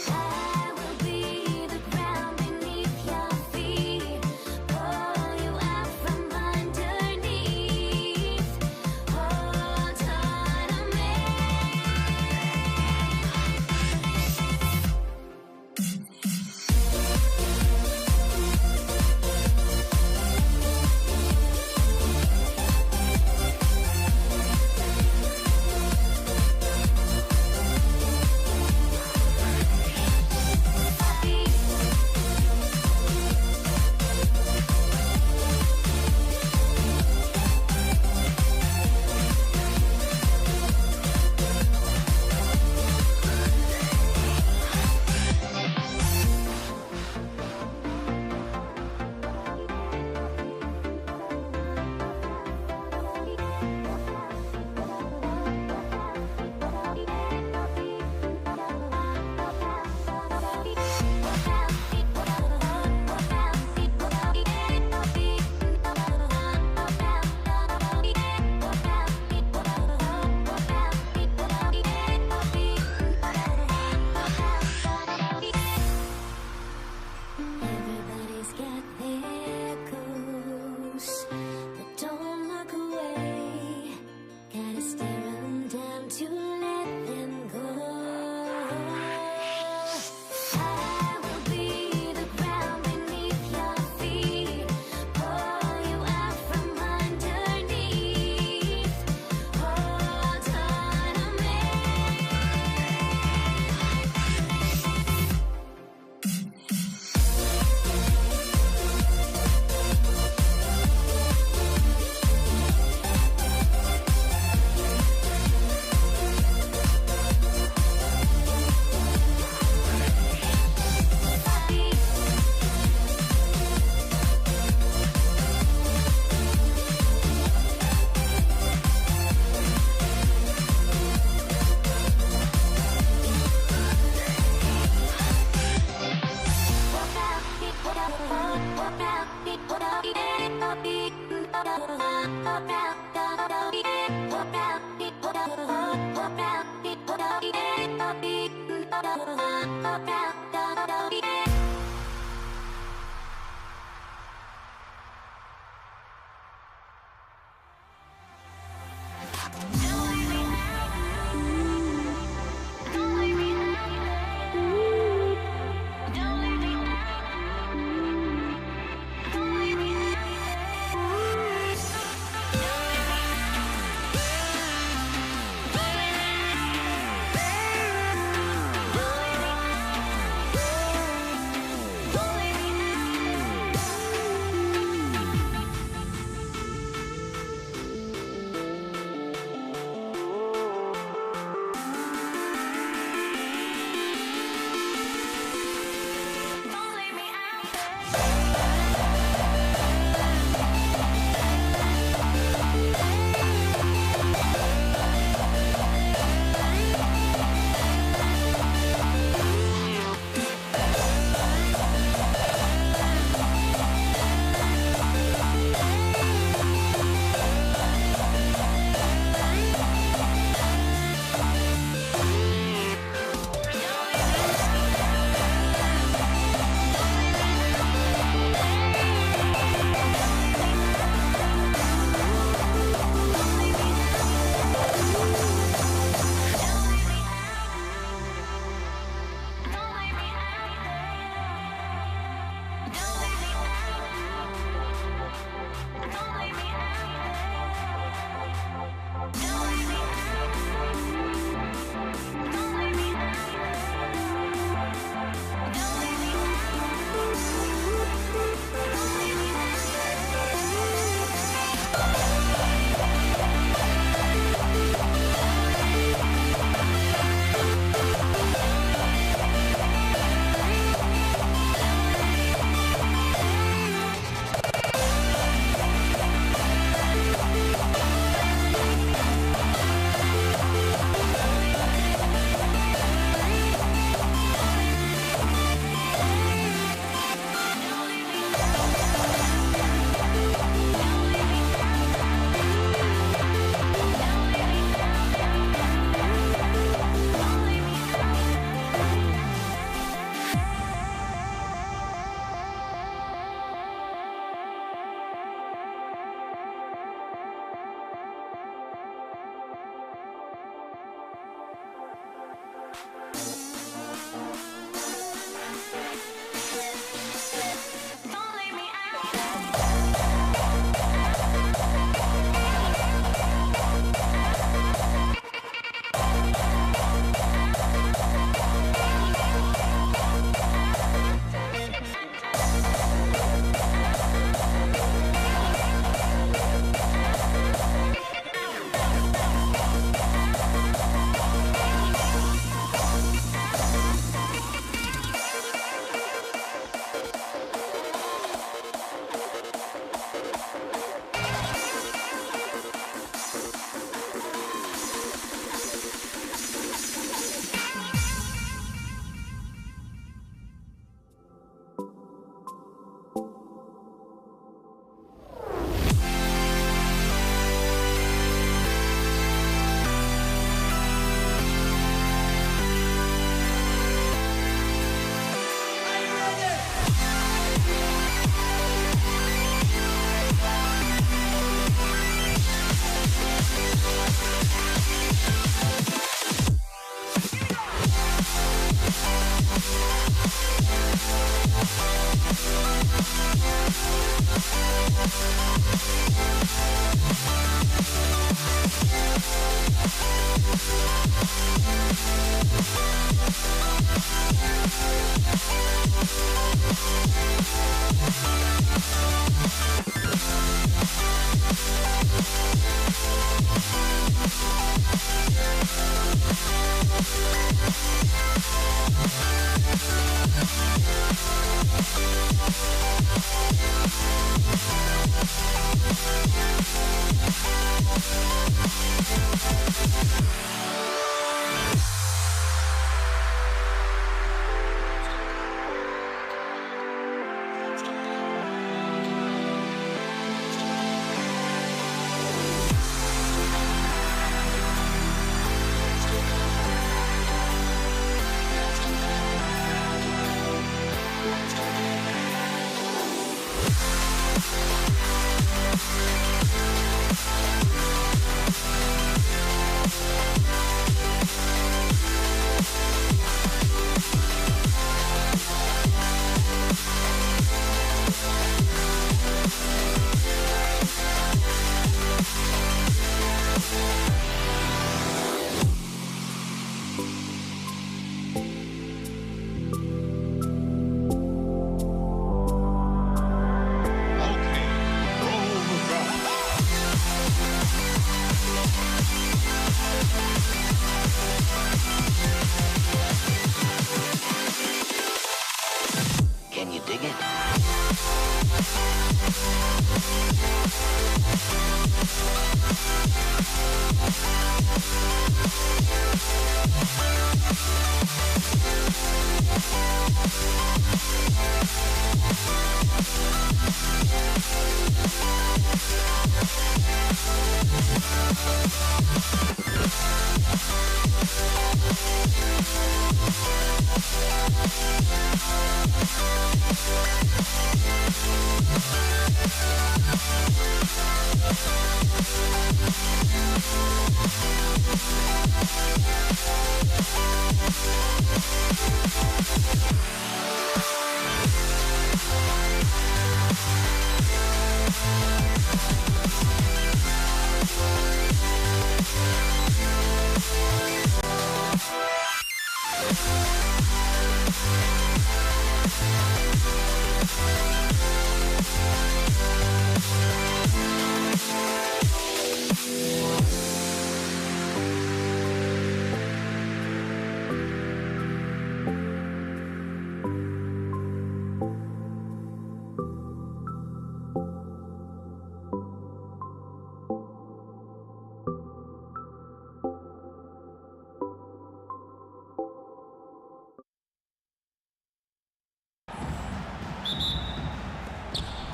I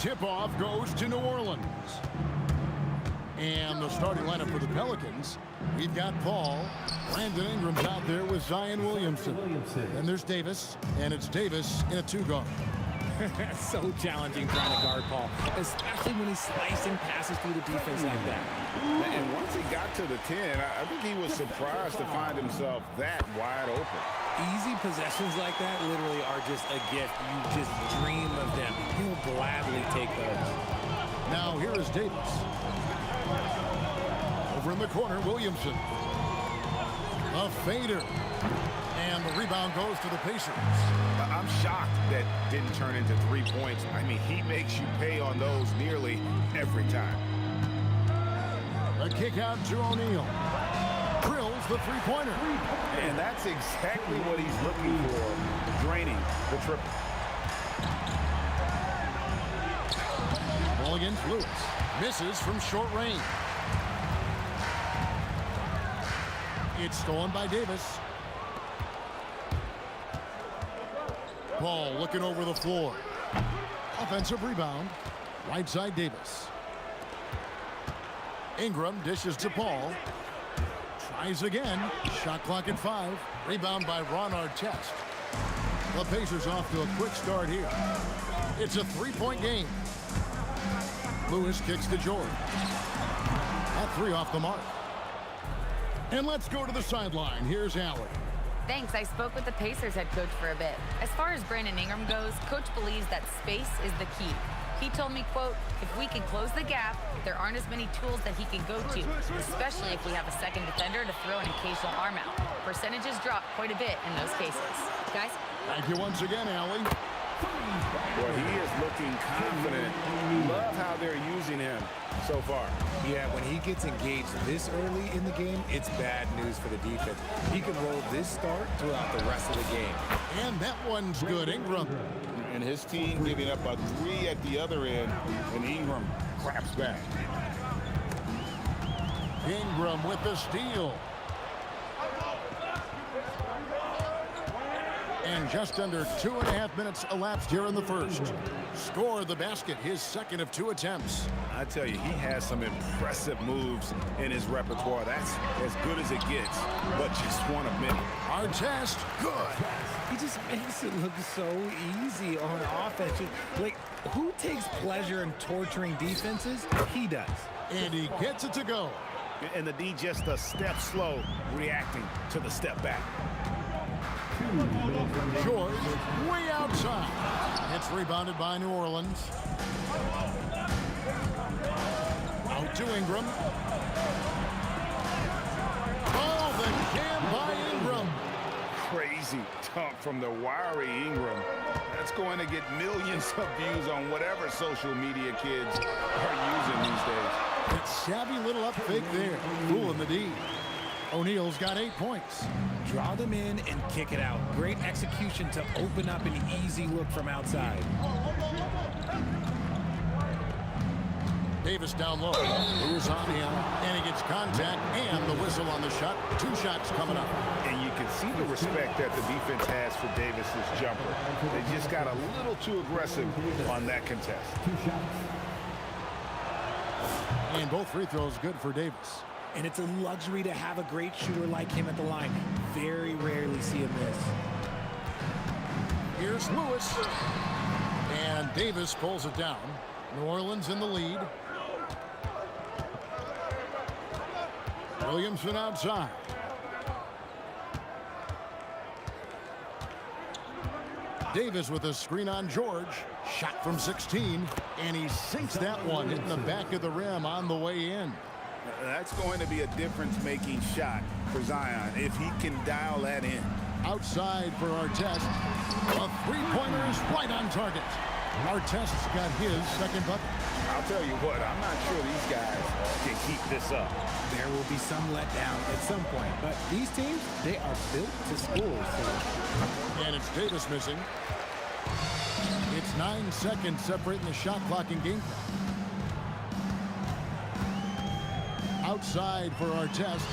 Tip-off goes to New Orleans. And the starting lineup for the Pelicans, we've got Paul. Brandon Ingram's out there with Zion Williamson. And there's Davis, and it's Davis in a two-guard. So challenging trying to guard Paul, especially when he's slicing passes through the defense like that. And once he got to the 10, I think he was surprised to find himself that wide open. Easy possessions like that literally are just a gift. You just dream of them. He'll gladly take those. Now here is Davis. Over in the corner, Williamson. A fader. And the rebound goes to the Pacers. I'm shocked that didn't turn into 3 points. I mean, he makes you pay on those nearly every time. A kick out to O'Neal. Drills the three-pointer. And that's exactly what he's looking for, draining the triple. Ball against Lewis. Misses from short range. It's stolen by Davis. Paul looking over the floor. Offensive rebound. Right side Davis. Ingram dishes to Paul. Tries again. Shot clock at 5. Rebound by Ron Artest. The Pacers off to a quick start here. It's a three-point game. Lewis kicks to George. That three off the mark. And let's go to the sideline. Here's Allen. Thanks. I spoke with the Pacers head coach for a bit. As far as Brandon Ingram goes, coach believes that space is the key. He told me, quote, if we can close the gap, there aren't as many tools that he can go to, especially if we have a second defender to throw an occasional arm out. Percentages drop quite a bit in those cases. Guys? Thank you once again, Allie. Well, he is looking confident. Love how they're using him so far. Yeah, when he gets engaged this early in the game, it's bad news for the defense. He can roll this start throughout the rest of the game. And that one's good. Ingram. And his team giving up a 3 at the other end, and Ingram claps back. Ingram with the steal. And just under 2.5 minutes elapsed here in the first. Score the basket, his second of 2 attempts. I tell you, he has some impressive moves in his repertoire. That's as good as it gets, but just one of many. Our test, good. He just makes it look so easy on offense. Like, who takes pleasure in torturing defenses? He does. And he gets it to go. And the D just a step slow, reacting to the step back. George, way outside. It's rebounded by New Orleans. Out to Ingram. Oh, the jam by Ingram. Crazy dunk from the wiry Ingram. That's going to get millions of views on whatever social media kids are using these days. That savvy little up fake there. Fooling the D. O'Neal's got 8 points. Draw them in and kick it out. Great execution to open up an easy look from outside. Davis down low. Moves on him, and he gets contact and the whistle on the shot. 2 shots coming up. And you can see the respect that the defense has for Davis's jumper. They just got a little too aggressive on that contest. And both free throws good for Davis. And it's a luxury to have a great shooter like him at the line. Very rarely see him miss. Here's Lewis. And Davis pulls it down. New Orleans in the lead. Williamson outside. Davis with a screen on George. Shot from 16. And he sinks that one, hitting the back of the rim on the way in. That's going to be a difference-making shot for Zion if he can dial that in. Outside for Artest. A three-pointer is right on target. Artest's got his second bucket. I'll tell you what, I'm not sure these guys can keep this up. There will be some letdown at some point, but these teams, they are built to score. So. And it's Davis missing. It's 9 seconds separating the shot clock and game clock. Outside for Artest.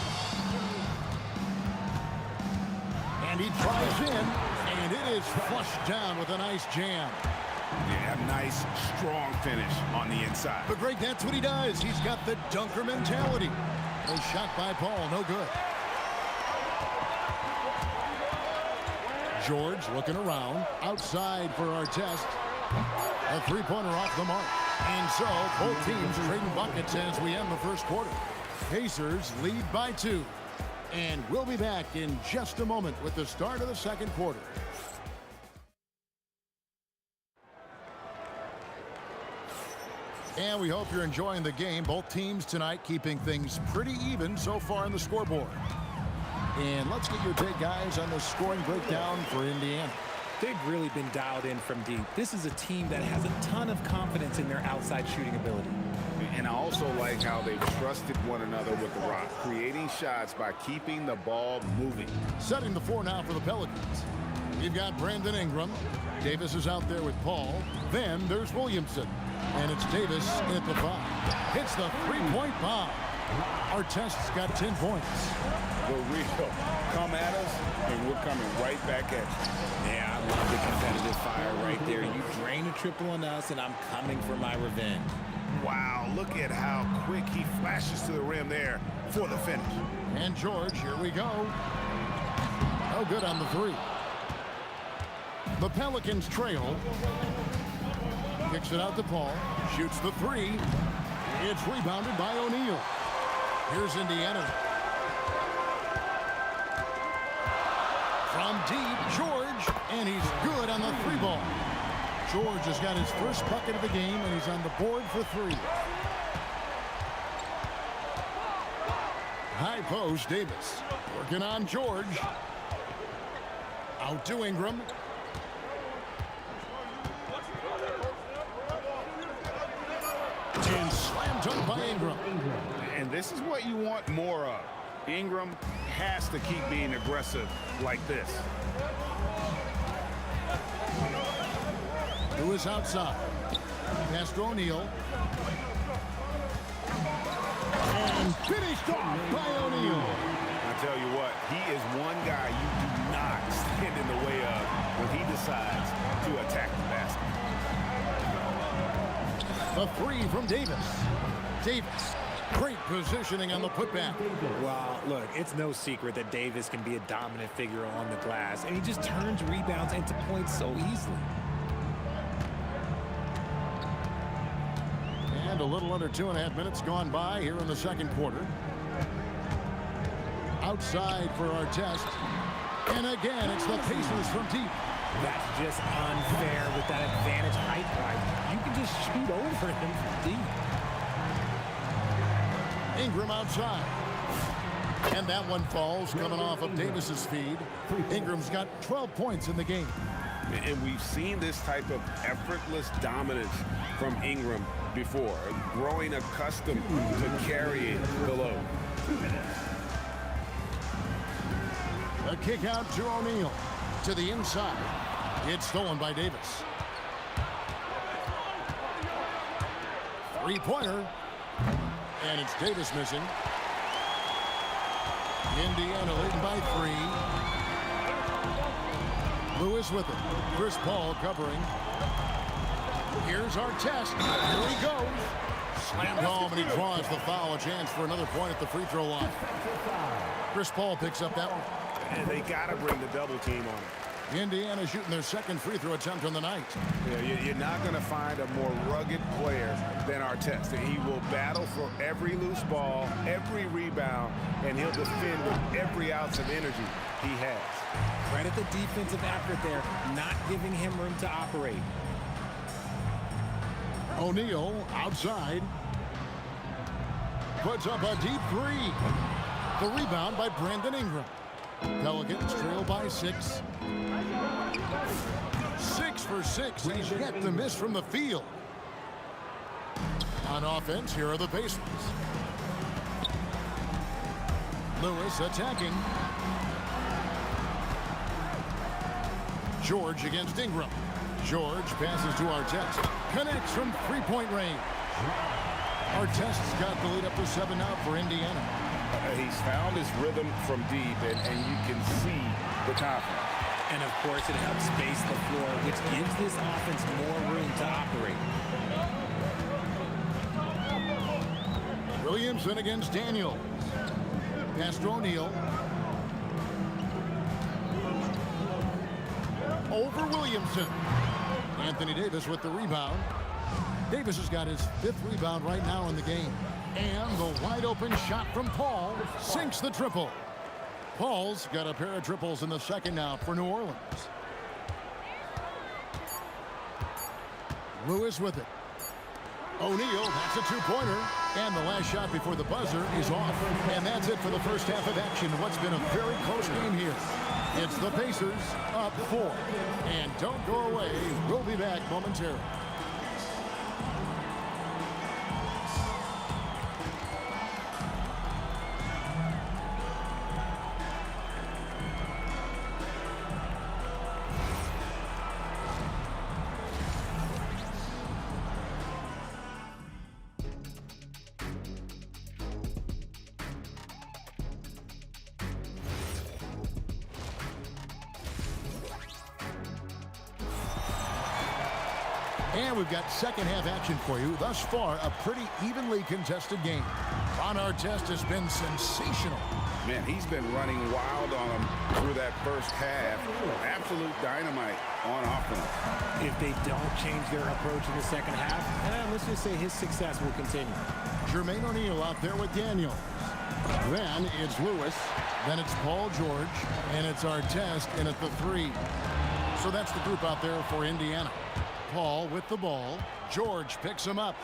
And he drives in, and it is flushed down with a nice jam. Yeah, nice, strong finish on the inside. But Greg, that's what he does. He's got the dunker mentality. A shot by Paul, no good. George looking around. Outside for Artest. A three-pointer off the mark. And so, both teams trading buckets as we end the first quarter. Pacers lead by 2. And we'll be back in just a moment with the start of the second quarter. And we hope you're enjoying the game. Both teams tonight keeping things pretty even so far on the scoreboard. And let's get your take, guys, on the scoring breakdown for Indiana. They've really been dialed in from deep. This is a team that has a ton of confidence in their outside shooting ability. And I also like how they've trusted one another with the rock, creating shots by keeping the ball moving. Setting the floor now for the Pelicans. You've got Brandon Ingram. Davis is out there with Paul. Then there's Williamson. And it's Davis at the 5. Hits the three-point bomb. Artest's got 10 points. The real come at us, and we're coming right back at you. Yeah, I love the competitive fire right there. You drain a triple on us, and I'm coming for my revenge. Wow, look at how quick he flashes to the rim there for the finish. And George, here we go. No good on the 3. The Pelicans trail. Kicks it out to Paul. Shoots the 3. It's rebounded by O'Neal. Here's Indiana. From deep, George, and he's good on the three ball. George has got his first bucket of the game, and he's on the board for three. High post, Davis. Working on George. Out to Ingram. And slam dunk by Ingram. And this is what you want more of. Ingram has to keep being aggressive like this. Lewis outside. Pass to O'Neal. And finished off by O'Neal. I tell you what, he is one guy you do not stand in the way of when he decides to attack the basket. The three from Davis. Davis, great positioning on the putback. Well, look, it's no secret that Davis can be a dominant figure on the glass, and he just turns rebounds into points so easily. And a little under 2.5 minutes gone by here in the second quarter. Outside for our test. And again, it's the Pacers from deep. That's just unfair with that advantage height-wise. You can just shoot over him from deep. Ingram outside. And that one falls coming off of Davis's feed. Ingram's got 12 points in the game. And we've seen this type of effortless dominance from Ingram before, growing accustomed to carrying the load. A kick out to O'Neal. To the inside. It's stolen by Davis. Three-pointer. And it's Davis missing. Indiana leading by 3. Lewis with it. Chris Paul covering. Here's our test. Here he goes. Slammed home, and he draws the foul. A chance for another point at the free throw line. Chris Paul picks up that one. And they got to bring the double team on him. Indiana shooting their second free throw attempt on the night. Yeah, you're not going to find a more rugged player than Artest. He will battle for every loose ball, every rebound, and he'll defend with every ounce of energy he has. Credit the defensive effort there, not giving him room to operate. O'Neal outside. Puts up a deep three. The rebound by Brandon Ingram. Pelicans trail by 6. 6 for 6. He's yet to miss from the field. On offense, here are the Pacers. Lewis attacking. George against Ingram. George passes to Artest. Connects from three-point range. Artest's got the lead up to 7 now for Indiana. He's found his rhythm from deep, and you can see the confidence. And, of course, it helps space the floor, which gives this offense more room to operate. Williamson against Daniels. Pass to O'Neal. Over Williamson. Anthony Davis with the rebound. Davis has got his 5th rebound right now in the game. And the wide open shot from Paul sinks the triple. Paul's got a pair of triples in the second now for New Orleans. Lewis with it. O'Neal, that's a two-pointer. And the last shot before the buzzer is off. And that's it for the first half of action. What's been a very close game here. It's the Pacers up 4. And don't go away. We'll be back momentarily. And we've got second half action for you. Thus far, a pretty evenly contested game. Ron Artest has been sensational. Man, he's been running wild on them through that first half. Absolute dynamite on offense. If they don't change their approach in the second half, let's just say his success will continue. Jermaine O'Neal out there with Daniels. Then it's Lewis. Then it's Paul George. And it's Artest in at the 3. So that's the group out there for Indiana. Paul with the ball. George picks him up.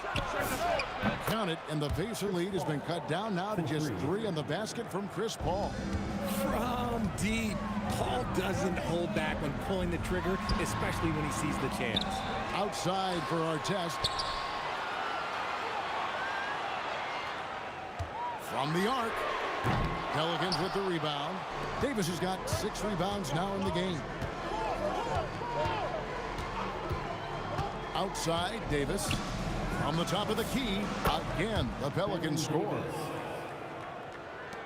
Count it, and the Pacer lead has been cut down now to just 3 on the basket from Chris Paul. From deep. Paul doesn't hold back when pulling the trigger, especially when he sees the chance. Outside for Artest. From the arc. Pelicans with the rebound. Davis has got 6 rebounds now in the game. Outside, Davis. From the top of the key, again, the Pelicans score.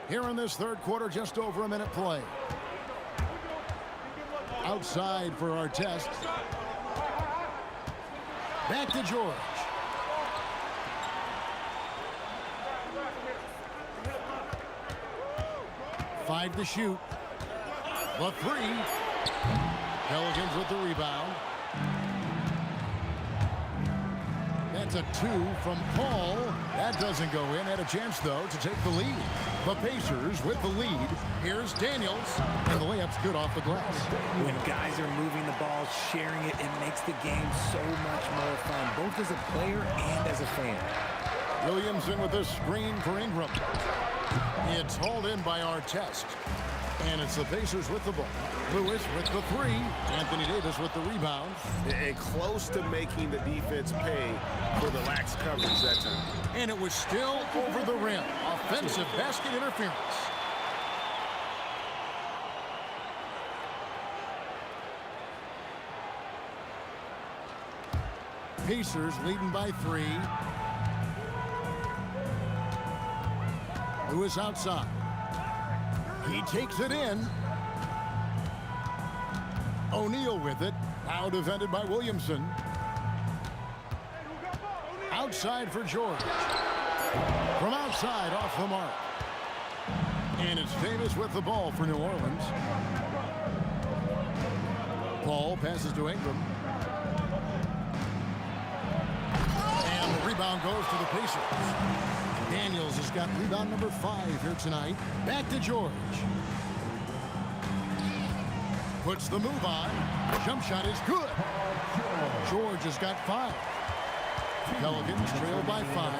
Here in this third quarter, just over a minute play. Outside for Artest. Back to George. Five to shoot. The 3. Pelicans with the rebound. That's a 2 from Paul. That doesn't go in. Had a chance, though, to take the lead. The Pacers with the lead. Here's Daniels. And the layup's good off the glass. When guys are moving the ball, sharing it, it makes the game so much more fun, both as a player and as a fan. Williamson with the screen for Ingram. It's hauled in by Artest. And it's the Pacers with the ball. Lewis with the 3. Anthony Davis with the rebound. And close to making the defense pay for the lax coverage that time. And it was still over the rim. Offensive basket interference. Pacers leading by 3. Lewis outside. He takes it in. O'Neal with it. Now defended by Williamson. Outside for George. From outside off the mark. And it's Davis with the ball for New Orleans. Paul passes to Ingram. And the rebound goes to the Pacers. Daniels has got rebound number 5 here tonight. Back to George. Puts the move on. Jump shot is good. George has got 5. Pelicans trail by 5.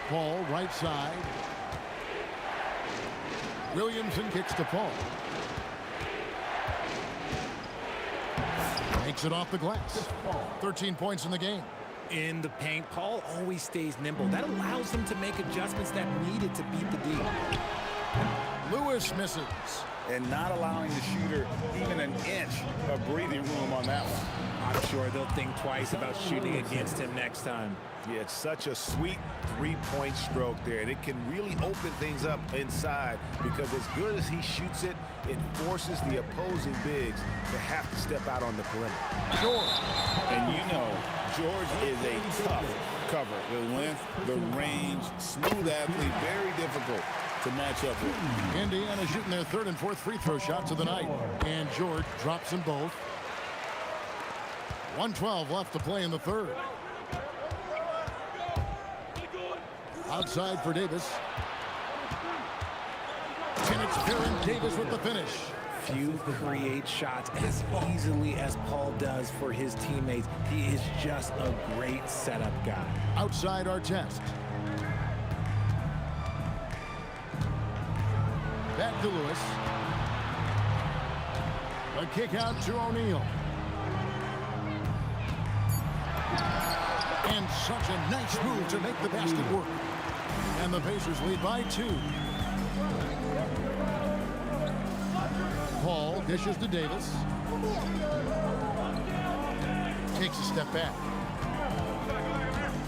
Paul right side. Williamson kicks to Paul. Makes it off the glass. 13 points in the game. In the paint, Paul always stays nimble. That allows him to make adjustments that needed to beat the D. Lewis misses. And not allowing the shooter even an inch of breathing room on that one. I'm sure they'll think twice about shooting against him next time. Yeah, it's such a sweet 3-point stroke there, and it can really open things up inside because as good as he shoots it, it forces the opposing bigs to have to step out on the perimeter. George. And you know, George is a tough cover. The length, the range, smooth athlete, very difficult to match up with. Indiana shooting their 3rd and 4th free throw shots of the night. And George drops them both. 1:12 left to play in the 3rd. Outside for Davis. And it's Baron Davis with the finish. Few create shots as easily as Paul does for his teammates. He is just a great setup guy. Outside Artest. Back to Lewis. A kick out to O'Neal. And such a nice move to make the basket work. And the Pacers lead by 2. Paul dishes to Davis. Takes a step back.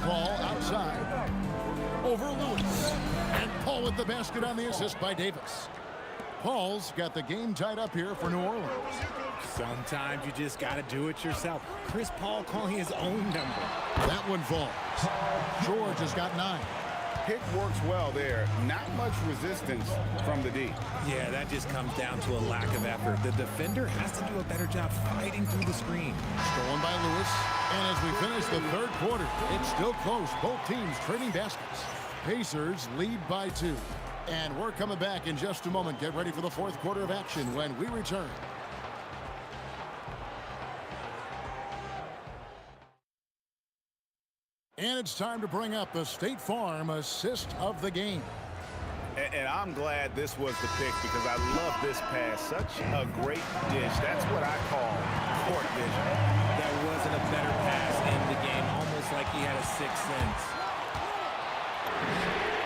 Paul outside. Over Lewis. And Paul with the basket on the assist by Davis. Paul's got the game tied up here for New Orleans. Sometimes you just got to do it yourself. Chris Paul calling his own number. That one falls. George has got 9. Pick works well there. Not much resistance from the D. Yeah, that just comes down to a lack of effort. The defender has to do a better job fighting through the screen. Stolen by Lewis. And as we finish the third quarter, it's still close. Both teams trading baskets. Pacers lead by 2. And we're coming back in just a moment. Get ready for the fourth quarter of action when we return. And it's time to bring up the State Farm assist of the game. And I'm glad this was the pick because I love this pass. Such a great dish. That's what I call court vision. There wasn't a better pass in the game, almost like he had a sixth sense.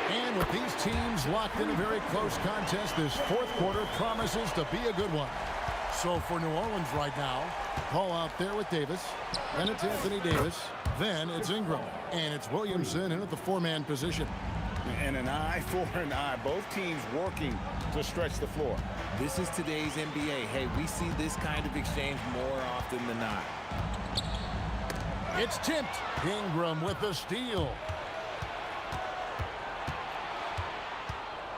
And with these teams locked in a very close contest, this fourth quarter promises to be a good one. So for New Orleans right now, Paul out there with Davis. Then it's Anthony Davis. Then it's Ingram. And it's Williamson in at the 4-man position. And an eye for an eye. Both teams working to stretch the floor. This is today's NBA. Hey, we see this kind of exchange more often than not. It's tipped. Ingram with the steal.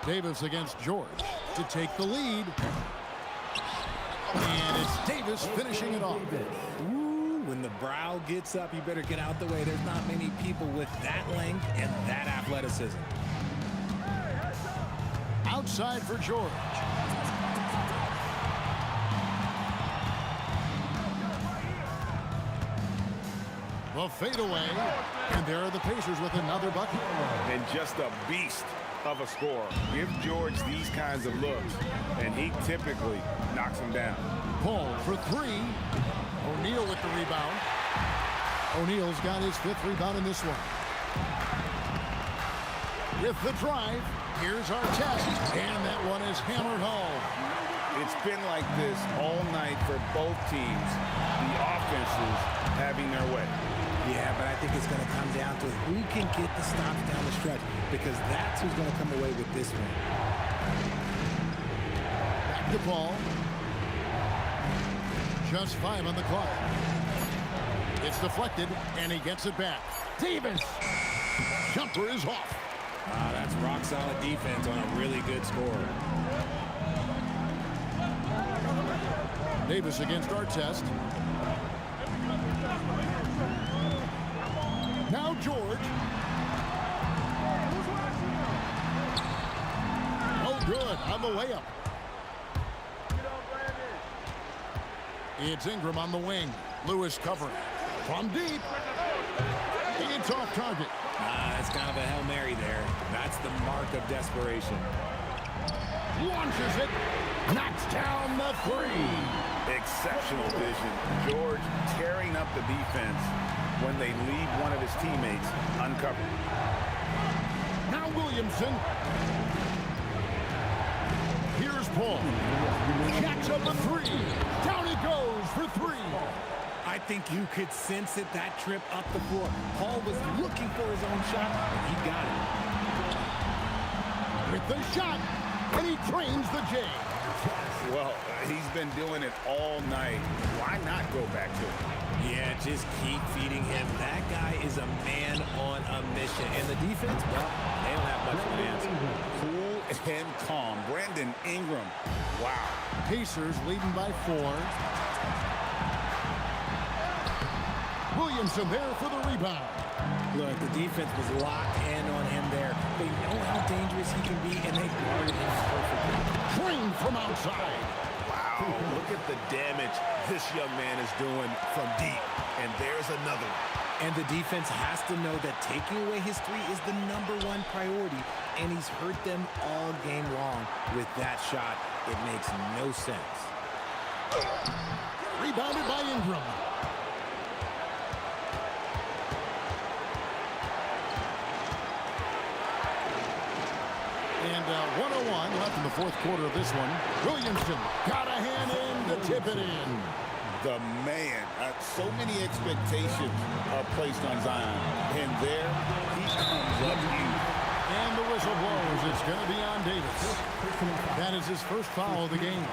Davis against George to take the lead. And it's Davis finishing it off. Ooh, when the brow gets up, you better get out the way. There's not many people with that length and that athleticism. Outside for George. The fadeaway. And there are the Pacers with another bucket. And just a beast of a scorer. Give George these kinds of looks, and he typically knocks them down. Paul for 3. O'Neal with the rebound. O'Neal's got his 5th rebound in this one. With the drive, here's our test, and that one is hammered home. It's been like this all night for both teams. The offenses having their way. Yeah, but I think it's going to come down to who can get the stops down the stretch, because that's who's going to come away with this one. Back to Paul. Just 5 on the clock. It's deflected, and he gets it back. Davis! Jumper is off. Wow, that's rock-solid defense on a really good scorer. Davis against Artest. Now George. Oh, good on the layup. It's Ingram on the wing. Lewis covering. From deep. It's off target. That's kind of a Hail Mary there. That's the mark of desperation. Launches it. Knocks down the 3. Exceptional vision. George tearing up the defense when they leave one of his teammates uncovered. Now Williamson. Here's Paul. Jacks up a 3. Down he goes for 3. I think you could sense it, that trip up the floor. Paul was looking for his own shot, and he got it. With the shot, and he trains the J. Well, he's been doing it all night. Why not go back to it? Yeah, just keep feeding him. That guy is a man on a mission. And the defense, well, they don't have much of an answer. Cool and calm. Brandon Ingram. Wow. Pacers leading by 4. Williamson there for the rebound. Look, the defense was locked in on him there. They know how dangerous he can be, and they guarded him perfectly. Drained from outside. Wow, look at the damage this young man is doing from deep. And there's another one. And the defense has to know that taking away his 3 is the #1 priority, and he's hurt them all game long with that shot. It makes no sense. Rebounded by Ingram. And 1:01 left in the fourth quarter of this one. Williamson got a hand in to tip it in. The man. So many expectations are placed on Zion. And there he comes up huge. And the whistle blows. It's going to be on Davis. That is his first foul of the game.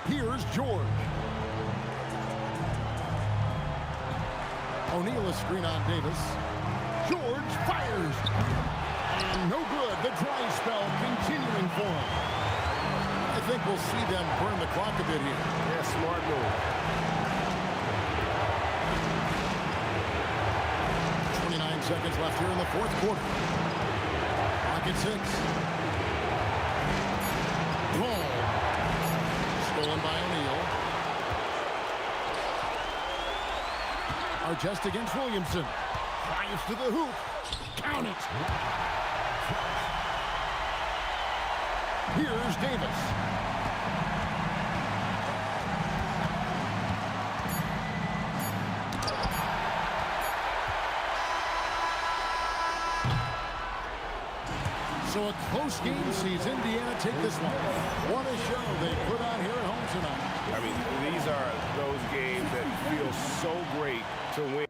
Here's George. O'Neal a screen on Davis. George fires. And no good. The dry spell continuing for him. I think we'll see them burn the clock a bit here. Yeah, smart move. 29 seconds left here in the fourth quarter. Clock at 6. Ball. Stolen by O'Neal. Artest against Williamson. Drives to the hoop. Count it. Here's Davis. So a close game sees Indiana take this one. What a show they put on here at home tonight. I mean, these are those games that feel so great to win.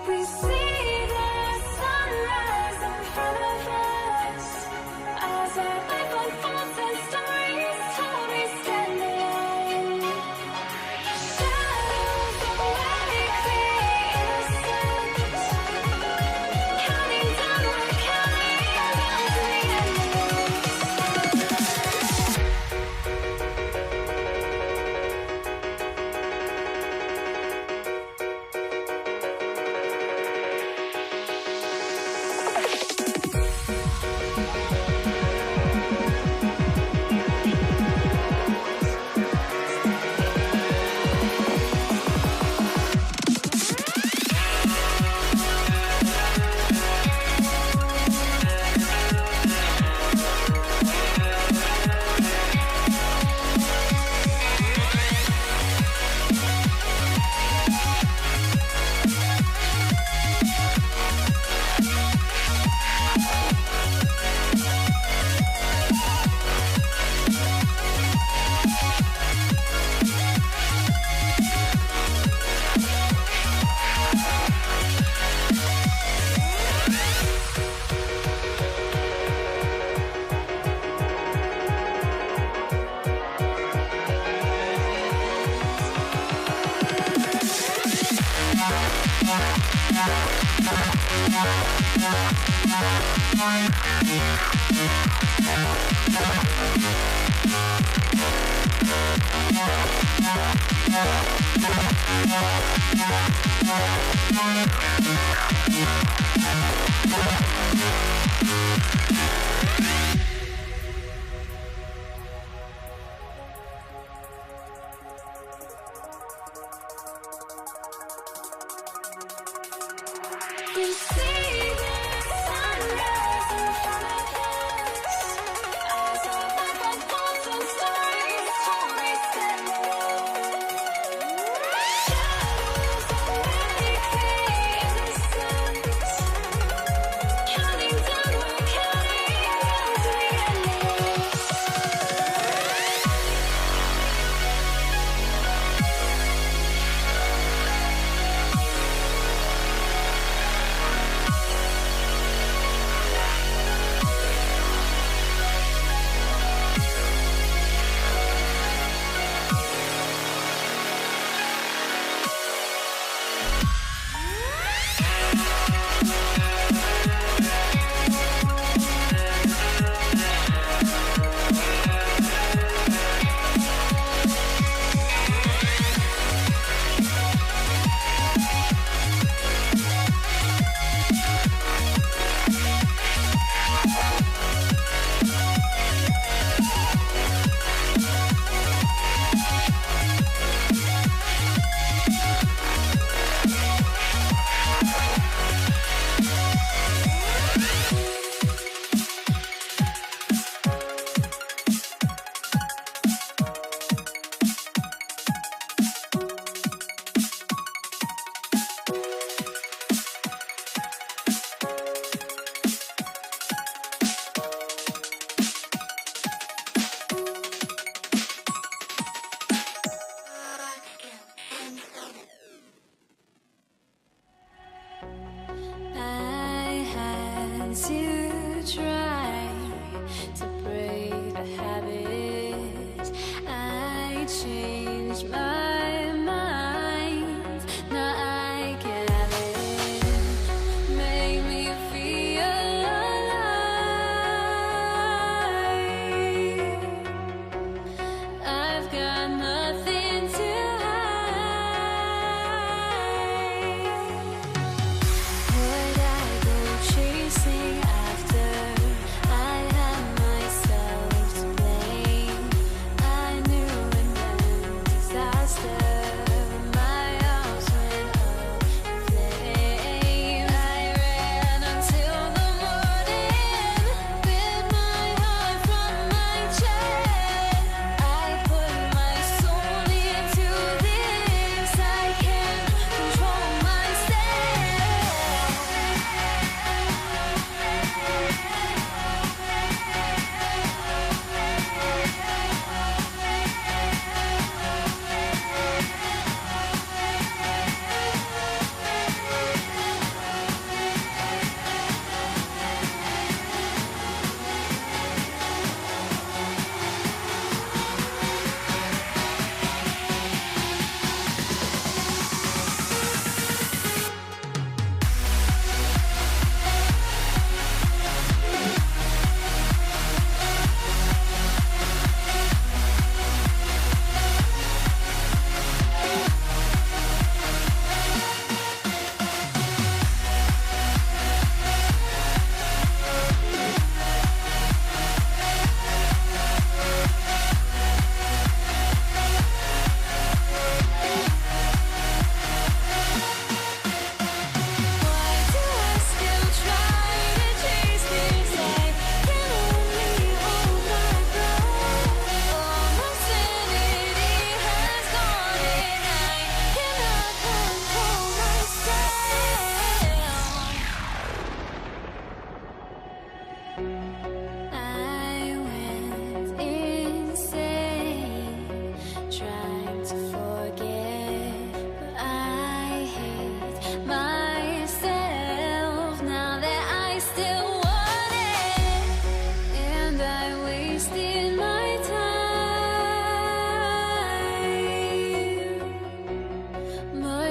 We see the sunrise in front of us as our life unfolds and stories told. We stand alone. Shadows awake the innocence, counting down, we're counting down to the We see the sunrise in front of us as our life unfolds and stories told. We stand alone. Shadows awake the innocence, counting down, we're counting down.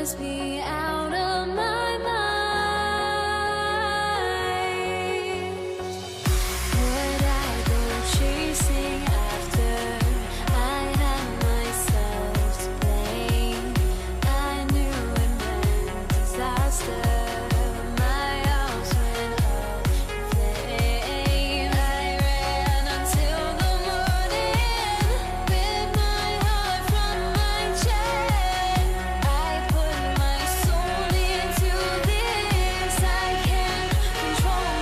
drives me out of my mind. Would I go chasing after? I had myself to blame. I knew it meant disaster. My house went up in flames. I ran until the morning with my heart from my chest. I put my soul into this. I can't control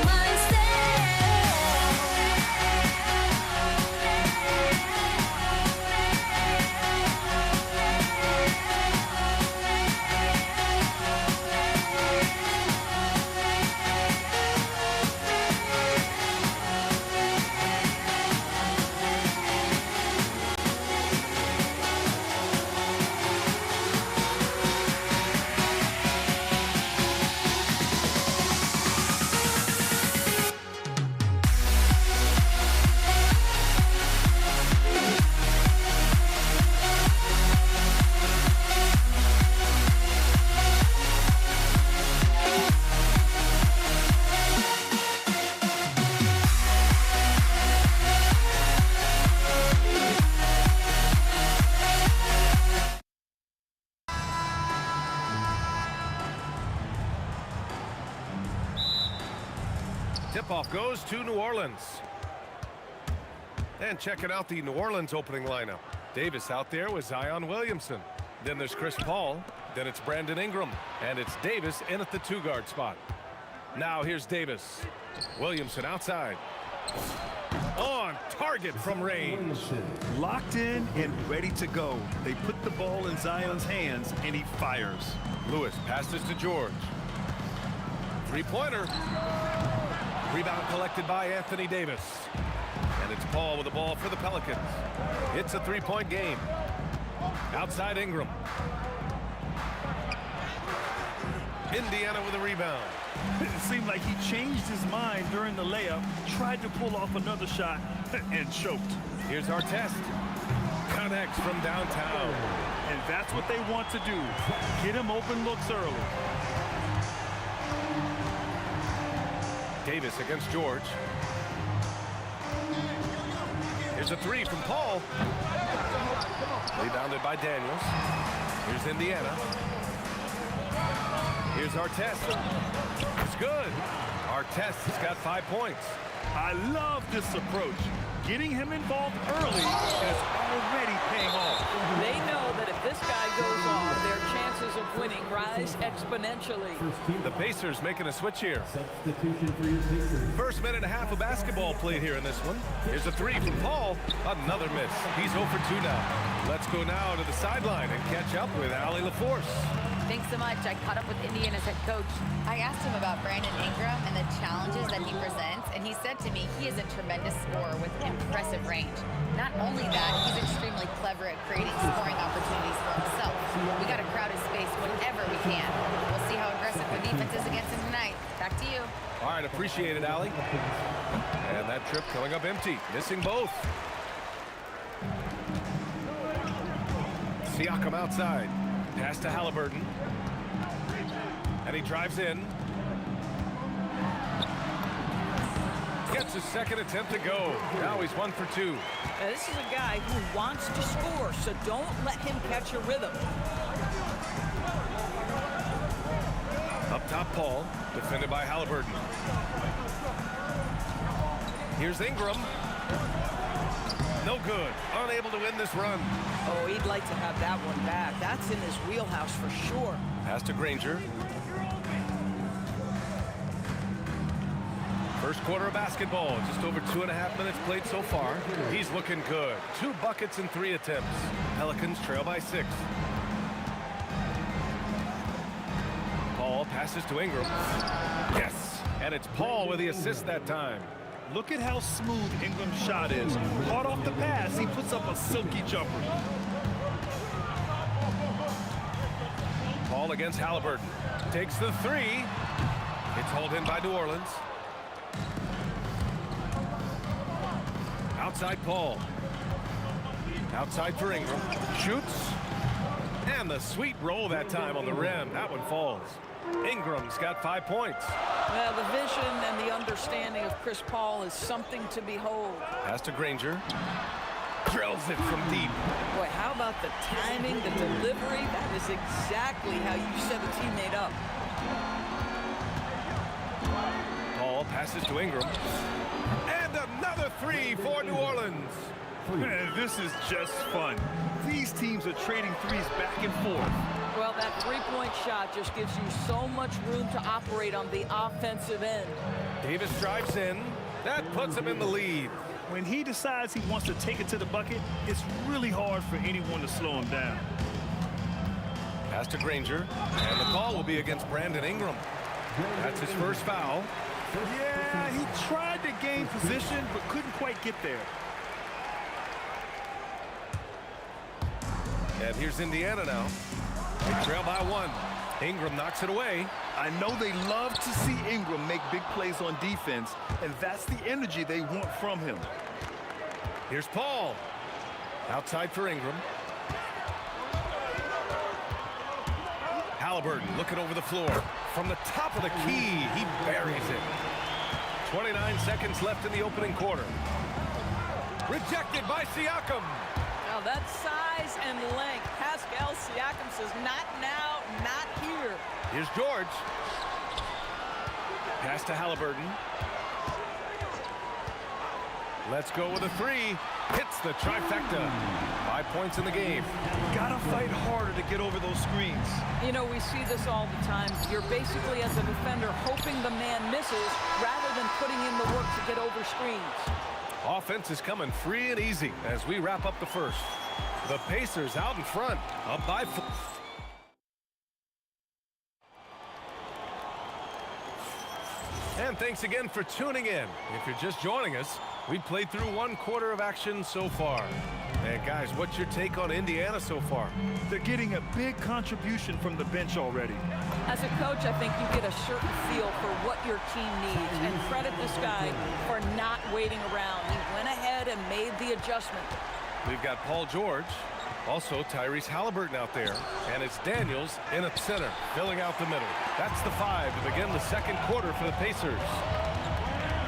Tip-off goes to New Orleans. And checking out the New Orleans opening lineup. Davis out there with Zion Williamson. Then there's Chris Paul. Then it's Brandon Ingram. And it's Davis in at the 2-guard spot. Now here's Davis. Williamson outside. On target from range. Locked in and ready to go. They put the ball in Zion's hands, and he fires. Lewis passes to George. Three-pointer. Rebound collected by Anthony Davis. And it's Paul with the ball for the Pelicans. It's a 3-point game. Outside Ingram. Indiana with a rebound. It seemed like he changed his mind during the layup, tried to pull off another shot, and choked. Here's our test. Connects from downtown. And that's what they want to do. Get him open looks early. Davis against George. Here's a three from Paul. Rebounded by Daniels. Here's Indiana. Here's Artest. It's good. Artest has got 5 points. I love this approach. Getting him involved early is already paying off. They know that if this guy goes on, their chances of winning rise exponentially. The Pacers making a switch here. First minute and a half of basketball played here in this one. Here's a three from Paul. Another miss. He's 0 for 2 now. Let's go now to the sideline and catch up with Allie LaForce. Thanks so much. I caught up with Indiana's head coach. I asked him about Brandon Ingram and the challenges that he presents, and he said to me he is a tremendous scorer with impressive range. Not only that, he's extremely clever at creating scoring opportunities for himself. We got to crowd his space whenever we can. We'll see how aggressive the defense is against him tonight. Back to you. All right, appreciate it, Allie. And that trip coming up empty, missing both. Siakam outside. Pass to Halliburton. And he drives in. Gets his second attempt to go. Now he's 1 for 2. Now, this is a guy who wants to score, so don't let him catch a rhythm. Up top, Paul. Defended by Halliburton. Here's Ingram. No good. Unable to win this run. Oh, he'd like to have that one back. That's in his wheelhouse for sure. Pass to Granger. First quarter of basketball. Just over 2.5 minutes played so far. He's looking good. 2 buckets in 3 attempts. Pelicans trail by 6. Paul passes to Ingram. Yes. And it's Paul with the assist that time. Look at how smooth Ingram's shot is. Caught off the pass, he puts up a silky jumper. Paul against Halliburton. Takes the 3. It's hauled in by New Orleans. Outside Paul. Outside for Ingram. Shoots. And the sweet roll that time on the rim. That one falls. Ingram's got 5 points. Well, the vision and the understanding of Chris Paul is something to behold. Pass to Granger. Drills it from deep. Boy, how about the timing, the delivery? That is exactly how you set a teammate up. Paul passes to Ingram. And another three for New Orleans. Man, this is just fun. These teams are trading threes back and forth. Well, that three-point shot just gives you so much room to operate on the offensive end. Davis drives in. That puts him in the lead. When he decides he wants to take it to the bucket, it's really hard for anyone to slow him down. Pass to Granger. And the call will be against Brandon Ingram. That's his first foul. Yeah, he tried to gain position, but couldn't quite get there. And here's Indiana now. They trail by 1. Ingram knocks it away. I know they love to see Ingram make big plays on defense, and that's the energy they want from him. Here's Paul. Outside for Ingram. Halliburton looking over the floor. From the top of the key, he buries it. 29 seconds left in the opening quarter. Rejected by Siakam. Now that size and length, Pascal Siakam says, not now, not here. Here's George. Pass to Halliburton. Let's go with a three. Hits the trifecta. 5 points in the game. Gotta fight harder to get over those screens. You know, we see this all the time. You're basically, as a defender, hoping the man misses rather than putting in the work to get over screens. Offense is coming free and easy as we wrap up the first. The Pacers out in front, up by 4. And thanks again for tuning in. If you're just joining us, we played through 1 quarter of action so far. And guys, what's your take on Indiana so far? They're getting a big contribution from the bench already. As a coach, I think you get a certain feel for what your team needs. And credit this guy for not waiting around. He went ahead and made the adjustment. We've got Paul George, also Tyrese Halliburton out there, and it's Daniels in at center, filling out the middle. That's the 5 to begin the second quarter for the Pacers.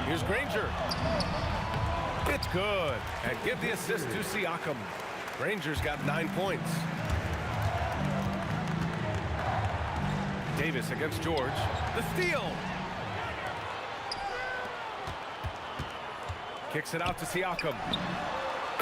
Here's Granger. It's good. And give the assist to Siakam. Granger's got 9 points. Davis against George. The steal. Kicks it out to Siakam.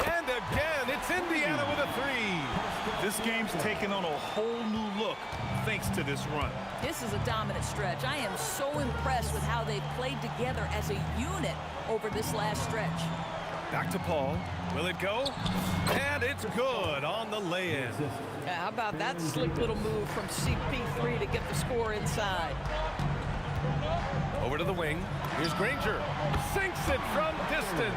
And again, it's Indiana with a 3. This game's taken on a whole new look thanks to this run. This is a dominant stretch. I am so impressed with how they've played together as a unit over this last stretch. Back to Paul. Will it go? And it's good on the lay-in. Yeah, how about that slick little move from CP3 to get the score inside? Over to the wing. Here's Granger. Sinks it from distance.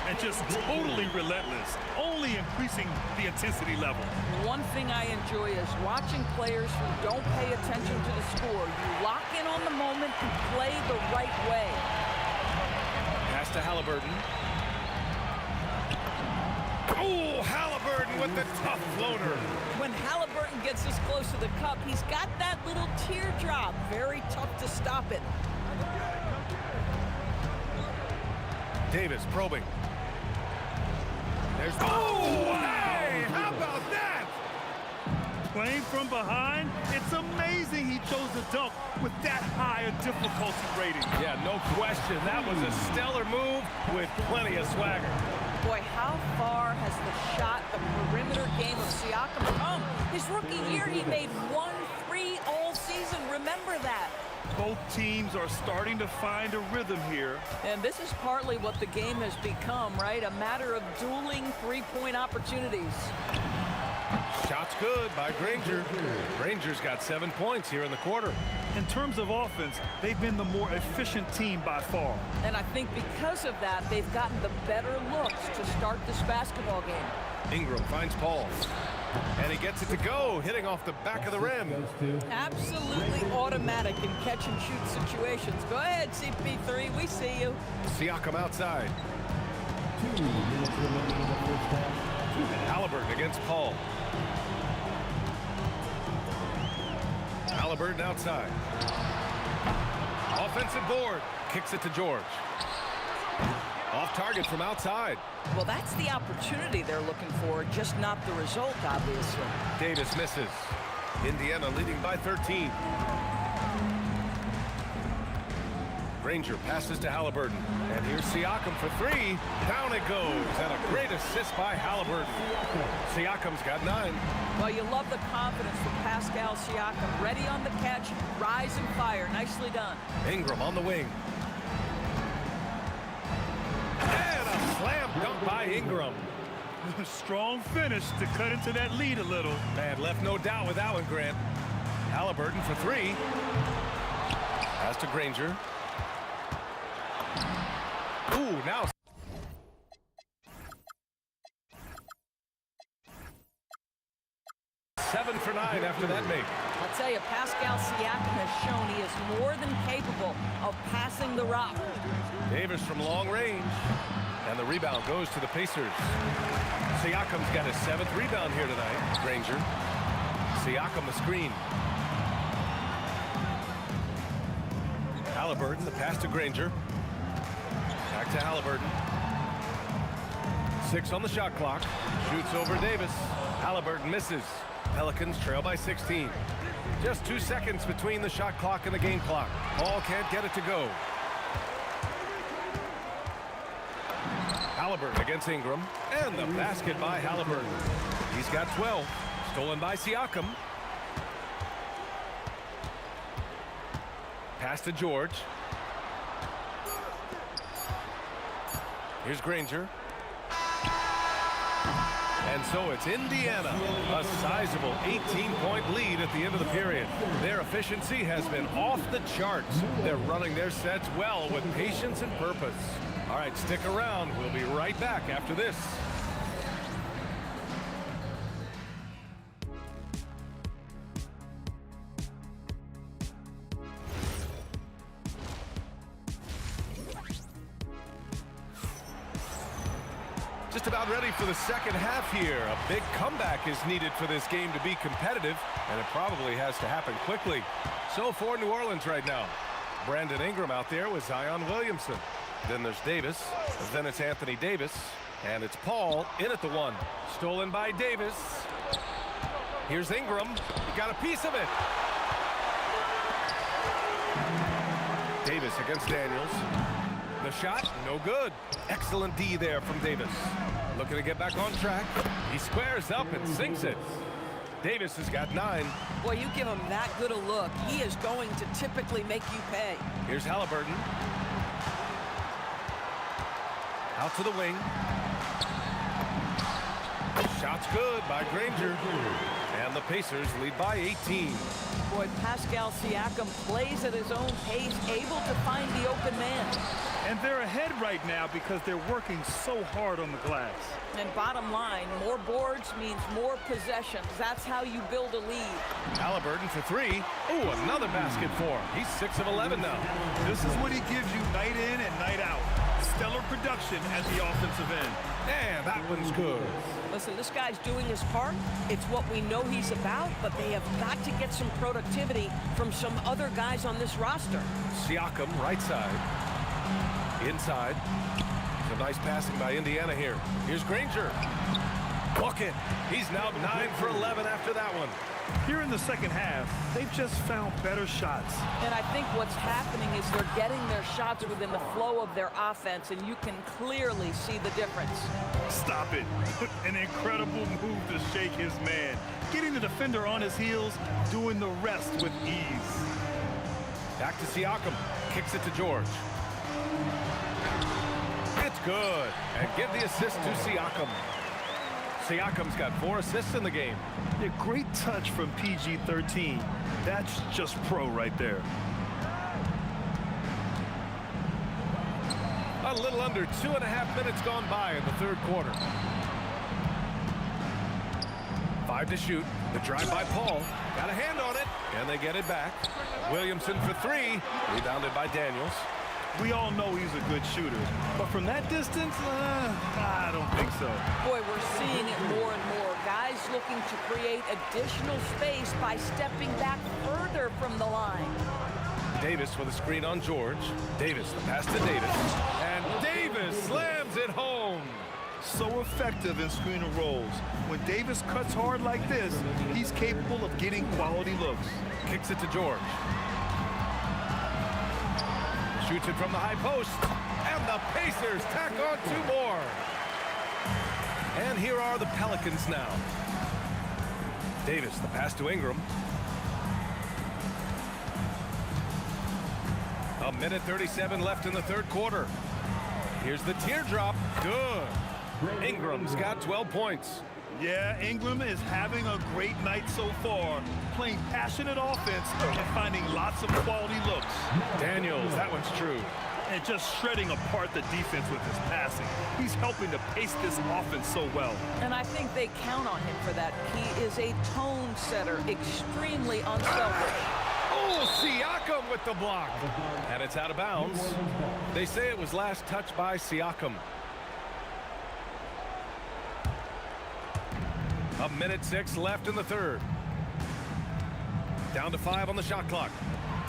And just totally relentless, only increasing the intensity level. One thing I enjoy is watching players who don't pay attention to the score. You lock in on the moment and play the right way. Pass to Halliburton. Oh, Halliburton with the tough floater. When Halliburton gets this close to the cup, he's got that little teardrop. Very tough to stop it. Davis probing. There's hey, how about that? Playing from behind, it's amazing he chose to dunk with that high a difficulty rating. Yeah, no question. That was a stellar move with plenty of swagger. Boy, how far has the shot, the perimeter game of Siakam come? His rookie year, he made 1-3 all season. Remember that. Both teams are starting to find a rhythm here. And this is partly what the game has become, right? A matter of dueling three-point opportunities. Shot's good by Granger. Granger's got 7 points here in the quarter. In terms of offense, they've been the more efficient team by far. And I think because of that, they've gotten the better looks to start this basketball game. Ingram finds Paul. And he gets it to go, hitting off the back of the rim. Absolutely automatic in catch-and-shoot situations. Go ahead, CP3. We see you. Siakam outside. Halliburton against Paul. Halliburton outside. Offensive board. Kicks it to George. Off target from outside. Well, that's the opportunity they're looking for, just not the result, obviously. Davis misses. Indiana leading by 13. Granger passes to Halliburton. And here's Siakam for three. Down it goes. And a great assist by Halliburton. Siakam's got 9. Well, you love the confidence from Pascal Siakam. Ready on the catch, rise and fire. Nicely done. Ingram on the wing. And a slam dunk by Ingram. Strong finish to cut into that lead a little. Man, left no doubt with that one, Grant. Halliburton for 3. Pass to Granger. Ooh, now 7 for 9 after that make. I'll tell you, Pascal Siakam has shown he is more than capable of passing the rock. Davis from long range. And the rebound goes to the Pacers. Siakam's got his 7th rebound here tonight. Granger. Siakam the screen. Halliburton, the pass to Granger. Back to Halliburton. 6 on the shot clock. Shoots over Davis. Halliburton misses. Pelicans trail by 16. Just 2 seconds between the shot clock and the game clock. Ball can't get it to go. Halliburton against Ingram. And the basket by Halliburton. He's got 12. Stolen by Siakam. Pass to George. Here's Granger. And so it's Indiana, a sizable 18-point lead at the end of the period. Their efficiency has been off the charts. They're running their sets well with patience and purpose. All right, stick around. We'll be right back after this. Just about ready for the second half here. A big comeback is needed for this game to be competitive, and it probably has to happen quickly. So for New Orleans right now, Brandon Ingram out there with Zion Williamson. Then there's Davis, then it's Anthony Davis, and it's Paul in at the 1. Stolen by Davis. Here's Ingram. He got a piece of it. Davis against Daniels. The shot, no good. Excellent D there from Davis. Looking to get back on track. He squares up and sinks it. Davis has got 9. Boy, you give him that good a look, he is going to typically make you pay. Here's Halliburton. Out to the wing. Shot's good by Granger. And the Pacers lead by 18. Boy, Pascal Siakam plays at his own pace, able to find the open man. And they're ahead right now because they're working so hard on the glass. And bottom line, more boards means more possessions. That's how you build a lead. Halliburton for 3. Ooh, another basket for him. He's 6 of 11 now. This is what he gives you night in and night out. Stellar production at the offensive end. And that one's good. Listen, this guy's doing his part. It's what we know he's about, but they have got to get some productivity from some other guys on this roster. Siakam, right side. Inside. Some nice passing by Indiana here. Here's Granger. Bucket. He's now 9 for 11 after that one. Here in the second half, they've just found better shots. And I think what's happening is they're getting their shots within the flow of their offense, and you can clearly see the difference. Stop it. An incredible move to shake his man. Getting the defender on his heels, doing the rest with ease. Back to Siakam. Kicks it to George. It's good. And give the assist to Siakam. Siakam's got 4 assists in the game. A great touch from PG-13. That's just pro right there. A little under 2.5 minutes gone by in the third quarter. 5 to shoot. The drive by Paul. Got a hand on it, and they get it back. Williamson for 3. Rebounded by Daniels. We all know he's a good shooter, but from that distance, I don't think so. Boy, we're seeing it more and more. Guys looking to create additional space by stepping back further from the line. Davis with a screen on George. Davis, the pass to Davis. And Davis slams it home. So effective in screen and rolls. When Davis cuts hard like this, he's capable of getting quality looks. Kicks it to George. Shoots it from the high post. And the Pacers tack on 2 more. And here are the Pelicans now. Davis, the pass to Ingram. A minute 37 left in the third quarter. Here's the teardrop. Good. Ingram's got 12 points. Yeah, Ingram is having a great night so far, playing passionate offense and finding lots of quality looks. Daniels, that one's true. And just shredding apart the defense with his passing. He's helping to pace this offense so well. And I think they count on him for that. He is a tone setter, extremely unselfish. Oh, Siakam with the block. And it's out of bounds. They say it was last touched by Siakam. A minute 6 left in the third. Down to 5 on the shot clock.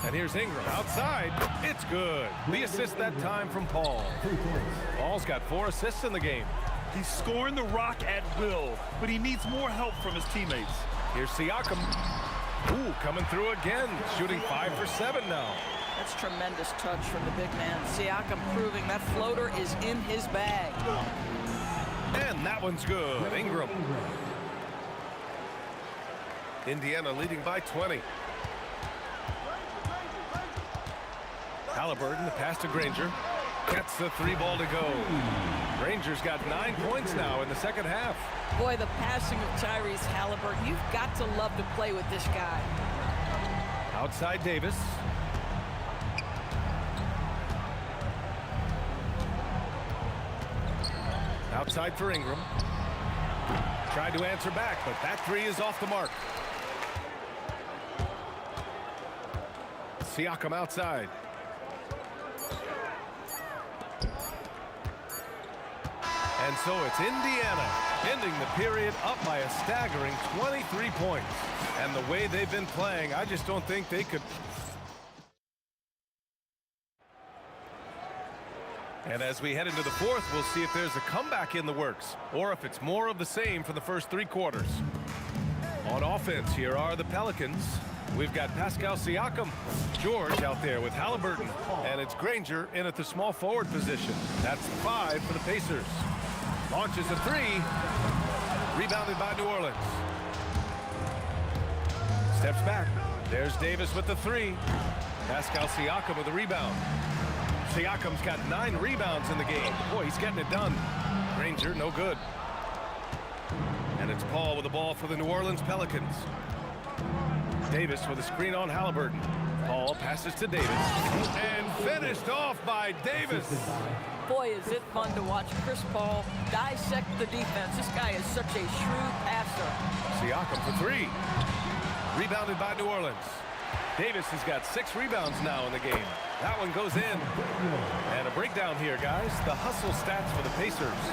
And here's Ingram outside. It's good. The assist that time from Paul. Paul's got 4 assists in the game. He's scoring the rock at will, but he needs more help from his teammates. Here's Siakam. Ooh, coming through again. Shooting 5 for 7 now. That's tremendous touch from the big man. Siakam proving that floater is in his bag. And that one's good. Ingram. Indiana leading by 20. Halliburton, the pass to Granger. Gets the 3 ball to go. Granger's got 9 points now in the second half. Boy, the passing of Tyrese Halliburton, you've got to love to play with this guy. Outside Davis. Outside for Ingram. Tried to answer back, but that 3 is off the mark. Siakam outside. And so it's Indiana ending the period up by a staggering 23 points. And the way they've been playing, I just don't think they could. And as we head into the fourth, we'll see if there's a comeback in the works or if it's more of the same for the first 3 quarters. On offense, here are the Pelicans. We've got Pascal Siakam, George out there with Halliburton, and it's Granger in at the small forward position. That's 5 for the Pacers. Launches a 3, rebounded by New Orleans. Steps back. There's Davis with the 3. Pascal Siakam with the rebound. Siakam's got 9 rebounds in the game. Boy, he's getting it done. Granger, no good. And it's Paul with the ball for the New Orleans Pelicans. Davis with a screen on Halliburton. Paul passes to Davis. And finished off by Davis. Boy, is it fun to watch Chris Paul dissect the defense. This guy is such a shrewd passer. Siakam for 3. Rebounded by New Orleans. Davis has got 6 rebounds now in the game. That one goes in. And a breakdown here, guys. The hustle stats for the Pacers.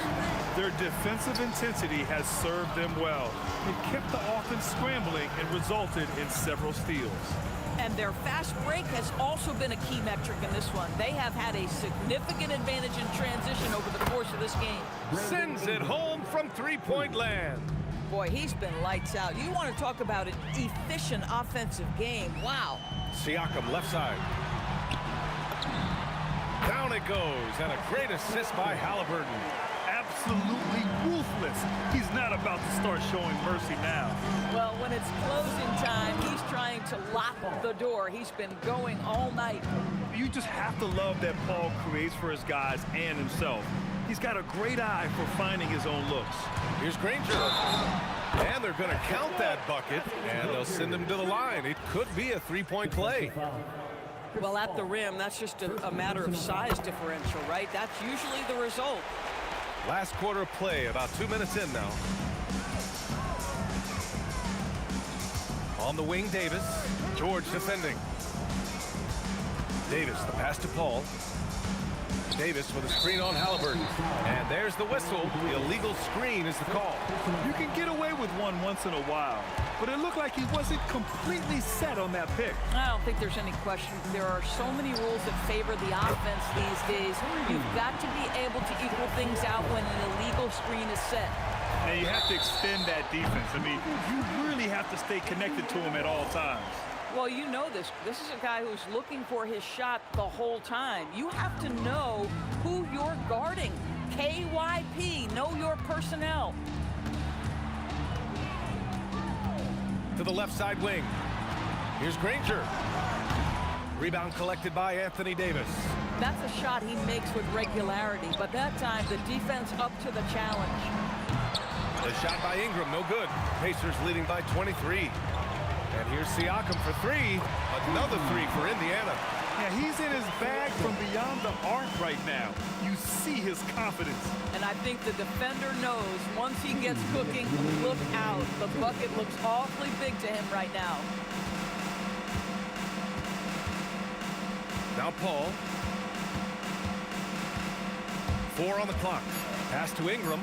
Their defensive intensity has served them well. It kept the offense scrambling and resulted in several steals. And their fast break has also been a key metric in this one. They have had a significant advantage in transition over the course of this game. Sends it home from 3-point land. Boy, he's been lights out. You want to talk about an efficient offensive game. Wow. Siakam left side. Down it goes, and a great assist by Halliburton. Absolutely ruthless. He's not about to start showing mercy now. Well, when it's closing time, he's trying to lock the door. He's been going all night. You just have to love that Paul creates for his guys and himself. He's got a great eye for finding his own looks. Here's Granger. And they're going to count that bucket, and they'll send him to the line. It could be a 3-point play. Well, at the rim, that's just a matter of size differential, right? That's usually the result. Last quarter of play, about 2 minutes in now. On the wing, Davis. George defending. Davis, the pass to Paul. Davis with a screen on Halliburton. And there's the whistle. The illegal screen is the call. You can get away with one once in a while, but it looked like he wasn't completely set on that pick. I don't think there's any question. There are so many rules that favor the offense these days. You've got to be able to equal things out when an illegal screen is set. And you have to extend that defense. I mean, you really have to stay connected to him at all times. Well, you know this. This is a guy who's looking for his shot the whole time. You have to know who you're guarding. KYP, know your personnel. To the left side wing. Here's Granger. Rebound collected by Anthony Davis. That's a shot he makes with regularity, but that time the defense up to the challenge. The shot by Ingram, no good. Pacers leading by 23. And here's Siakam for three. Another three for Indiana. Yeah, he's in his bag from beyond the arc right now. You see his confidence. And I think the defender knows once he gets cooking, look out. The bucket looks awfully big to him right now. Now Paul. 4 on the clock. Pass to Ingram.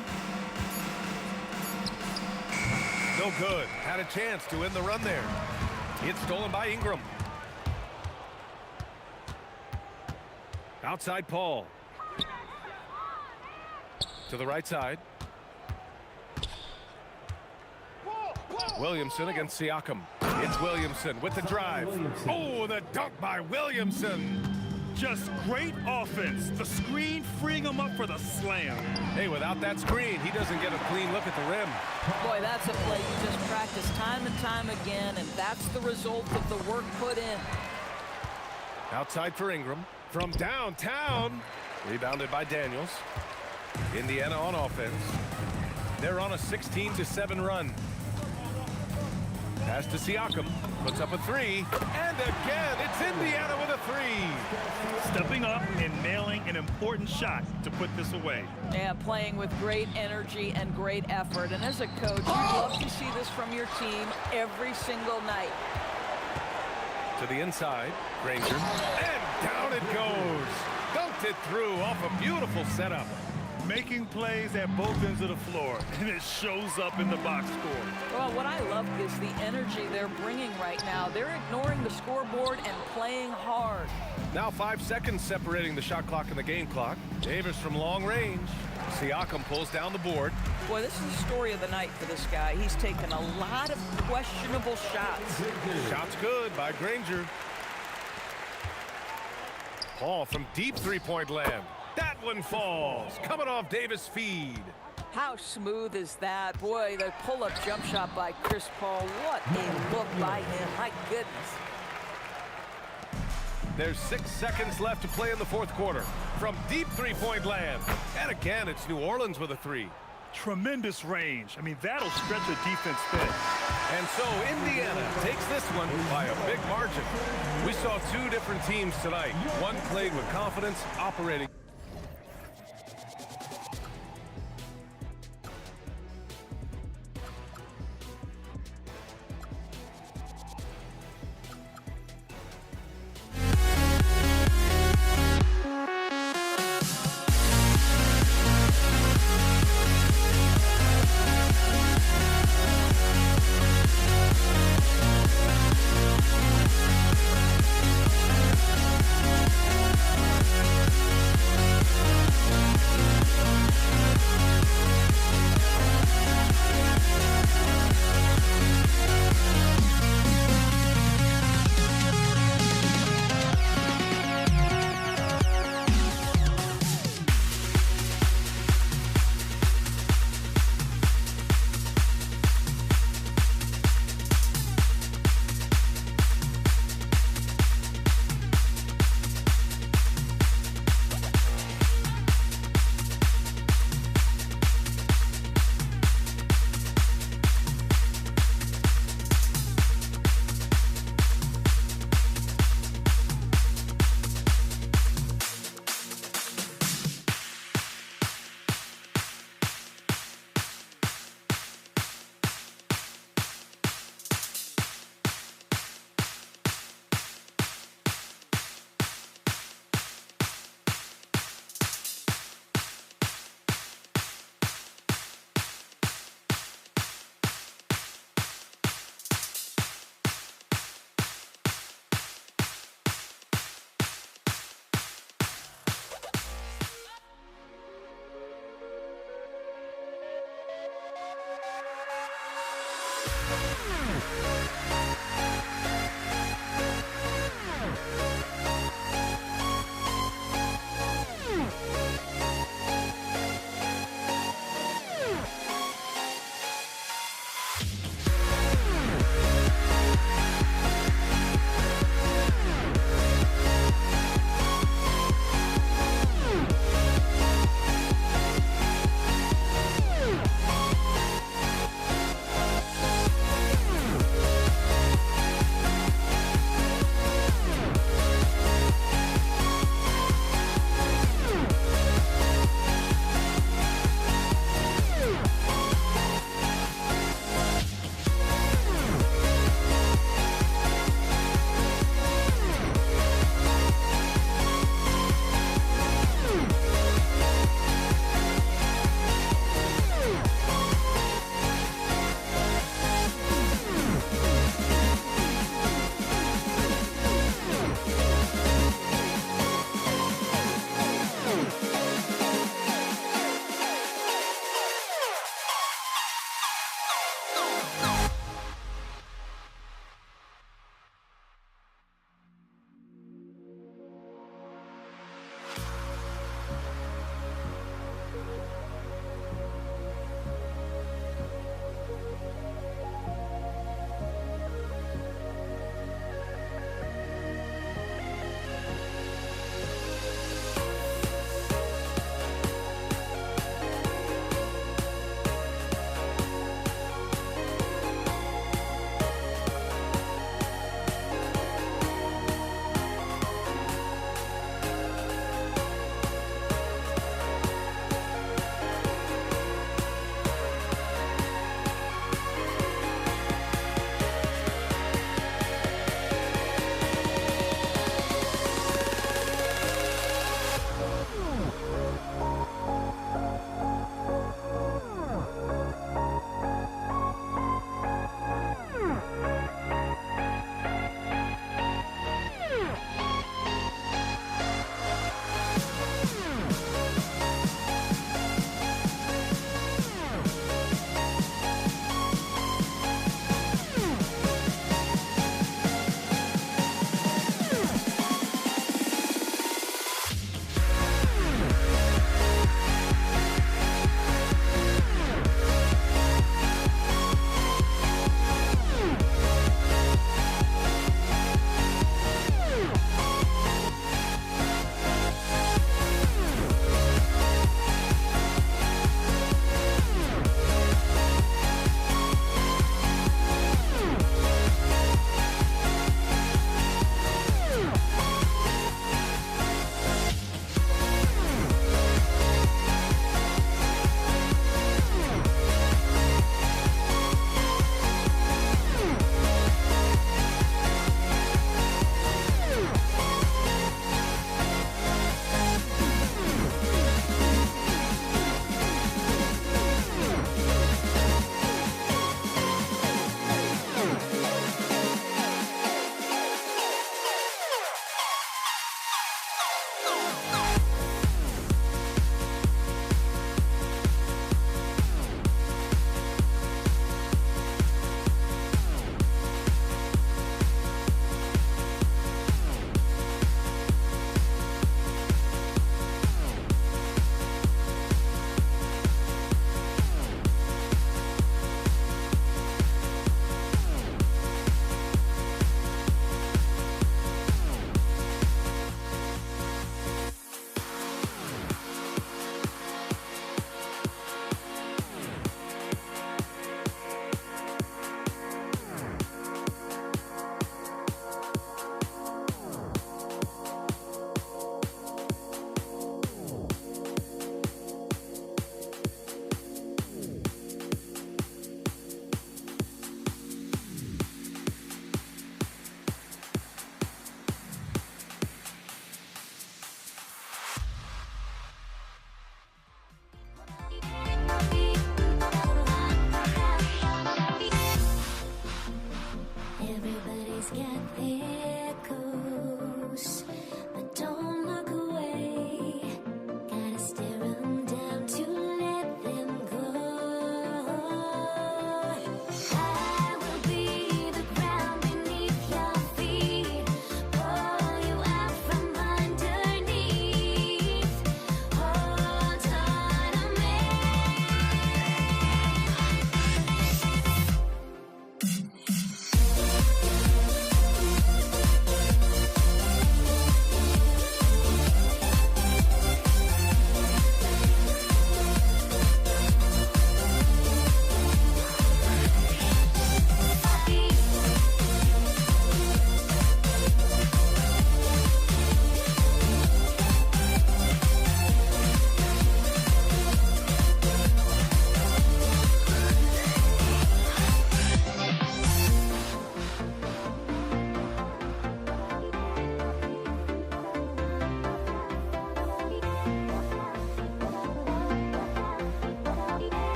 No good. Had a chance to end the run there. It's stolen by Ingram. Outside Paul. To the right side. Williamson against Siakam. It's Williamson with the drive. Oh, the dunk by Williamson. Just great offense. The screen freeing him up for the slam. Hey, without that screen, he doesn't get a clean look at the rim. Boy, that's a play you just practice time and time again, and that's the result of the work put in. Outside for Ingram. From downtown. Rebounded by Daniels. Indiana on offense. They're on a 16-7 run. Pass to Siakam. Puts up a three. And again, it's Indiana with a three. Stepping up and nailing an important shot to put this away. Yeah, playing with great energy and great effort. And as a coach, you'd love to see this from your team every single night. To the inside, Granger. And down it goes. Dunked it through off a beautiful setup. Making plays at both ends of the floor, and it shows up in the box score. Well, what I love is the energy they're bringing right now. They're ignoring the scoreboard and playing hard. Now 5 seconds separating the shot clock and the game clock. Davis from long range. Siakam pulls down the board. Boy, this is the story of the night for this guy. He's taken a lot of questionable shots. Shots good by Granger. Paul from deep three-point land. That one falls. Coming off Davis' feed. How smooth is that? Boy, the pull-up jump shot by Chris Paul. What a look by him. My goodness. There's 6 seconds left to play in the fourth quarter. From deep three-point land. And again, it's New Orleans with a three. Tremendous range. I mean, that'll stretch a defense thin. And so Indiana takes this one by a big margin. We saw two different teams tonight. One played with confidence, operating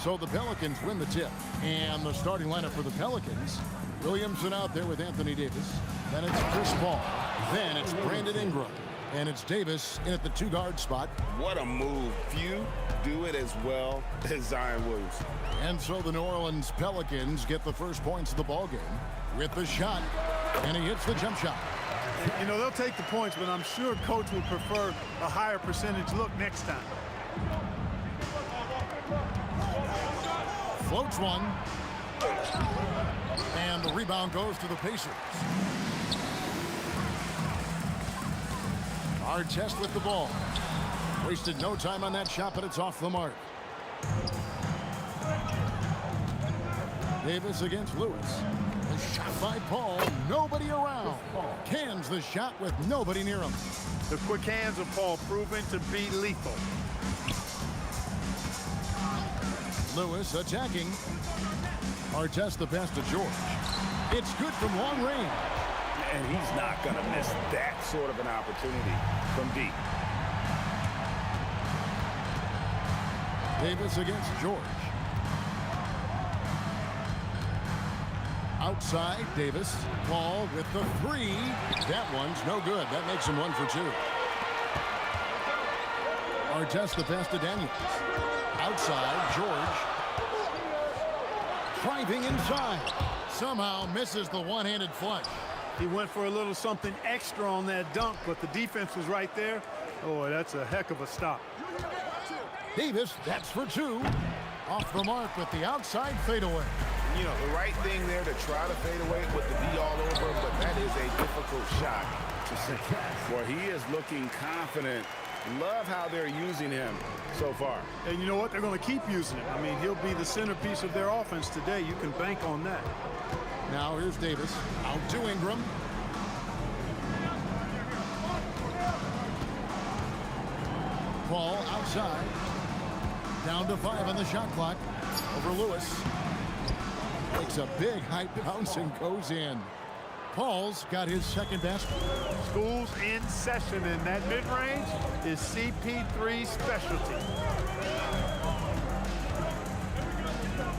So the Pelicans win the tip. And the starting lineup for the Pelicans, Williamson out there with Anthony Davis. Then it's Chris Paul. Then it's Brandon Ingram. And it's Davis in at the 2-guard spot. What a move. Few do it as well as Zion Williamson. And so the New Orleans Pelicans get the first points of the ballgame with the shot. And he hits the jump shot. You know, they'll take the points, but I'm sure coach would prefer a higher percentage look next time. Floats one. And the rebound goes to the Pacers. Artest with the ball. Wasted no time on that shot, but it's off the mark. Davis against Lewis. The shot by Paul. Nobody around. Cans the shot with nobody near him. The quick hands of Paul proving to be lethal. Lewis attacking. Artest the pass to George. It's good from long range. And he's not going to miss that sort of an opportunity from deep. Davis against George. Outside, Davis. Paul with the 3. That one's no good. That makes him 1 for 2. Artest the pass to Daniels. Outside, George. Driving inside. Somehow misses the one-handed flush. He went for a little something extra on that dunk, but the defense was right there. Oh, that's a heck of a stop. Davis, that's for 2. Off the mark with the outside fadeaway. You know, the right thing there to try to fade away with the D all over, but that is a difficult shot to see. Well, he is looking confident. Love how they're using him so far. And you know what? They're going to keep using him. I mean, he'll be the centerpiece of their offense today. You can bank on that. Now here's Davis. Out to Ingram. Paul outside. Down to 5 on the shot clock. Over Lewis. Takes a big high bounce and goes in. Paul's got his second basket. School's in session, and that mid-range is CP3's specialty.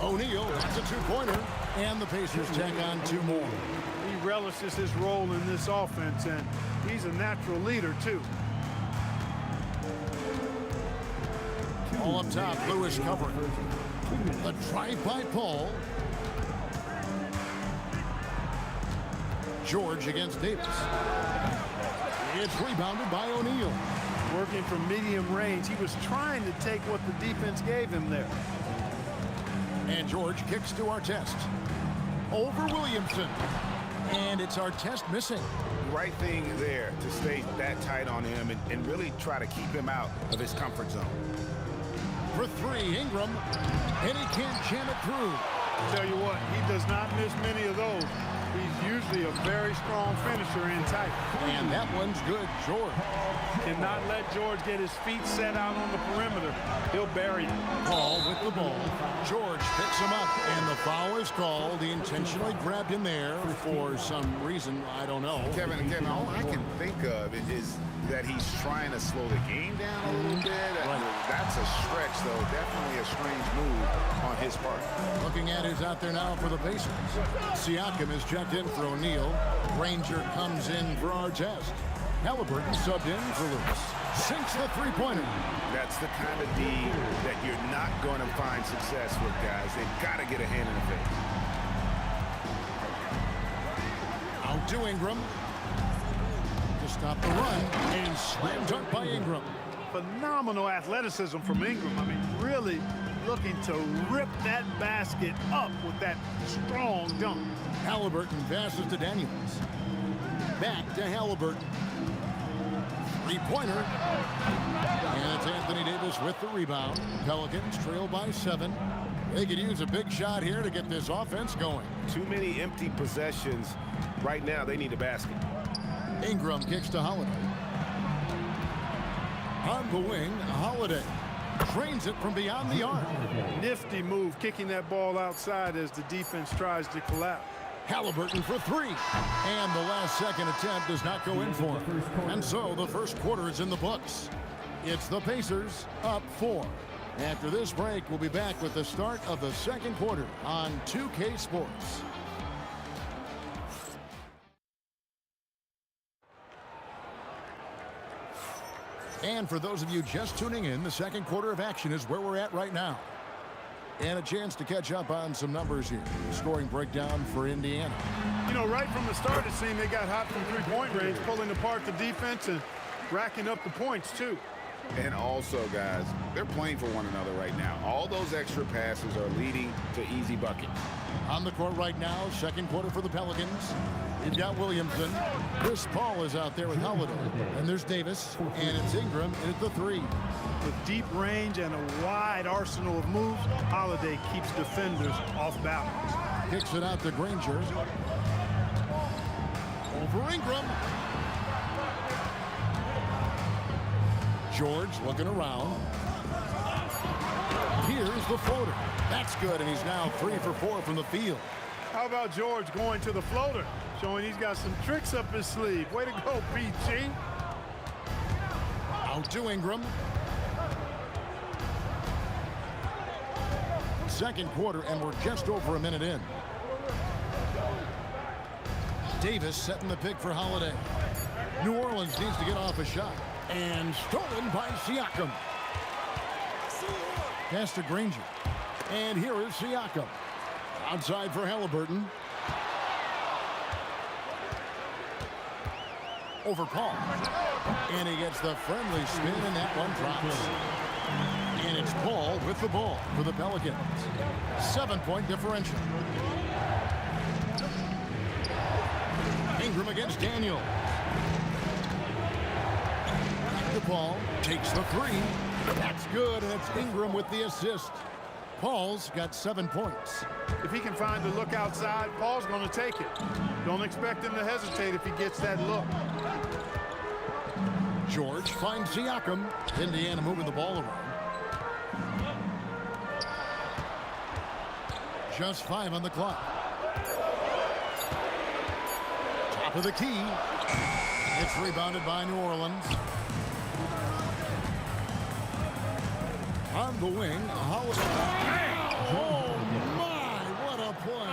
O'Neal, that's a 2-pointer. And the Pacers tack on 2 more. He relishes his role in this offense, and he's a natural leader, too. All up top, Lewis covering. The drive by Paul. George against Davis. It's rebounded by O'Neal. Working from medium range, he was trying to take what the defense gave him there. And George kicks to Artest. Over Williamson. And it's Artest missing. Right thing there to stay that tight on him and really try to keep him out of his comfort zone. For 3, Ingram. And he can't jam it through. Tell you what, he does not miss many of those. He's usually a very strong finisher in tight. And that one's good, George. Cannot let George get his feet set out on the perimeter. He'll bury it. Paul with the ball. George picks him up, and the foul is called. He intentionally grabbed him there for some reason, I don't know. Kevin, all I can think of is that he's trying to slow the game down a little bit. That's a stretch, though. Definitely a strange move on his part. Looking at who's out there now for the Pacers. Siakam is checked in for O'Neal. Ranger comes in for Artest. Halliburton subbed in for Lewis. Sinks the three-pointer. That's the kind of D that you're not going to find success with, guys. They've got to get a hand in the face. Out to Ingram. To stop the run. And slam dunk by Ingram. Phenomenal athleticism from Ingram. I mean, really looking to rip that basket up with that strong dunk. Halliburton passes to Daniels. Back to Halliburton. Three-pointer. And it's Anthony Davis with the rebound. Pelicans trail by 7. They could use a big shot here to get this offense going. Too many empty possessions. Right now, they need a basket. Ingram kicks to Holiday. On the wing, Holiday trains it from beyond the arc. Nifty move, kicking that ball outside as the defense tries to collapse. Halliburton for 3. And the last second attempt does not go in for him. And so the first quarter is in the books. It's the Pacers up 4. After this break, we'll be back with the start of the second quarter on 2K Sports. And for those of you just tuning in, the second quarter of action is where we're at right now. And a chance to catch up on some numbers here. Scoring breakdown for Indiana. You know, right from the start, it seemed they got hot from three-point range, pulling apart the defense and racking up the points, too. And also, guys, they're playing for one another right now. All those extra passes are leading to easy buckets. On the court right now, second quarter for the Pelicans. You've got Williamson. Chris Paul is out there with Holiday. And there's Davis. And it's Ingram in at the 3. With deep range and a wide arsenal of moves, Holiday keeps defenders off balance. Kicks it out to Granger. Over Ingram. George looking around. Here's the floater. That's good, and he's now 3 for 4 from the field. How about George going to the floater, showing he's got some tricks up his sleeve. Way to go, PG. Out to Ingram. Second quarter, and we're just over a minute in. Davis setting the pick for Holiday. New Orleans needs to get off a shot. And stolen by Siakam. Pass to Granger. And here is Siakam. Outside for Halliburton. Over Paul. And he gets the friendly spin, and that one drops. And it's Paul with the ball for the Pelicans. 7-point differential. Ingram against Daniel. The ball takes the 3. That's good, and it's Ingram with the assist. Paul's got 7 points. If he can find the look outside, Paul's going to take it. Don't expect him to hesitate if he gets that look. George finds Siakam. Indiana moving the ball around. Just 5 on the clock. Top of the key. It's rebounded by New Orleans. On the wing, Holiday. Oh, my, what a play.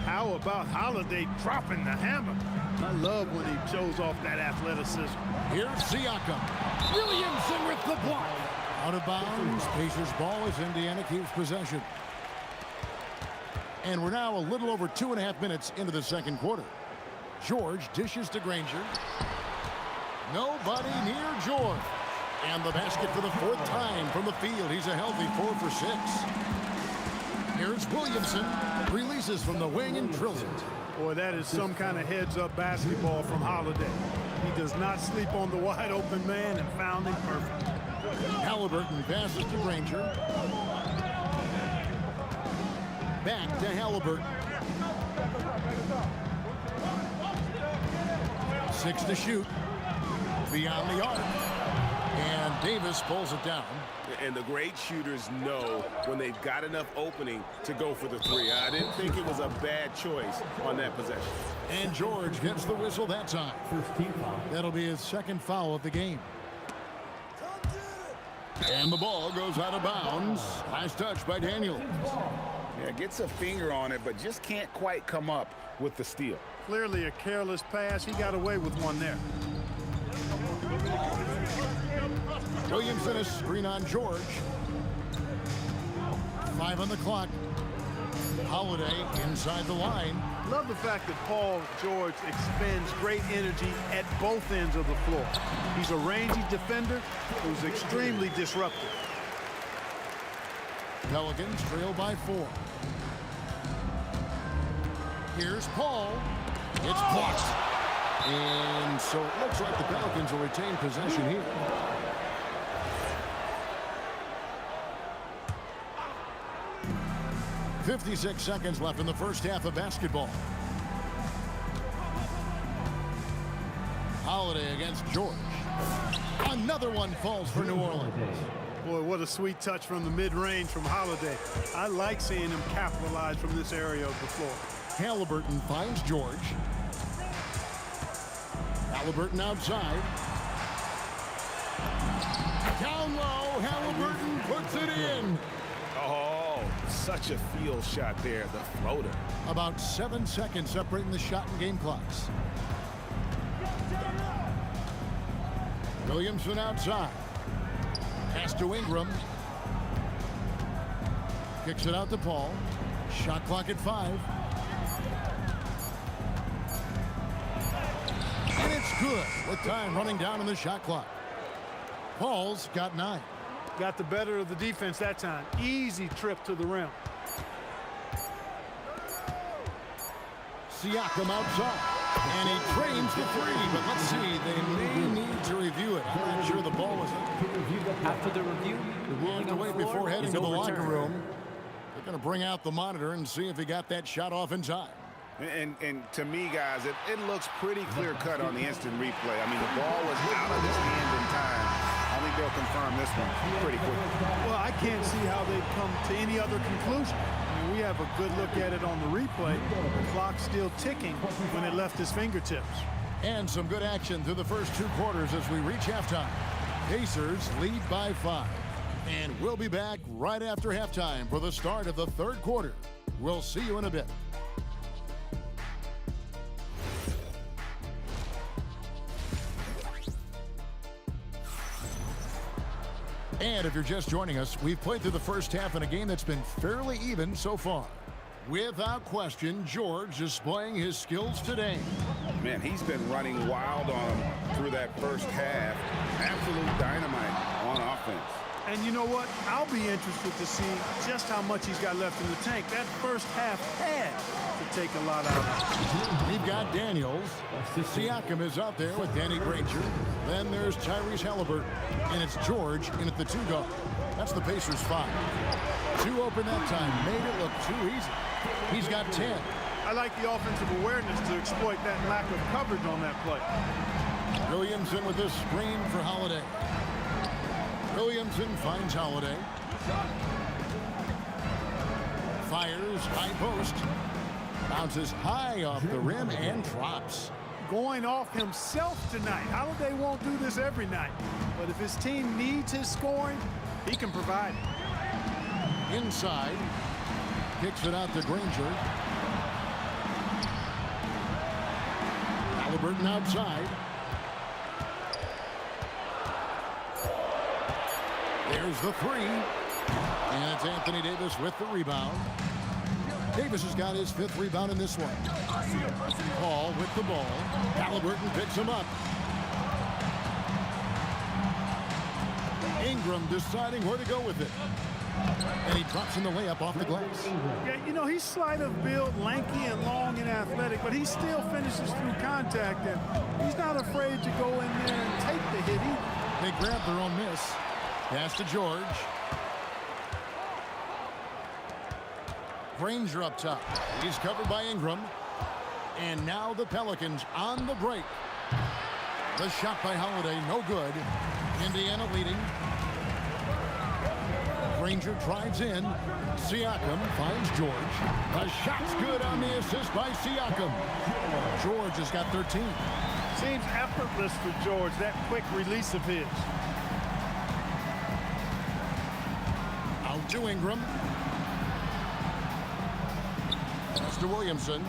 How about Holiday dropping the hammer? I love when he shows off that athleticism. Here's Siakam. Williamson with the block. Out of bounds. Pacers ball as Indiana keeps possession. And we're now a little over 2.5 minutes into the second quarter. George dishes to Granger. Nobody near George. And the basket for the 4th time from the field. He's a healthy 4 for 6. Here's Williamson. Releases from the wing and drills it. Boy, that is some kind of heads-up basketball from Holiday. He does not sleep on the wide-open man and found him perfect. Halliburton passes to Granger. Back to Halliburton. 6 to shoot. Beyond the arc. And Davis pulls it down. And the great shooters know when they've got enough opening to go for the 3. I didn't think it was a bad choice on that possession. And George gets the whistle that time. That'll be his 2nd foul of the game. And the ball goes out of bounds. Last touch by Daniels. Yeah, gets a finger on it, but just can't quite come up with the steal. Clearly a careless pass. He got away with one there. Williamson a screen on George. 5 on the clock. Holiday inside the line. Love the fact that Paul George expends great energy at both ends of the floor. He's a rangy defender who's extremely disruptive. Pelicans trail by 4. Here's Paul. It's blocked. And so it looks like the Pelicans will retain possession here. .56 seconds left in the first half of basketball. Holiday against George. Another one falls for New Orleans. Boy, what a sweet touch from the mid-range from Holiday. I like seeing him capitalize from this area of the floor. Halliburton finds George. Halliburton outside. Down low, Halliburton puts it in. Oh, such a field shot there, the floater. About 7 seconds separating the shot and game clocks. Williamson outside. Pass to Ingram. Kicks it out to Paul. Shot clock at 5. And it's good with time running down on the shot clock. Paul's got 9. Got the better of the defense that time. Easy trip to the rim. Siakam outside. And he trains the 3, but let's see, they may need to review it. I'm not sure the ball was After the review, the We'll ruling have to on the wait floor before heading is to the locker overturned. room. They're going to bring out the monitor and see if he got that shot off in time. And to me, guys, it looks pretty clear-cut on the instant replay. I mean, the ball was out of his hand in time. I think they'll confirm this one pretty quickly. Well, I can't see how they'd come to any other conclusion. I mean, we have a good look at it on the replay. The clock's still ticking when it left his fingertips. And some good action through the first 2 quarters as we reach halftime. Pacers lead by 5. And we'll be back right after halftime for the start of the 3rd quarter. We'll see you in a bit. And if you're just joining us, we've played through the first half in a game that's been fairly even so far. Without question, George displaying his skills today. Man, he's been running wild on him through that first half. Absolute dynamite on offense. And you know what? I'll be interested to see just how much he's got left in the tank. That first half had to take a lot out of it. We've got Daniels. Siakam is out there with Danny Granger. Then there's Tyrese Halliburton. And it's George in at the 2 guard. That's the Pacers 5. 2 open that time. Made it look too easy. He's got 10. I like the offensive awareness to exploit that lack of coverage on that play. Williamson with this screen for Holiday. Williamson finds Holiday. Fires high post. Bounces high off the rim and drops. Going off himself tonight. Holiday won't do this every night. But if his team needs his scoring, he can provide it. Inside. Kicks it out to Granger. Halliburton outside. There's the 3. And it's Anthony Davis with the rebound. Davis has got his 5th rebound in this one. Paul with the ball. Halliburton picks him up. Ingram deciding where to go with it. And he drops in the layup off the glass. Yeah, you know, he's slight of build, lanky and long and athletic, but he still finishes through contact, and he's not afraid to go in there and take the hit either. They grab their own miss. Pass to George. Granger up top. He's covered by Ingram. And now the Pelicans on the break. The shot by Holiday, no good. Indiana leading. Granger drives in. Siakam finds George. The shot's good on the assist by Siakam. George has got 13. Seems effortless for George, that quick release of his. Out to Ingram. Pass to Williamson.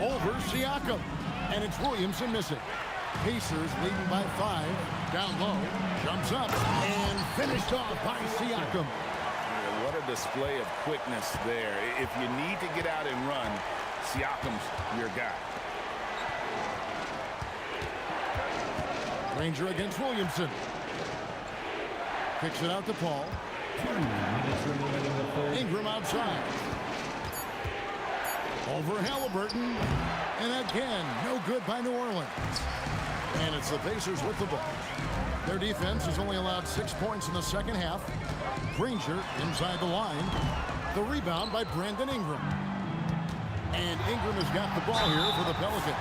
Over Siakam. And it's Williamson missing. Pacers leading by 5. Down low. Jumps up. And finished off by Siakam. Yeah, what a display of quickness there. If you need to get out and run, Siakam's your guy. Granger against Williamson. Kicks it out to Paul. 2 minutes remaining in the third. Ingram outside. Over Halliburton. And again, no good by New Orleans. And it's the Pacers with the ball. Their defense has only allowed 6 points in the second half. Granger inside the line. The rebound by Brandon Ingram. And Ingram has got the ball here for the Pelicans.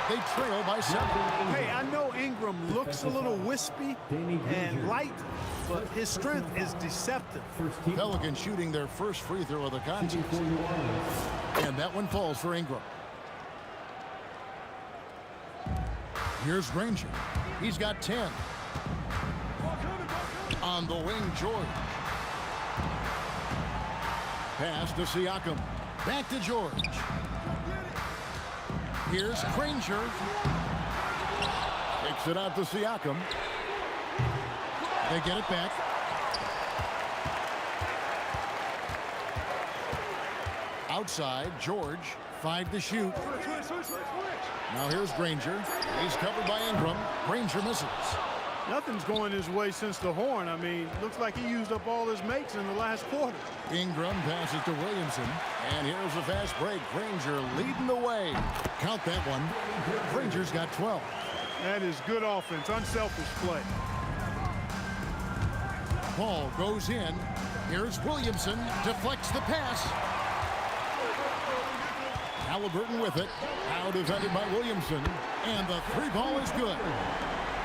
They trail by 7. Hey, I know Ingram looks a little wispy and light, but his strength is deceptive. Pelicans shooting their first free throw of the contest. And that one falls for Ingram. Here's Granger. He's got 10. On the wing, George. Pass to Siakam. Back to George. Here's Granger. Takes it out to Siakam. They get it back. Outside, George. 5 to shoot. Now here's Granger. He's covered by Ingram. Granger misses. Nothing's going his way since the horn. I mean, looks like he used up all his makes in the last quarter. Ingram passes to Williamson. And here's a fast break. Granger leading the way. Count that one. Granger's got 12. That is good offense, unselfish play. Paul goes in. Here's Williamson. Deflects the pass. Halliburton with it. Now defended by Williamson. And the 3-ball is good.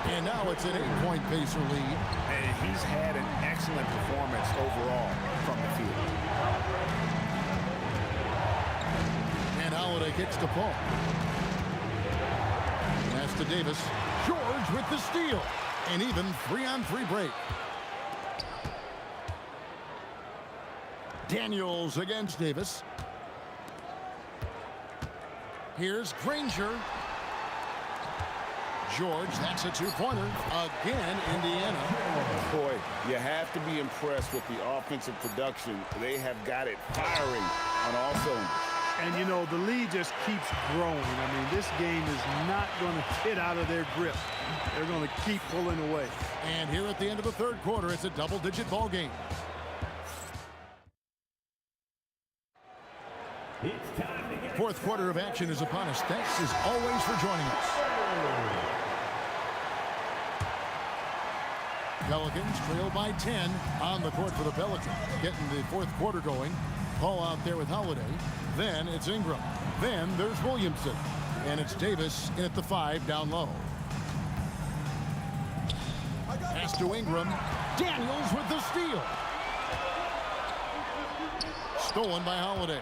And now it's an 8-point Pacer lead. And he's had an excellent performance overall from the field. And Holiday kicks to Paul. Pass to Davis. George with the steal. An even 3-on-3 break. Daniels against Davis. Here's Granger. George, that's a 2-pointer. Again, Indiana. Boy, you have to be impressed with the offensive production. They have got it firing on all cylinders. And, you know, the lead just keeps growing. I mean, this game is not going to get out of their grip. They're going to keep pulling away. And here at the end of the third quarter, it's a double-digit ball game. Fourth quarter of action is upon us. Thanks as always for joining us. Pelicans trail by 10 on the court for the Pelicans. Getting the fourth quarter going. Paul out there with Holiday. Then it's Ingram. Then there's Williamson. And it's Davis in at the 5 down low. Pass to Ingram. Daniels with the steal. Stolen by Holiday.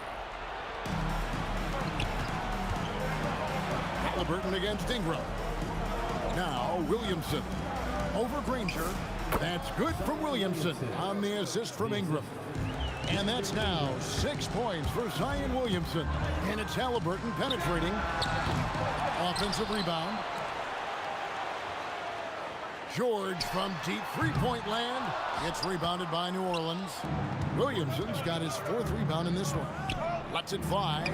Halliburton against Ingram. Now Williamson. Over Granger. That's good from Williamson on the assist from Ingram. And that's now 6 points for Zion Williamson. And it's Halliburton penetrating. Offensive rebound. George from deep three-point land. It's rebounded by New Orleans. Williamson's got his 4th rebound in this one. Lets it fly.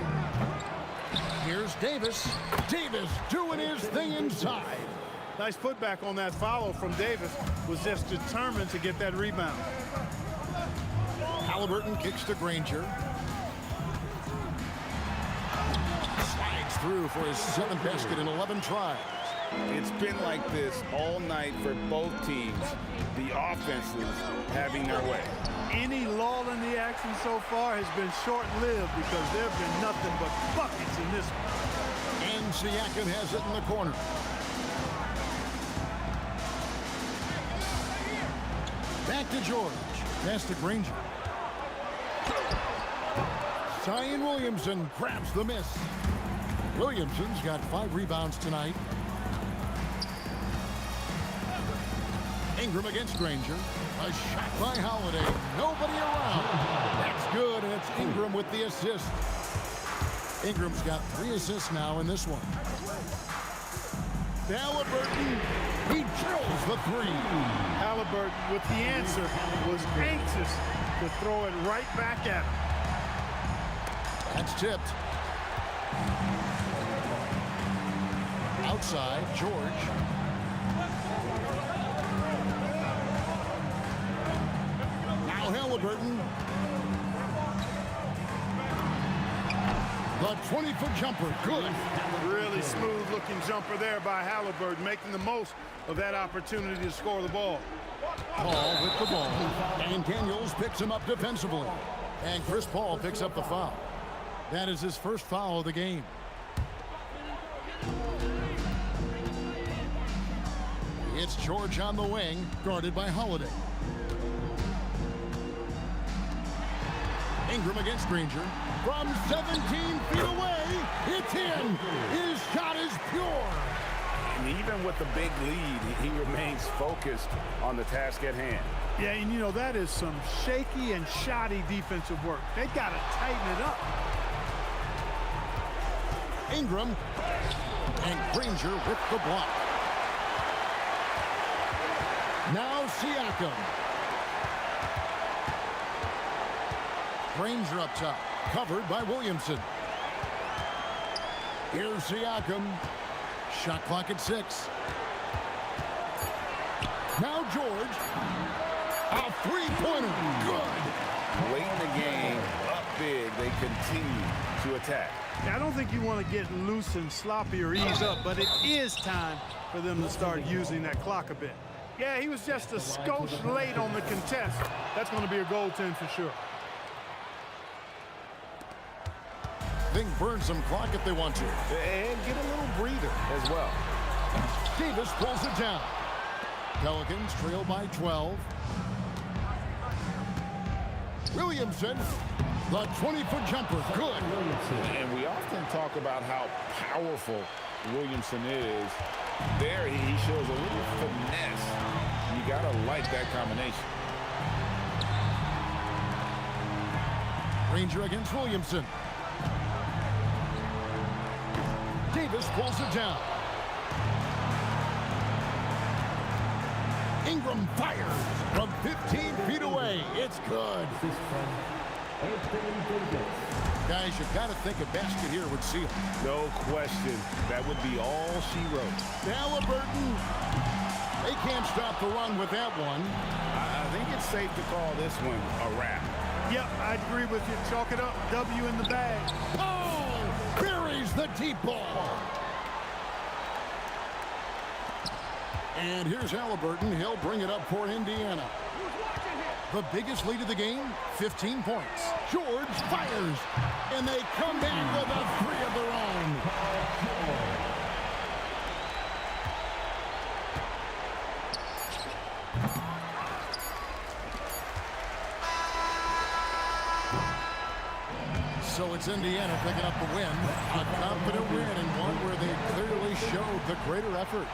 Here's Davis. Davis doing his thing inside. Nice putback on that foul from Davis. Was just determined to get that rebound. Halliburton kicks to Granger. Slides through for his 7th basket in 11 tries. It's been like this all night for both teams. The offenses having their way. Any lull in the action so far has been short-lived because there have been nothing but buckets in this one. And Siakam has it in the corner. Back to George. Pass to Granger. Zion Williamson grabs the miss. Williamson's got 5 rebounds tonight. Ingram against Granger. A shot by Holiday. Nobody around. That's good, and it's Ingram with the assist. Ingram's got 3 assists now in this one. Halliburton, he drills the 3. Halliburton with the answer was anxious to throw it right back at him. That's tipped. Outside, George. Now Halliburton. The 20-foot jumper, good. Really smooth-looking jumper there by Halliburton, making the most of that opportunity to score the ball. Paul with the ball. And Daniels picks him up defensively. And Chris Paul picks up the foul. That is his first foul of the game. It's George on the wing, guarded by Holiday. Ingram against Granger. From 17 feet away, it's in. His shot is pure. And even with the big lead, he remains focused on the task at hand. Yeah, and you know, that is some shaky and shoddy defensive work. They got to tighten it up. Ingram and Granger with the block. Now Siakam. Granger up top, covered by Williamson. Here's Siakam. Shot clock at 6. Now George. A three-pointer. Good. Late in the game, up big, they continue to attack. I don't think you want to get loose and sloppy or ease up, but it is time for them to start using that clock a bit. Yeah, he was just a skosh late on the contest. That's going to be a goaltend for sure. They can burn some clock if they want to. And get a little breather as well. Davis pulls it down. Pelicans trail by 12. Williamson, the 20-foot jumper, good. And we often talk about how powerful Williamson is. There, he shows a little finesse. You gotta like that combination. Granger against Williamson. Davis pulls it down. Ingram fires from 15 feet away. It's good. Guys, you've got to think a basket here would seal. No question. That would be all she wrote. Halliburton. They can't stop the run with that one. I think it's safe to call this one a wrap. Yep, I agree with you. Chalk it up. W in the bag. Oh! Buries the deep ball. And here's Halliburton. He'll bring it up for Indiana. The biggest lead of the game, 15 points. George fires, and they come back with a 3 of their own. So it's Indiana picking up the win. A confident win and one where they clearly showed the greater effort.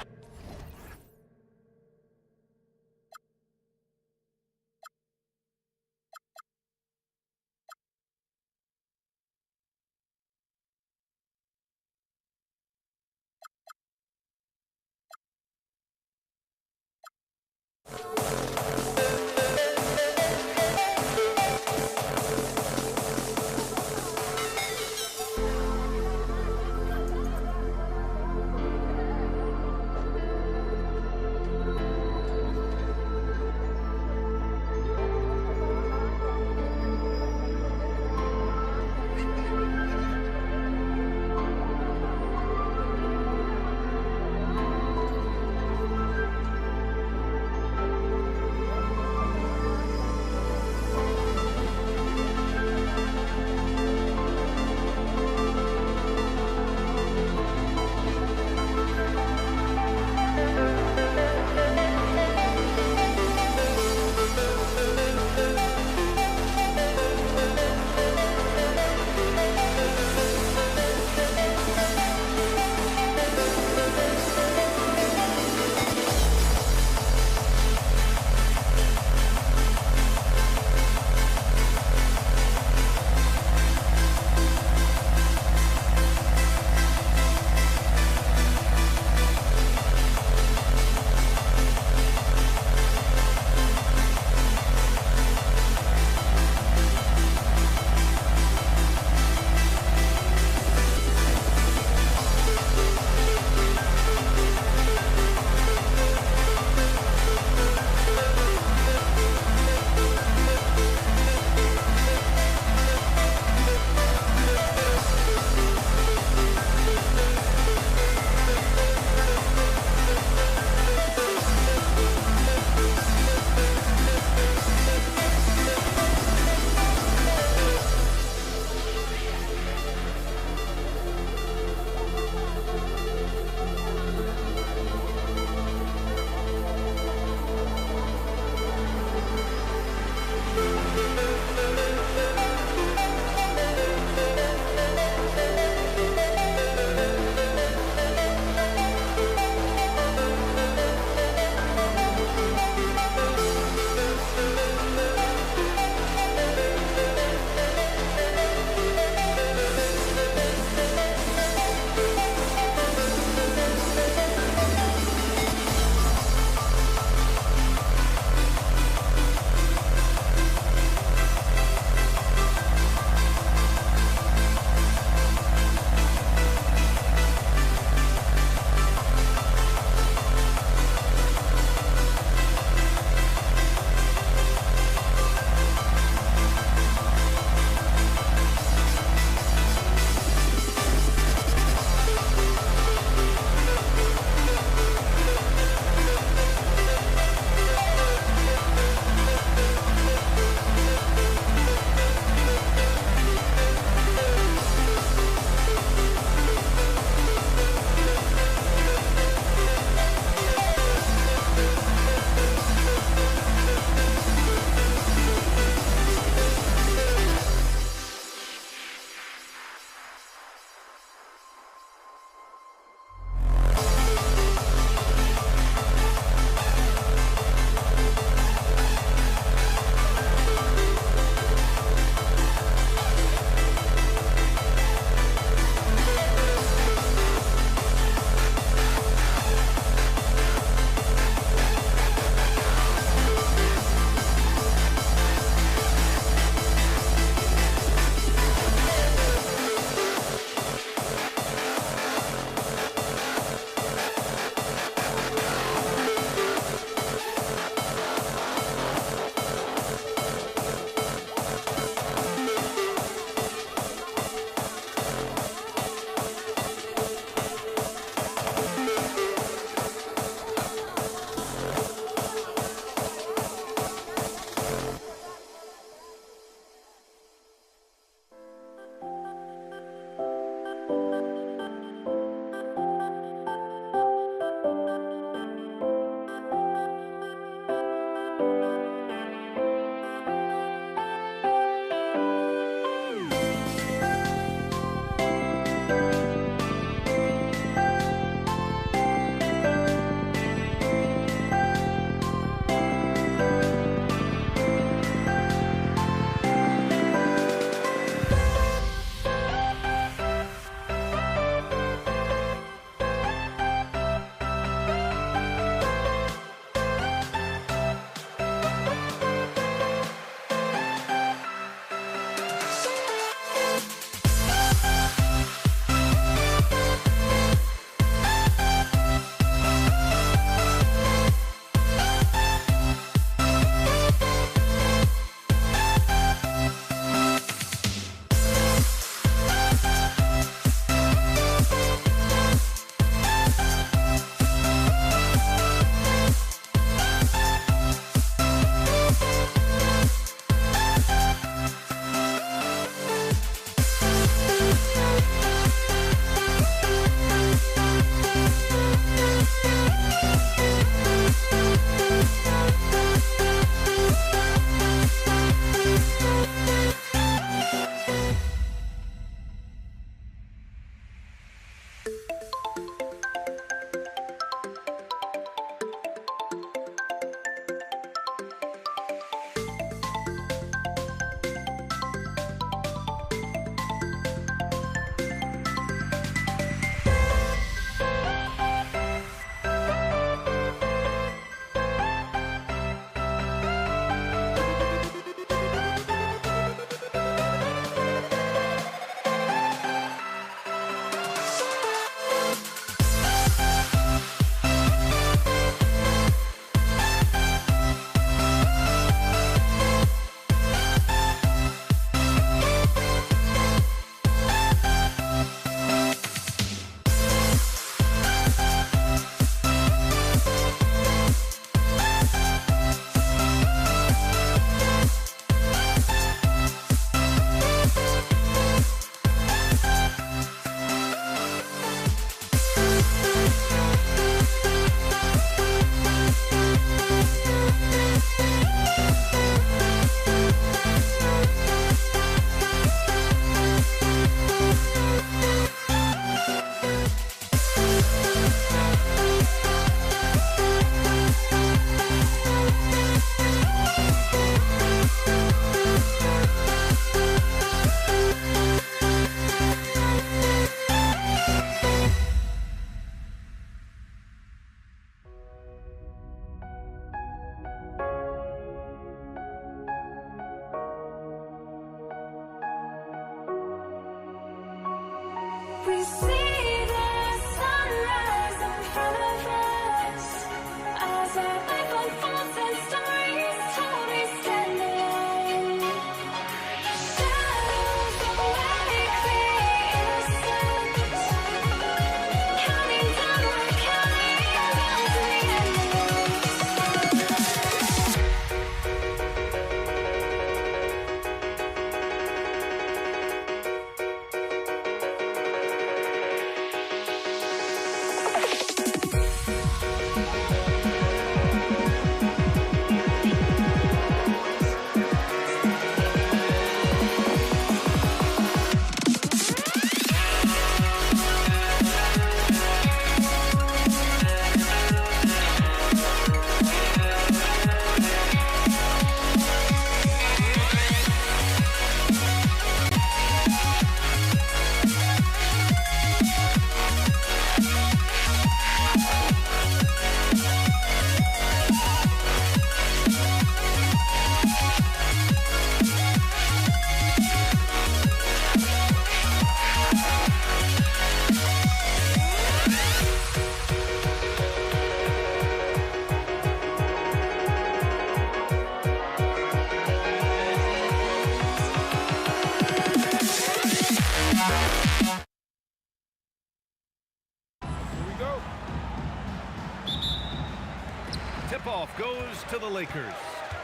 tip-off goes to the Lakers.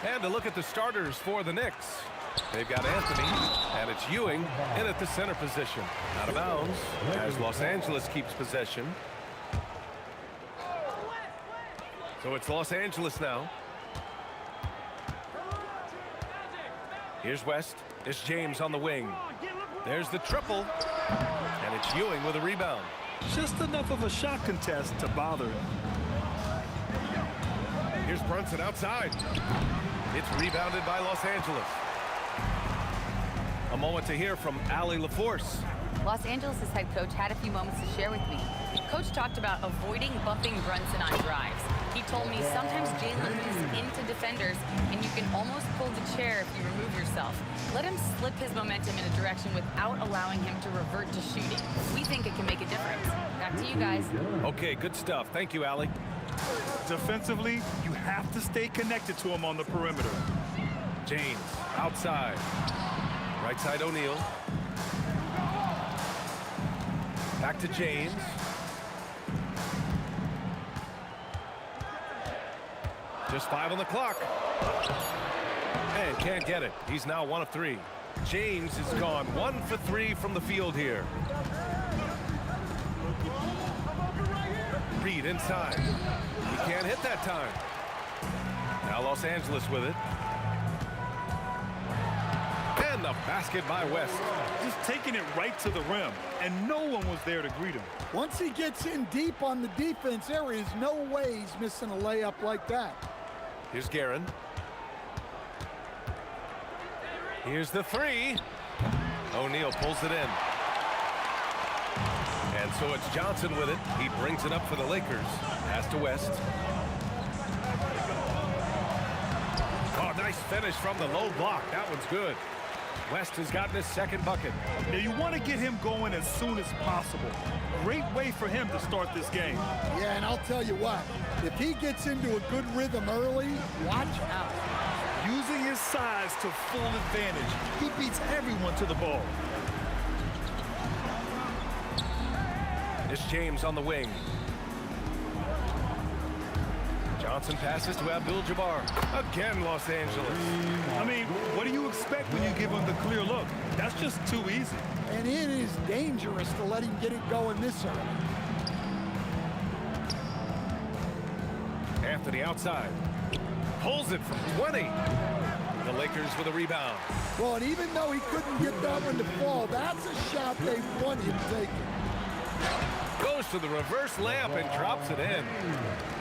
And to look at the starters for the Knicks. They've got Anthony, and it's Ewing in at the center position. Out of bounds as Los Angeles keeps possession. So it's Los Angeles now. Here's West. It's James on the wing. There's the triple. And it's Ewing with a rebound. Just enough of a shot contest to bother him. Here's Brunson outside. It's rebounded by Los Angeles. A moment to hear from Allie LaForce. Los Angeles' head coach had a few moments to share with me. Coach talked about avoiding bumping Brunson on drives. He told me sometimes Jalen moves into defenders and you can almost pull the chair if you remove yourself. Let him slip his momentum in a direction without allowing him to revert to shooting. We think it can make a difference. Back to you guys. Okay, good stuff. Thank you, Allie. Defensively, you have to stay connected to him on the perimeter. James outside. Right side O'Neal. Back to James. Just 5 on the clock. And can't get it. He's now 1 of 3. James is gone 1 for 3 from the field here. Reed inside. He can't hit that time. Now Los Angeles with it. And the basket by West. Just taking it right to the rim, and no one was there to greet him. Once he gets in deep on the defense, there is no way he's missing a layup like that. Here's Guerin. Here's the 3. O'Neal pulls it in. And so it's Johnson with it. He brings it up for the Lakers. Pass to West. Oh, nice finish from the low block. That one's good. West has gotten his second bucket. Now you want to get him going as soon as possible. Great way for him to start this game. Yeah, and I'll tell you what, if he gets into a good rhythm early, watch out. Using his size to full advantage, he beats everyone to the ball. It's James on the wing. Johnson passes to Abdul-Jabbar. Again, Los Angeles. I mean, what do you expect when you give him the clear look? That's just too easy. And it is dangerous to let him get it going this early. Anthony outside. Pulls it from 20. The Lakers with a rebound. Well, and even though he couldn't get that one to fall, that's a shot they want him taking. Goes to the reverse layup and drops it in.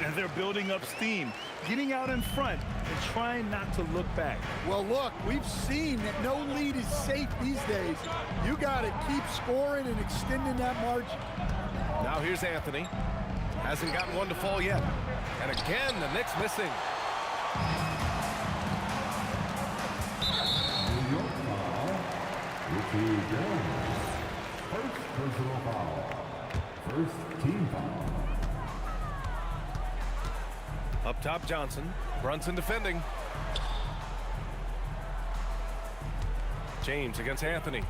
And they're building up steam, getting out in front and trying not to look back. Well, look, we've seen that no lead is safe these days. You got to keep scoring and extending that margin. Now here's Anthony. Hasn't gotten one to fall yet. And again, the Knicks missing. New York foul. Ricky Jones. First personal foul. First team foul. Up top, Johnson. Brunson defending. James against Anthony.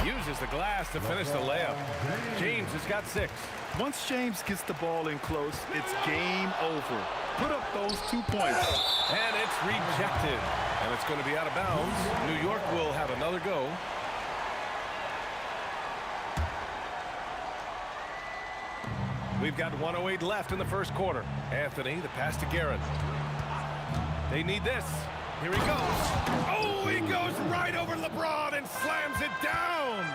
Uses the glass to finish the layup. James has got 6. Once James gets the ball in close, it's game over. Put up those 2 points. And it's rejected. And it's going to be out of bounds. New York will have another go. We've got 1:08 left in the first quarter. Anthony, the pass to Guerin. They need this. Here he goes. Oh, he goes right over LeBron and slams it down.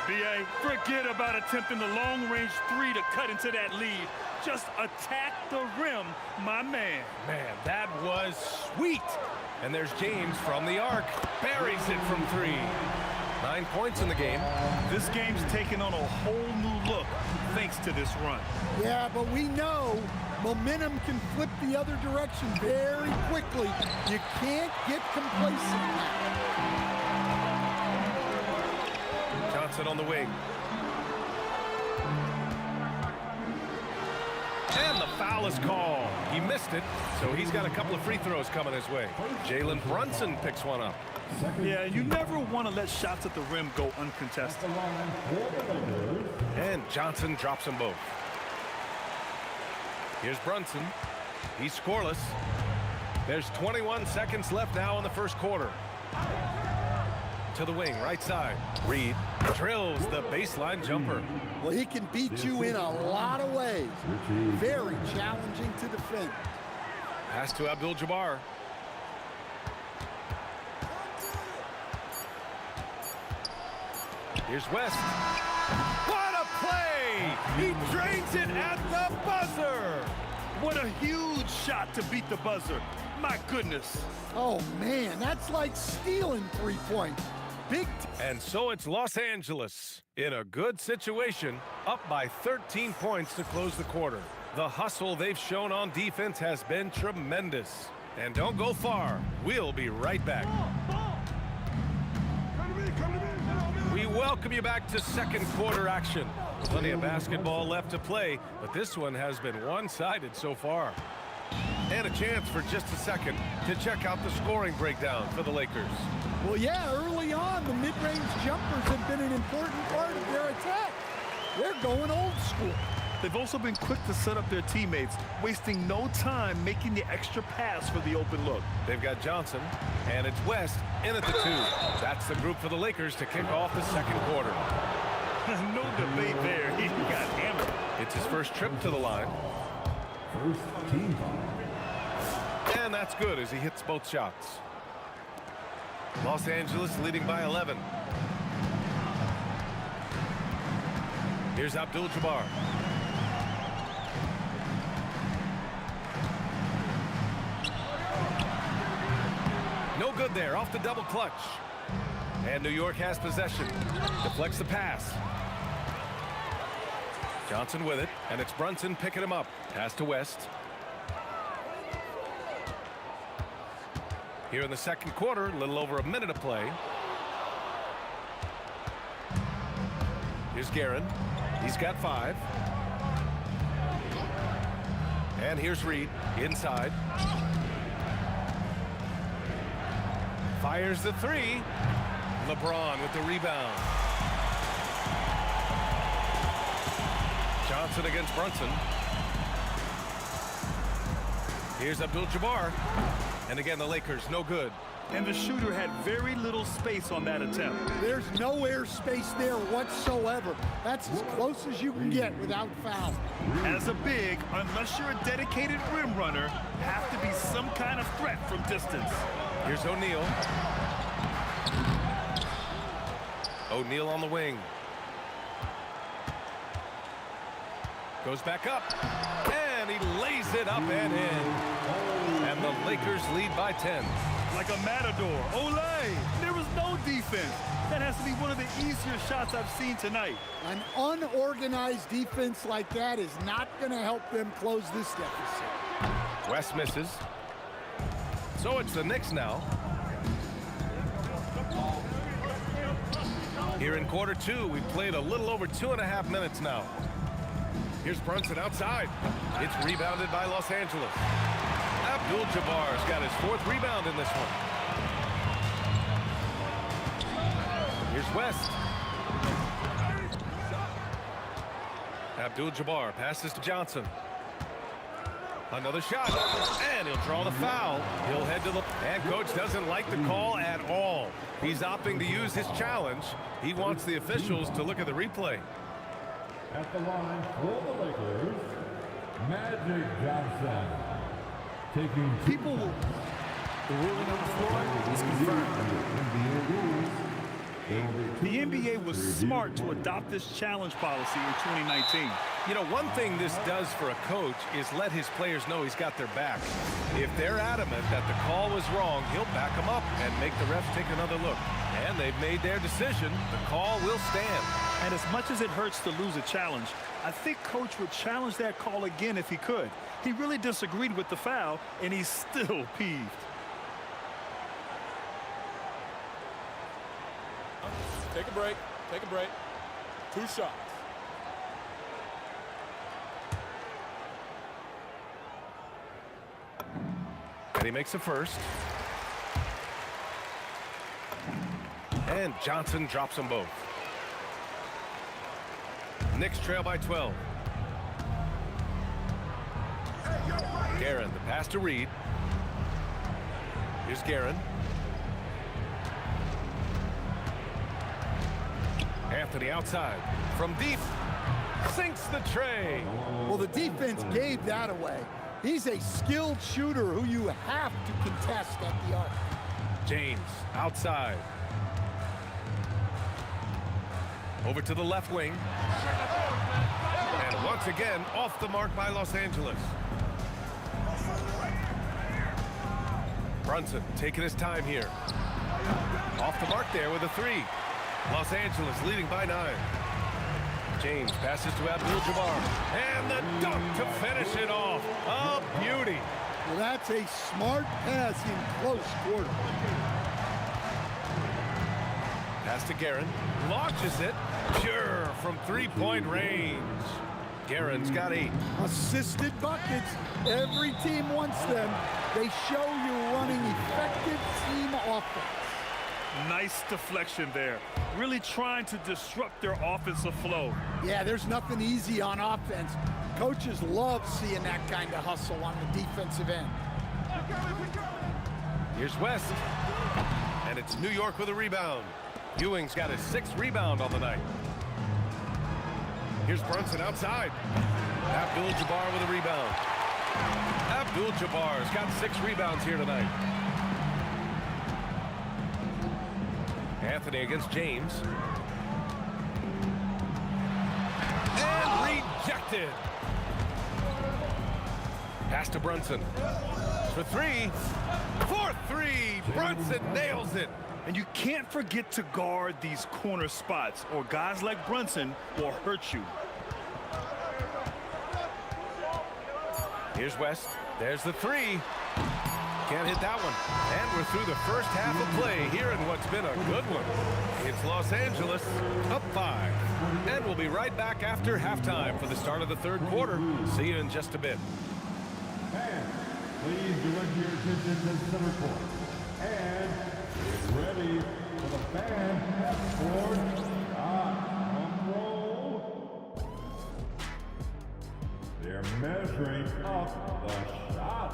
B.A., forget about attempting the long-range 3 to cut into that lead. Just attack the rim, my man. Man, that was sweet. And there's James from the arc. Buries it from 3. 9 points in the game. This game's taken on a whole new look thanks to this run. Yeah, but we know momentum can flip the other direction very quickly. You can't get complacent. Johnson on the wing. And the foul is called. He missed it, so he's got a couple of free throws coming his way. Jalen Brunson picks one up. Yeah, you never want to let shots at the rim go uncontested. And Johnson drops them both. Here's Brunson. He's scoreless. There's 21 seconds left now in the first quarter. To the wing, right side. Reed drills the baseline jumper. Well, he can beat you in a lot of ways. Very challenging to defend. Pass to Abdul-Jabbar. Here's West. What a play! He drains it at the buzzer! What a huge shot to beat the buzzer. My goodness. Oh, man, that's like stealing 3 points. Big. And so it's Los Angeles in a good situation, up by 13 points to close the quarter. The hustle they've shown on defense has been tremendous. And don't go far. We'll be right back. We welcome you back to second quarter action. Plenty of basketball left to play, but this one has been one-sided so far. And a chance for just a second to check out the scoring breakdown for the Lakers. Well, yeah, early on, the mid-range jumpers have been an important part of their attack. They're going old school. They've also been quick to set up their teammates, wasting no time making the extra pass for the open look. They've got Johnson, and it's West in at the 2. That's the group for the Lakers to kick off the second quarter. No debate there. He got hammered. It's his first trip to the line. First team foul. And that's good as he hits both shots. Los Angeles leading by 11. Here's Abdul-Jabbar. No good there, off the double clutch. And New York has possession. Deflects the pass. Johnson with it, and it's Brunson picking him up. Pass to West. Here in the second quarter, a little over a minute of play. Here's Guerin. He's got 5. And here's Reed, inside. Fires the 3. LeBron with the rebound. Johnson against Brunson. Here's Abdul-Jabbar. And again, the Lakers, no good. And the shooter had very little space on that attempt. There's no air space there whatsoever. That's as close as you can get without foul. As a big, unless you're a dedicated rim runner, have to be some kind of threat from distance. Here's O'Neal. O'Neal on the wing. Goes back up. And he lays it up and in. And the Lakers lead by 10. Like a matador. Olay! There was no defense. That has to be one of the easier shots I've seen tonight. An unorganized defense like that is not going to help them close this deficit. West misses. So it's the Knicks now. Here in quarter 2, we've played a little over 2.5 minutes now. Here's Brunson outside. It's rebounded by Los Angeles. Abdul-Jabbar's got his 4th rebound in this one. Here's West. Abdul-Jabbar passes to Johnson. Another shot, and he'll draw the foul. He'll head to the... And coach doesn't like the call at all. He's opting to use his challenge. He wants the officials to look at the replay. At the line for the Lakers, Magic Johnson. Taking People will... The ruling on the floor is confirmed. The NBA was smart to adopt this challenge policy in 2019. You know, one thing this does for a coach is let his players know he's got their back. If they're adamant that the call was wrong, he'll back them up and make the refs take another look. And they've made their decision. The call will stand. And as much as it hurts to lose a challenge, I think Coach would challenge that call again if he could. He really disagreed with the foul, and he's still peeved. Take a break. Take a break. 2 shots. And he makes a first. And Johnson drops them both. Knicks trail by 12. Guerin, the pass to Reed. Here's Guerin. Anthony outside. From deep. Sinks the tray. Well, the defense gave that away. He's a skilled shooter who you have to contest at the arc. James outside. Over to the left wing. And once again, off the mark by Los Angeles. Brunson taking his time here. Off the mark there with a three. Los Angeles leading by 9. James passes to Abdul-Jabbar. And the dunk to finish it off. A beauty. Well, that's a smart pass in close quarter. Pass to Guerin. Launches it. Pure from three-point range. Guerin's got 8. Assisted buckets. Every team wants them. They show you running effective team offense. Nice deflection there. Really trying to disrupt their offensive flow. Yeah, there's nothing easy on offense. Coaches love seeing that kind of hustle on the defensive end. Here's West. And it's New York with a rebound. Ewing's got his 6th rebound on the night. Here's Brunson outside. Abdul-Jabbar with a rebound. Abdul-Jabbar's got 6 rebounds here tonight. Anthony against James. And rejected. Pass to Brunson. For 3. For 3. Brunson nails it. And you can't forget to guard these corner spots, or guys like Brunson will hurt you. Here's West. There's the 3. Can't hit that one. And we're through the first half of play here in what's been a good one. It's Los Angeles up 5. And we'll be right back after halftime for the start of the 3rd quarter. See you in just a bit. And please direct your attention to center court. And get ready for the fan half-court shot on roll. They're measuring up the shot.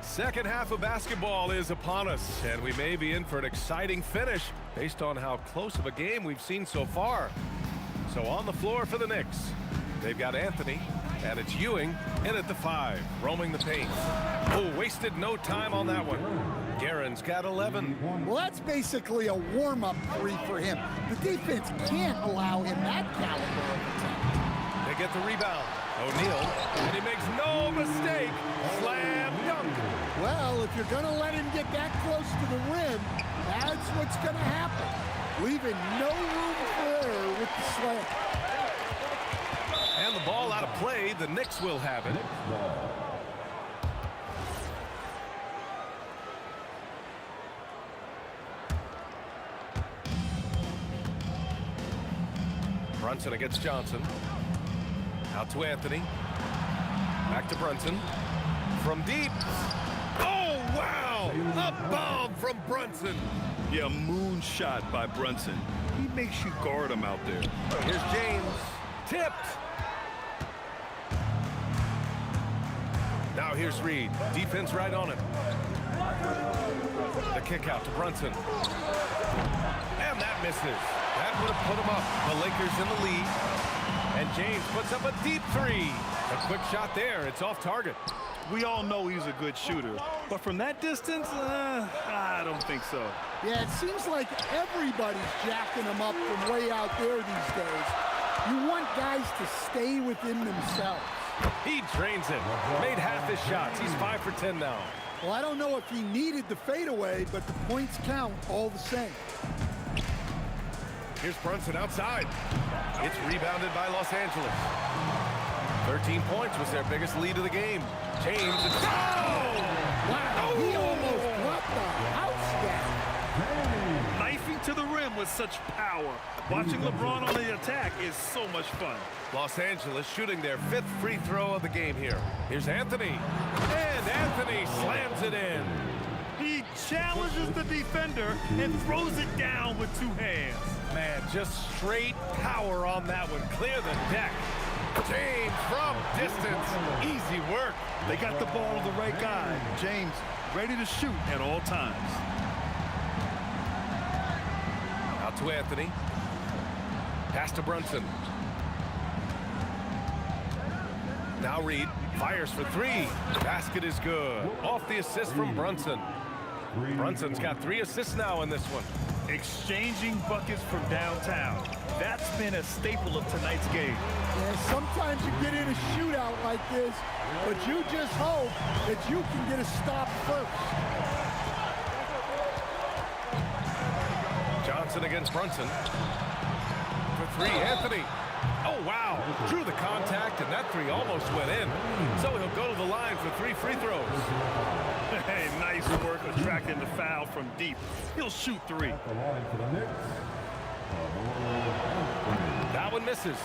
Second half of basketball is upon us, and we may be in for an exciting finish based on how close of a game we've seen so far. So on the floor for the Knicks, they've got Anthony, and it's Ewing in at the 5, roaming the paint. Oh, wasted no time on that one. Guerin's got 11. Well, that's basically a warm-up 3 for him. The defense can't allow him that caliber of attempt. They get the rebound. O'Neal, and he makes no mistake. Slam dunk. Well, if you're going to let him get that close to the rim, that's what's going to happen. Leaving no room for error with the slam. And the ball out of play. The Knicks will have it. Brunson against Johnson. Out to Anthony. Back to Brunson. From deep. Oh, wow! A bomb from Brunson. Yeah, moonshot by Brunson. He makes you guard him out there. Here's James. Tipped. Now here's Reed. Defense right on him. The kick out to Brunson. And that misses. That would have put him up. The Lakers in the lead. And James puts up a deep 3. A quick shot there. It's off target. We all know he's a good shooter, but from that distance, I don't think so. Yeah, it seems like everybody's jacking him up from way out there these days. You want guys to stay within themselves. He drains it. Made half his shots. He's 5 for 10 now. Well, I don't know if he needed the fadeaway, but the points count all the same. Here's Brunson outside. It's rebounded by Los Angeles. 13 points was their biggest lead of the game. James, it's... Oh! Wow, he almost brought the house down. Knifing to the rim with such power. Watching LeBron on the attack is so much fun. Los Angeles shooting their 5th free throw of the game here. Here's Anthony. And Anthony slams it in. He challenges the defender and throws it down with 2 hands. Man, just straight power on that one. Clear the deck. James from distance. Easy work. They got the ball to the right guy. James ready to shoot at all times. Out to Anthony. Pass to Brunson. Now Reed fires for three. Basket is good. Off the assist from Brunson. Brunson's got 3 assists now in this one. Exchanging buckets from downtown. That's been a staple of tonight's game. Yeah, sometimes you get in a shootout like this, but you just hope that you can get a stop first. Johnson against Brunson. For 3, Anthony. Oh, wow. Drew the contact, and that 3 almost went in. So he'll go to the line for 3 free throws. Hey, nice work attracting the foul from deep. He'll shoot 3. That one misses.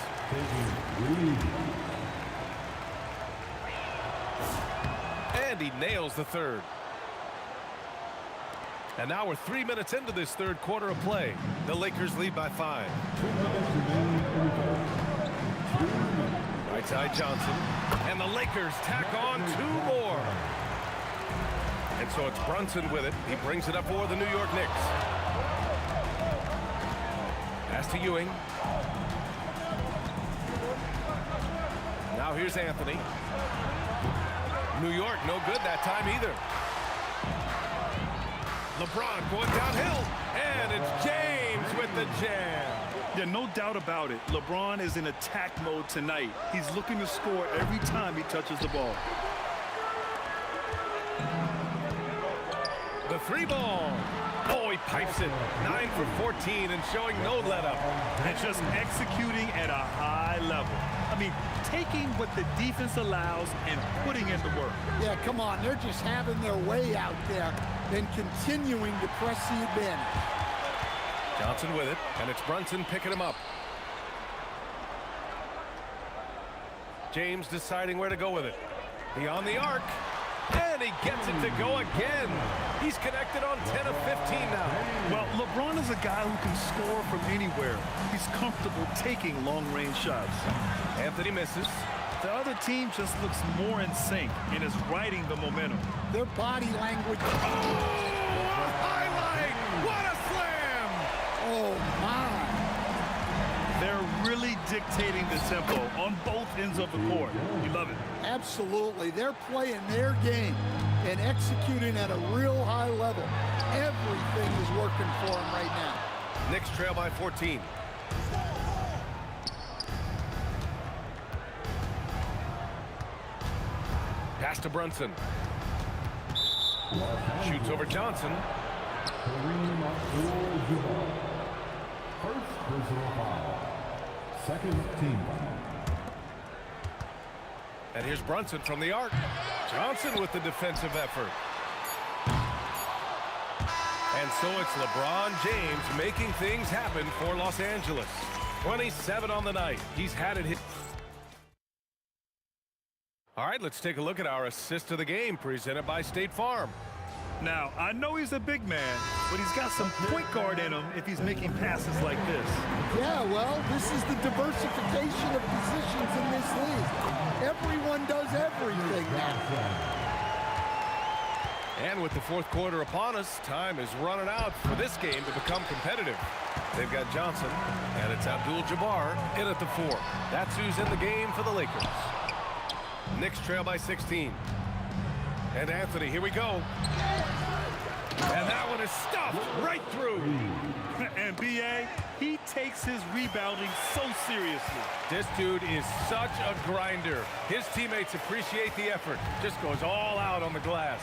And he nails the 3rd. And now we're 3 minutes into this 3rd quarter of play. The Lakers lead by 5. Right side Johnson. And the Lakers tack on 2 more. And so it's Brunson with it. He brings it up for the New York Knicks. Pass to Ewing. Now here's Anthony. New York no good that time either. LeBron going downhill, and it's James with the jam. Yeah, no doubt about it. LeBron is in attack mode tonight. He's looking to score every time he touches the ball. The 3 ball. Oh, he pipes it. 9 for 14 and showing no let-up. And just executing at a high level. I mean, taking what the defense allows and putting in the work. Yeah, come on. They're just having their way out there and continuing to press the advantage. Johnson with it, and it's Brunson picking him up. James deciding where to go with it. Beyond the arc, and he gets it to go again. He's connected on 10 of 15 now. Well, LeBron is a guy who can score from anywhere. He's comfortable taking long-range shots. Anthony misses. The other team just looks more in sync and is riding the momentum. Their body language. Oh, a highlight! What a slam! Oh, my. They're really dictating the tempo on both ends of the court. You love it. Absolutely. They're playing their game and executing at a real high level. Everything is working for them right now. Knicks trail by 14. Pass to Brunson. Shoots over Johnson. First personal foul. Second team foul. And here's Brunson from the arc. Johnson with the defensive effort. And so it's LeBron James making things happen for Los Angeles. 27 on the night. He's had it hit. All right, let's take a look at our assist of the game presented by State Farm. Now, I know he's a big man, but he's got some point guard in him if he's making passes like this. Yeah, well, this is the diversification of positions in this league. Everyone does everything now. And with the 4th quarter upon us, time is running out for this game to become competitive. They've got Johnson, and it's Abdul-Jabbar in at the 4. That's who's in the game for the Lakers. Knicks trail by 16. And Anthony, here we go. And that one is stuffed right through. And B.A., he takes his rebounding so seriously. This dude is such a grinder. His teammates appreciate the effort. Just goes all out on the glass.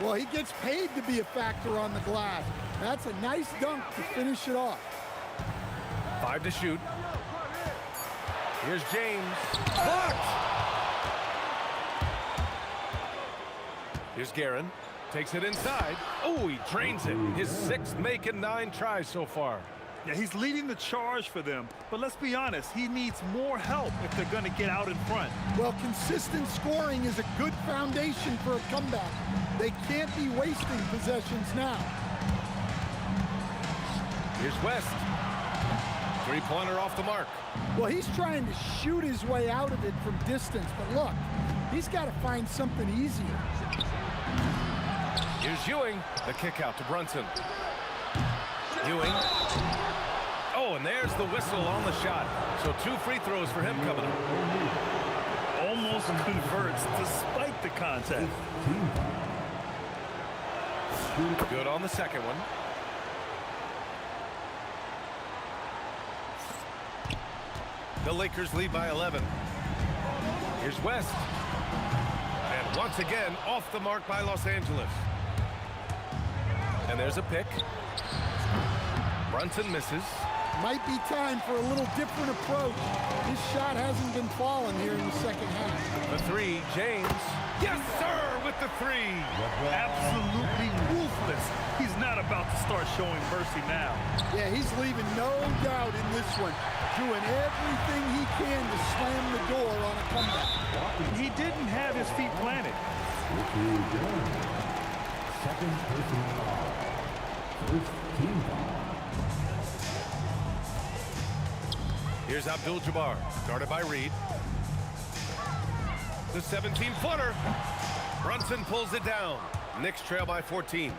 Well, he gets paid to be a factor on the glass. That's a nice dunk to finish it off. 5 to shoot. Here's James. Blocked! Here's Guerin. Takes it inside. Oh, he drains it. His 6th make and 9 tries so far. Yeah, he's leading the charge for them. But let's be honest, he needs more help if they're going to get out in front. Well, consistent scoring is a good foundation for a comeback. They can't be wasting possessions now. Here's West. Three-pointer off the mark. Well, he's trying to shoot his way out of it from distance, but look, he's got to find something easier. Here's Ewing. The kick out to Brunson. Ewing. Oh, and there's the whistle on the shot. So 2 free throws for him coming up. Almost converts despite the contact. Good on the second one. The Lakers lead by 11. Here's West. And once again, off the mark by Los Angeles. And there's a pick. Brunson misses. Might be time for a little different approach. His shot hasn't been falling here in the second half. The three, James. Yes, sir, with the three. Absolutely ruthless. He's not about to start showing mercy now. Yeah, he's leaving no doubt in this one. Doing everything he can to slam the door on a comeback. He didn't have his feet planted. Second personal foul. First team foul. Here's Abdul-Jabbar, guarded by Reed. The 17-footer. Brunson pulls it down. Knicks trail by 14.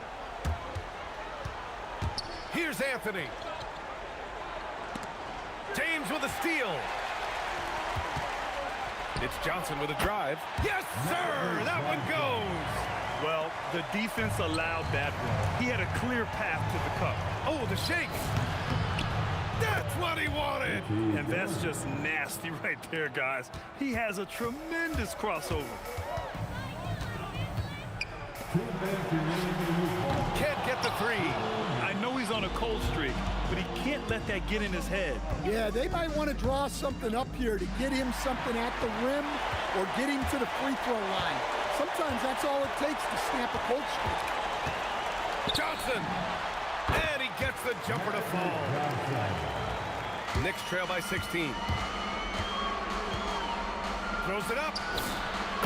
Here's Anthony. James with a steal. It's Johnson with a drive. Yes, sir! That one goes! Well, the defense allowed that one. He had a clear path to the cup. Oh, the shake! That's what he wanted! And that's just nasty right there, guys. He has a tremendous crossover. Can't get the three. I know he's on a cold streak, but he can't let that get in his head. Yeah, they might want to draw something up here to get him something at the rim or get him to the free throw line. Sometimes that's all it takes to snap a cold streak. Johnson! And he gets the jumper to fall. Knicks trail by 16. Throws it up.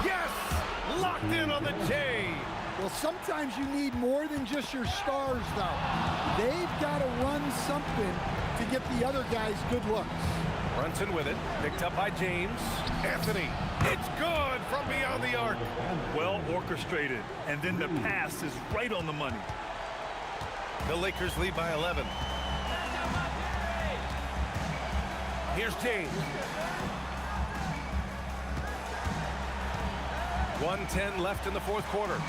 Yes! Locked in on the J. Well, sometimes you need more than just your stars, though. They've got to run something to get the other guys good looks. Brunson with it. Picked up by James. Anthony. It's good from beyond the arc. Well orchestrated. And then the pass is right on the money. The Lakers lead by 11. Here's James. 1:10 left in the fourth quarter.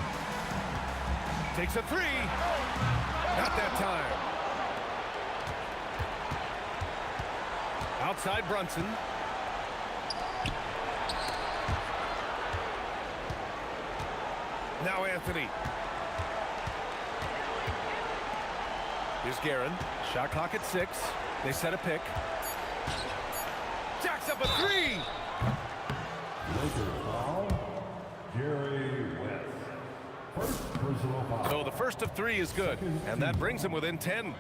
Takes a three. Not that time. Outside Brunson. Now Anthony. Here's Guerin. Shot clock at 6. They set a pick. Jacks up a three. Jerry West. First personal foul. So the first of 3 is good, and that brings him within 10.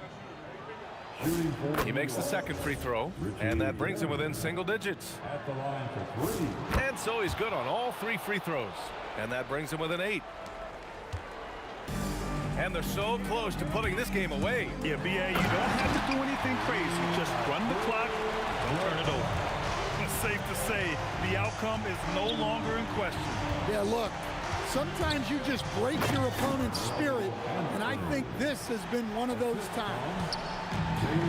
He makes the second free throw, and that brings him within single digits. At the line for 3. And so he's good on all 3 free throws, and that brings him within 8. And they're so close to putting this game away. Yeah, B.A., you don't have to do anything crazy. Just run the clock, don't turn it over. It's safe to say the outcome is no longer in question. Yeah, look, sometimes you just break your opponent's spirit, and I think this has been one of those times.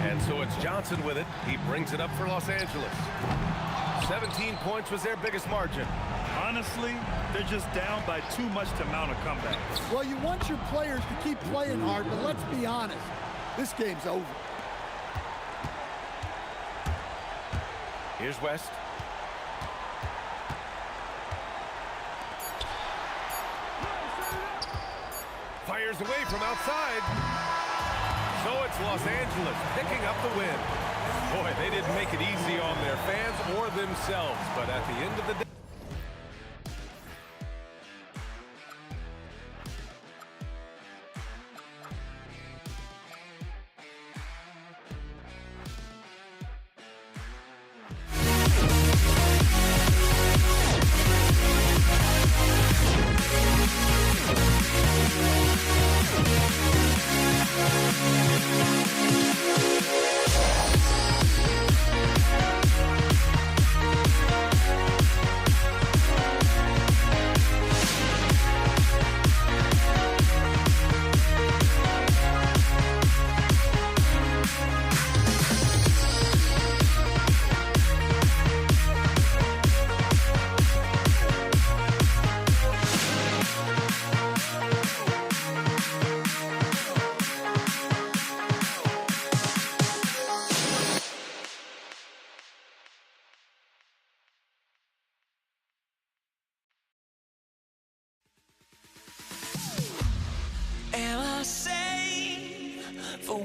And so it's Johnson with it. He brings it up for Los Angeles. 17 points was their biggest margin. Honestly, they're just down by too much to mount a comeback. Well, you want your players to keep playing hard, but let's be honest, this game's over. Here's West. Fires away from outside. So it's Los Angeles picking up the win. Boy, they didn't make it easy on their fans or themselves, but at the end of the day,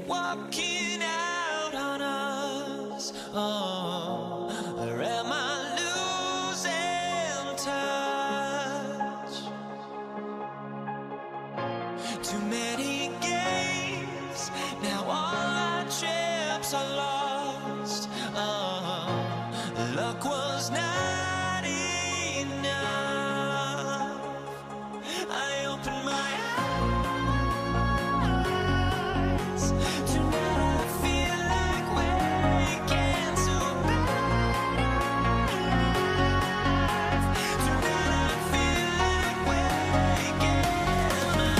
walking out on us. Oh, or am I losing touch? Too many games, now all our chips are lost. Oh, luck was not enough. I opened my eyes. Tonight I feel like waking to a better life. Tonight I feel like waking up.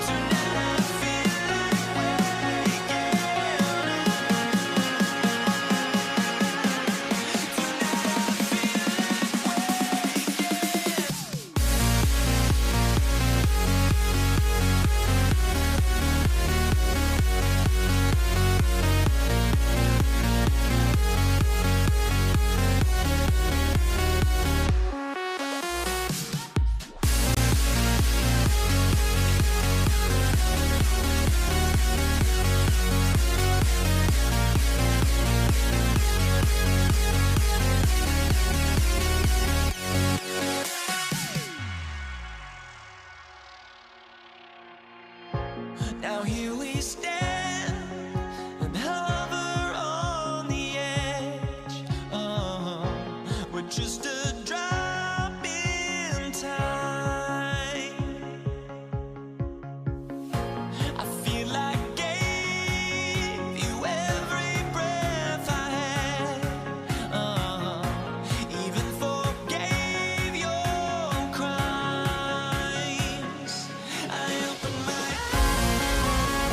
Tonight I feel like waking Now here we stand and hover on the edge. We're just a drop in time. I feel like I gave you every breath I had. Even forgave your crimes. I opened my eyes.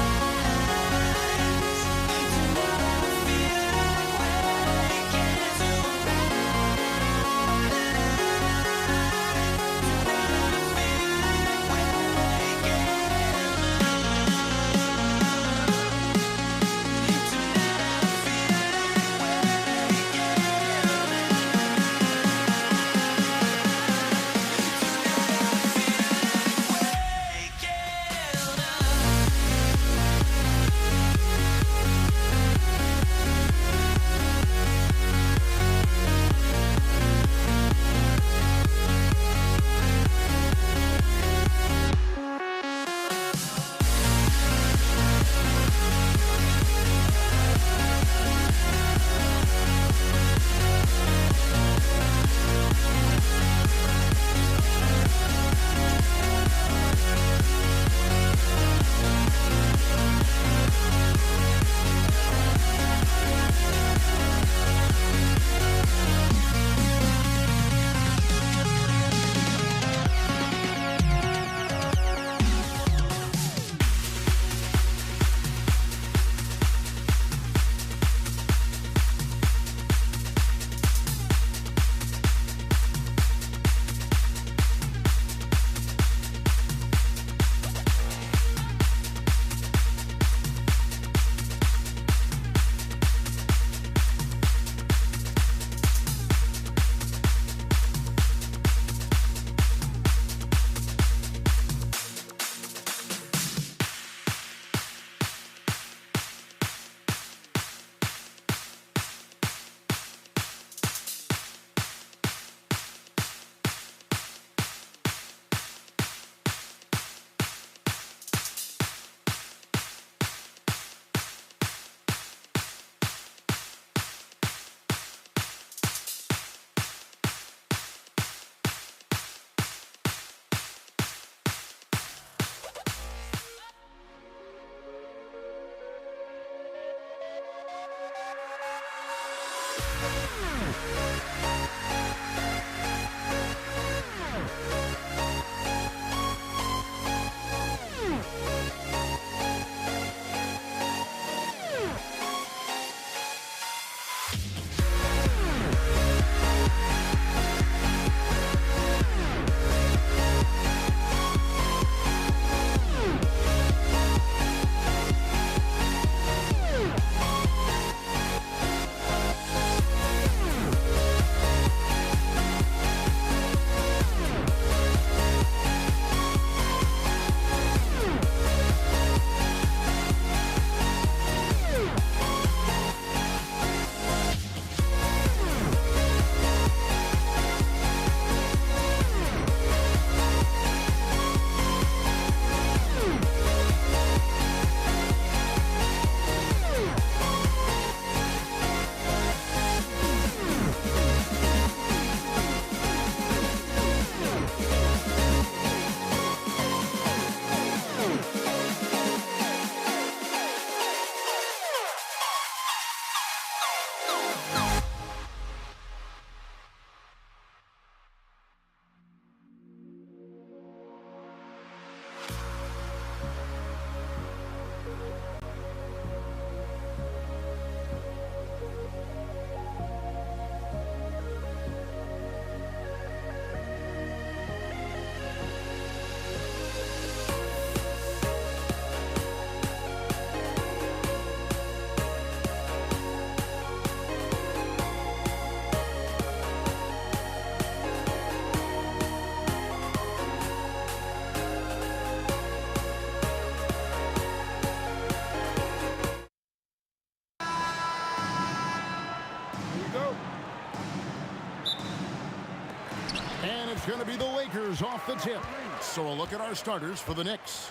It's going to be the Lakers off the tip. So a look at our starters for the Knicks.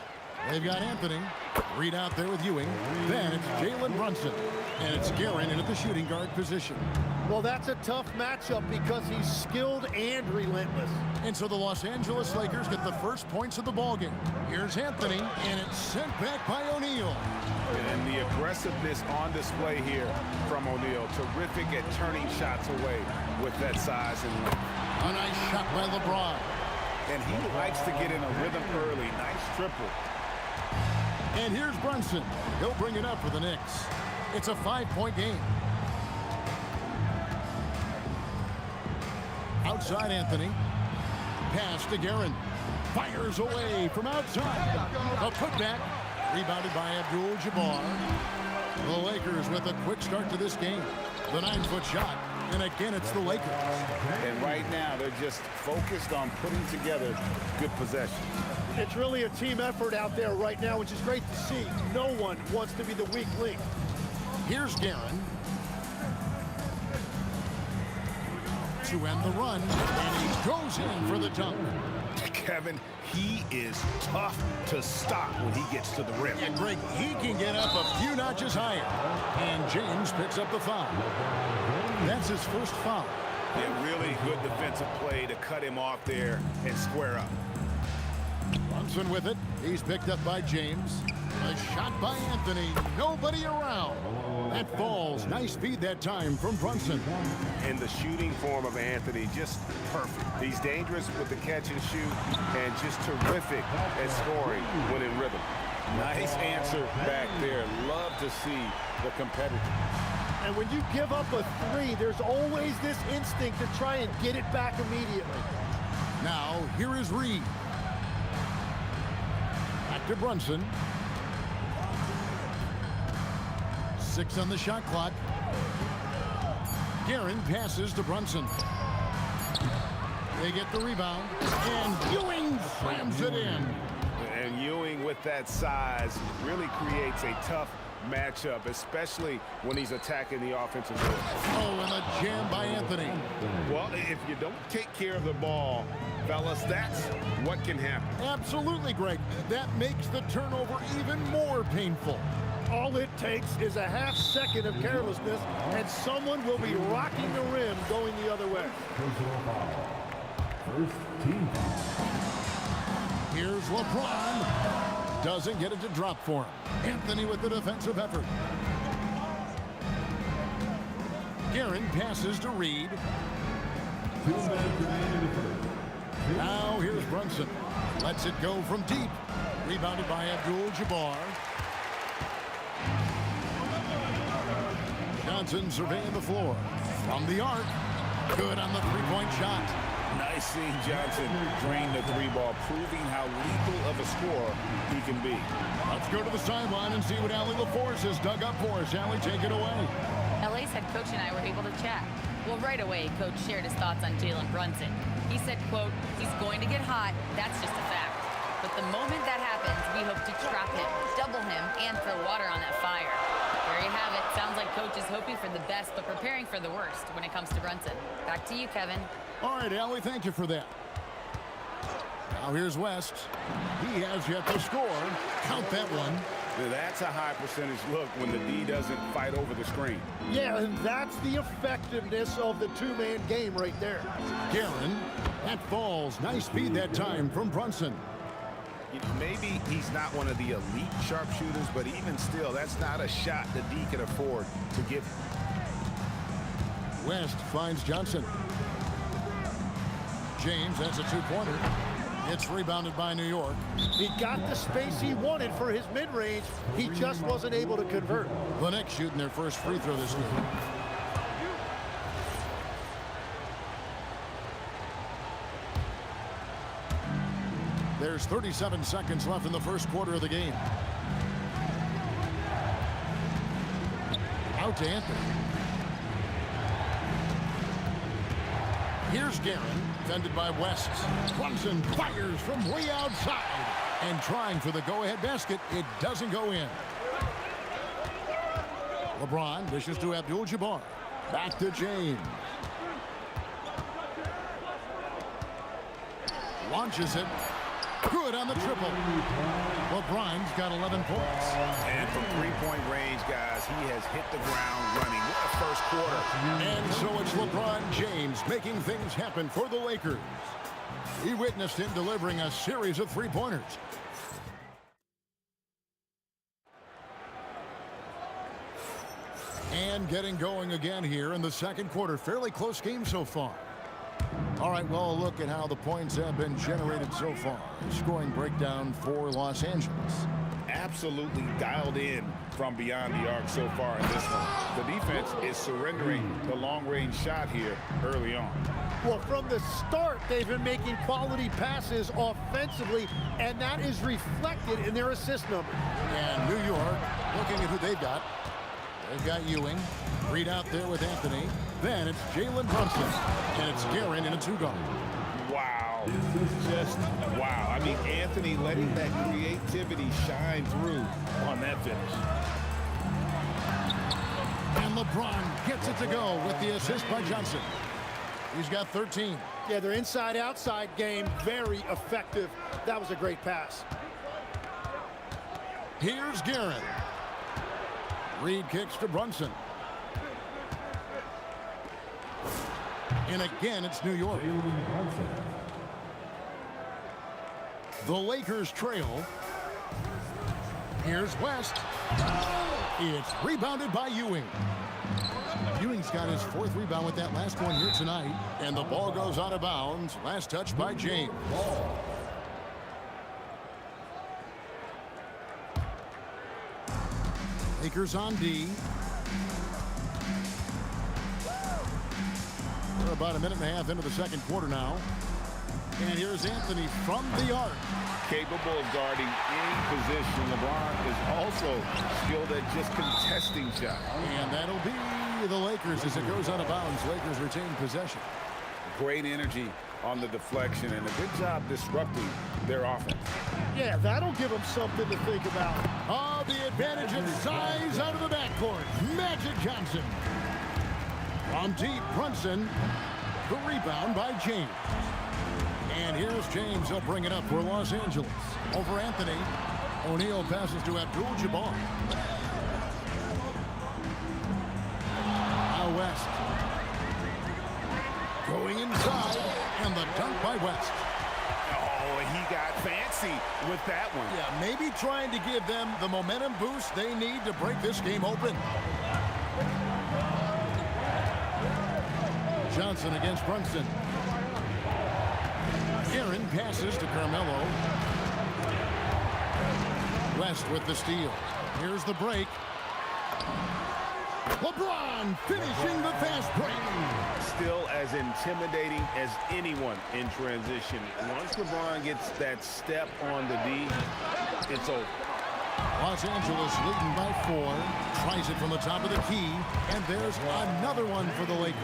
They've got Anthony. Reed out there with Ewing. Then it's Jalen Brunson. And it's Guerin in at the shooting guard position. Well, that's a tough matchup because he's skilled and relentless. And so the Los Angeles Lakers get the first points of the ballgame. Here's Anthony, and it's sent back by O'Neal. And the aggressiveness on display here from O'Neal. Terrific at turning shots away with that size and length. A nice shot by LeBron. And he likes to get in a rhythm early. Nice triple. And here's Brunson. He'll bring it up for the Knicks. It's a 5-point game. Outside Anthony. Pass to Guerin. Fires away from outside. A putback. Rebounded by Abdul-Jabbar. The Lakers with a quick start to this game. The 9-foot shot. And again, it's the Lakers. And right now, they're just focused on putting together good possessions. It's really a team effort out there right now, which is great to see. No one wants to be the weak link. Here's Guerin. To end the run, and he goes in for the dunk. Kevin, he is tough to stop when he gets to the rim. And Greg, he can get up a few notches higher. And James picks up the foul. That's his first foul. A really good defensive play to cut him off there and square up. Brunson with it. He's picked up by James. A shot by Anthony. Nobody around. That falls. Nice feed that time from Brunson. And the shooting form of Anthony, just perfect. He's dangerous with the catch and shoot and just terrific at scoring when in rhythm. Nice answer back there. Love to see the competitor. And when you give up a three, there's always this instinct to try and get it back immediately. Now, here is Reed. Back to Brunson. 6 on the shot clock. Guerin passes to Brunson. They get the rebound, and Ewing slams it in. And Ewing with that size really creates a tough matchup, especially when he's attacking the offensive board. Oh, and a jam by Anthony. Well, if you don't take care of the ball, fellas, that's what can happen. Absolutely, Greg. That makes the turnover even more painful. All it takes is a half second of carelessness, and someone will be rocking the rim going the other way. First team foul. Here's LeBron. Doesn't get it to drop for him. Anthony with the defensive effort. Guerin passes to Reed. 2 minutes remaining in the first. Now here's Brunson. Lets it go from deep. Rebounded by Abdul-Jabbar. Johnson surveying the floor. From the arc. Good on the three-point shot. Nice seeing Johnson drain the three ball, proving how lethal of a scorer he can be. Let's go to the sideline and see what Allie LaForce has dug up for us. Allie, take it away. LA's head coach and I were able to chat. Well, right away, Coach shared his thoughts on Jalen Brunson. He said, quote, he's going to get hot. That's just a fact. But the moment that happens, we hope to trap him, double him, and throw water on that fire. There you have it. Sounds like Coach is hoping for the best, but preparing for the worst when it comes to Brunson. Back to you, Kevin. All right, Allie, thank you for that. Now here's West. He has yet to score. Count that one. Now, that's a high percentage look when the D doesn't fight over the screen. Yeah, and that's the effectiveness of the two-man game right there. Guerin, that falls. Nice speed that time from Brunson. You know, maybe he's not one of the elite sharpshooters, but even still, that's not a shot the D can afford to give. West finds Johnson. James, that's a two-pointer. It's rebounded by New York. He got the space he wanted for his mid-range. He just wasn't able to convert. The Knicks shooting their first free throw this game. There's 37 seconds left in the first quarter of the game. Out to Anthony. Here's Guerin, defended by West. Brunson fires from way outside. And trying for the go-ahead basket, it doesn't go in. LeBron dishes to Abdul-Jabbar. Back to James. Launches it. Good on the triple. LeBron's got 11 points. And from three-point range, guys, he has hit the ground running. What a first quarter. And so it's LeBron James making things happen for the Lakers. He witnessed him delivering a series of three-pointers. And getting going again here in the second quarter. Fairly close game so far. All right, well, a look at how the points have been generated so far. Scoring breakdown for Los Angeles. Absolutely dialed in from beyond the arc so far in this one. The defense is surrendering the long-range shot here early on. Well, from the start, they've been making quality passes offensively, and that is reflected in their assist numbers. And New York, looking at who they've got. They've got Ewing. Reed out there with Anthony. Then it's Jalen Brunson. And it's Guerin in a two-guard. Wow. Just wow. I mean, Anthony letting that creativity shine through on that finish. And LeBron gets it to go with the assist by Johnson. He's got 13. Yeah, their inside-outside game, very effective. That was a great pass. Here's Guerin. Reed kicks to Brunson. And again, it's New York. The Lakers trail. Here's West. It's rebounded by Ewing. Ewing's got his fourth rebound with that last one here tonight. And the ball goes out of bounds. Last touch by James. Lakers on D. We're about a minute and a half into the second quarter now. And here's Anthony from the arc. Capable of guarding any position. LeBron is also skilled at just contesting shots. And that'll be the Lakers as it goes out of bounds. Lakers retain possession. Great energy on the deflection and a good job disrupting their offense. Yeah, that'll give them something to think about. Oh, the advantage of size out of the backcourt. Magic Johnson. From deep, Brunson. The rebound by James. And here's James. He'll bring it up for Los Angeles. Over Anthony. O'Neal passes to Abdul-Jabbar. Now West. Going inside. And the dunk by West. Oh, he got fancy with that one. Yeah, maybe trying to give them the momentum boost they need to break this game open. Johnson against Brunson. Guerin passes to Carmelo. West with the steal. Here's the break. LeBron finishing the fast break. Still as intimidating as anyone in transition. Once LeBron gets that step on the D, it's over. Los Angeles leading by 4. Tries it from the top of the key. And there's another one for the Lakers.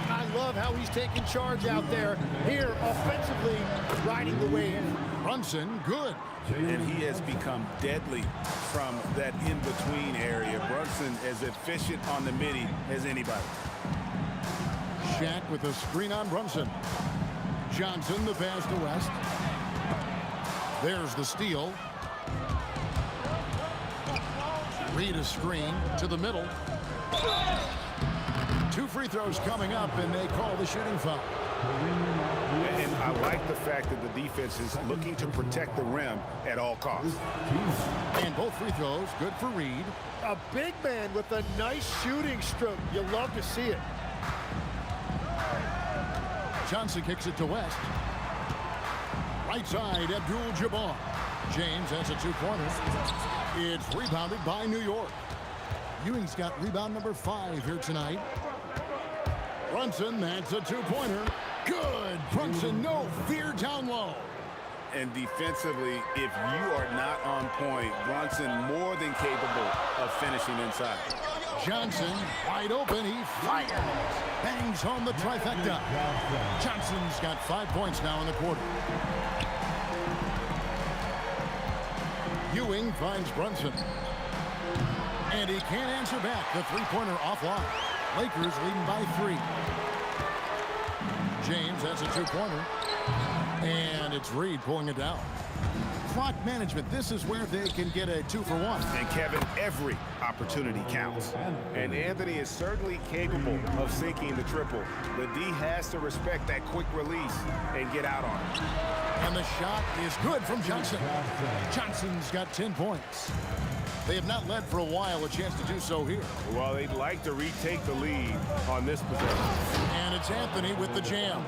I love how he's taking charge out there. Here, offensively, riding the wave. Brunson, good. And he has become deadly from that in-between area. Brunson as efficient on the midi as anybody. Shaq with a screen on Brunson. Johnson, the pass to West. There's the steal. Reed a screen to the middle. 2 free throws coming up, and they call the shooting foul. And I like the fact that the defense is looking to protect the rim at all costs. And both free throws good for Reed. A big man with a nice shooting stroke. You love to see it. Johnson kicks it to West. Right side, Abdul-Jabbar. James has a 2-pointer. It's rebounded by New York. Ewing's got rebound number 5 here tonight. Brunson, that's a 2-pointer. Good. Brunson, no fear down low. And defensively, if you are not on point, Brunson more than capable of finishing inside. Johnson, wide open, he fires. Bangs home the trifecta. Johnson's got 5 points now in the quarter. Ewing finds Brunson. And he can't answer back. The 3-pointer offline. Lakers leading by 3. James has a 2-pointer. And it's Reed pulling it down. Clock management, this is where they can get a 2-for-1. And Kevin, every opportunity counts. And Anthony is certainly capable of sinking the triple. The D has to respect that quick release and get out on it. And the shot is good from Johnson. Johnson's got 10 points. They have not led for a while, a chance to do so here. Well, they'd like to retake the lead on this possession. And it's Anthony with the jam.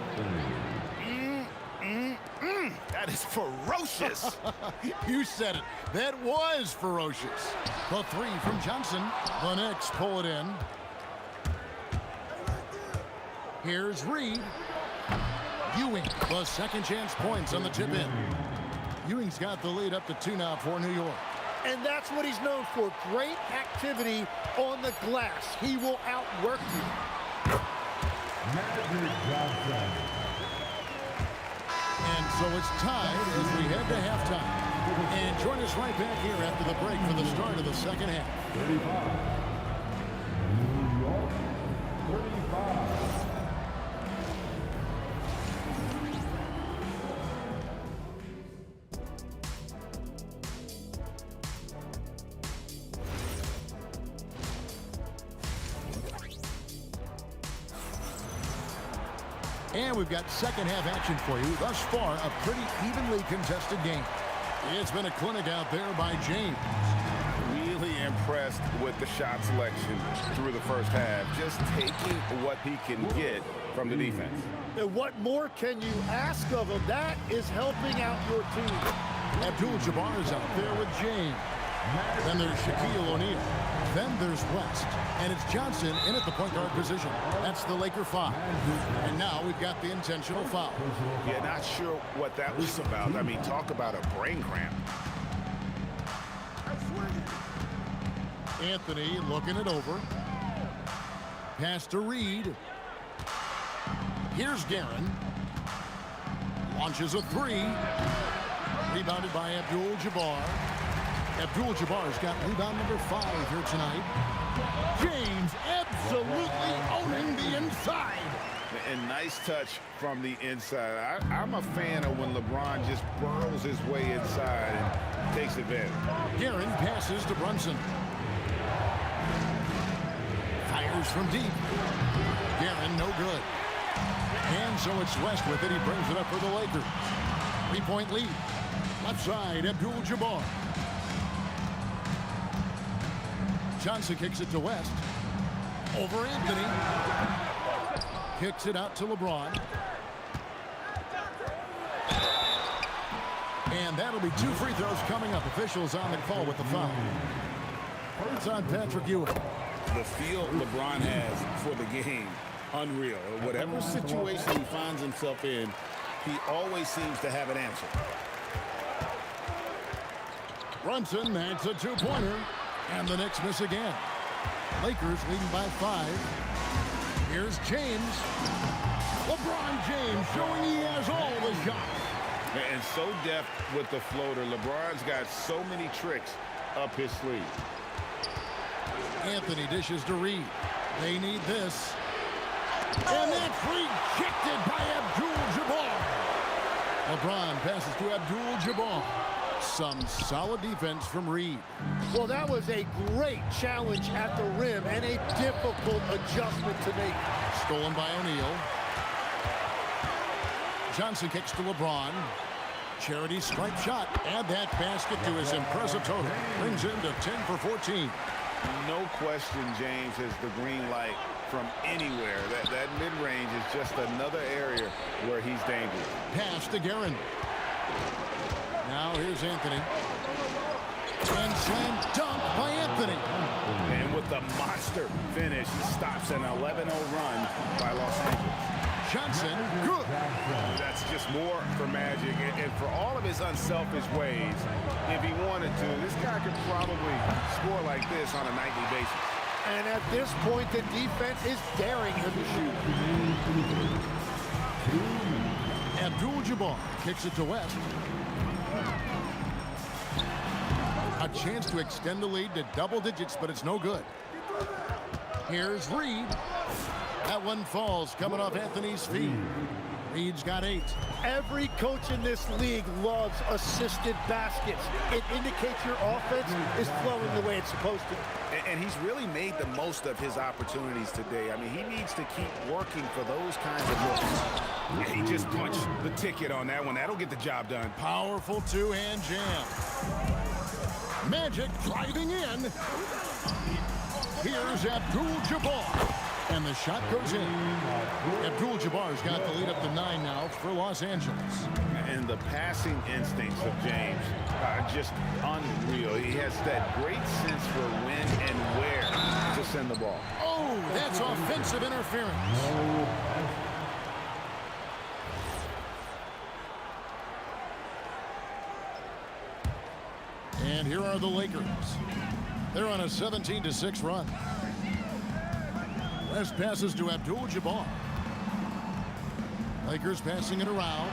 That is ferocious. You said it. That was ferocious. The three from Johnson. The Knicks pull it in. Here's Reed. Ewing, the second chance points on the tip in. Ewing's got the lead up to 2 now for New York. And that's what he's known for. Great activity on the glass. He will outwork you. Magic Johnson. And so it's tied as we head to halftime. And join us right back here after the break for the start of the second half. 35. New York, 35. And we've got second half action for you. Thus far, a pretty evenly contested game. It's been a clinic out there by James. Really impressed with the shot selection through the first half. Just taking what he can get from the defense. And what more can you ask of him? That is helping out your team. Abdul-Jabbar is out there with James. Then there's Shaquille O'Neal. Then there's West. And it's Johnson in at the point guard position. That's the Laker 5. And now we've got the intentional foul. Yeah, not sure what that was about. I mean, talk about a brain cramp. Anthony looking it over. Pass to Reed. Here's Guerin. Launches a three. Rebounded by Abdul-Jabbar. Abdul-Jabbar's got rebound number 5 here tonight. James absolutely owning the inside. And nice touch from the inside. I'm a fan of when LeBron just burrows his way inside and takes advantage. Guerin passes to Brunson. Fires from deep. Guerin no good. And so it's West with it. He brings it up for the Lakers. 3-point lead. Left side, Abdul-Jabbar. Johnson kicks it to West. Over Anthony. Kicks it out to LeBron. And that'll be 2 free throws coming up. Officials on the call with the foul. It's on Patrick Ewing. The feel LeBron has for the game, unreal. Whatever situation he finds himself in, he always seems to have an answer. Brunson makes a 2-pointer. And the Knicks miss again. Lakers leading by 5. Here's James. LeBron James showing he has all the shots. And so deft with the floater. LeBron's got so many tricks up his sleeve. Anthony dishes to Reed. They need this. And that's rejected by Abdul-Jabbar. LeBron passes to Abdul-Jabbar. Some solid defense from Reed. Well, that was a great challenge at the rim and a difficult adjustment to make. Stolen by O'Neal. Johnson kicks to LeBron. Charity stripe shot. Add that basket to his impressive total. Brings him to 10 for 14. No question James has the green light from anywhere. That mid-range is just another area where he's dangerous. Pass to Guerin. Now here's Anthony. And slam dunk by Anthony. And with the monster finish, he stops an 11-0 run by Los Angeles. Johnson, good. That's just more for Magic. And for all of his unselfish ways, if he wanted to, this guy could probably score like this on a nightly basis. And at this point, the defense is daring him to shoot. Abdul-Jabbar kicks it to West. A chance to extend the lead to double digits, but it's no good. Here's Reed. That one falls, coming off Anthony's feet. Lead's got 8. Every coach in this league loves assisted baskets. It indicates your offense is flowing the way it's supposed to. And he's really made the most of his opportunities today. I mean, he needs to keep working for those kinds of looks. He just punched the ticket on that one. That'll get the job done. Powerful two-hand jam. Magic driving in. Here's Abdul-Jabbar. And the shot goes in. Abdul-Jabbar's got the lead up to 9 now for Los Angeles. And the passing instincts of James are just unreal. He has that great sense for when and where to send the ball. Oh, that's offensive interference. And here are the Lakers. They're on a 17-6 run. West passes to Abdul-Jabbar. Lakers passing it around.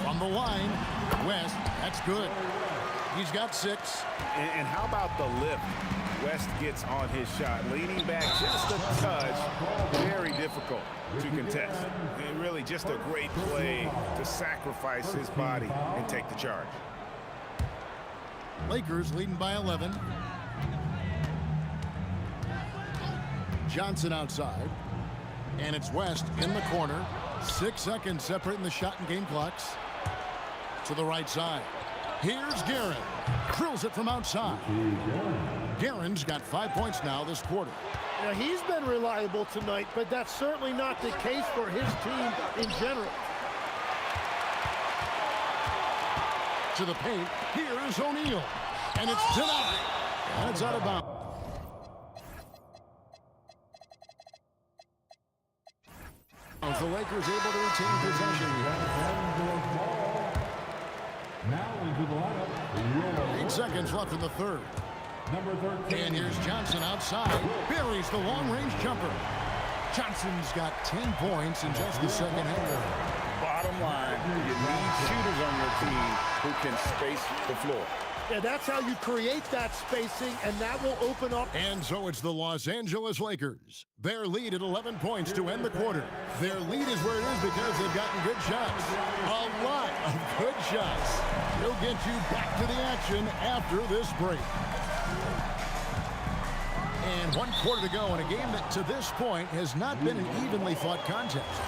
From the line, West, that's good. He's got 6. And how about the lift? West gets on his shot, leaning back just a touch. Very difficult to contest. And really just a great play to sacrifice his body and take the charge. Lakers leading by 11. Johnson outside. And it's West in the corner. 6 seconds separating the shot and game clocks. To the right side. Here's Guerin. Drills it from outside. Guerin's got 5 points now this quarter. Now, he's been reliable tonight, but that's certainly not the case for his team in general. To the paint. Here's O'Neal. And it's denied. And it's out of bounds. The Lakers able to retain possession. Now into the lineup. 8 seconds left in the third. Number 13. And here's Johnson outside. Buries the long-range jumper. Johnson's got 10 points in just the second half. Bottom line, you need shooters on your team who can space the floor. Yeah, that's how you create that spacing, and that will open up. And so it's the Los Angeles Lakers. Their lead at 11 points to end the quarter. Their lead is where it is because they've gotten good shots. A lot of good shots. We'll get you back to the action after this break. And 1 quarter to go in a game that to this point has not been an evenly fought contest.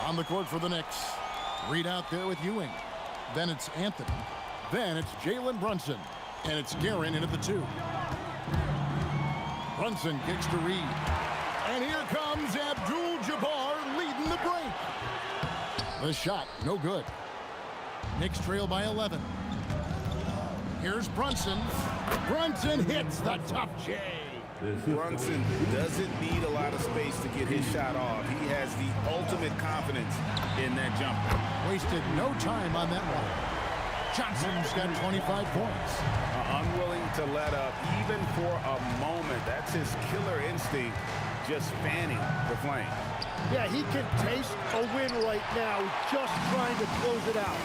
On the court for the Knicks. Reed out there with Ewing. Then it's Anthony. Then it's Jalen Brunson. And it's Guerin in at the 2. Brunson kicks to Reed. And here comes Abdul-Jabbar leading the break. The shot, no good. Knicks trail by 11. Here's Brunson. Brunson hits the tough J. Brunson doesn't need a lot of space to get his shot off. He has the ultimate confidence in that jumper. Wasted no time on that one. Johnson's got 25 points. Unwilling to let up even for a moment. That's his killer instinct, just fanning the flame. Yeah, he can taste a win right now, just trying to close it out.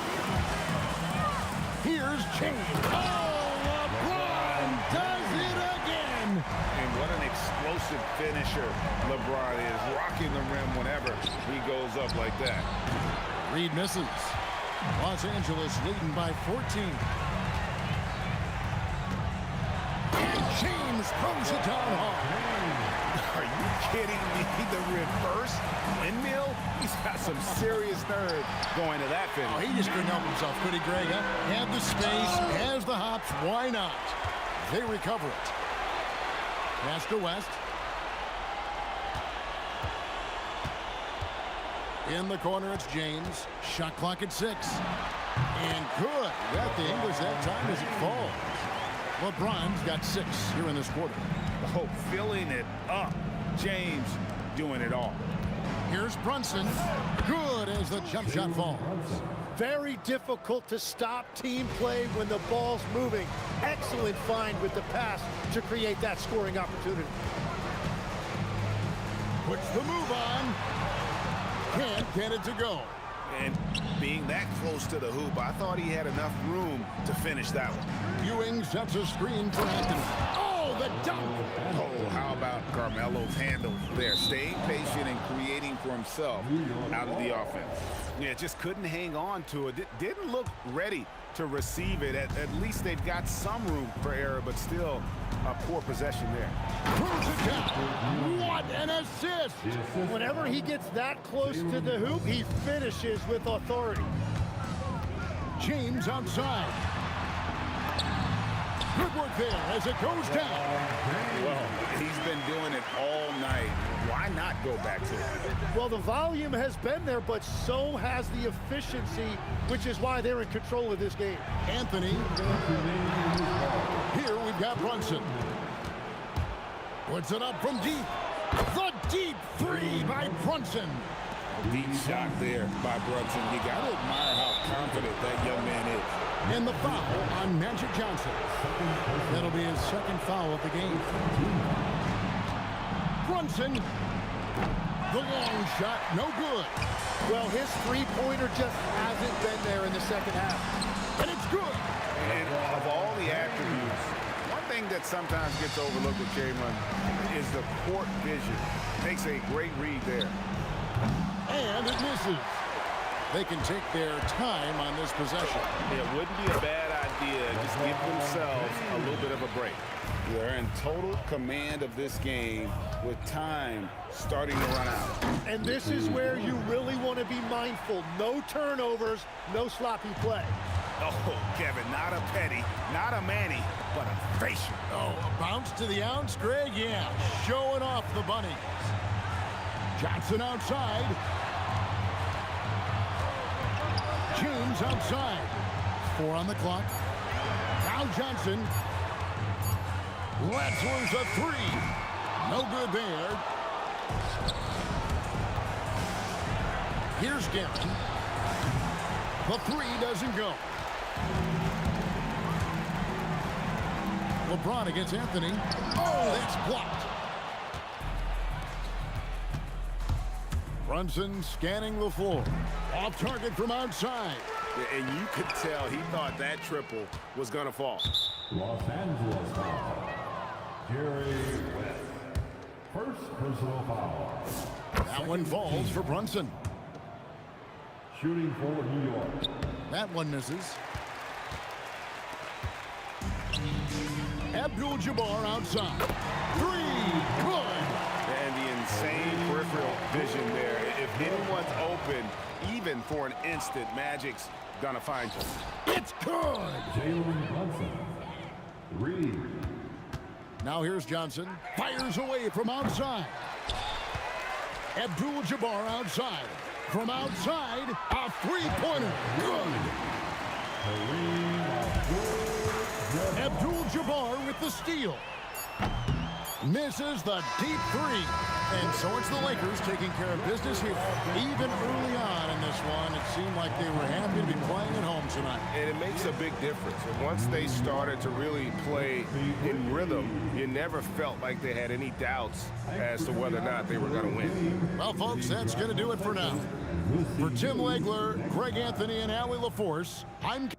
Here's James. Oh, LeBron does it again. And what an explosive finisher LeBron is, rocking the rim whenever he goes up like that. Reed misses. Los Angeles leading by 14. And James throws it down hard. Are you kidding me? The reverse windmill? He's got some serious nerve going to that finish. Oh, he just couldn't help himself, could he, Greg? Huh? Had the space, has the hops, why not? They recover it. Pass to West. In the corner, it's James. Shot clock at 6. And good. Got the English that time as it falls. LeBron's got 6 here in this quarter. Oh, filling it up. James doing it all. Here's Brunson. Good as the jump shot falls. Very difficult to stop team play when the ball's moving. Excellent find with the pass to create that scoring opportunity. Puts the move on. Can't get it to go. And being that close to the hoop, I thought he had enough room to finish that one. Ewing sets a screen for Anthony. Oh, Oh, the dunk. Oh, how about Carmelo's handle there? Staying patient and creating for himself out of the offense. Yeah, just couldn't hang on to it. Didn't look ready to receive it. At least they've got some room for error, but still a poor possession there. Throws it down. What an assist. Whenever he gets that close to the hoop, he finishes with authority. James outside. Good work there as it goes down. Well, he's been doing it all night. Why not go back to it? Well, the volume has been there, but so has the efficiency, which is why they're in control of this game. Anthony. Here we've got Brunson. Puts it up from deep. The deep three by Brunson. Deep shot there by Brunson. You got to admire how confident that young man is. And the foul on Magic Johnson. That'll be his second foul of the game. Brunson. The long shot, no good. Well, his three-pointer just hasn't been there in the second half. And it's good. And of all the attributes, one thing that sometimes gets overlooked with Jalen is the court vision. Makes a great read there. And it misses. They can take their time on this possession. It wouldn't be a bad idea. Just give themselves a little bit of a break. They're in total command of this game with time starting to run out. And this is where you really want to be mindful. No turnovers, no sloppy play. Oh, Kevin, not a Petty, not a Manny, but a facial. Oh, a bounce to the ounce, Greg? Yeah, showing off the bunnies. Johnson outside. James outside. 4 on the clock. Now Johnson. Let's a 3. No good there. Here's Gavin. The 3 doesn't go. LeBron against Anthony. Oh, that's blocked. Brunson scanning the floor. Off target from outside. And you could tell he thought that triple was going to fall. Los Angeles foul. Jerry West. First personal foul. That one falls for Brunson. Shooting for New York. That one misses. Abdul-Jabbar outside. 3, good. And the insane peripheral vision there. If anyone's open, even for an instant, Magic's gonna find you. It's good. Jalen Brunson. 3. Now here's Johnson. Fires away from outside. Abdul-Jabbar outside. From outside, a three-pointer. Good. Abdul-Jabbar with the steal. Misses the deep 3. And so it's the Lakers taking care of business here. Even early on in this one, it seemed like they were happy to be playing at home tonight. And it makes a big difference. And once they started to really play in rhythm, you never felt like they had any doubts as to whether or not they were going to win. Well, folks, that's going to do it for now. For Tim Legler, Greg Anthony, and Allie LaForce, I'm...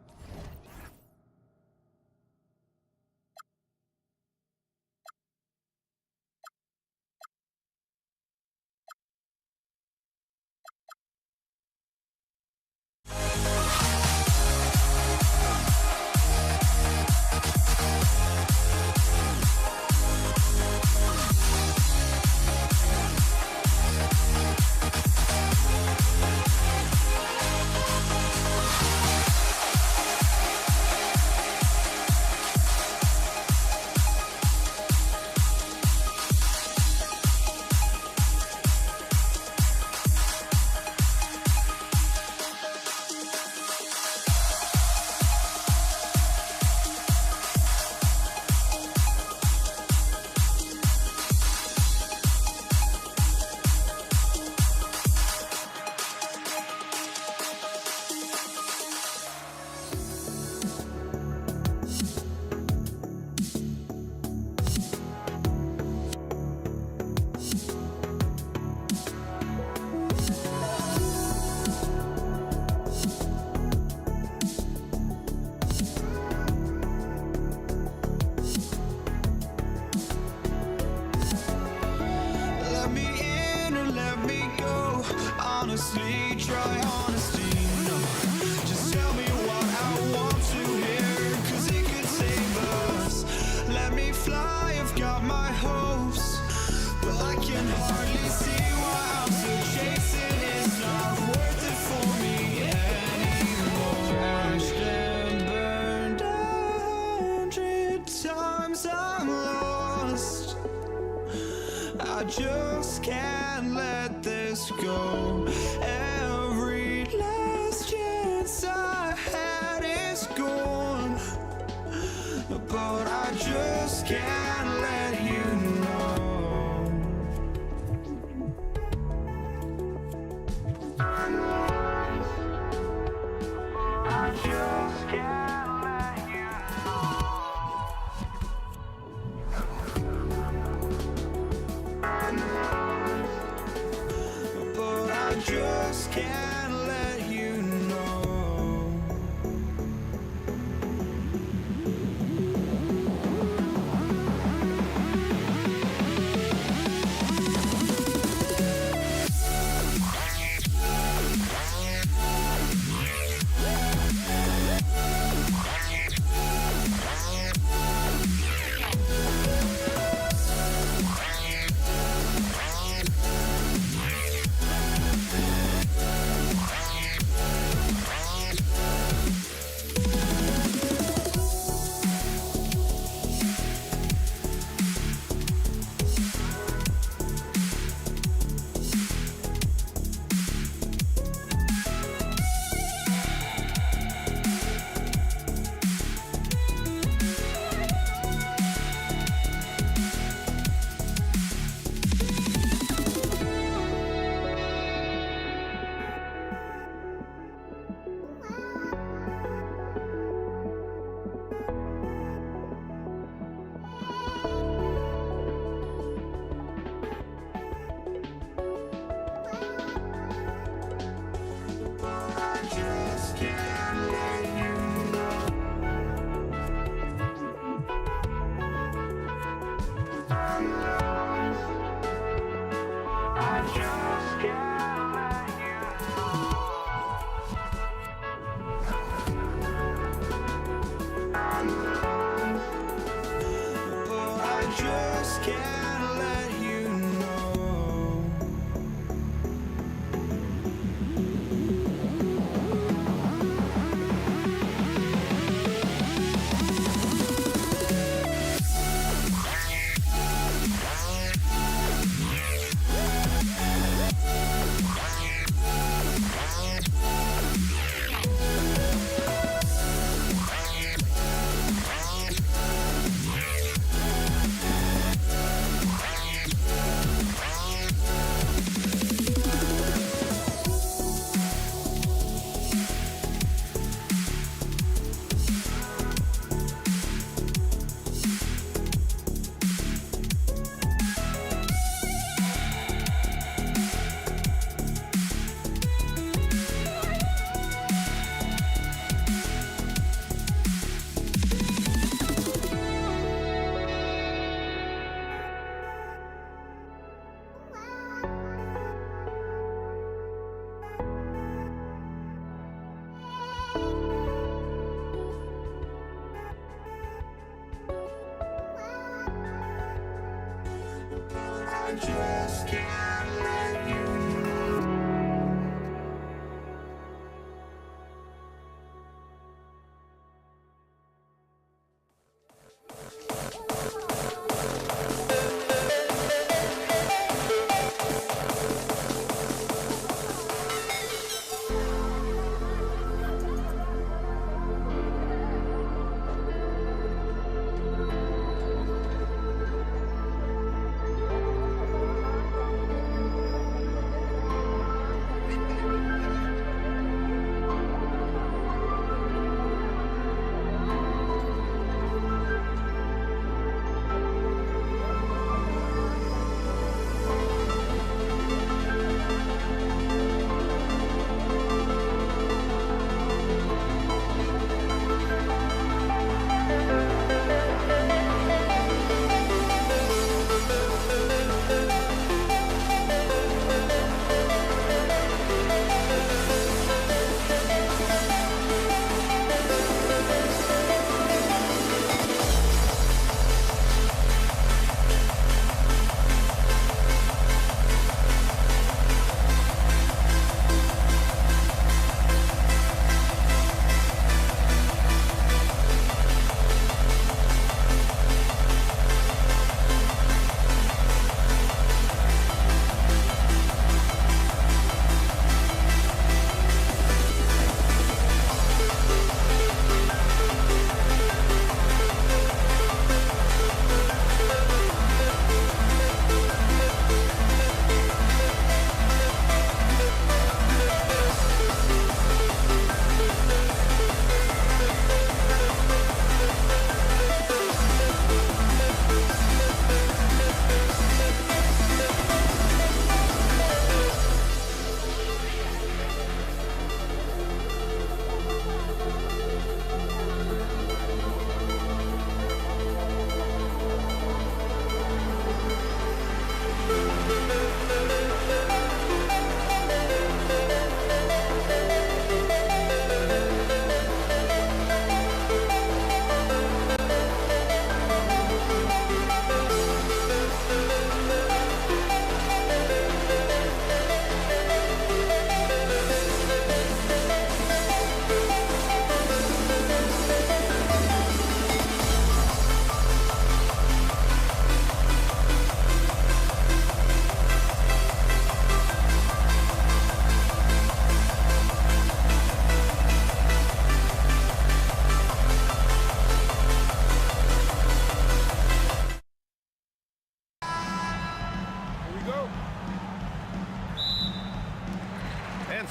try honesty, no. Just tell me what I want to hear, 'cause it could save us. Let me fly, I've got my hopes, but I can hardly see why I'm still chasing. It's not worth it for me anymore. Crashed and burned 100 times I'm lost. I just can't let this go. Every last chance I had is gone, but I just can't let you know. I just can't let you know. But I just can't let you know. just can't let you know.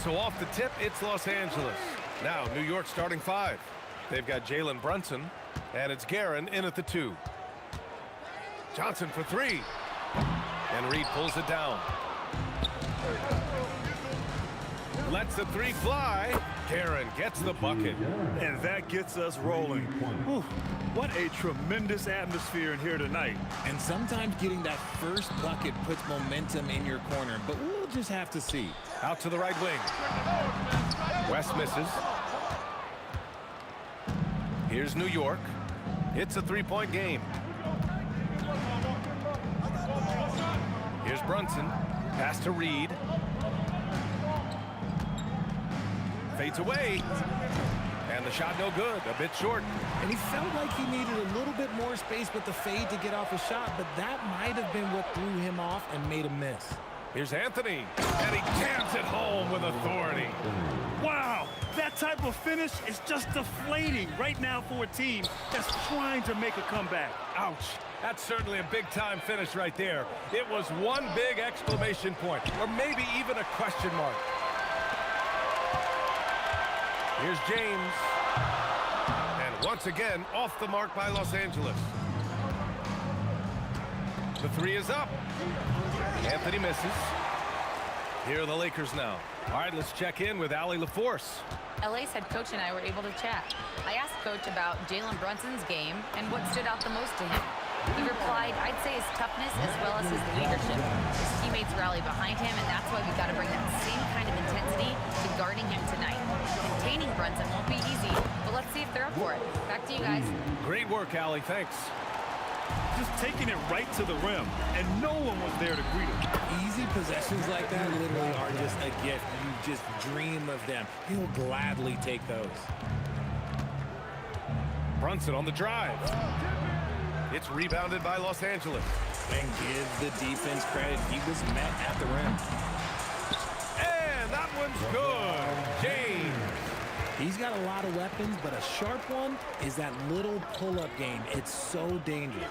so off the tip, it's Los Angeles. Now, New York starting 5. They've got Jalen Brunson, and it's Guerin in at the 2. Johnson for 3. And Reed pulls it down. Lets the 3 fly. Guerin gets the bucket. And that gets us rolling. Whew, what a tremendous atmosphere in here tonight. And sometimes getting that first bucket puts momentum in your corner, but we'll just have to see. Out to the right wing. West misses. Here's New York. It's a 3-point game. Here's Brunson. Pass to Reed. Fades away. And the shot no good. A bit short. And he felt like he needed a little bit more space with the fade to get off a shot, but that might have been what threw him off and made him miss. Here's Anthony. And he jams it home with authority. Wow, that type of finish is just deflating right now for a team that's trying to make a comeback. Ouch. That's certainly a big-time finish right there. It was one big exclamation point, or maybe even a question mark. Here's James. And once again, off the mark by Los Angeles. The 3 is up. Anthony misses. Here are the Lakers now. All right, let's check in with Allie LaForce. LA's head coach and I were able to chat. I asked Coach about Jalen Brunson's game and what stood out the most to him. He replied, I'd say his toughness as well as his leadership. His teammates rally behind him, and that's why we've got to bring that same kind of intensity to guarding him tonight. Containing Brunson won't be easy, but let's see if they're up for it. Back to you guys. Great work, Allie. Thanks. Just taking it right to the rim, and no one was there to greet him. Easy possessions like that literally are just a gift. You just dream of them. He'll gladly take those. Brunson on the drive. It's rebounded by Los Angeles. And give the defense credit. He was met at the rim. And that one's good. James. He's got a lot of weapons, but a sharp one is that little pull-up game. It's so dangerous.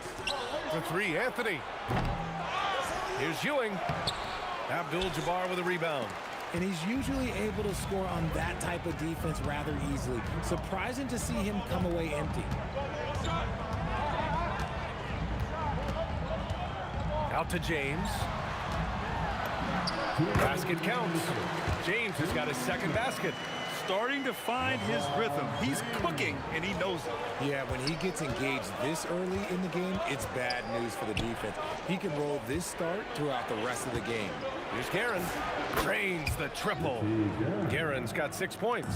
For 3, Anthony. Here's Ewing. Abdul-Jabbar with a rebound. And he's usually able to score on that type of defense rather easily. Surprising to see him come away empty. Out to James. Basket counts. James has got his second basket. Starting to find his rhythm. He's cooking, and he knows it. Yeah, when he gets engaged this early in the game, it's bad news for the defense. He can roll this start throughout the rest of the game. Here's Guerin. Drains the triple. Guerin's got 6 points.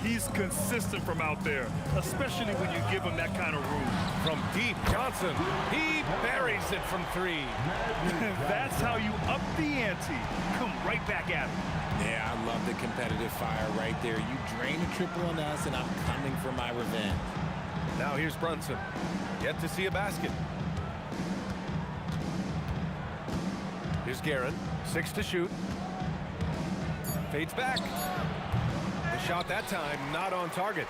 He's consistent from out there, especially when you give him that kind of room. From deep, Johnson. He buries it from 3. That's how you up the ante. Come right back at him. Yeah, I love the competitive fire right there. You drain a triple on us, and I'm coming for my revenge. Now here's Brunson. Yet to see a basket. Here's Guerin. 6 to shoot. Fades back. The shot that time not on target.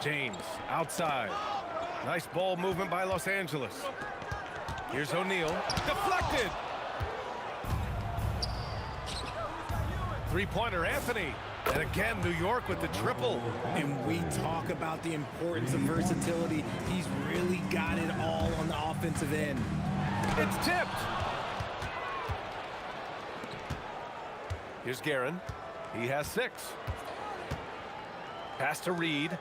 James outside. Nice ball movement by Los Angeles. Here's O'Neal. Deflected. Three-pointer, Anthony. And again, New York with the triple. And we talk about the importance of versatility. He's really got it all on the offensive end. It's tipped. Here's Guerin. He has 6. Pass to Reed.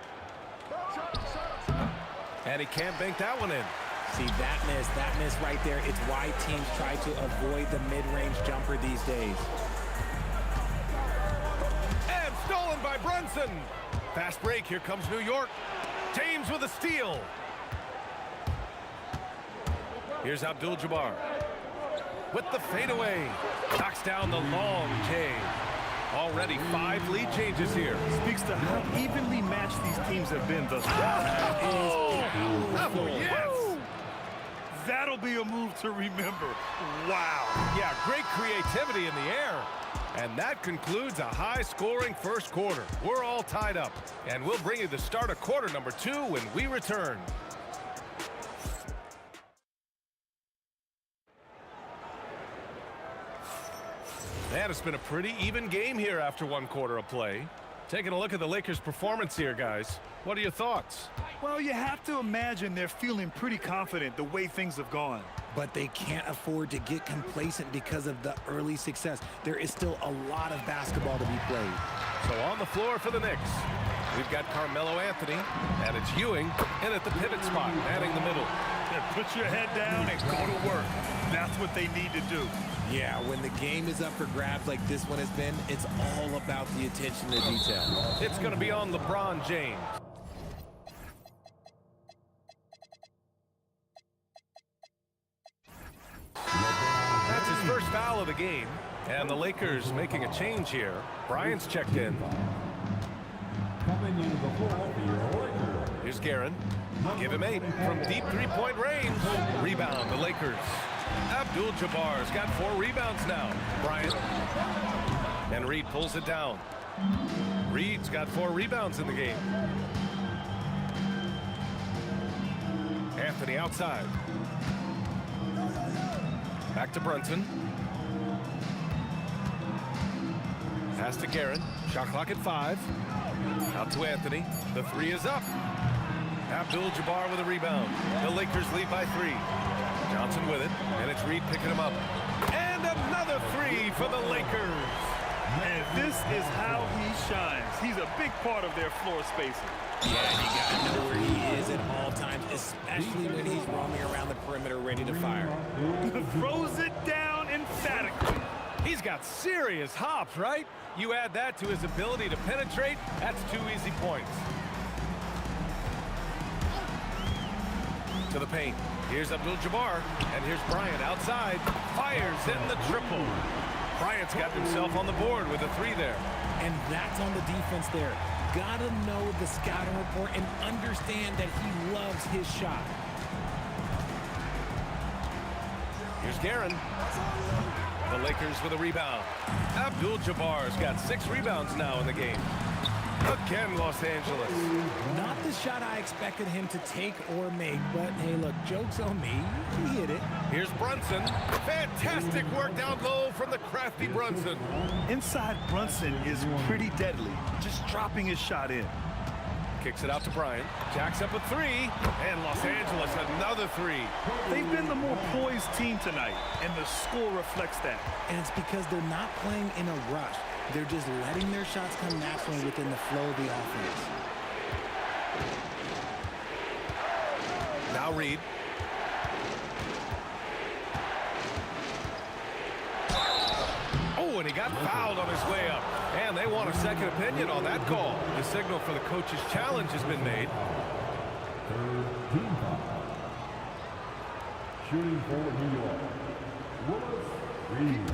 And he can't bank that one in. See, that miss right there. It's why teams try to avoid the mid-range jumper these days. And stolen by Brunson. Fast break. Here comes New York. James with a steal. Here's Abdul-Jabbar. With the fadeaway. Knocks down the long J. Already 5 lead changes here. Speaks to how evenly matched these teams have been thus far. Oh, yes! That'll be a move to remember. Wow. Yeah, great creativity in the air. And that concludes a high-scoring first quarter. We're all tied up. And we'll bring you the start of quarter number 2 when we return. And it's been a pretty even game here after one quarter of play. Taking a look at the Lakers' performance here, guys. What are your thoughts? Well, you have to imagine they're feeling pretty confident the way things have gone. But they can't afford to get complacent because of the early success. There is still a lot of basketball to be played. So on the floor for the Knicks, we've got Carmelo Anthony, and it's Ewing in at the pivot spot, manning the middle. Put your head down and go to work. That's what they need to do. Yeah, when the game is up for grabs like this one has been, it's all about the attention to detail. It's going to be on LeBron James. That's his first foul of the game. And the Lakers making a change here. Bryant's checked in. Coming into the floor for your Lakers. Here's Guerin. Give him 8 from deep three-point range. Rebound, the Lakers. Abdul-Jabbar's got 4 rebounds now. Bryant. And Reed pulls it down. Reed's got 4 rebounds in the game. Anthony outside. Back to Brunson. Pass to Guerin. Shot clock at 5. Out to Anthony. The 3 is up. Abdul-Jabbar with a rebound. The Lakers lead by 3. Johnson with it, and it's Reed picking him up. And another 3 for the Lakers. And this is how he shines. He's a big part of their floor spacing. Yeah, you got to know where he is at all times, especially when he's roaming around the perimeter ready to fire. Throws it down emphatically. He's got serious hops, right? You add that to his ability to penetrate, that's 2 easy points. To the paint. Here's Abdul-Jabbar, and here's Bryant outside. Fires in the triple. Bryant's got himself on the board with a 3 there. And that's on the defense there. Gotta know the scouting report and understand that he loves his shot. Here's Guerin. The Lakers with a rebound. Abdul-Jabbar's got 6 rebounds now in the game. Again, Los Angeles. Not the shot I expected him to take or make, but hey, look, joke's on me. He hit it. Here's Brunson. Fantastic work down low from the crafty Brunson. Inside Brunson is pretty deadly, just dropping his shot in. Kicks it out to Bryant. Jacks up a 3, and Los Angeles another 3. They've been the more poised team tonight, and the score reflects that. And it's because they're not playing in a rush. They're just letting their shots come naturally within the flow of the offense. Now Reed. Oh, and he got fouled on his way up. And they want a second opinion on that call. The signal for the coach's challenge has been made. Third team foul. Shooting for New York. Willis Reed.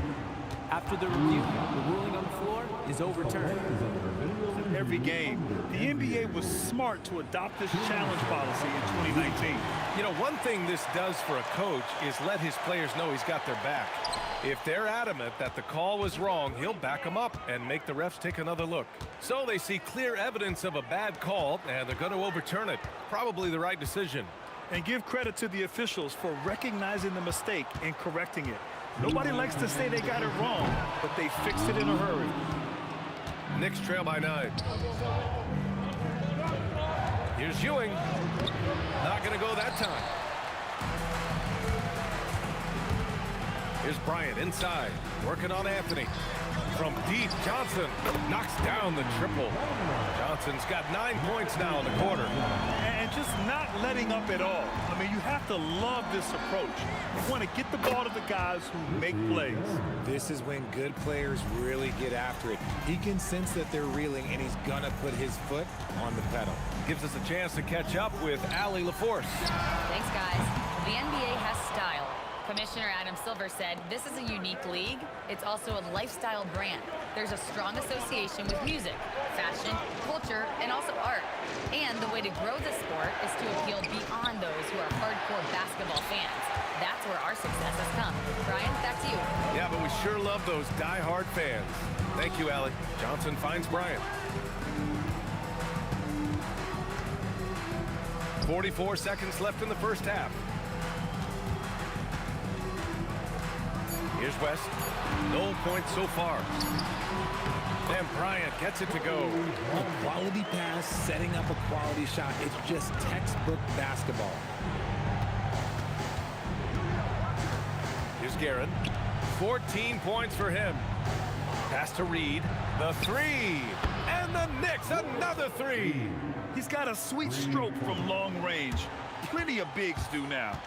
After the review, the ruling on the floor is overturned. Every game, the NBA was smart to adopt this challenge policy in 2019. You know, one thing this does for a coach is let his players know he's got their back. If they're adamant that the call was wrong, he'll back them up and make the refs take another look. So they see clear evidence of a bad call, and they're going to overturn it. Probably the right decision. And give credit to the officials for recognizing the mistake and correcting it. Nobody likes to say they got it wrong, but they fixed it in a hurry. Knicks trail by 9. Here's Ewing. Not going to go that time. Here's Bryant inside, working on Anthony. From deep, Johnson knocks down the triple. Johnson's got 9 points now in the quarter. And just not letting up at all. I mean, you have to love this approach. You want to get the ball to the guys who make plays. This is when good players really get after it. He can sense that they're reeling, and he's going to put his foot on the pedal. Gives us a chance to catch up with Allie LaForce. Thanks, guys. The NBA has style. Commissioner Adam Silver said, this is a unique league. It's also a lifestyle brand. There's a strong association with music, fashion, culture, and also art. And the way to grow the sport is to appeal beyond those who are hardcore basketball fans. That's where our success has come. Brian, back to you. Yeah, but we sure love those die-hard fans. Thank you, Allie. Johnson finds Bryant. 44 seconds left in the first half. Here's West. No points so far. And Bryant gets it to go. A quality pass, setting up a quality shot. It's just textbook basketball. Here's Guerin. 14 points for him. Pass to Reed. The three. And the Knicks, another three. He's got a sweet stroke from long range. Plenty of bigs do now.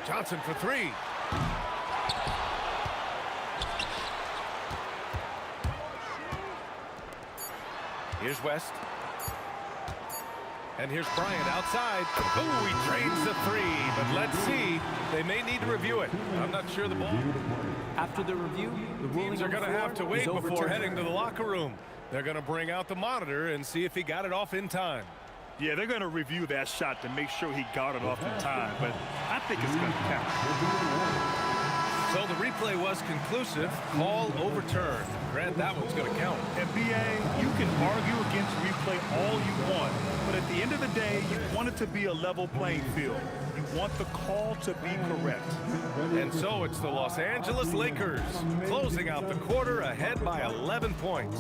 Johnson for three. Here's West. And here's Bryant outside. Oh, he drains the three, but let's see. They may need to review it. I'm not sure the ball. After the review, the ruling Teams are on the going to have to floor wait is before overturned. heading to the locker room. They're going to bring out the monitor and see if he got it off in time. Yeah, they're going to review that shot to make sure he got it off in time, but I think it's going to count. So the replay was conclusive. Call overturned. Grant, that one's going to count. And BA, you can argue against replay all you want, but at the end of the day, you want it to be a level playing field. You want the call to be correct. And so it's the Los Angeles Lakers closing out the quarter ahead by 11 points.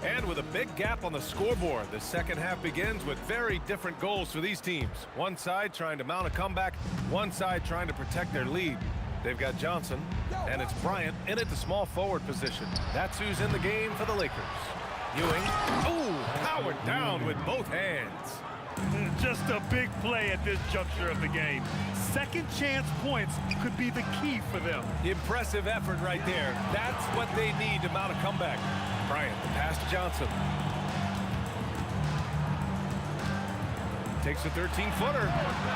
And with a big gap on the scoreboard, the second half begins with very different goals for these teams. One side trying to mount a comeback, one side trying to protect their lead. They've got Johnson, and it's Bryant in at the small forward position. That's who's in the game for the Lakers. Ewing, powered down with both hands. Just a big play at this juncture of the game. Second chance points could be the key for them. Impressive effort right there. That's what they need to mount a comeback. Bryant, the pass to Johnson. Takes a 13-footer.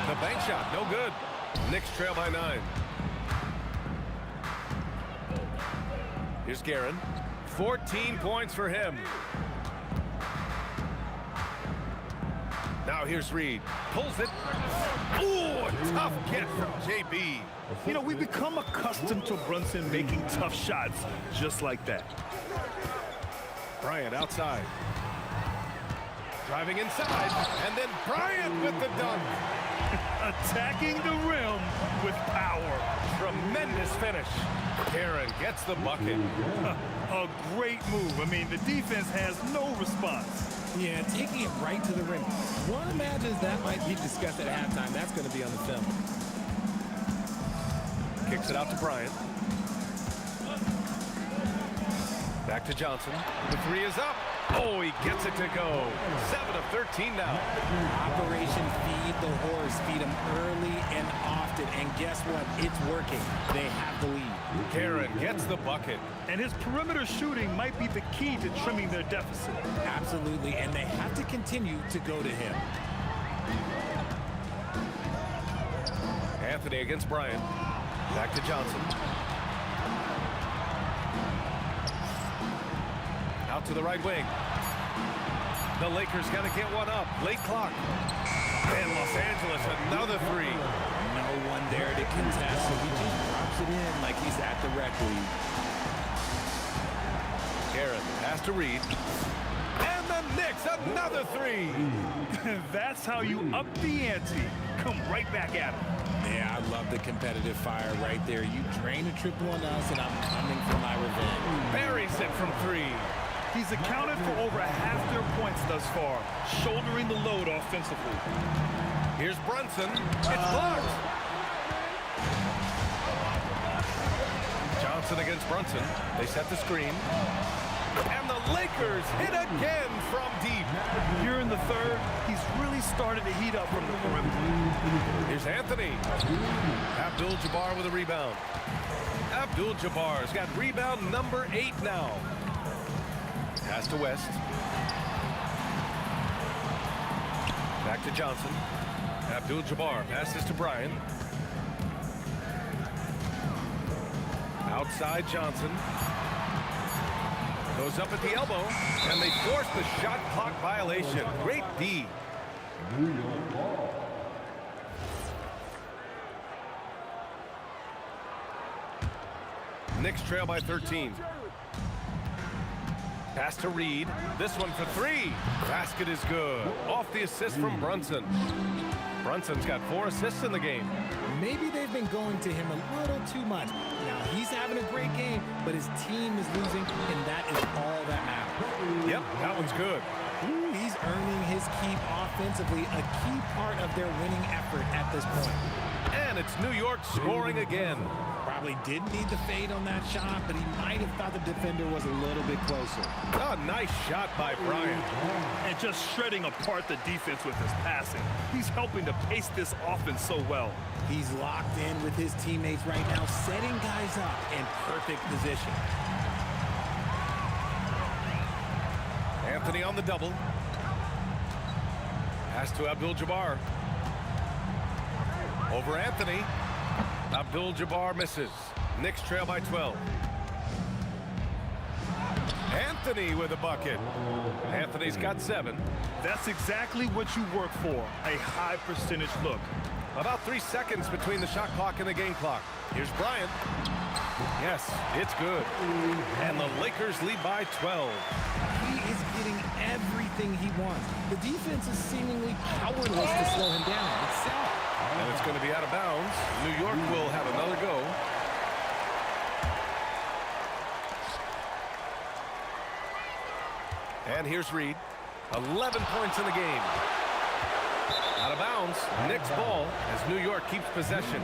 The bank shot, no good. Knicks trail by 9. Here's Guerin. 14 points for him. Now here's Reed. Pulls it. Ooh, a tough get from JB. You know, we've become accustomed to Brunson making tough shots just like that. Bryant outside. Driving inside. And then Bryant with the dunk. Attacking the rim with power. Tremendous finish. Aaron gets the bucket. A great move. I mean, the defense has no response. Yeah, taking it right to the rim. One imagines that might be discussed at halftime. That's going to be on the film. Kicks it out to Bryant. Back to Johnson. The three is up. Oh, he gets it to go. 7 of 13 now. Operation Feed the Horse. Feed him early and often. And guess what? It's working. They have the lead. Karen gets the bucket. And his perimeter shooting might be the key to trimming their deficit. Absolutely. And they have to continue to go to him. Anthony against Bryant. Back to Johnson. Out to the right wing. The Lakers got to get one up. Late clock. And Los Angeles, another three. No one there to contest, so he just drops it in like he's at the rec league. Garrett has to Reed. And the Knicks, another three. That's how you up the ante. Come right back at him. Yeah, I love the competitive fire right there. You drain a triple on us, and I'm coming for my revenge. Buries it from three. He's accounted for over half their points thus far, shouldering the load offensively. Here's Brunson. It's blocked. Johnson against Brunson. They set the screen. And the Lakers hit again from deep. Here in the third, he's really started to heat up from the perimeter. Here's Anthony. Abdul-Jabbar with a rebound. Abdul-Jabbar's got rebound number 8 now. Pass to West. Back to Johnson. Abdul-Jabbar passes to Bryant. Outside Johnson. Goes up at the elbow, and they force the shot clock violation. Great D. Knicks trail by 13. Pass to Reed. This one for three. Basket is good. Off the assist from Brunson. Brunson's got 4 assists in the game. Maybe they've been going to him a little too much. Now, he's having a great game, but his team is losing, and that is all that matters. Yep, that one's good. Ooh, he's earning his keep offensively, a key part of their winning effort at this point. And it's New York scoring again. Probably didn't need the fade on that shot, but he might have thought the defender was a little bit closer. A nice shot by Bryant. And just shredding apart the defense with his passing. He's helping to pace this offense so well. He's locked in with his teammates right now, setting guys up in perfect position. Anthony on the double. Pass to Abdul-Jabbar. Over Anthony. Abdul-Jabbar misses. Knicks trail by 12. Anthony with a bucket. Anthony's got 7. That's exactly what you work for, a high percentage look. About 3 seconds between the shot clock and the game clock. Here's Bryant. Yes, it's good. And the Lakers lead by 12. He is getting everything he wants. The defense is seemingly powerless to slow him down. It's sad. And it's going to be out of bounds. New York will have another go. And here's Reed. 11 points in the game. Out of bounds. Knicks ball as New York keeps possession.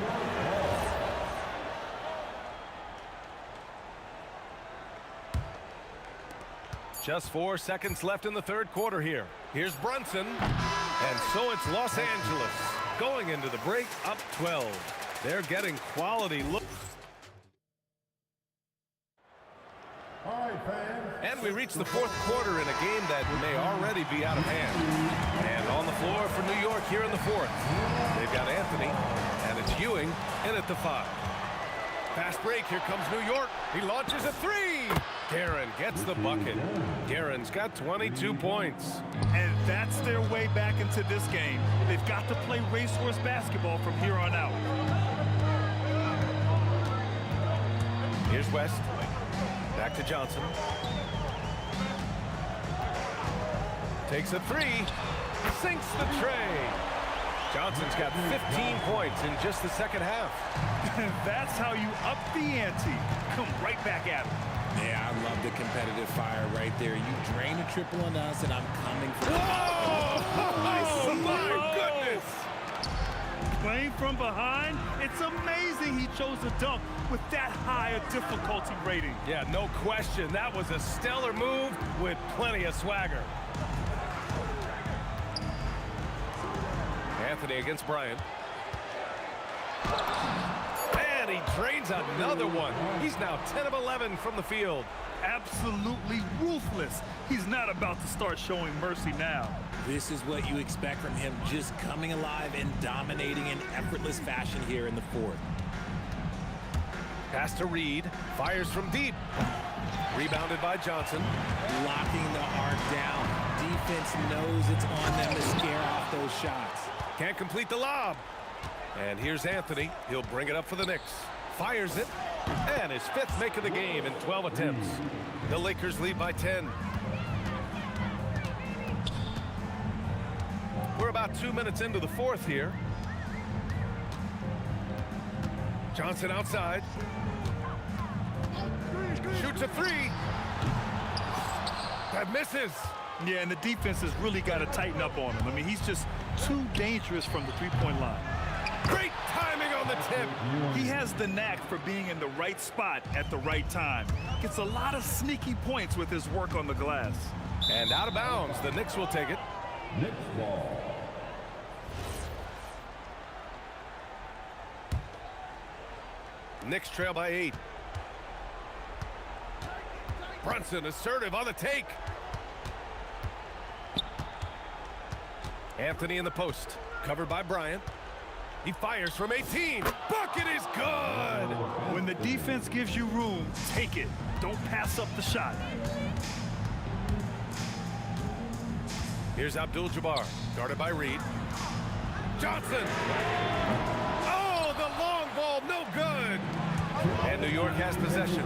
Just 4 seconds left in the third quarter here. Here's Brunson. And so it's Los Angeles going into the break up 12. They're getting quality look. All right, fans. And we reach the fourth quarter in a game that may already be out of hand. And on the floor for New York here in the fourth. They've got Anthony, and it's Ewing in at the 5. Fast break, here comes New York. He launches a 3. Guerin gets the bucket. Guerin's got 22 points. And that's their way back into this game. They've got to play racehorse basketball from here on out. Here's West. Back to Johnson. Takes a 3. Sinks the tray. Johnson's got 15 points in just the second half. And that's how you up the ante. Come right back at him. Yeah, I love the competitive fire right there. You drain a triple on us, and I'm coming for you. Oh, my goodness! Playing from behind, it's amazing he chose a dunk with that high a difficulty rating. Yeah, no question. That was a stellar move with plenty of swagger. Anthony against Bryant. And he drains another one. He's now 10 of 11 from the field. Absolutely ruthless. He's not about to start showing mercy now. This is what you expect from him, just coming alive and dominating in effortless fashion here in the fourth. Pass to Reed. Fires from deep. Rebounded by Johnson. Locking the arc down. Defense knows it's on them to scare off those shots. Can't complete the lob. And here's Anthony. He'll bring it up for the Knicks. Fires it. And his 5th make of the game in 12 attempts. The Lakers lead by 10. We're about 2 minutes into the fourth here. Johnson outside. Shoots a 3. That misses. Yeah, and the defense has really got to tighten up on him. I mean, he's just too dangerous from the three-point line. Great timing on the tip. He has the knack for being in the right spot at the right time. Gets a lot of sneaky points with his work on the glass. And out of bounds, the Knicks will take it. Knicks ball. Knicks trail by 8. Brunson assertive on the take. Anthony in the post, covered by Bryant. He fires from 18. Bucket is good. When the defense gives you room, take it. Don't pass up the shot. Here's Abdul-Jabbar, guarded by Reed. Johnson. Oh, the long ball, no good. And New York has possession.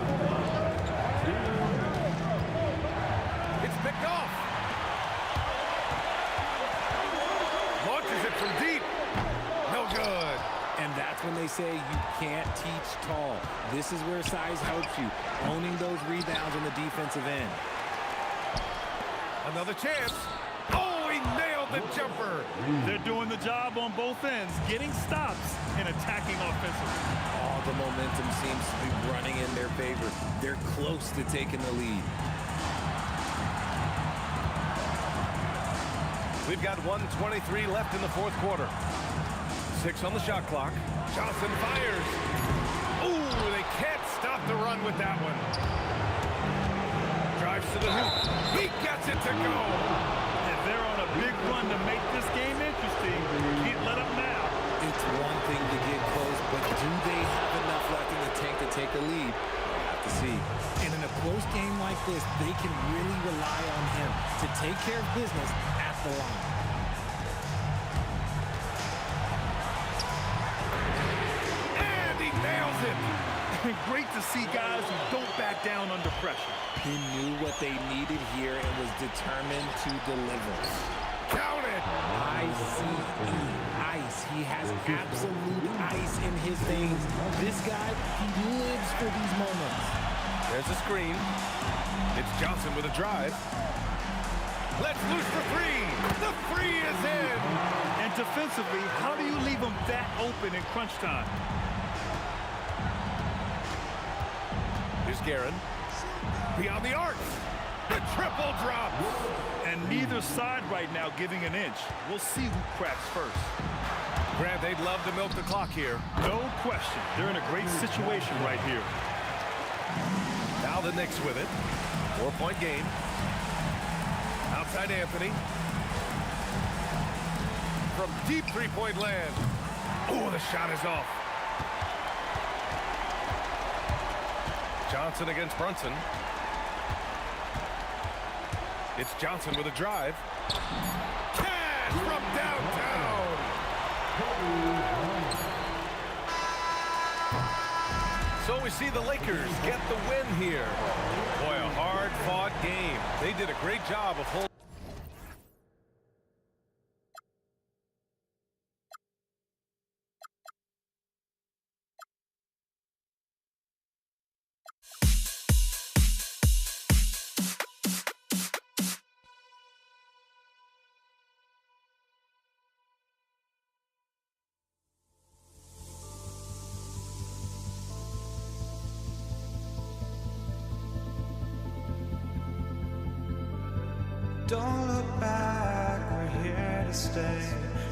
they say you can't teach tall. This is where size helps you, owning those rebounds on the defensive end. Another chance. Oh, he nailed the jumper. They're doing the job on both ends, getting stops and attacking offensively. All the momentum seems to be running in their favor. They're close to taking the lead. We've got 1:23 left in the fourth quarter. 6 on the shot clock. Johnson fires. Ooh, they can't stop the run with that one. Drives to the hoop. He gets it to go. And they're on a big run to make this game interesting. Can't let up now. It's one thing to get close, but do they have enough left in the tank to take a lead? We'll have to see. And in a close game like this, they can really rely on him to take care of business at the line. And he nails it. Great to see guys who don't back down under pressure. He knew what they needed here and was determined to deliver. Count it. I-C-E, ice. He has absolute ice in his veins. This guy, he lives for these moments. There's a screen. It's Johnson with a drive. Let's loose for three. The three is in. And defensively, how do you leave them that open in crunch time? Here's Guerin. Beyond the arc. The triple drop. And neither side right now giving an inch. We'll see who cracks first. Grant, they'd love to milk the clock here. No question. They're in a great situation right here. Now the Knicks with it. 4-point game. Outside Anthony. From deep three-point land. Oh, the shot is off. Johnson against Brunson. It's Johnson with a drive. Cash from downtown. So we see the Lakers get the win here. Boy, a hard-fought game. They did a great job of holding. Don't look back, we're here to stay.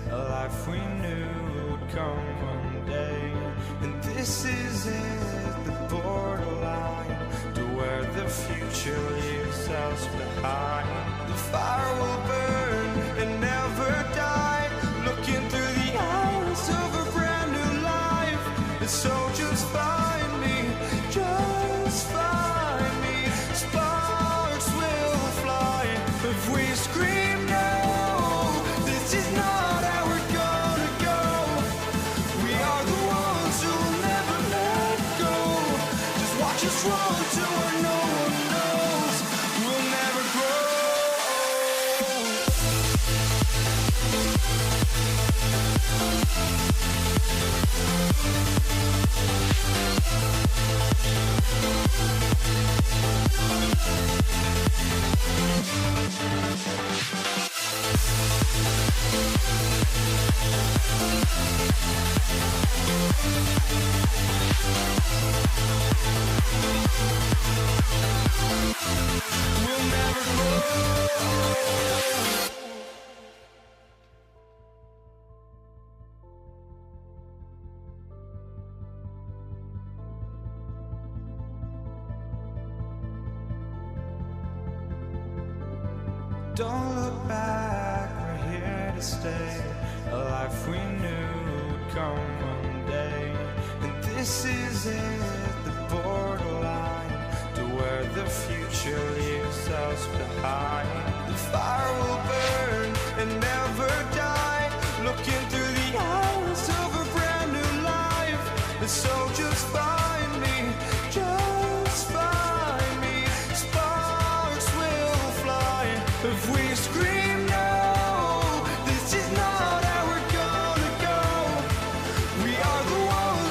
A life we knew would come one day. And this is it, the borderline to where the future leaves us behind. The fire will burn and never die, looking through the eyes of a brand new life. And so just find me, just find me. Sparks will fly if we scream no. This is not how we're gonna go. We are the ones who will never let go. Just watch us run to where no one knows. We'll never grow. We'll never grow. Don't look back, we're here to stay. A life we knew would come one day. And this is it, the borderline to where the future leaves us behind. The fire will burn and never die, looking through the eyes of a brand new life. And so just find me, just find me. Sparks will fly if we scream no. This is not how we're gonna go. We are the ones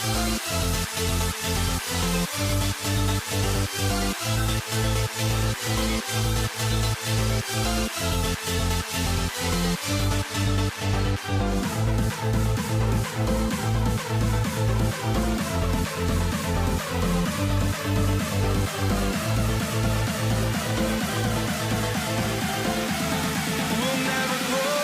We'll never grow.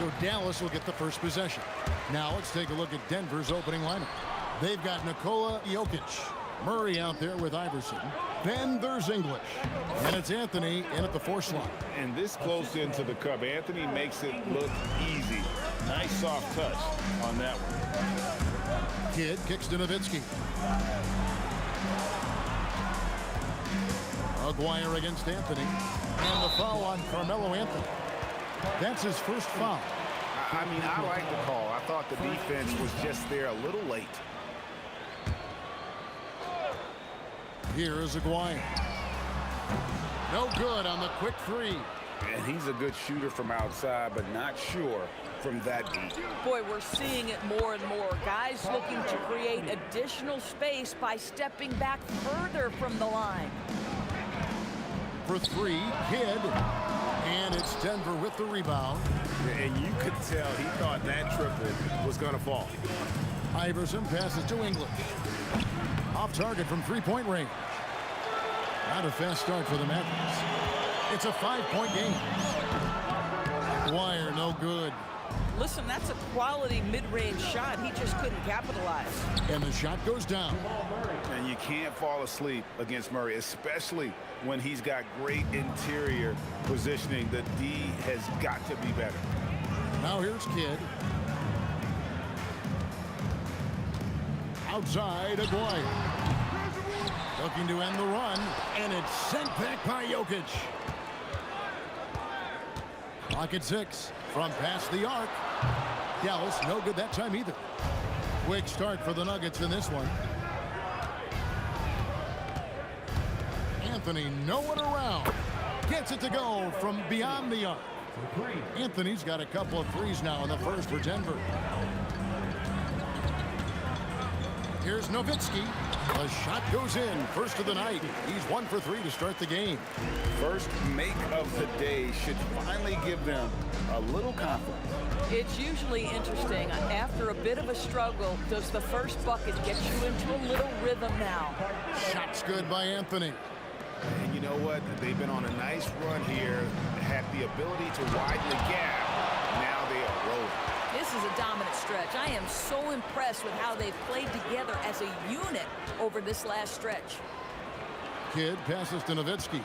So Dallas will get the first possession. Now let's take a look at Denver's opening lineup. They've got Nikola Jokic, Murray out there with Iverson. Then there's English. And it's Anthony in at the 4 slot. And this close into the cup, Anthony makes it look easy. Nice soft touch on that one. Kidd kicks to Nowitzki. Aguirre against Anthony. And the foul on Carmelo Anthony. That's his first foul. I mean, I like the call. I thought the defense was just there a little late. Here is Aguirre. No good on the quick 3. And he's a good shooter from outside, but not sure from that deep. Boy, we're seeing it more and more. Guys looking to create additional space by stepping back further from the line. For 3, Kidd. And it's Denver with the rebound. And you could tell he thought that triple was going to fall. Iverson passes to English. Off target from 3-point range. Not a fast start for the Mavericks. It's a 5-point game. Wire, no good. Listen, that's a quality mid-range shot. He just couldn't capitalize. And the shot goes down. And you can't fall asleep against Murray, especially when he's got great interior positioning. The D has got to be better. Now here's Kidd. Outside, Aguirre. Looking to end the run, and it's sent back by Jokic. Clock at 6 from past the arc. Dallas no good that time either. Quick start for the Nuggets in this one. Anthony nowhere around. Gets it to go from beyond the arc. Anthony's got a couple of threes now in the first for Denver. Here's Nowitzki. The shot goes in. First of the night. He's 1 for 3 to start the game. First make of the day should finally give them a little confidence. It's usually interesting. After a bit of a struggle, does the first bucket get you into a little rhythm now? Shot's good by Anthony. And you know what? They've been on a nice run here. Had the ability to widen the gap. Now they are rolling. This is a dominant stretch. I am so impressed with how they've played together as a unit over this last stretch. Kidd passes to Nowitzki.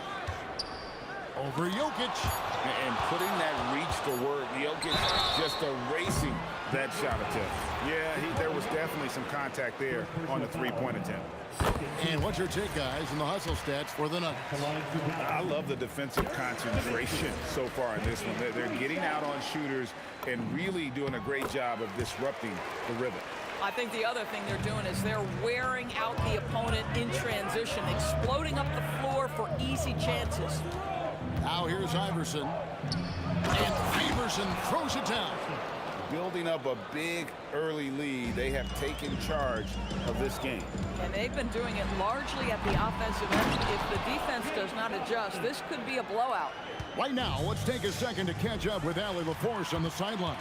Over Jokic. And putting that reach to work. Jokic just erasing that shot attempt. Yeah, there was definitely some contact there on the 3-point attempt. And what's your take, guys, in the hustle stats for the Nuggets? I love the defensive concentration so far in this one. They're getting out on shooters and really doing a great job of disrupting the rhythm. I think the other thing they're doing is they're wearing out the opponent in transition, exploding up the floor for easy chances. Now here's Iverson. And Iverson throws it down. Building up a big early lead. They have taken charge of this game. And they've been doing it largely at the offensive end. If the defense does not adjust, this could be a blowout. Right now, let's take a second to catch up with Allie LaForce on the sidelines.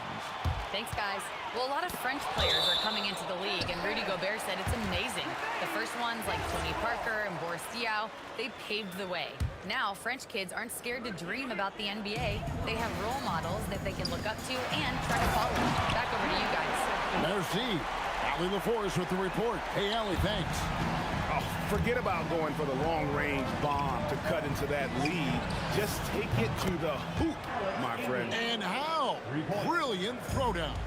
Thanks, guys. Well, a lot of French players are coming into the league, and Rudy Gobert said it's amazing. The first ones, like Tony Parker and Boris Diaw, they paved the way. Now, French kids aren't scared to dream about the NBA. They have role models that they can look up to and try to follow. Back over to you guys. Merci. Allie LaForce with the report. Hey, Allie, thanks. Oh, forget about going for the long-range bomb to cut into that lead. Just take it to the hoop, my friend. And how? Brilliant throwdown.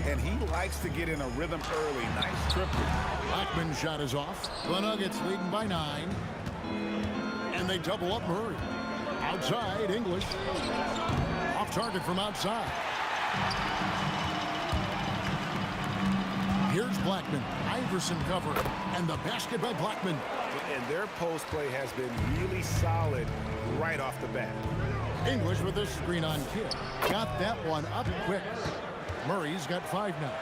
And he likes to get in a rhythm early. Nice triple. Blackman's shot is off. The Nuggets leading by 9. And they double up Murray. Outside, English. Off target from outside. Here's Blackman. Iverson cover. And the basket by Blackman. And their post play has been really solid right off the bat. English with a screen on Kidd. Got that one up quick. Murray's got 5 now.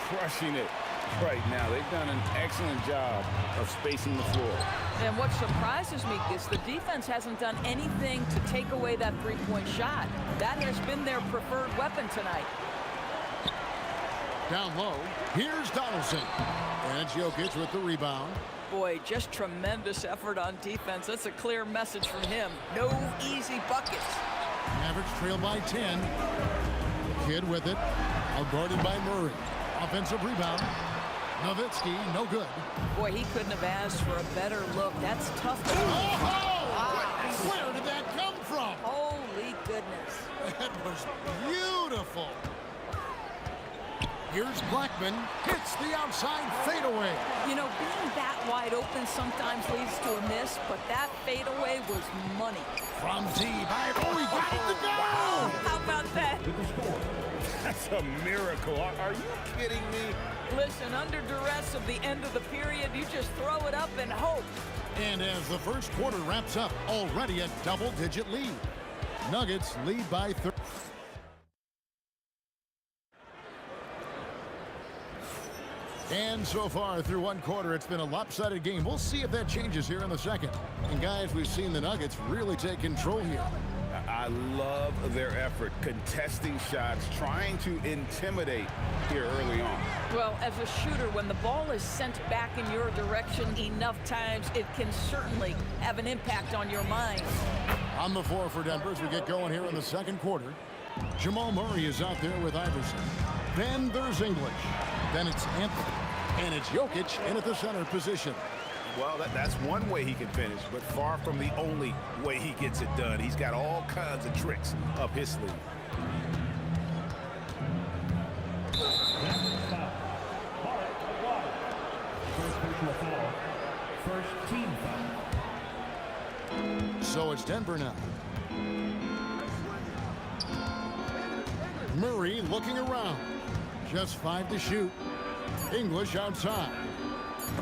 Crushing it right now. They've done an excellent job of spacing the floor. And what surprises me is the defense hasn't done anything to take away that three-point shot. That has been their preferred weapon tonight. Down low, here's Donaldson. And it's Jokic with the rebound. Boy, just tremendous effort on defense. That's a clear message from him. No easy buckets. Mavericks trail by 10. Kidd with it. Out guarded by Murray. Offensive rebound. Nowitzki, no good. Boy, he couldn't have asked for a better look. That's tough to do. Oh! Where did that come from? Holy goodness. That was beautiful. Here's Blackman. Hits the outside fadeaway. You know, being that wide open sometimes leads to a miss, but that fadeaway was money. From deep. Oh, he got it to go! How about that? That's a miracle. Are you kidding me? Listen, under duress of the end of the period, you just throw it up and hope. And as the first quarter wraps up, already a double-digit lead. Nuggets lead by 30. And so far through one quarter, it's been a lopsided game. We'll see if that changes here in the second. And guys, we've seen the Nuggets really take control here. I love their effort, contesting shots, trying to intimidate here early on. Well, as a shooter, when the ball is sent back in your direction enough times, it can certainly have an impact on your mind. On the floor for Denver as we get going here in the second quarter. Jamal Murray is out there with Iverson. Then there's English. Then it's Anthony. And it's Jokic in at the center position. Well, that's one way he can finish, but far from the only way he gets it done. He's got all kinds of tricks up his sleeve. First team foul. So it's Denver now. Murray looking around. Just 5 to shoot. English outside.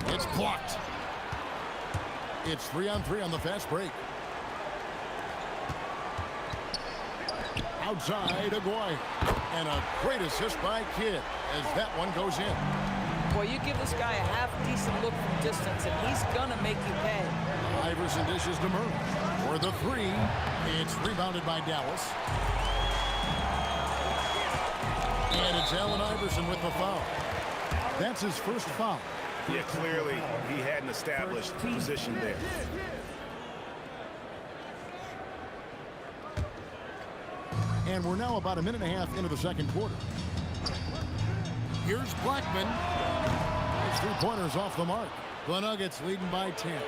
It's blocked. It's 3-on-3 on the fast break. Outside, Aguirre. And a great assist by Kidd as that one goes in. Boy, you give this guy a half-decent look from distance, and he's going to make you pay. Iverson dishes to Murray. For the three, it's rebounded by Dallas. And it's Allen Iverson with the foul. That's his first foul. Yeah, clearly he hadn't established position there. And we're now about a minute and a half into the second quarter. Here's Blackman. His three-pointers off the mark. The Nuggets leading by 10.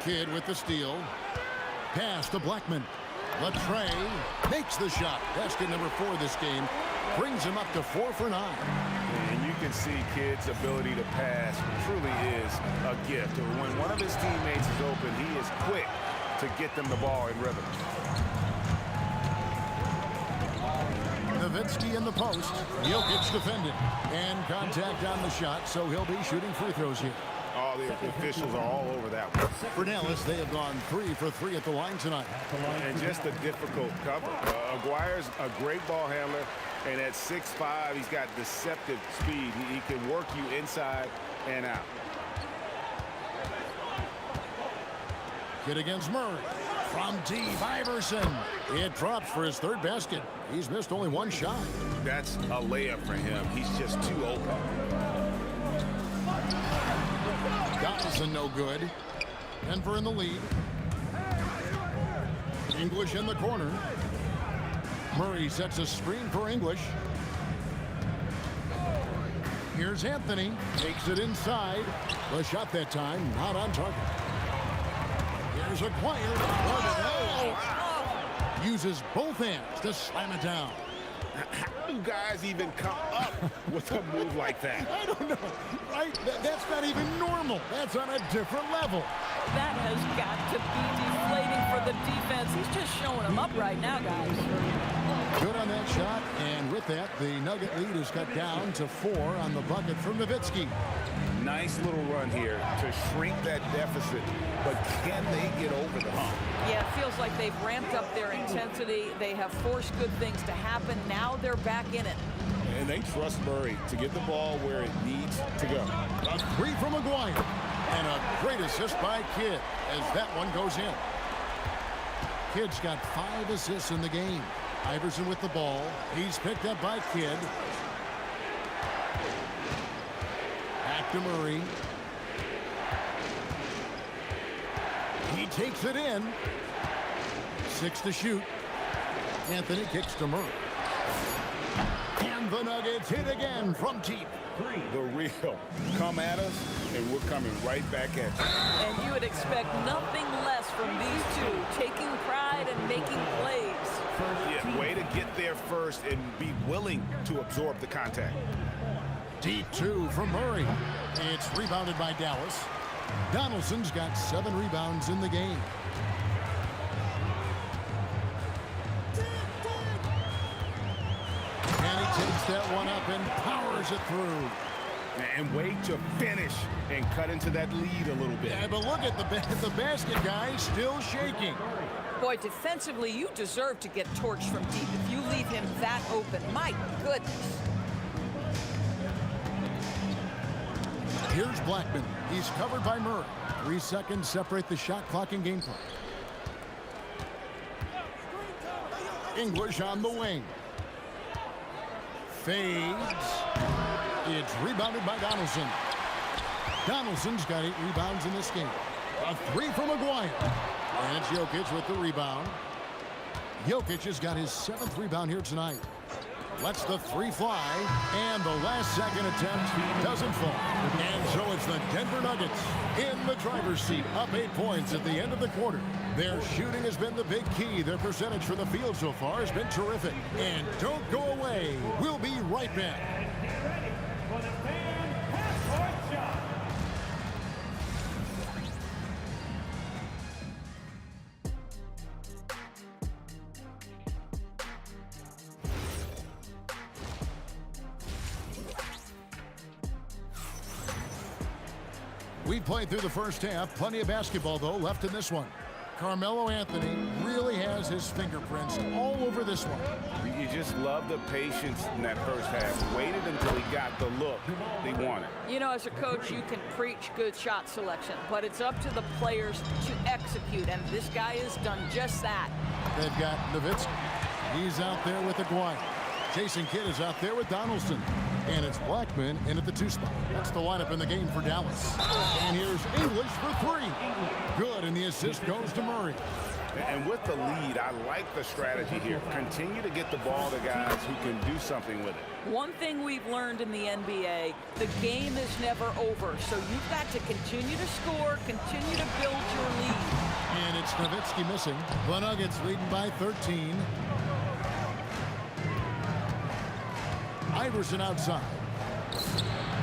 Kidd with the steal. Pass to Blackman. Latrey makes the shot. Basket number 4 this game. Brings him up to 4 for 9. And you can see Kidd's ability to pass truly is a gift. When one of his teammates is open, he is quick to get them the ball in rhythm. Nowitzki in the post. Jokic defending. And contact on the shot, so he'll be shooting free throws here. All the officials are all over that one. For Dallas, they have gone 3 for 3 at the line tonight. And just a difficult cover. Aguirre's a great ball handler, and at 6'5", he's got deceptive speed. He can work you inside and out. Kidd against Murray. From deep, Iverson. It drops for his third basket. He's missed only one shot. That's a layup for him. He's just too open. Donaldson no good. Denver in the lead. English in the corner. Murray sets a screen for English. Here's Anthony. Takes it inside. The shot that time not on target. Here's Aguirre. Uses both hands to slam it down. How do guys even come up with a move like that? I don't know, right? That's not even normal. That's on a different level. That has got to be deflating for the defense. He's just showing them up right now, guys. Good on that shot, and with that, the Nugget lead is cut down to 4 on the bucket from Nowitzki. Nice little run here to shrink that deficit, but can they get over the hump? Yeah, it feels like they've ramped up their intensity. They have forced good things to happen. Now they're back in it. And they trust Murray to get the ball where it needs to go. A 3 from Aguirre, and a great assist by Kidd as that one goes in. Kidd's got 5 assists in the game. Iverson with the ball. He's picked up by Kidd. Back to Murray. He takes it in. 6 to shoot. Anthony kicks to Murray. The Nuggets hit again from deep. The real. Come at us, and we're coming right back at you. And you would expect nothing less from these two, taking pride and making plays. Yeah, way to get there first and be willing to absorb the contact. Deep two from Murray. It's rebounded by Dallas. Donaldson's got 7 rebounds in the game. And he takes that one up and powers it through. And wait to finish and cut into that lead a little bit. Yeah, but look at the basket guy still shaking. Boy, defensively, you deserve to get torched from deep if you leave him that open. My goodness. Here's Blackman. He's covered by Murray. 3 seconds separate the shot clock and game clock. English on the wing. Fades. It's rebounded by Donaldson. Donaldson's got 8 rebounds in this game. A 3 from Maguire. And it's Jokic with the rebound. Jokic has got his 7th rebound here tonight. Lets the 3 fly, and the last second attempt doesn't fall. And so it's the Denver Nuggets in the driver's seat, up 8 points at the end of the quarter. Their shooting has been the big key. Their percentage from the field so far has been terrific. And don't go away. We'll be right back. We've played through the first half. Plenty of basketball, though, left in this one. Carmelo Anthony really has his fingerprints all over this one. You just love the patience in that first half. Waited until he got the look he wanted. You know, as a coach, you can preach good shot selection, but it's up to the players to execute, and this guy has done just that. They've got Nowitzki. He's out there with Aguirre. Jason Kidd is out there with Donaldson. And it's Blackman in at the 2 spot. That's the lineup in the game for Dallas. And here's English for 3. Good, and the assist goes to Murray. And with the lead, I like the strategy here. Continue to get the ball to guys who can do something with it. One thing we've learned in the NBA, the game is never over. So you've got to continue to score, continue to build your lead. And it's Nowitzki missing. The Nuggets leading by 13. Iverson outside.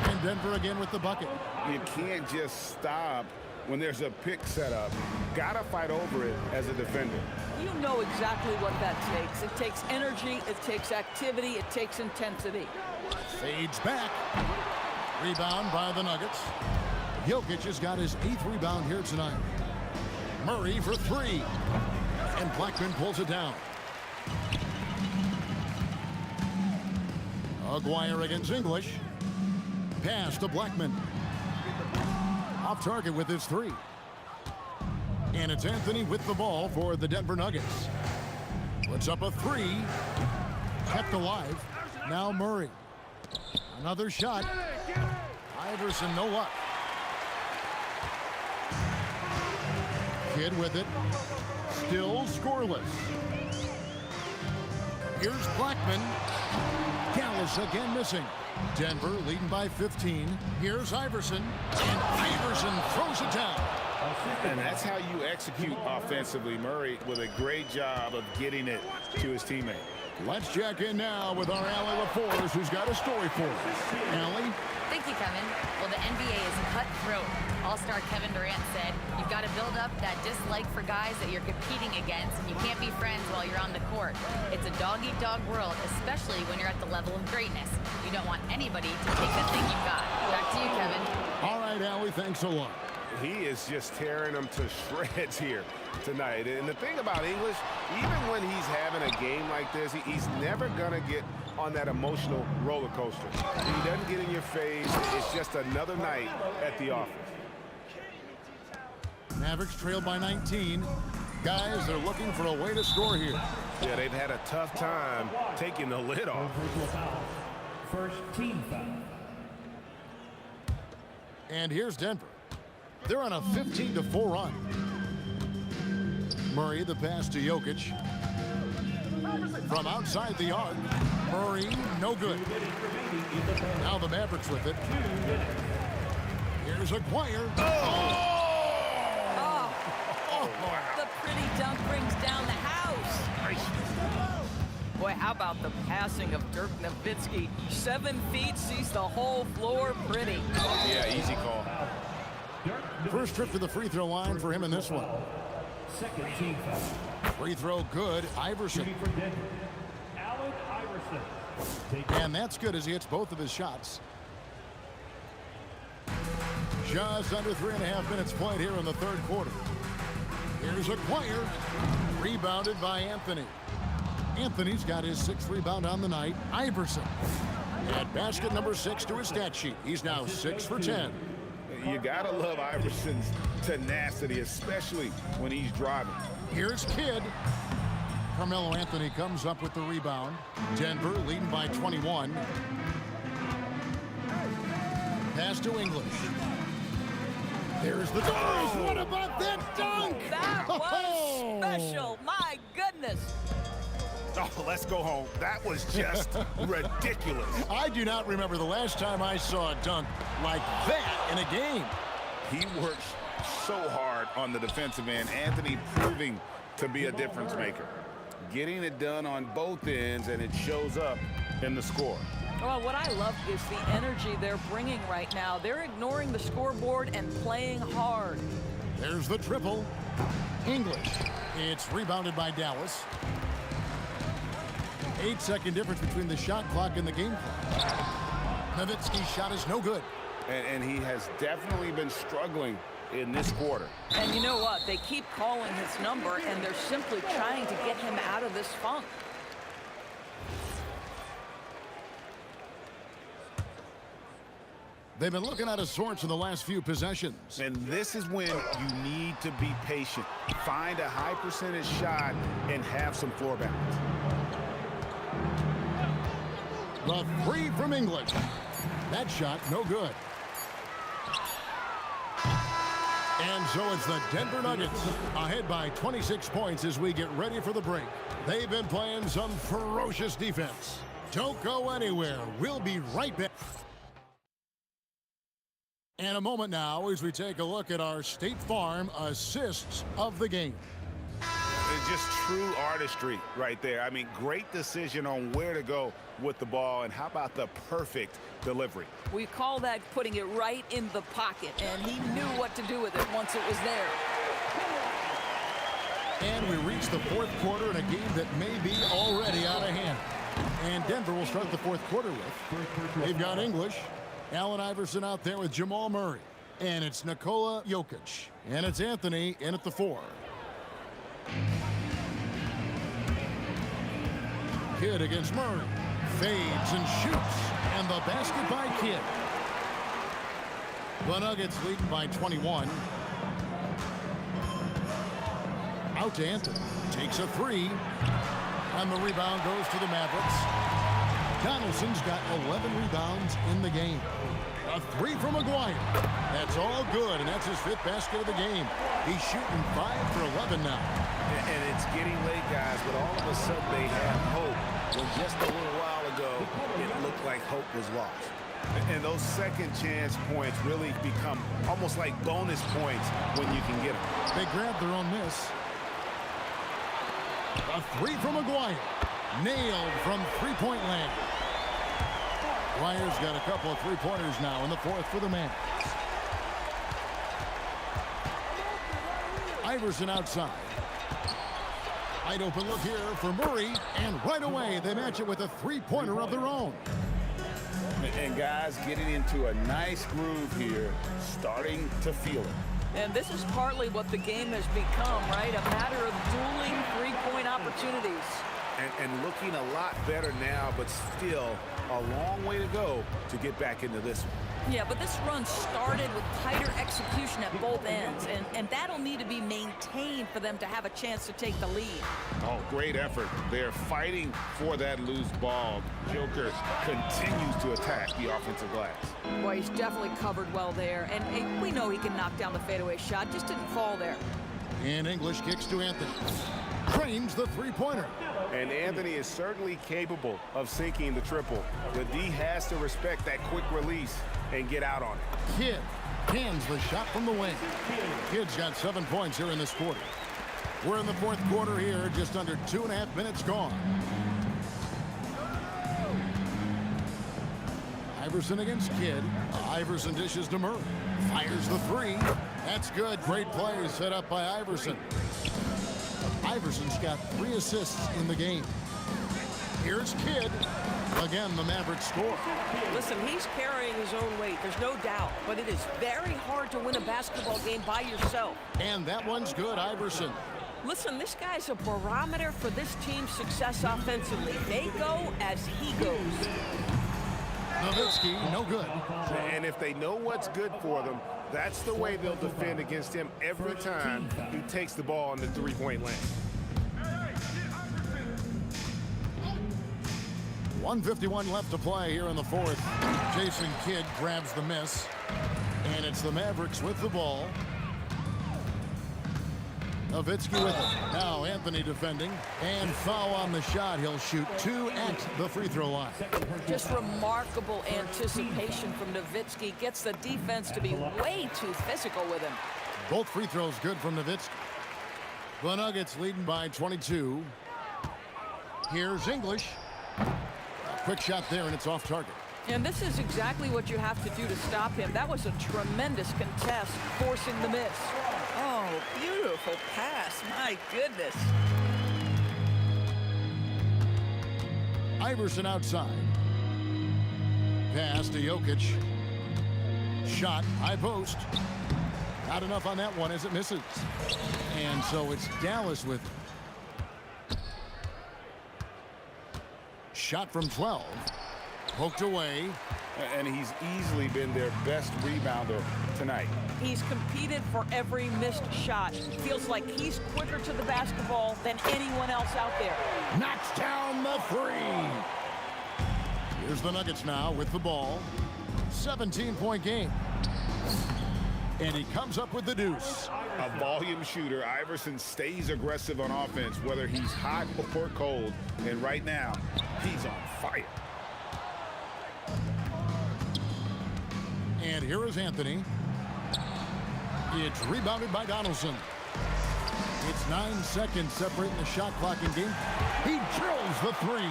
And Denver again with the bucket. You can't just stop when there's a pick set up. Gotta fight over it as a defender. You know exactly what that takes. It takes energy, it takes activity, it takes intensity. Fades back. Rebound by the Nuggets. Jokic has got his 8th rebound here tonight. Murray for 3. And Blackman pulls it down. Aguirre against English. Pass to Blackman. Off target with his 3. And it's Anthony with the ball for the Denver Nuggets. Puts up a 3. Kept alive. Now Murray. Another shot. Iverson, no luck. Kidd with it. Still scoreless. Here's Blackman. Dallas again missing. Denver leading by 15. Here's Iverson. And Iverson throws it down. And that's how you execute offensively. Murray with a great job of getting it to his teammate. Let's check in now with our Allie LaForce, who's got a story for us. Allie? Thank you, Kevin. Well, the NBA is cutthroat. All-star Kevin Durant said, you've got to build up that dislike for guys that you're competing against, and you can't be friends while you're on the court. It's a dog-eat-dog world, especially when you're at the level of greatness. You don't want anybody to take the thing you've got. Back to you, Kevin. All right, Allie, thanks a lot. He is just tearing them to shreds here tonight. And the thing about English, even when he's having a game like this, he's never going to get on that emotional roller coaster. He doesn't get in your face. It's just another night at the office. Mavericks trailed by 19. Guys, they're looking for a way to score here. Yeah, they've had a tough time taking the lid off. First team foul. And here's Denver. They're on a 15-4 run. Murray, the pass to Jokic. From outside the arc, Murray, no good. Now the Mavericks with it. Here's Aguirre. The pretty dunk brings down the house. Boy, how about the passing of Dirk Nowitzki? 7 feet, sees the whole floor pretty. Yeah, easy call. First trip to the free throw line for him in this one. Second team foul. Free throw good, Iverson. Shooting for Denver, Allen Iverson. And that's good as he hits both of his shots. Just under 3.5 minutes played here in the third quarter. Here's Aguirre, rebounded by Anthony. Anthony's got his 6th rebound on the night. Iverson at basket number 6 to his stat sheet. He's now 6 for 10. You gotta love Iverson's tenacity, especially when he's driving. Here's Kidd. Carmelo Anthony comes up with the rebound. Denver leading by 21. Pass to English. There's the dunk. What about that dunk? That was special. My goodness. Oh, let's go home. That was just ridiculous. I do not remember the last time I saw a dunk like that in a game. He works so hard on the defensive end. Anthony proving to be a difference maker. Getting it done on both ends, and it shows up in the score. Well, what I love is the energy they're bringing right now. They're ignoring the scoreboard and playing hard. There's the triple. English. It's rebounded by Dallas. 8-second difference between the shot clock and the game clock. Nowitzki's shot is no good. And he has definitely been struggling in this quarter. And you know what? They keep calling his number, and they're simply trying to get him out of this funk. They've been looking out of sorts in the last few possessions. And this is when you need to be patient. Find a high percentage shot and have some floor balance. The three from English. That shot, no good. And so it's the Denver Nuggets ahead by 26 points as we get ready for the break. They've been playing some ferocious defense. Don't go anywhere. We'll be right back. And a moment now as we take a look at our State Farm assists of the game. It's just true artistry right there. I mean, great decision on where to go with the ball, and how about the perfect delivery? We call that putting it right in the pocket, and he knew what to do with it once it was there. And we reach the fourth quarter in a game that may be already out of hand. And Denver will start the fourth quarter with. They've got English, Allen Iverson out there with Jamal Murray. And it's Nikola Jokic. And it's Anthony in at the 4. Kidd against Murray. Fades and shoots. And the basket by Kidd. The Nuggets leading by 21. Out to Anthony. Takes a 3. And the rebound goes to the Mavericks. Donaldson's got 11 rebounds in the game. A 3 from Aguirre. That's all good, and that's his 5th basket of the game. He's shooting 5 for 11 now. And it's getting late, guys, but all of a sudden they have hope. When just a little while ago, it looked like hope was lost. And those second chance points really become almost like bonus points when you can get them. They grab their own miss. A 3 from Aguirre. Nailed from three-point land. Aguirre's got a couple of three-pointers now in the 4th for the man. Iverson outside. Wide open look here for Murray, and right away they match it with a three-pointer of their own. And guys getting into a nice groove here, starting to feel it. And this is partly what the game has become, right? A matter of dueling three-point opportunities. And looking a lot better now, but still a long way to go to get back into this one. Yeah, but this run started with tighter execution at both ends, and that'll need to be maintained for them to have a chance to take the lead. Oh, great effort. They're fighting for that loose ball. Joker continues to attack the offensive glass. Boy, he's definitely covered well there, and we know he can knock down the fadeaway shot, just didn't fall there. And English kicks to Anthony. drains the three-pointer. And Anthony is certainly capable of sinking the triple. The D has to respect that quick release and get out on it. Kidd cans the shot from the wing. Kidd's got 7 points here in this quarter. We're in the fourth quarter here, just under 2.5 minutes gone. Iverson against Kidd. Iverson dishes to Murray. Fires the three. That's good. Great play set up by Iverson. Iverson's got 3 assists in the game. Here's Kidd. Again, the Mavericks score. Listen, he's carrying his own weight. There's no doubt. But it is very hard to win a basketball game by yourself. And that one's good, Iverson. Listen, this guy's a barometer for this team's success offensively. They go as he goes. Nowitzki, no good. And if they know what's good for them, that's the way they'll defend against him every time he takes the ball in the three-point lane. 1:51 left to play here in the fourth. Jason Kidd grabs the miss. And it's the Mavericks with the ball. Nowitzki with it. Now Anthony defending. And foul on the shot. He'll shoot 2 at the free throw line. Just remarkable anticipation from Nowitzki. Gets the defense to be way too physical with him. Both free throws good from Nowitzki. The Nuggets leading by 22. Here's English. A quick shot there, and it's off target. And this is exactly what you have to do to stop him. That was a tremendous contest, forcing the miss. Oh, beautiful pass. My goodness. Iverson outside. Pass to Jokic. Shot, high post. Not enough on that one as it misses. And so it's Dallas with it. Shot from 12. Poked away. And he's easily been their best rebounder tonight. He's competed for every missed shot. Feels like he's quicker to the basketball than anyone else out there. Knocks down the three. Here's the Nuggets now with the ball. 17-point game. And he comes up with the deuce. A volume shooter. Iverson stays aggressive on offense, whether he's hot or cold. And right now, he's on fire. And here is Anthony. It's rebounded by Donaldson. It's 9 seconds separating the shot clock in game. He drills the three.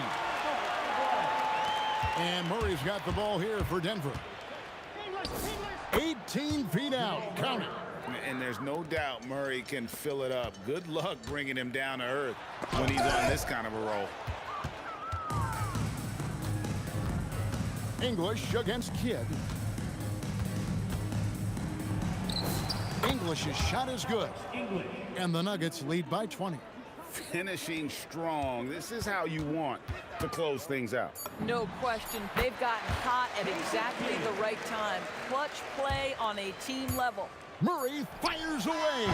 And Murray's got the ball here for Denver. 18 feet out. Count it. And there's no doubt Murray can fill it up. Good luck bringing him down to earth when he's on this kind of a roll. English against Kidd. English's shot is good. And the Nuggets lead by 20. Finishing strong. This is how you want to close things out. No question. They've gotten hot at exactly the right time. Clutch play on a team level. Murray fires away.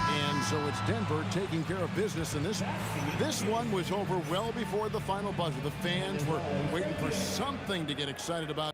And so it's Denver taking care of business in this one. This one was over well before the final buzzer. The fans were waiting for something to get excited about.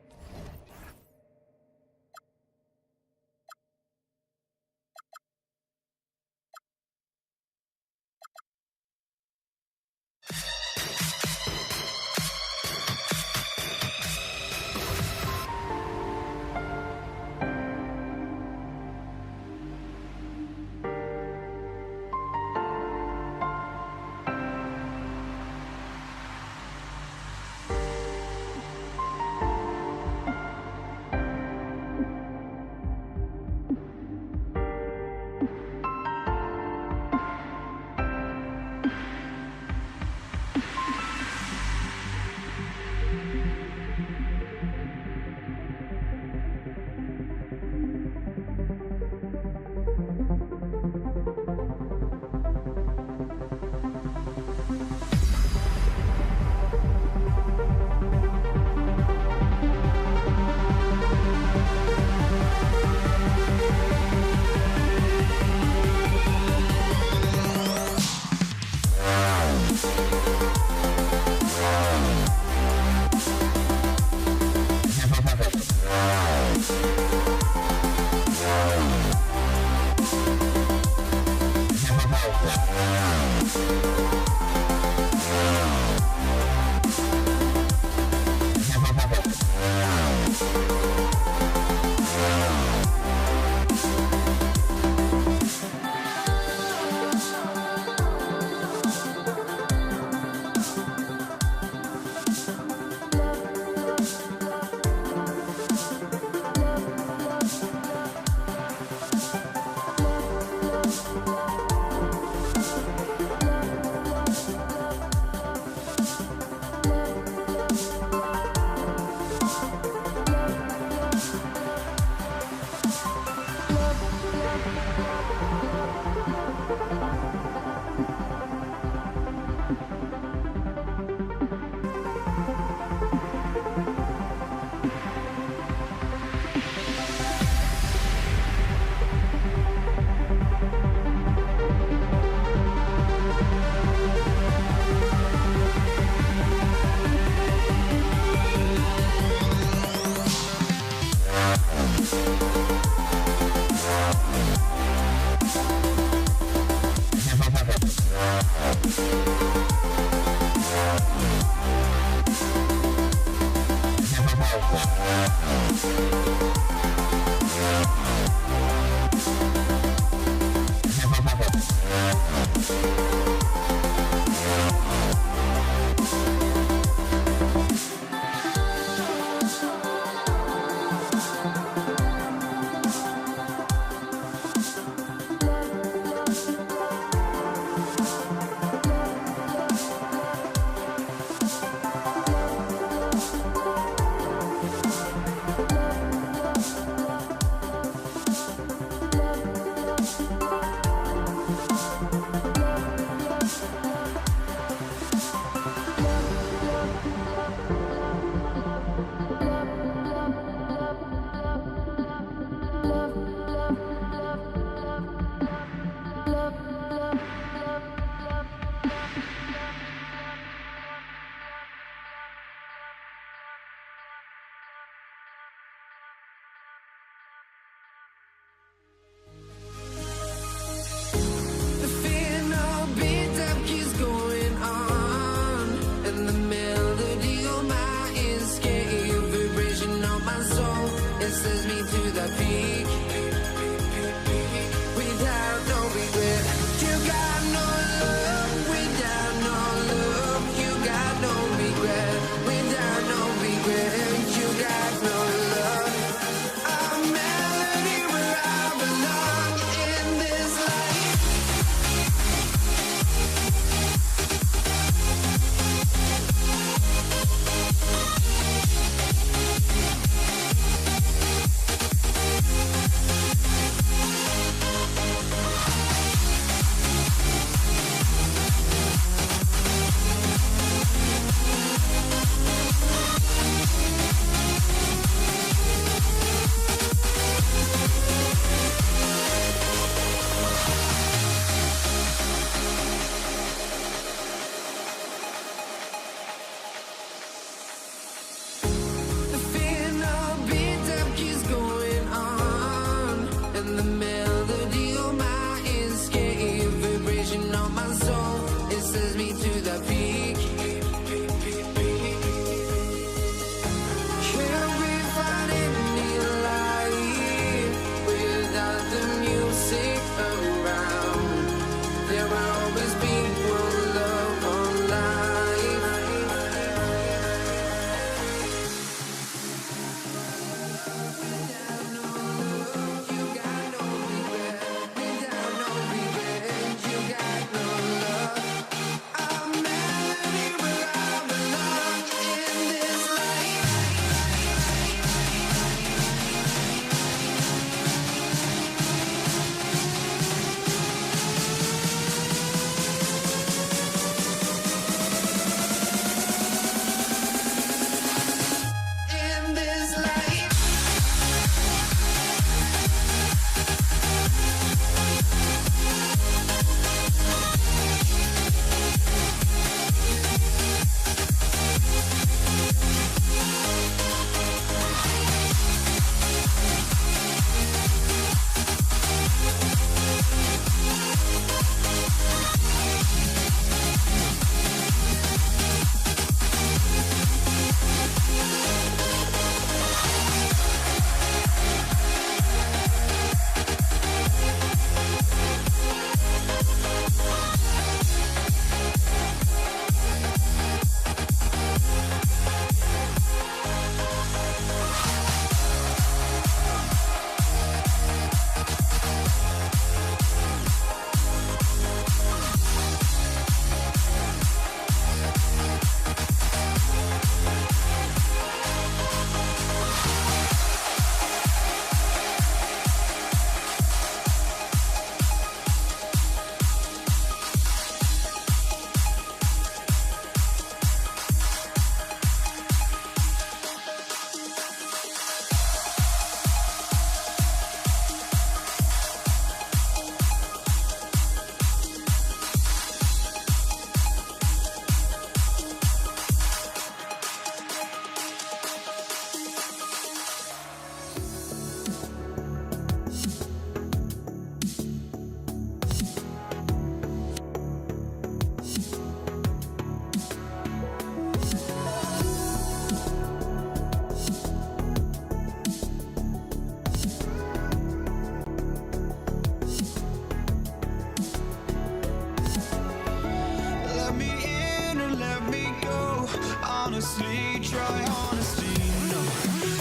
honestly, try honesty. No,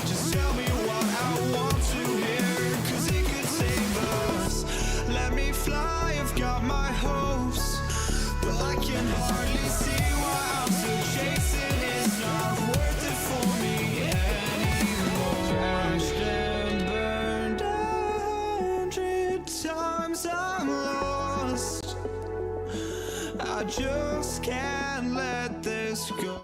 just tell me what I want to hear, 'cause it could save us. Let me fly, I've got my hopes, but I can hardly see why I'm still chasing. It's not worth it for me anymore. Crashed and burned 100 times, I'm lost. I just can't let this go.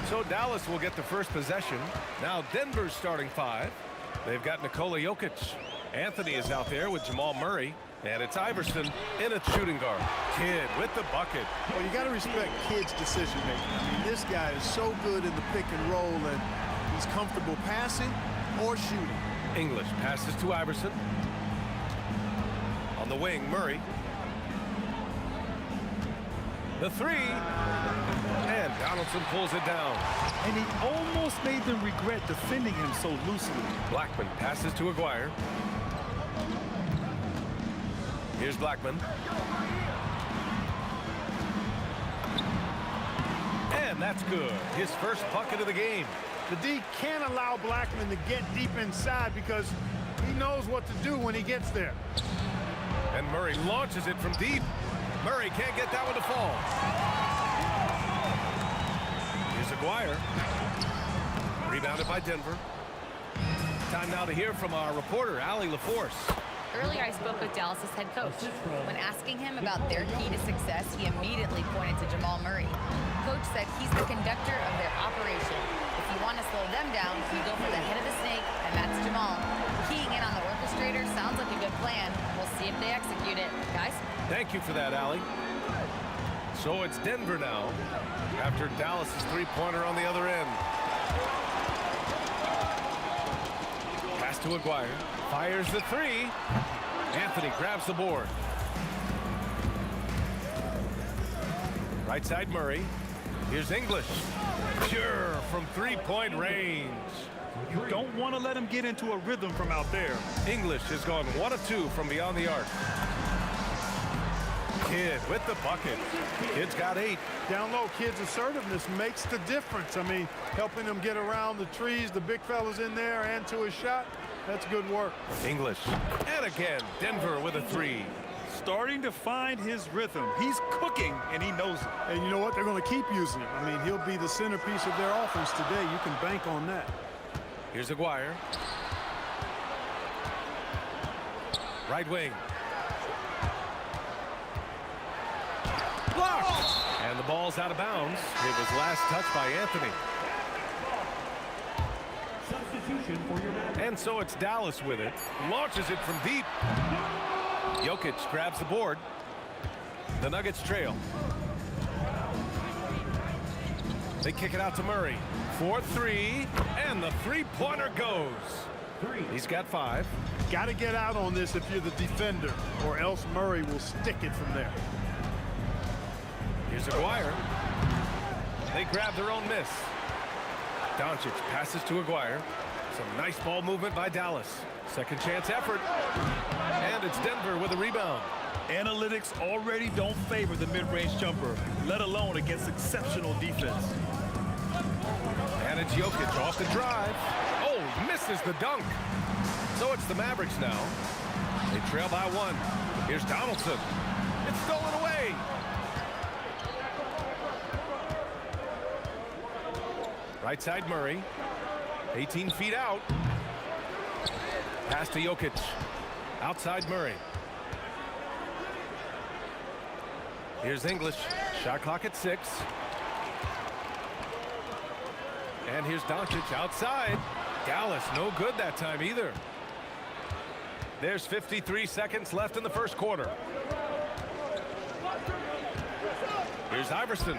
So Dallas will get the first possession. Now Denver's starting 5. They've got Nikola Jokic. Anthony is out there with Jamal Murray. And it's Iverson in a shooting guard. Kidd with the bucket. Well, you got to respect Kidd's decision making. I mean, this guy is so good in the pick and roll, and he's comfortable passing or shooting. English passes to Iverson. On the wing, Murray. The 3. And Donaldson pulls it down. And he almost made them regret defending him so loosely. Blackman passes to Aguirre. Here's Blackman. And that's good. His first bucket of the game. The D can't allow Blackman to get deep inside because he knows what to do when he gets there. And Murray launches it from deep. Murray can't get that one to fall. Here's Aguirre. Rebounded by Denver. Time now to hear from our reporter, Allie LaForce. Earlier, I spoke with Dallas's head coach. When asking him about their key to success, he immediately pointed to Jamal Murray. Coach said he's the conductor of their operation. If you want to slow them down, you go for the head of the snake, and that's Jamal. Keying in on the orchestrator sounds like a good plan. We'll see if they execute it. Guys? Thank you for that, Allie. So it's Denver now, after Dallas's three-pointer on the other end. Pass to Aguirre. Fires the 3. Anthony grabs the board. Right side Murray. Here's English. Pure from three-point range. You don't want to let him get into a rhythm from out there. English has gone 1 of 2 from beyond the arc. Kidd with the bucket. Kidd's got 8. Down low, Kidd's assertiveness makes the difference. I mean, helping him get around the trees, the big fellas in there, and to his shot. That's good work. English. And again, Denver with a 3. Starting to find his rhythm. He's cooking, and he knows it. And you know what? They're going to keep using him. I mean, he'll be the centerpiece of their offense today. You can bank on that. Here's Aguirre. Right wing. Blocked! And the ball's out of bounds. It was last touched by Anthony. And so it's Dallas with it. Launches it from deep. Jokic grabs the board. The Nuggets trail. They kick it out to Murray. 4-3. And the three-pointer goes. He's got 5. Got to get out on this if you're the defender, or else Murray will stick it from there. Here's Aguirre. They grab their own miss. Doncic passes to Aguirre. Some nice ball movement by Dallas. Second chance effort. And it's Denver with a rebound. Analytics already don't favor the mid-range jumper, let alone against exceptional defense. And it's Jokic off the drive. Oh, misses the dunk. So it's the Mavericks now. They trail by 1. Here's Donaldson. It's stolen away. Right side Murray. 18 feet out. Pass to Jokic. Outside Murray. Here's English. Shot clock at 6. And here's Doncic outside. Dallas no good that time either. There's 53 seconds left in the first quarter. Here's Iverson.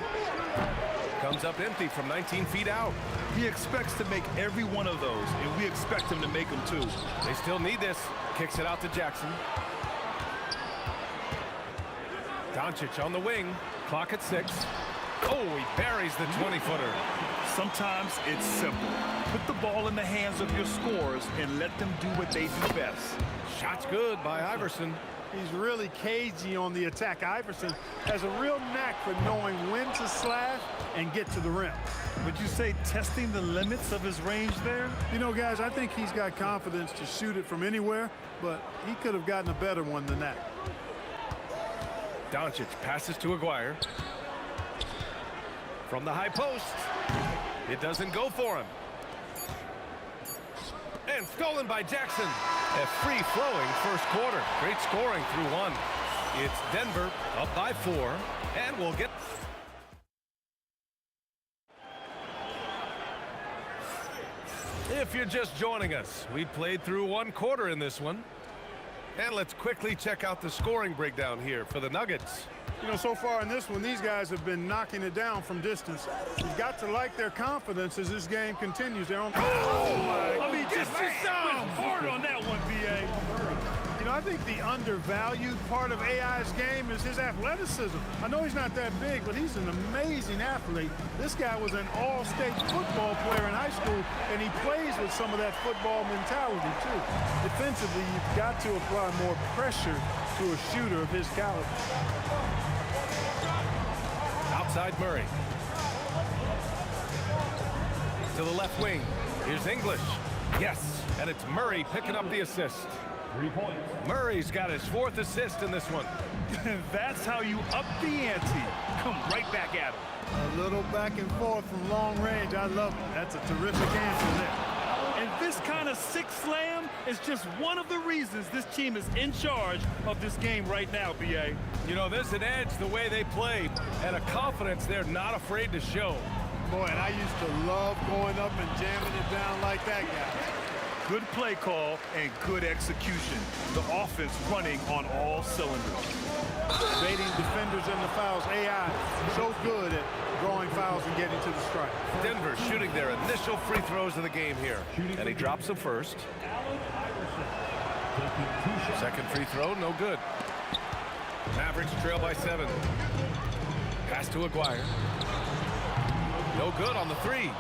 Comes up empty from 19 feet out. He expects to make every one of those, and we expect him to make them too. They still need this. Kicks it out to Jackson. Doncic on the wing. Clock at 6. Oh, he buries the 20-footer. Sometimes it's simple. Put the ball in the hands of your scorers and let them do what they do best. Shot's good by Iverson. He's really cagey on the attack. Iverson has a real knack for knowing when to slash and get to the rim. Would you say testing the limits of his range there? You know, guys, I think he's got confidence to shoot it from anywhere, but he could have gotten a better one than that. Doncic passes to Aguirre. From the high post. It doesn't go for him. And stolen by Jackson. A free-flowing first quarter. Great scoring through one. It's Denver up by 4. And we'll get... If you're just joining us, we played through one quarter in this one. And let's quickly check out the scoring breakdown here for the Nuggets. You know, so far in this one, these guys have been knocking it down from distance. You've got to like their confidence as this game continues. They're on. Oh my! I mean, just hard on that one, BA. You know, I think the undervalued part of AI's game is his athleticism. I know he's not that big, but he's an amazing athlete. This guy was an all-state football player in high school, and he plays with some of that football mentality, too. Defensively, you've got to apply more pressure to a shooter of his caliber. Outside Murray. To the left wing. Here's English. Yes, and it's Murray picking up the assist. 3 points. Murray's got his 4th assist in this one. That's how you up the ante. Come right back at him. A little back and forth from long range. I love it. That's a terrific answer there. And this kind of six slam is just one of the reasons this team is in charge of this game right now, BA. You know, there's an edge the way they play and a confidence they're not afraid to show. Boy, and I used to love going up and jamming it down like that guy. Good play call and good execution. The offense running on all cylinders. Evading defenders and the fouls. AI so good at drawing fouls and getting to the strike. Denver shooting their initial free throws of the game here. And he drops them first. Second free throw, no good. Mavericks trail by 7. Pass to Aguirre. No good on the 3.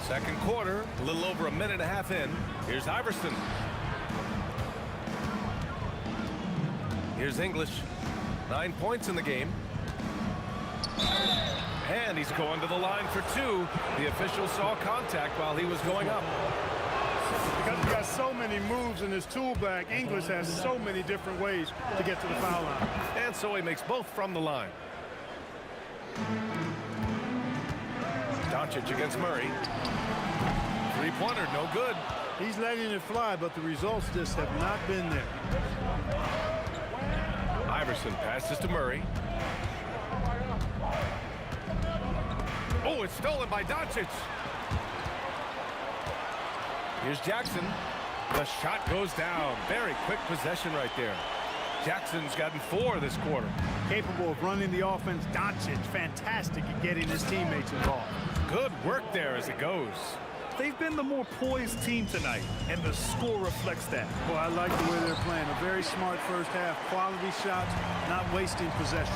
Second quarter, a little over a minute and a half in. Here's Iverson. Here's English. 9 points in the game. And he's going to the line for 2. The official saw contact while he was going up. Because he got so many moves in his tool bag, English has so many different ways to get to the foul line. And so he makes both from the line. Doncic against Murray. Three-pointer, no good. He's letting it fly, but the results just have not been there. Iverson passes to Murray. Oh, it's stolen by Doncic. Here's Jackson. The shot goes down. Very quick possession right there. Jackson's gotten 4 this quarter. Capable of running the offense. Doncic, fantastic at getting his teammates involved. Good work there as it goes. They've been the more poised team tonight, and the score reflects that. Well, I like the way they're playing. A very smart first half. Quality shots, not wasting possession.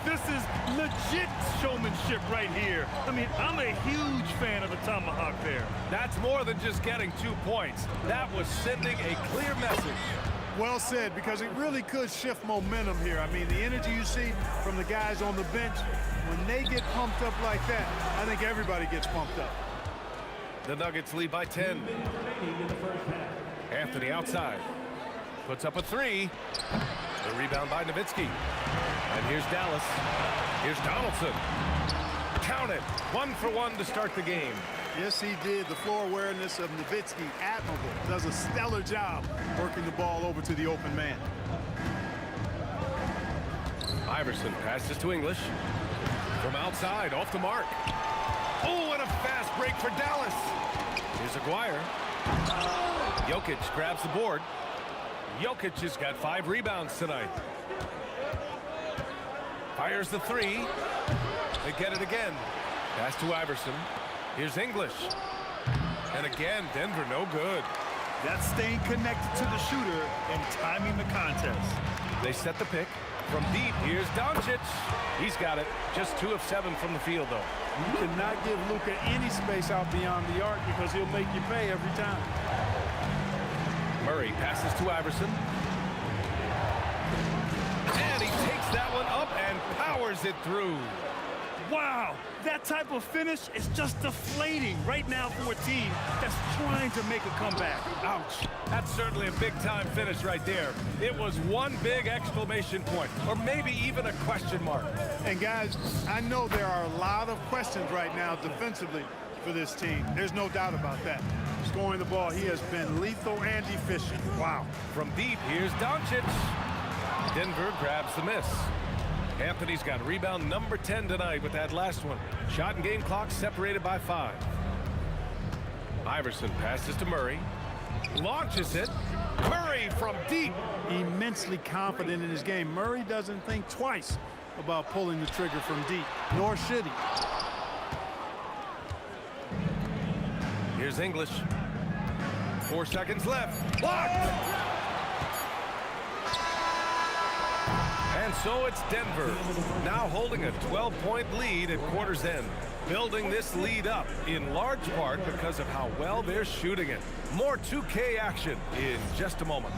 This is legit showmanship right here. I mean, I'm a huge fan of the tomahawk there. That's more than just getting 2 points. That was sending a clear message. Well said, because it really could shift momentum here. I mean, the energy you see from the guys on the bench, when they get pumped up like that, I think everybody gets pumped up. The Nuggets lead by 10. Anthony outside. Puts up a 3. The rebound by Nowitzki. And here's Dallas. Here's Donaldson. Count it. 1 for 1 to start the game. Yes, he did. The floor awareness of Nowitzki, admirable. Does a stellar job working the ball over to the open man. Iverson passes to English. From outside, off the mark. Oh, and a fast break for Dallas. Here's Aguirre. Jokic grabs the board. Jokic has got 5 rebounds tonight. Fires the 3. They get it again. Pass to Iverson. Here's English. And again, Denver no good. That's staying connected to the shooter and timing the contest. They set the pick. From deep, here's Doncic. He's got it. Just 2 of 7 from the field, though. You cannot give Luka any space out beyond the arc because he'll make you pay every time. Murray passes to Iverson. one up and powers it through. Wow, that type of finish is just deflating right now for a team that's trying to make a comeback. Ouch. That's certainly a big-time finish right there. It was one big exclamation point, or maybe even a question mark. And guys, I know there are a lot of questions right now defensively for this team. There's no doubt about that. Scoring the ball, he has been lethal and efficient. Wow. From deep, here's Doncic. Denver grabs the miss. Anthony's got rebound number 10 tonight with that last one. Shot and game clock separated by 5. Iverson passes to Murray. Launches it. Murray from deep. Immensely confident in his game. Murray doesn't think twice about pulling the trigger from deep, nor should he. Here's English. 4 seconds left. Blocked! And so it's Denver, now holding a 12-point lead at quarter's end. Building this lead up in large part because of how well they're shooting it. More 2K action in just a moment.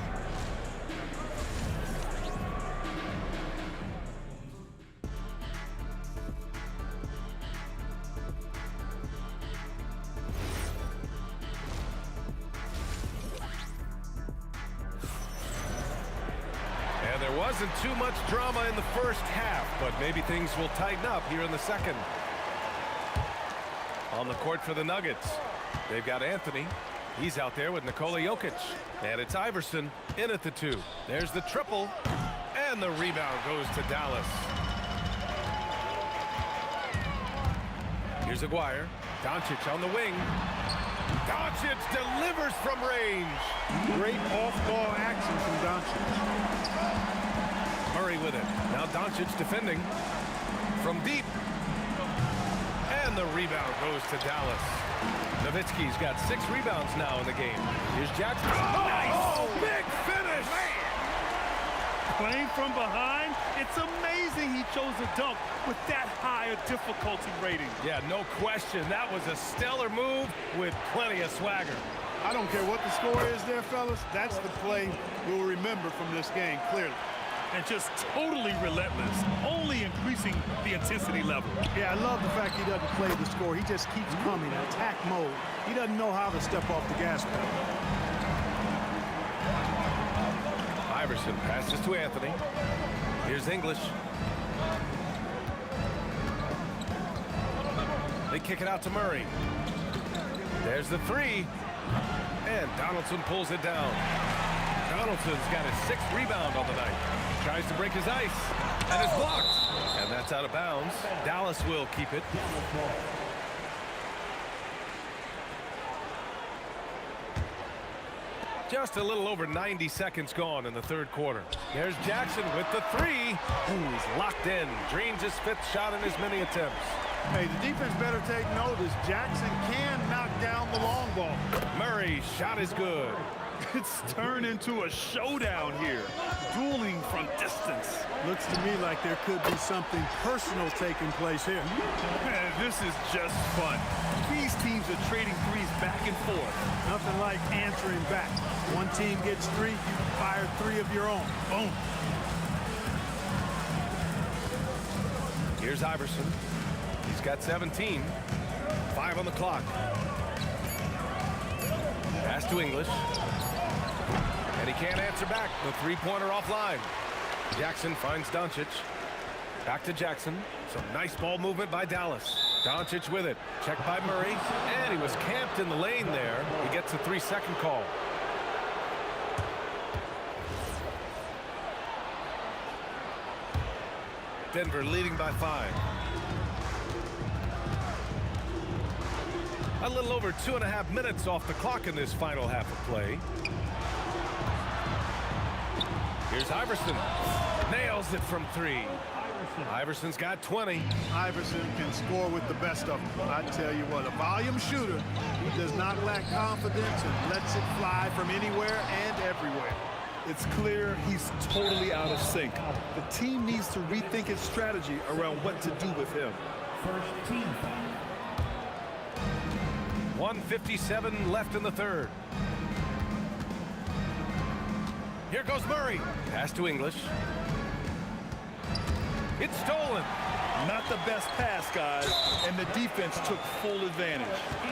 Wasn't too much drama in the first half, but maybe things will tighten up here in the second. On the court for the Nuggets, they've got Anthony. He's out there with Nikola Jokic. And it's Iverson in at the 2. There's the triple, and the rebound goes to Dallas. Here's Aguirre. Doncic on the wing. Doncic delivers from range. Great off-ball action from Doncic. Murray with it. Now Doncic defending from deep. And the rebound goes to Dallas. Nowitzki's got 6 rebounds now in the game. Here's Jackson. Oh, nice! Oh, big finish! Man. Playing from behind, it's amazing he chose a dunk with that high a difficulty rating. Yeah, no question. That was a stellar move with plenty of swagger. I don't care what the score is there, fellas. That's the play we'll remember from this game, clearly. And just totally relentless, only increasing the intensity level. Yeah, I love the fact he doesn't play the score. He just keeps coming, attack mode. He doesn't know how to step off the gas pedal. Iverson passes to Anthony. Here's English. They kick it out to Murray. There's the 3. And Donaldson pulls it down. Donaldson's got his 6th rebound on the night. Tries to break his ice, and it's blocked. And that's out of bounds. Dallas will keep it. Just a little over 90 seconds gone in the third quarter. There's Jackson with the 3. Who's locked in. Drains his 5th shot in as many attempts. Hey, the defense better take notice. Jackson can knock down the long ball. Murray's shot is good. It's turned into a showdown here. Dueling from distance. Looks to me like there could be something personal taking place here. Man, this is just fun. These teams are trading threes back and forth. Nothing like answering back. One team gets 3, you fire 3 of your own. Boom. Here's Iverson. He's got 17. 5 on the clock. Pass to English. And he can't answer back. The 3-pointer offline. Jackson finds Doncic. Back to Jackson. Some nice ball movement by Dallas. Doncic with it. Checked by Murray. And he was camped in the lane there. He gets a 3-second call. Denver leading by 5. A little over 2.5 minutes off the clock in this final half of play. Here's Iverson. Nails it from 3. Iverson's got 20. Iverson can score with the best of them. I tell you what, a volume shooter. He does not lack confidence and lets it fly from anywhere and everywhere. It's clear he's totally out of sync. The team needs to rethink its strategy around what to do with him. First team foul. 1:57 left in the third. Here goes Murray. Pass to English. It's stolen. Not the best pass, guys, and the defense took full advantage.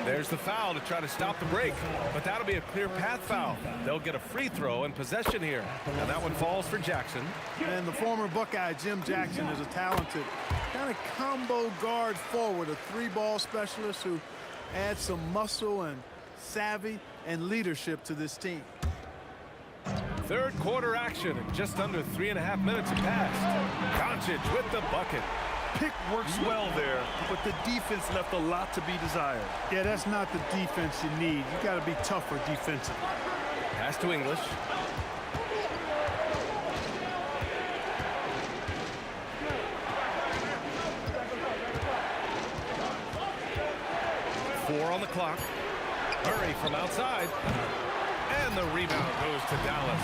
There's the foul to try to stop the break, but that'll be a clear path foul. They'll get a free throw and possession here, and that one falls for Jackson. And the former Buckeye Jim Jackson is a talented kind of combo guard forward, a three-ball specialist who adds some muscle and savvy and leadership to this team. Third quarter action, and just under 3.5 minutes have passed. Doncic with the bucket. Pick works well there, but the defense left a lot to be desired. Yeah, that's not the defense you need. You got to be tougher defensively. Pass to English. Four on the clock. Murray from outside. And the rebound goes to Dallas.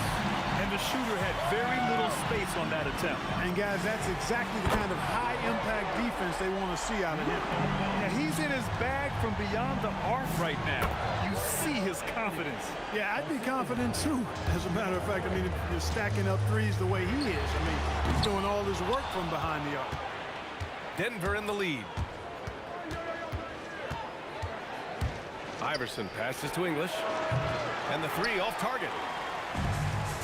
And the shooter had very little space on that attempt. And guys, that's exactly the kind of high-impact defense they want to see out of him. Yeah, he's in his bag from beyond the arc right now. You see his confidence. Yeah, I'd be confident too. As a matter of fact, I mean, if you're stacking up threes the way he is, I mean, he's doing all his work from behind the arc. Denver in the lead. Iverson passes to English. And the three off target.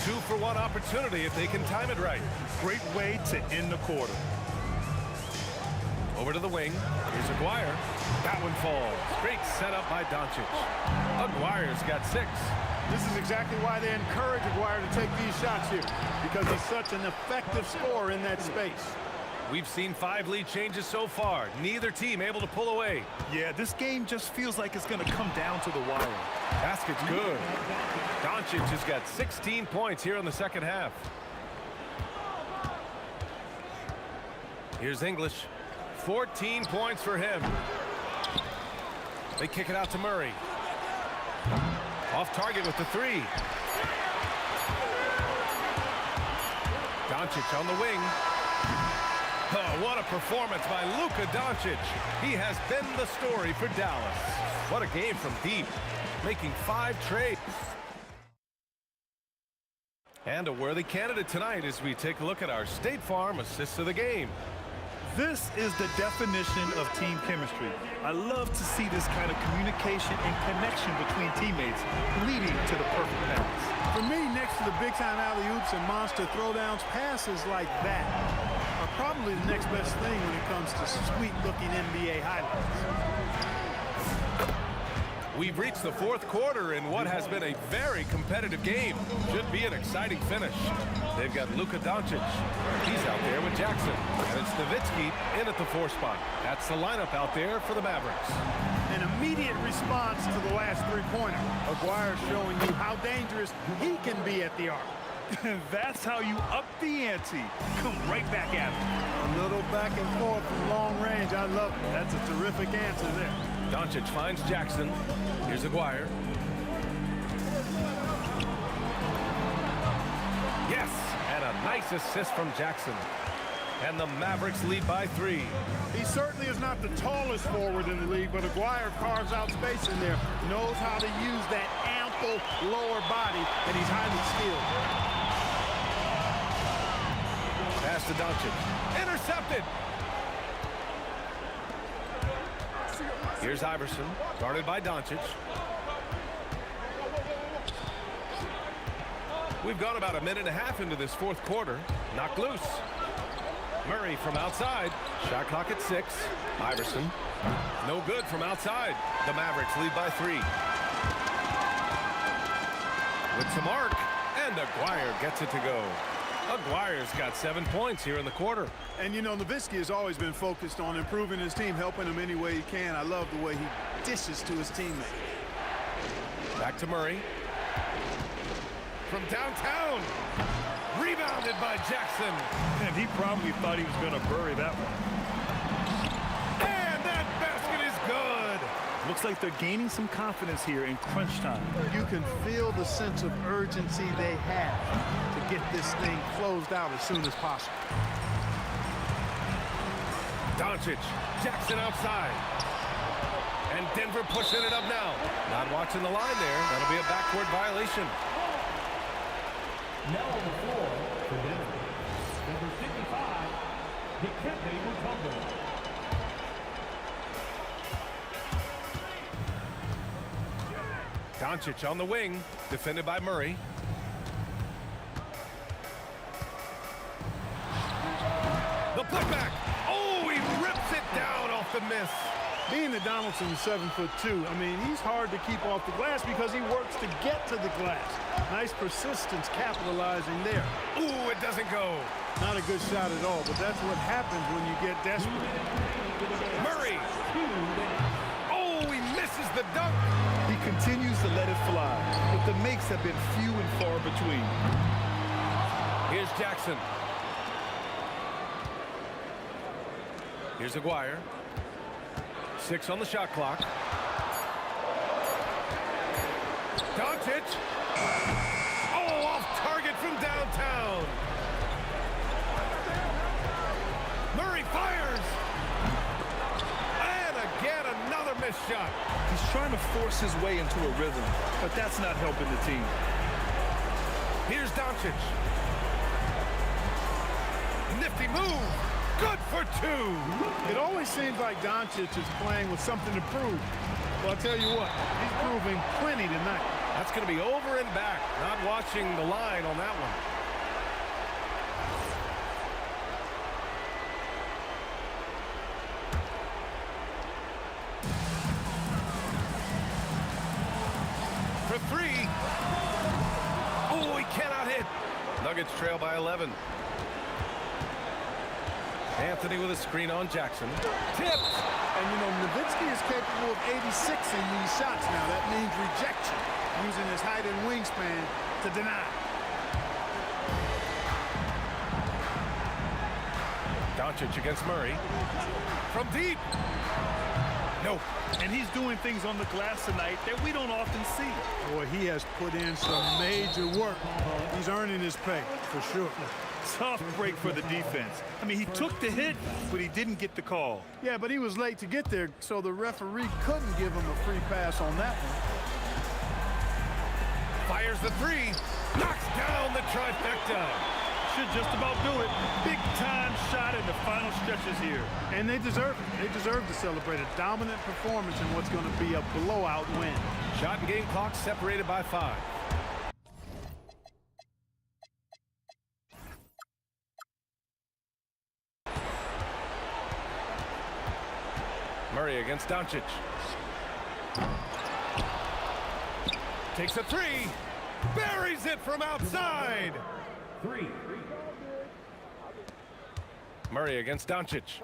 2-for-1 opportunity if they can time it right. Great way to end the quarter. Over to the wing. Here's Aguirre. That one falls. Great setup by Doncic. Aguirre's got 6. This is exactly why they encourage Aguirre to take these shots here, because he's such an effective scorer in that space. We've seen 5 lead changes so far. Neither team able to pull away. Yeah, this game just feels like it's going to come down to the wire. Basket's good. Doncic has got 16 points here in the second half. Here's English. 14 points for him. They kick it out to Murray. Off target with the 3. Doncic on the wing. Oh, what a performance by Luka Doncic. He has been the story for Dallas. What a game from deep, making 5 trades. And a worthy candidate tonight as we take a look at our State Farm assists of the game. This is the definition of team chemistry. I love to see this kind of communication and connection between teammates leading to the perfect pass. For me, next to the big-time alley-oops and monster throwdowns, passes like that are probably the next best thing when it comes to sweet-looking NBA highlights. We've reached the fourth quarter in what has been a very competitive game. Should be an exciting finish. They've got Luka Doncic. He's out there with Jackson. And it's Nowitzki in at the 4 spot. That's the lineup out there for the Mavericks. An immediate response to the last three-pointer. Aguirre showing you how dangerous he can be at the arc. That's how you up the ante. Come right back at him. A little back and forth from long range. I love it. That's a terrific answer there. Doncic finds Jackson. Here's Aguirre. Yes, and a nice assist from Jackson. And the Mavericks lead by 3. He certainly is not the tallest forward in the league, but Aguirre carves out space in there. Knows how to use that ample lower body, and he's highly skilled. Pass to Doncic. Intercepted. Here's Iverson, guarded by Doncic. We've gone about a minute and a half into this fourth quarter. Knocked loose. Murray from outside. Shot clock at 6. Iverson. No good from outside. The Mavericks lead by 3. With some arc, and Aguirre gets it to go. Aguirre's got 7 points here in the quarter. And you know, Nowitzki has always been focused on improving his team, helping him any way he can. I love the way he dishes to his teammates. Back to Murray. From downtown. Rebounded by Jackson. And he probably thought he was going to bury that one. And that basket is good. Looks like they're gaining some confidence here in crunch time. You can feel the sense of urgency they have to get this thing closed out as soon as possible. Doncic, Jackson outside. And Denver pushing it up now. Not watching the line there. That'll be a backcourt violation. Now on the floor for Denver, number 55, Doncic on the wing, defended by Murray. The putback. Oh, he rips it down off the miss. Being that Donaldson's 7'2", I mean, he's hard to keep off the glass because he works to get to the glass. Nice persistence capitalizing there. Ooh, it doesn't go. Not a good shot at all, but that's what happens when you get desperate. Murray. Oh, he misses the dunk. He continues to let it fly, but the makes have been few and far between. Here's Jackson. Here's Aguirre. 6 on the shot clock. Doncic. Oh, off target from downtown. Murray fires. And again, another missed shot. He's trying to force his way into a rhythm, but that's not helping the team. Here's Doncic. Nifty move. Good for 2. It always seems like Doncic is playing with something to prove. Well, I'll tell you what, he's proving plenty tonight. That's going to be over and back. Not watching the line on that one. For 3. Oh, he cannot hit. Nuggets trail by 11. Anthony with a screen on Jackson. Tipped. And, you know, Nowitzki is capable of 86 in these shots now. That means rejection, using his height and wingspan to deny. Doncic against Murray. From deep. No. And he's doing things on the glass tonight that we don't often see. Boy, he has put in some major work. He's earning his pay, for sure. Tough break for the defense. I mean, he took the hit, but he didn't get the call. Yeah, but he was late to get there, so the referee couldn't give him a free pass on that one. Fires the 3. Knocks down the trifecta. Should just about do it. Big time shot in the final stretches here. And they deserve it. They deserve to celebrate a dominant performance in what's going to be a blowout win. Shot and game clock separated by 5. Murray against Doncic. Takes a 3. Buries it from outside. 3. Murray against Doncic.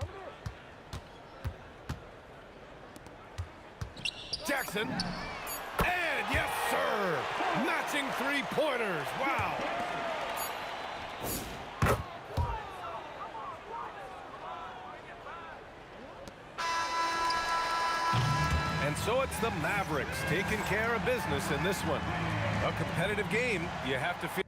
Jackson. And yes, sir. Matching 3-pointers. Wow. And so it's the Mavericks taking care of business in this one. A competitive game, you have to feel.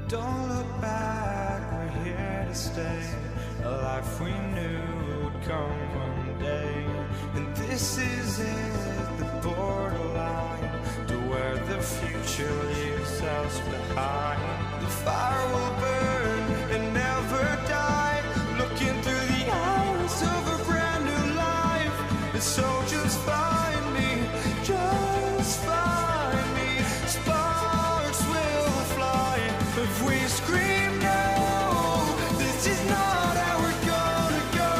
Don't look back, we're here to stay. A life we knew would come one day. And this is it, the borderline to where the future leaves us behind. The fire will burn and never die. Looking through the eyes of a brand new life. And so just find me, just find me. Sparks will fly if we scream no. This is not how we're gonna go.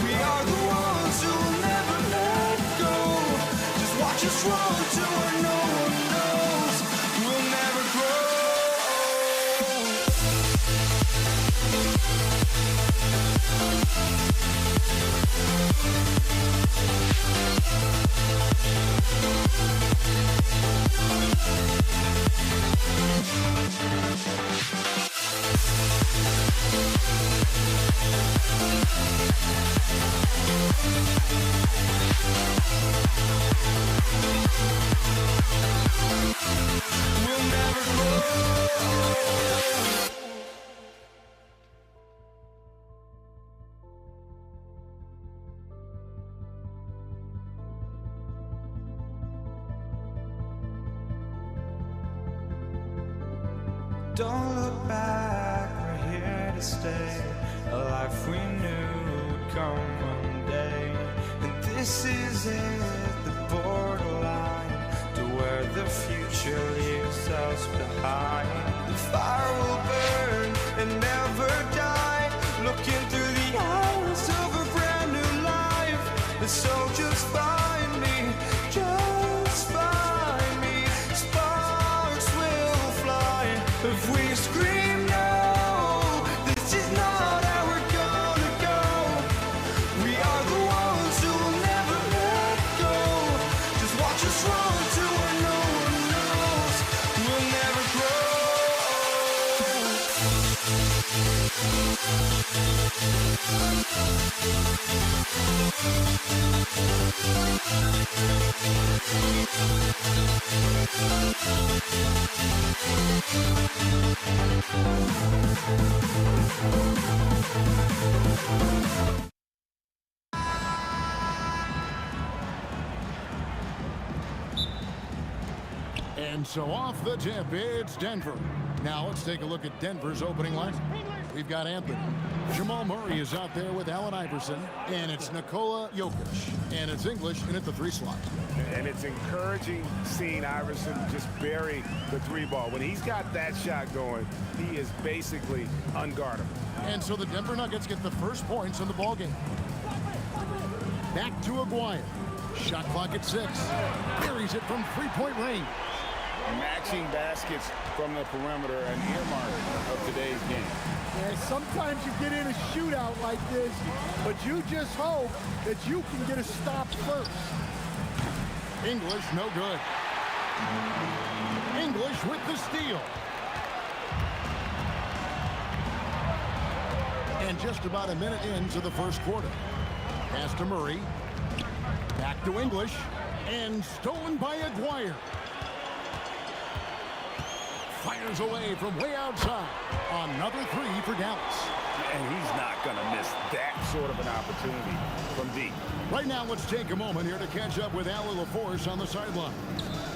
We are the ones who will never let go. Just watch us run to where no one knows. We'll never grow. We'll never grow. Don't look back, we're here to stay. A life we knew would come one day. And this is it, the borderline to where the future leaves us behind. The fire will burn and never die. Looking through the eyes of a brand new life. And so just find me, just find me. Sparks will fly if we scream no. This is not how we're gonna go. We are the ones who will never let go. Just watch us run to where no one knows. We'll never grow. And so off the tip, it's Denver. Now let's take a look at Denver's opening line. We've got Anthony. Jamal Murray is out there with Allen Iverson. And it's Nikola Jokic. And it's English in at the 3 slot. And it's encouraging seeing Iverson just bury the 3 ball. When he's got that shot going, he is basically unguardable. And so the Denver Nuggets get the first points in the ballgame. Back to Aguirre. Shot clock at 6. Buries it from 3-point range. Matching baskets from the perimeter, an earmark of today's game. Yeah, some sometimes you get in a shootout like this, but you just hope that you can get a stop first. English, no good. English with the steal. And just about a minute into the first quarter. Pass to Murray. Back to English. And stolen by Aguirre. Fires away from way outside. Another three for Dallas. And he's not going to miss that sort of an opportunity from deep. Right now, let's take a moment here to catch up with Allie LaForce on the sideline.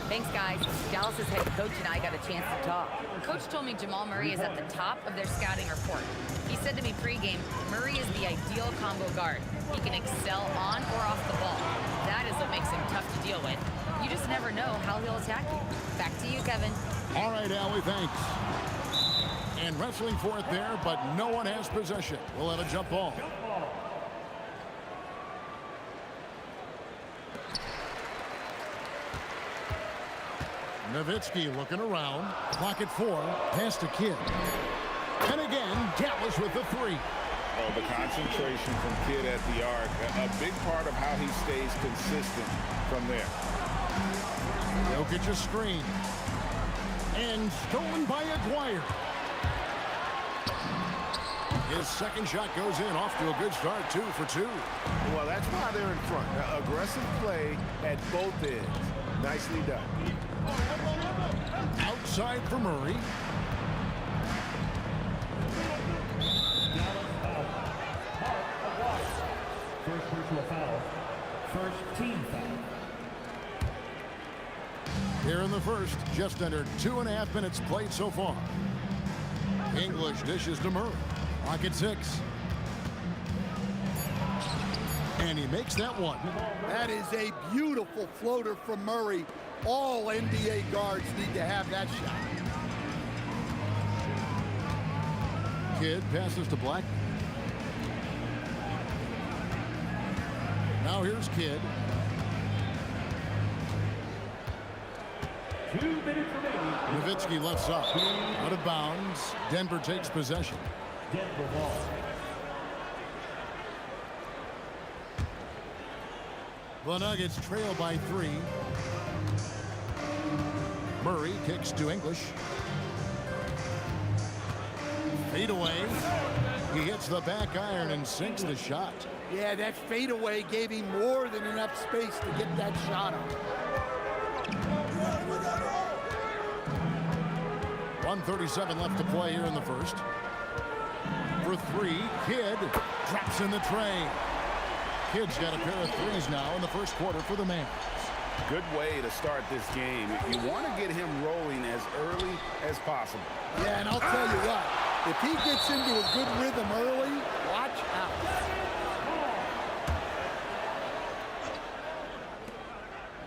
Thanks, guys. Dallas's head coach and I got a chance to talk. Coach told me Jamal Murray is at the top of their scouting report. He said to me pregame, Murray is the ideal combo guard. He can excel on or off the ball. That is what makes him tough to deal with. You just never know how he'll attack you. Back to you, Kevin. All right, Allie, thanks. And wrestling for it there, but no one has possession. We'll have a jump ball. Nowitzki looking around. Clock at 4. Pass to Kidd. And again, Dallas with the three. Oh, the concentration from Kidd at the arc. A big part of how he stays consistent from there. Jokic a screen. And stolen by Aguirre. His second shot goes in, off to a good start, 2 for 2. Well, that's why they're in front. Aggressive play at both ends. Nicely done. Outside for Murray. First personal foul. First team foul. Here in the first, just under 2.5 minutes played so far. English dishes to Murray. Clock at 6. And he makes that one. That is a beautiful floater from Murray. All NBA guards need to have that shot. Kidd passes to Black. Now here's Kidd. 2 minutes remaining. Nowitzki left side. Out of bounds. Denver takes possession. Denver ball. The Nuggets trail by 3. Murray kicks to English. Fade away. He hits the back iron and sinks the shot. Yeah, that fadeaway gave him more than enough space to get that shot up. 1:37 left to play here in the first. For 3, Kidd drops in the tray. Kidd's got a pair of threes now in the first quarter for the man. Good way to start this game. You want to get him rolling as early as possible. Yeah, and I'll tell you what, if he gets into a good rhythm early, watch out.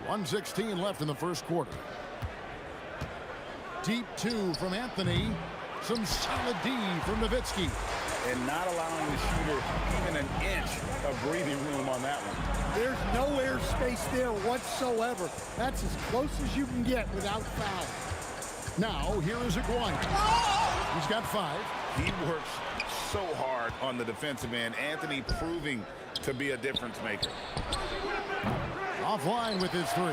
.116 left in the first quarter. Deep 2 from Anthony. Some solid D from Nowitzki. And not allowing the shooter even an inch of breathing room on that one. There's no air space there whatsoever. That's as close as you can get without foul. Now, here is Aguirre. He's got 5. He works so hard on the defensive end. Anthony proving to be a difference maker. Offline with his 3.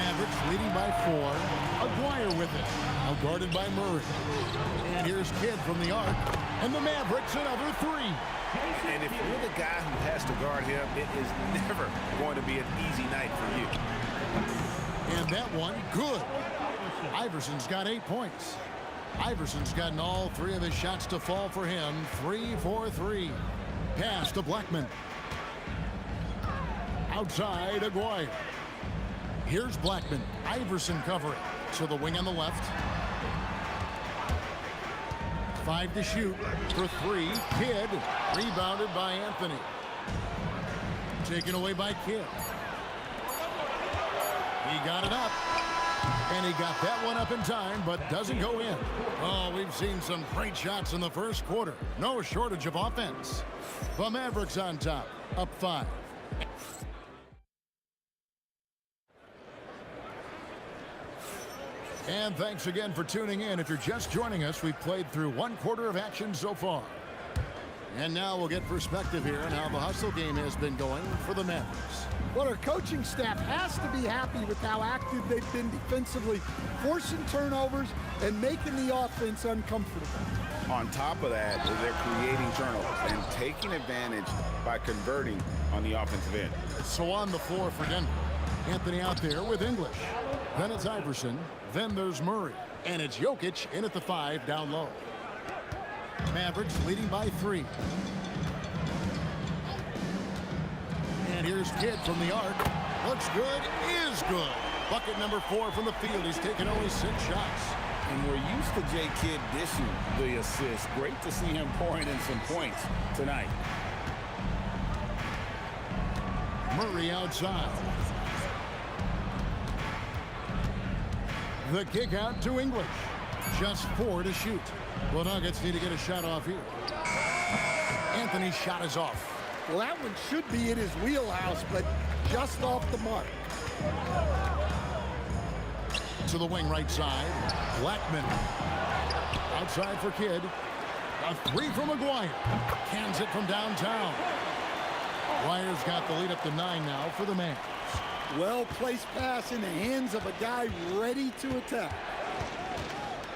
Mavericks leading by 4. Aguirre with it. Now guarded by Murray. And here's Kidd from the arc. And the Mavericks another 3. And if you're the guy who has to guard him, it is never going to be an easy night for you. And that one, good. Iverson's got 8 points. Iverson's gotten all 3 of his shots to fall for him. 3 for 3. Pass to Blackman. Outside, Aguirre. Here's Blackman. Iverson covering. To the wing on the left. 5 to shoot for 3. Kidd. Rebounded by Anthony. Taken away by Kidd. He got it up. And he got that one up in time, but doesn't go in. Oh, we've seen some great shots in the first quarter. No shortage of offense. The Mavericks on top, up 5. And thanks again for tuning in. If you're just joining us, we've played through 1 quarter of action so far. And now we'll get perspective here on how the hustle game has been going for the Mavericks. Well, our coaching staff has to be happy with how active they've been defensively, forcing turnovers and making the offense uncomfortable. On top of that, they're creating turnovers and taking advantage by converting on the offensive end. So on the floor for Denver, Anthony out there with English. Then it's Iverson. Then there's Murray. And it's Jokic in at the 5 down low. Mavericks leading by 3. And here's Kidd from the arc. Looks good, is good. Bucket number 4 from the field. He's taken only 6 shots. And we're used to J. Kidd dishing the assist. Great to see him pouring in some points tonight. Murray outside. The kick out to English. Just 4 to shoot. The Nuggets need to get a shot off here. Anthony's shot is off. Well, that one should be in his wheelhouse, but just off the mark. To the wing right side. Blackman. Outside for Kidd. A 3 from McGuire. Cans it from downtown. Guire's got the lead up to 9 now for the Mavs. Well-placed pass in the hands of a guy ready to attack.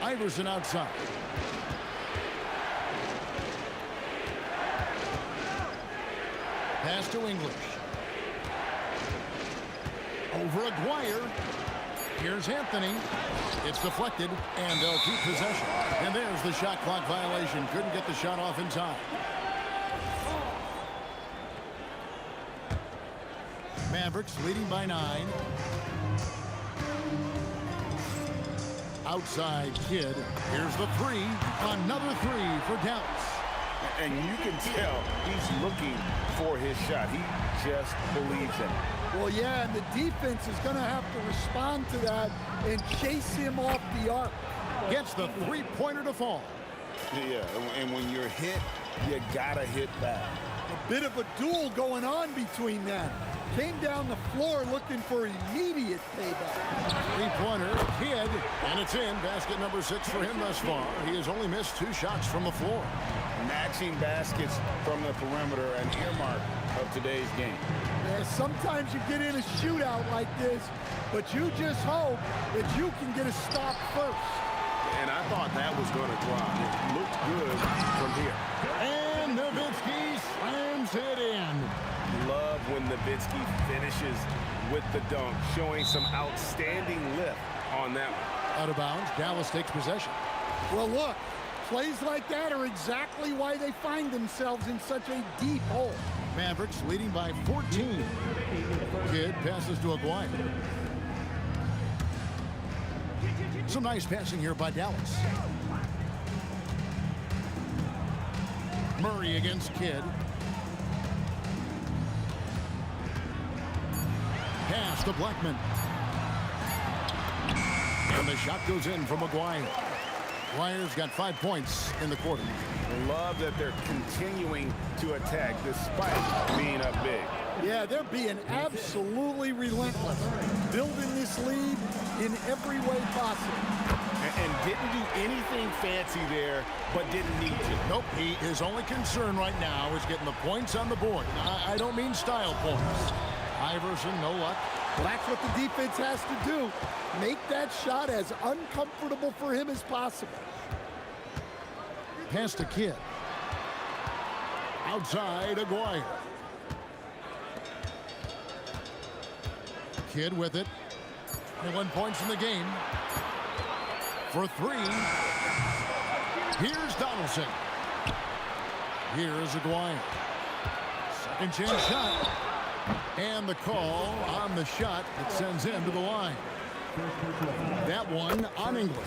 Iverson outside. Pass to English. Over Aguirre. Here's Anthony. It's deflected, and they'll keep possession. And there's the shot clock violation. Couldn't get the shot off in time. Mavericks leading by 9. Outside Kidd. Here's the 3. Another 3 for Dallas. And you can tell he's looking for his shot. He just believes in it. Well, yeah, and the defense is going to have to respond to that and chase him off the arc. Gets the 3-pointer to fall. Yeah, and when you're hit, you got to hit back. A bit of a duel going on between them. Came down the floor looking for immediate payback. 3-pointer, Kidd, and it's in. Basket number 6 for him thus far. He has only missed 2 shots from the floor. Matching baskets from the perimeter, an earmark of today's game. Yeah, sometimes you get in a shootout like this, but you just hope that you can get a stop first. And I thought that was going to drop. It looked good from here. And Nowitzki slams it in. Love when Nowitzki finishes with the dunk, showing some outstanding lift on that one. Out of bounds, Dallas takes possession. Well, look, plays like that are exactly why they find themselves in such a deep hole. Mavericks leading by 14. Kidd passes to Aguirre. Some nice passing here by Dallas. Murray against Kidd. Pass to Blackman. And the shot goes in from Aguirre. Aguirre's got 5 points in the quarter. Love that they're continuing to attack despite being up big. Yeah, they're being absolutely relentless, building this lead in every way possible. And didn't do anything fancy there, but didn't need to. Nope, his only concern right now is getting the points on the board. I don't mean style points. Iverson, no luck. Well, that's what the defense has to do. Make that shot as uncomfortable for him as possible. Pass to Kidd. Outside, Aguirre. Kidd with it. 21 points in the game. For 3. Here's Donaldson. Here's Aguirre. Second chance shot. And the call on the shot that sends him to the line. That one on English.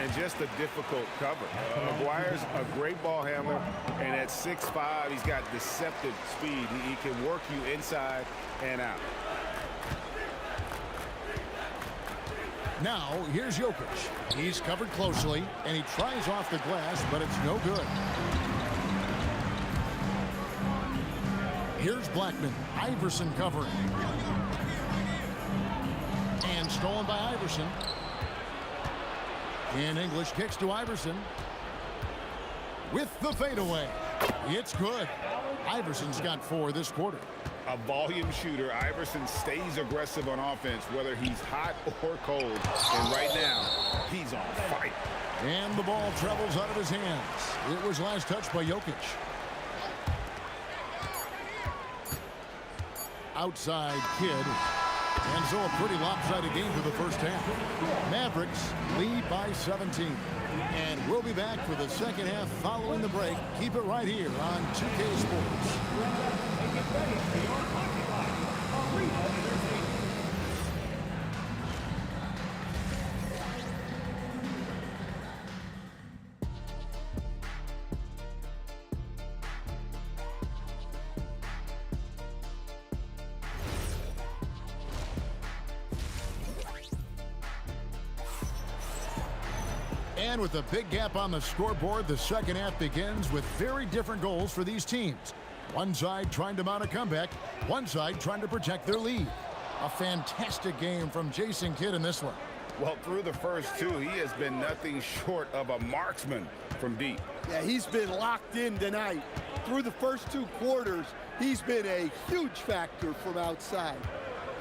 And just a difficult cover. McGuire's a great ball handler, and at 6'5", he's got deceptive speed. He can work you inside and out. Now, here's Jokic. He's covered closely, and he tries off the glass, but it's no good. Here's Blackman. Iverson covering. And stolen by Iverson. And English kicks to Iverson with the fadeaway. It's good. Iverson's got 4 this quarter. A volume shooter, Iverson stays aggressive on offense, whether he's hot or cold. And right now, he's on fire. And the ball travels out of his hands. It was last touched by Jokic. Outside Kidd. And so a pretty lopsided game for the first half. Mavericks lead by 17. And we'll be back for the second half following the break. Keep it right here on 2K Sports. And with a big gap on the scoreboard, the second half begins with very different goals for these teams. One side trying to mount a comeback, one side trying to protect their lead. A fantastic game from Jason Kidd in this one. Well, through the first 2, he has been nothing short of a marksman from deep. Yeah, he's been locked in tonight. Through the first 2 quarters, he's been a huge factor from outside.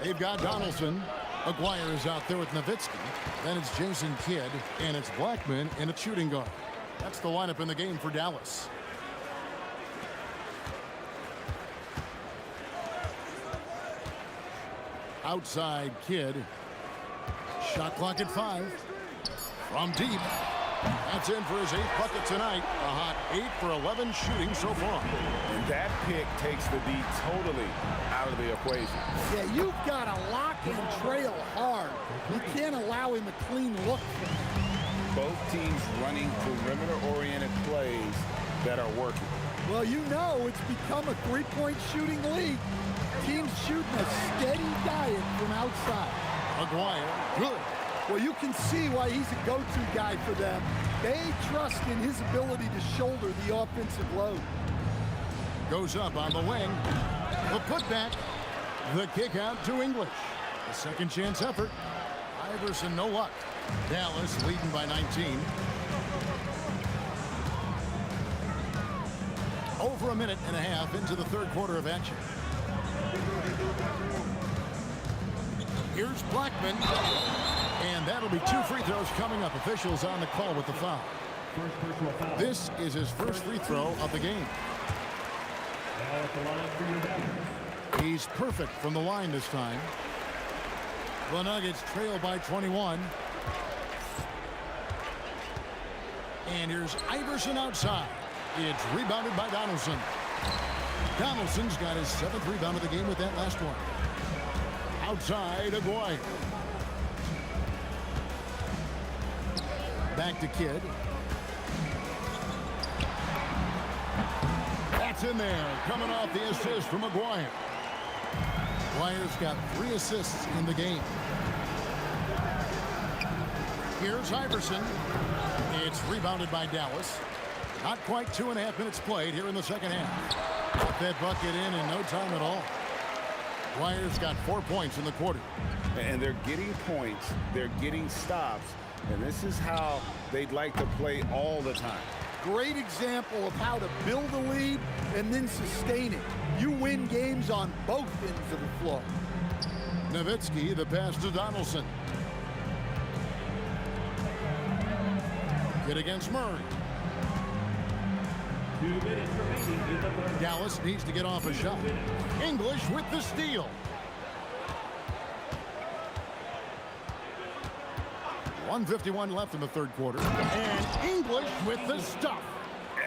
They've got Donaldson. Aguirre is out there with Nowitzki. Then it's Jason Kidd, and it's Blackman in a shooting guard. That's the lineup in the game for Dallas. Outside Kidd. Shot clock at 5. From deep. That's in for his 8th bucket tonight. A hot 8 for 11 shooting so far. And that pick takes the D totally out of the equation. Yeah, you've got to lock and trail hard. You can't allow him a clean look. Both teams running perimeter-oriented plays that are working. Well, you know it's become a 3-point shooting league. Teams shooting a steady diet from outside. Aguirre, good. Well, you can see why he's a go-to guy for them. They trust in his ability to shoulder the offensive load. Goes up on the wing. The putback. The kick out to English. A second chance effort. Iverson, no luck. Dallas leading by 19. Over a minute and a half into the third quarter of action. Here's Blackman. And that'll be 2 free throws coming up. Officials on the call with the foul. This is his first free throw of the game. He's perfect from the line this time. The Nuggets trail by 21. And here's Iverson outside. It's rebounded by Donaldson. Donaldson's got his 7th rebound of the game with that last one. Outside, Aguirre. Back to Kidd. That's in there, coming off the assist from Aguirre. Aguirre's got 3 assists in the game. Here's Iverson. It's rebounded by Dallas. Not quite 2.5 minutes played here in the second half. Got that bucket in no time at all. Aguirre's got 4 points in the quarter. And they're getting points. They're getting stops. And this is how they'd like to play all the time. Great example of how to build a lead and then sustain it. You win games on both ends of the floor. Nowitzki, the pass to Donaldson. Hit against Murray. 2 minutes remaining in the third. Dallas needs to get off a shot. English with the steal. .151 left in the third quarter. And English with the stuff.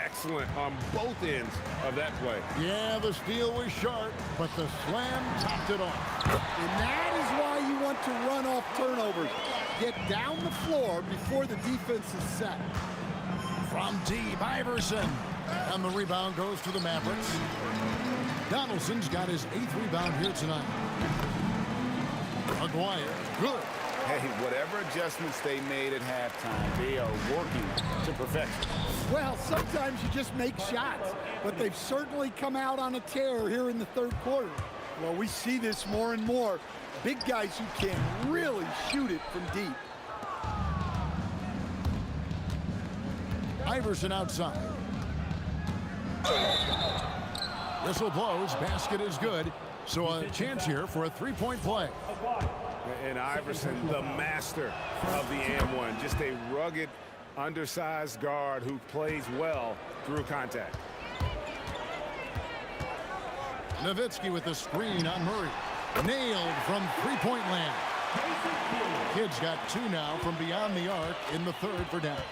Excellent on both ends of that play. Yeah, the steal was sharp, but the slam topped it off. And that is why you want to run off turnovers. Get down the floor before the defense is set. From deep, Iverson. And the rebound goes to the Mavericks. Donaldson's got his 8th rebound here tonight. Aguirre, good. Hey, whatever adjustments they made at halftime, they are working to perfection. Well, sometimes you just make shots, but they've certainly come out on a tear here in the third quarter. Well, we see this more and more. Big guys who can really shoot it from deep. Iverson outside. Whistle blows, basket is good. So a chance here for a three-point play. And Iverson, the master of the and one. Just a rugged, undersized guard who plays well through contact. Nowitzki with the screen on Murray. Nailed from three-point land. Kid's got two now from beyond the arc in the third for Dallas.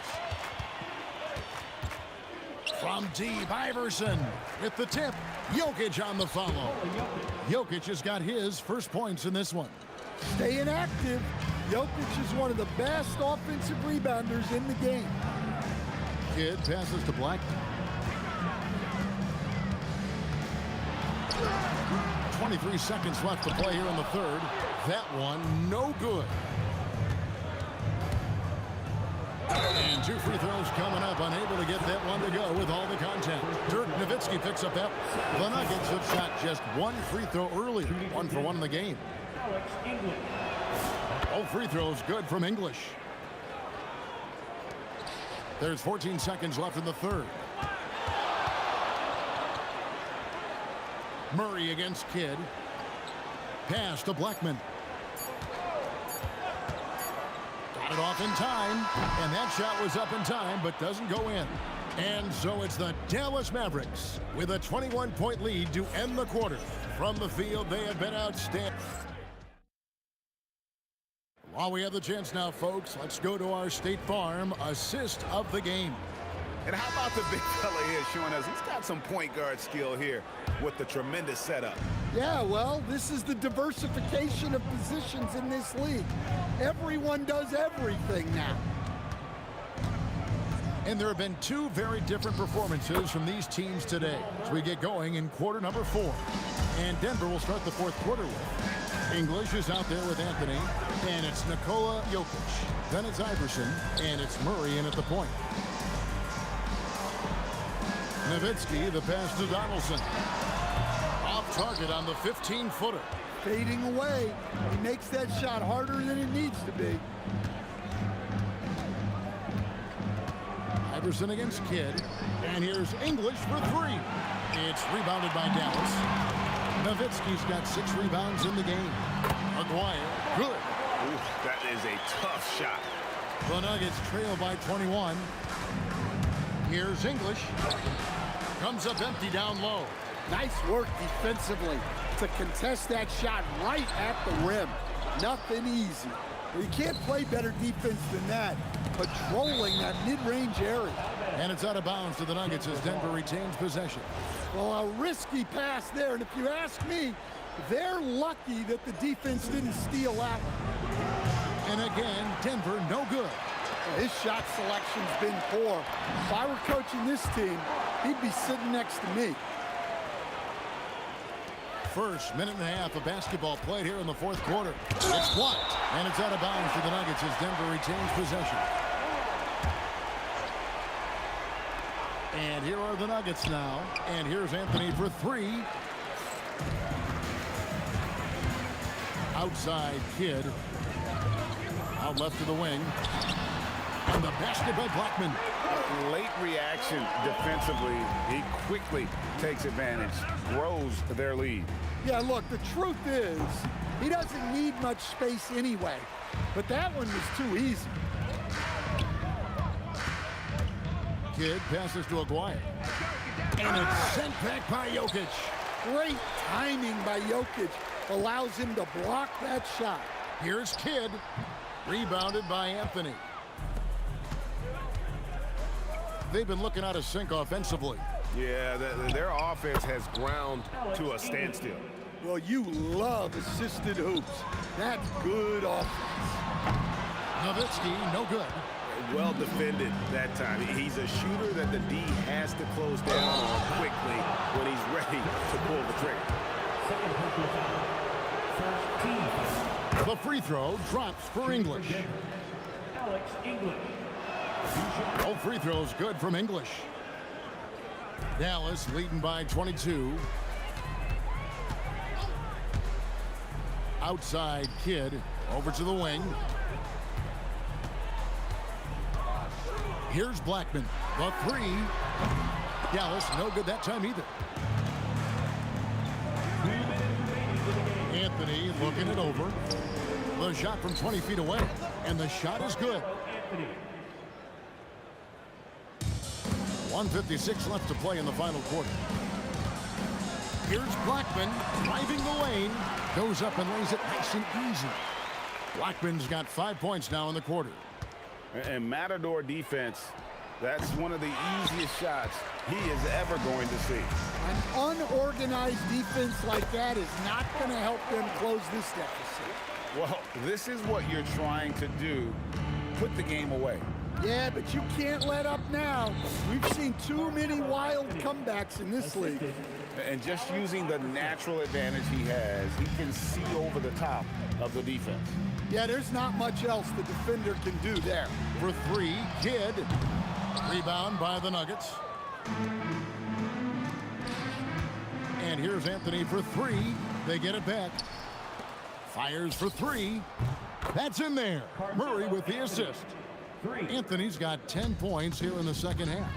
From deep, Iverson with the tip. Jokic on the follow. Jokic has got his first points in this one. Staying active. Jokic is one of the best offensive rebounders in the game. Kidd passes to Blackman. 23 seconds left to play here in the third. That one, no good. And two free throws coming up, unable to get that one to go with all the contact. Dirk Nowitzki picks up that. The Nuggets have shot just one free throw earlier. 1 for 1 in the game. All free throws good from English. There's 14 seconds left in the third. Murray against Kidd. Pass to Blackman. Got it off in time, and that shot was up in time, but doesn't go in. And so it's the Dallas Mavericks with a 21-point lead to end the quarter. From the field, they have been outstanding. While we have the chance now, folks, let's go to our State Farm assist of the game. And how about the big fella here showing us he's got some point guard skill here with the tremendous setup. Yeah, well, this is the diversification of positions in this league. Everyone does everything now. And there have been two very different performances from these teams today as we get going in quarter number 4. And Denver will start the fourth quarter with. English is out there with Anthony, and it's Nikola Jokic. Then it's Iverson, and it's Murray in at the point. Nowitzki, the pass to Donaldson. Off target on the 15-footer. Fading away. He makes that shot harder than it needs to be. Iverson against Kidd. And here's English for three. It's rebounded by Dallas. Nowitzki's got 6 rebounds in the game. Aguirre, good. Ooh, that is a tough shot. The Nuggets trail by 21. Here's English. Comes up empty down low. Nice work defensively to contest that shot right at the rim. Nothing easy. You can't play better defense than that. Patrolling that mid-range area. And it's out of bounds to the Nuggets as Denver retains possession. Well, a risky pass there. And if you ask me, they're lucky that the defense didn't steal that one. And again, Denver no good. His shot selection's been poor. If I were coaching this team, he'd be sitting next to me. First minute and a half of basketball played here in the fourth quarter. It's blocked, and it's out of bounds to the Nuggets as Denver retains possession. And here are the Nuggets now. And here's Anthony for three. Outside Kidd. Out left to the wing. And the basket by Blackman. Late reaction defensively. He quickly takes advantage, grows their lead. Yeah, look, the truth is, he doesn't need much space anyway. But that one was too easy. Kidd passes to Aguirre. And it's sent back by Jokic. Great timing by Jokic. Allows him to block that shot. Here's Kidd. Rebounded by Anthony. They've been looking out of sync offensively. Yeah, their offense has ground to a standstill. Well, you love assisted hoops. That's good offense. Nowitzki, no good. Well defended that time. He's a shooter that the D has to close down on quickly when he's ready to pull the trigger. The free throw drops for English. All free throws good from English. Dallas leading by 22. Outside Kidd over to the wing. Here's Blackman. The three. Dallas, no good that time either. Anthony looking it over. The shot from 20 feet away, and the shot is good. 1:56 left to play in the final quarter. Here's Blackman driving the lane. Goes up and lays it nice and easy. Blackman's got 5 points now in the quarter. And Matador defense, that's one of the easiest shots he is ever going to see. An unorganized defense like that is not going to help them close this deficit. Well, this is what you're trying to do. Put the game away. Yeah, but you can't let up now. We've seen too many wild comebacks in this league. And just using the natural advantage he has, he can see over the top of the defense. Yeah, there's not much else the defender can do there. For three, Kidd. Rebound by the Nuggets. And here's Anthony for three. They get it back. Fires for three. That's in there. Murray with the assist. Anthony's got 10 points here in the second half.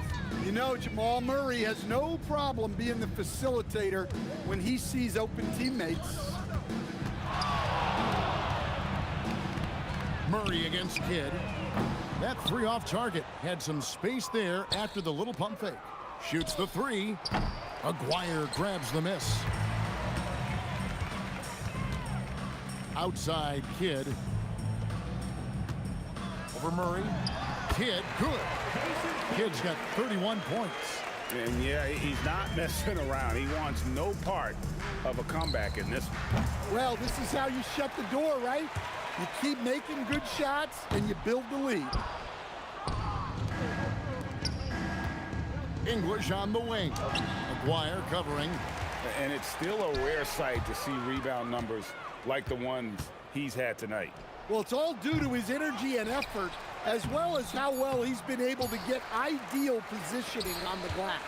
You know, Jamal Murray has no problem being the facilitator when he sees open teammates. Murray against Kidd. That three off target. Had some space there after the little pump fake. Shoots the three. Aguirre grabs the miss. Outside Kidd. Over Murray. Kidd, good. Kidd's got 31 points. And yeah, he's not messing around. He wants no part of a comeback in this one. Well, this is how you shut the door, right? You keep making good shots and you build the lead. English on the wing. Aguirre covering. And it's still a rare sight to see rebound numbers like the ones he's had tonight. Well, it's all due to his energy and effort, as well as how well he's been able to get ideal positioning on the glass.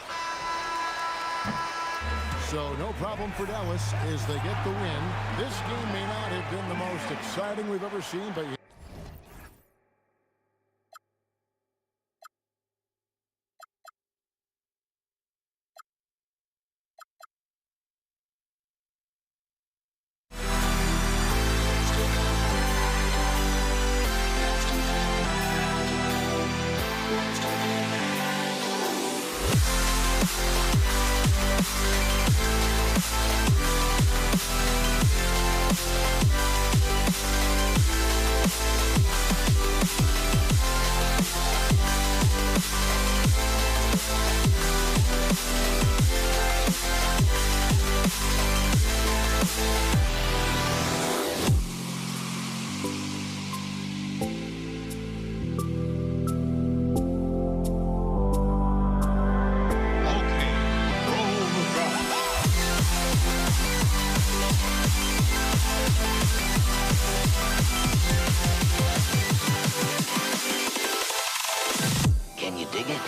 So no problem for Dallas as they get the win. This game may not have been the most exciting we've ever seen, but Can you dig it?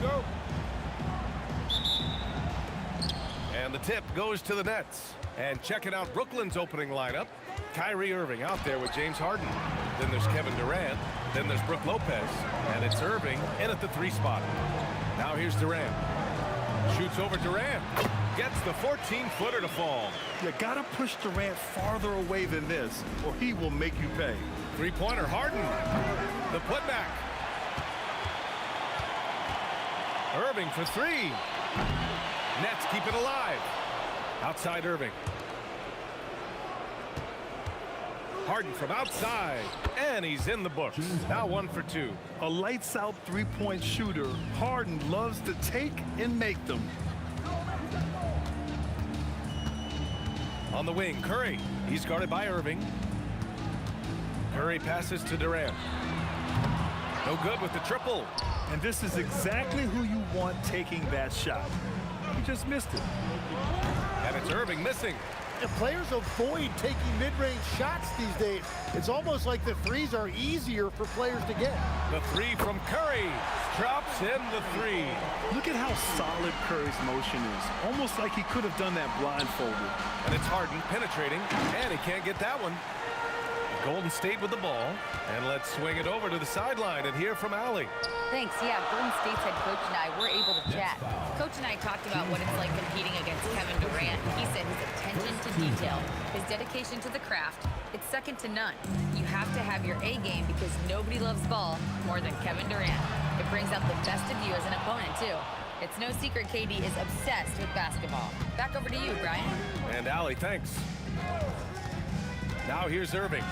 go. And the tip goes to the Nets. And checking out Brooklyn's opening lineup, Kyrie Irving out there with James Harden. Then there's Kevin Durant. Then there's Brook Lopez. And it's Irving in at the 3 spot. Now here's Durant. Shoots over Durant. Gets the 14-footer to fall. You gotta push Durant farther away than this, or he will make you pay. 3-pointer, Harden. The putback. Irving for 3. Nets keep it alive. Outside Irving. Harden from outside, and he's in the books. Now 1 for 2. A lights-out three-point shooter, Harden loves to take and make them. On the wing, Curry. He's guarded by Irving. Curry passes to Durant. No good with the triple. And this is exactly who you want taking that shot. He just missed it. And it's Irving missing. The players avoid taking mid-range shots these days. It's almost like the threes are easier for players to get. The 3 from Curry. Drops in the 3. Look at how solid Curry's motion is. Almost like he could have done that blindfolded. And it's Harden penetrating, and he can't get that one. Golden State with the ball. And let's swing it over to the sideline and hear from Allie. Thanks. Yeah, Golden State's head coach and I were able to chat. Coach and I talked about what it's like competing against Kevin Durant. He said his attention to detail, his dedication to the craft, it's second to none. You have to have your A game because nobody loves ball more than Kevin Durant. It brings out the best of you as an opponent, too. It's no secret KD is obsessed with basketball. Back over to you, Brian. And Allie, thanks. Now here's Irving.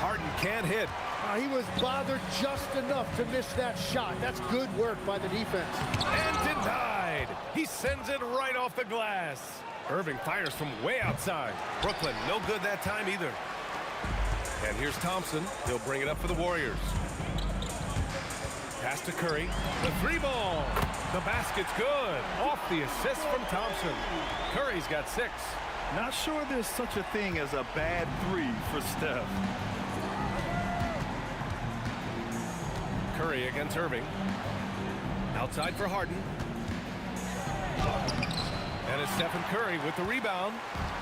Harden can't hit. He was bothered just enough to miss that shot. That's good work by the defense. And denied. He sends it right off the glass. Irving fires from way outside. Brooklyn, no good that time either. And here's Thompson. He'll bring it up for the Warriors. Pass to Curry. The 3-ball. The basket's good. Off the assist from Thompson. Curry's got 6. Not sure there's such a thing as a bad 3 for Steph. Curry against Irving. Outside for Harden. And it's Stephen Curry with the rebound.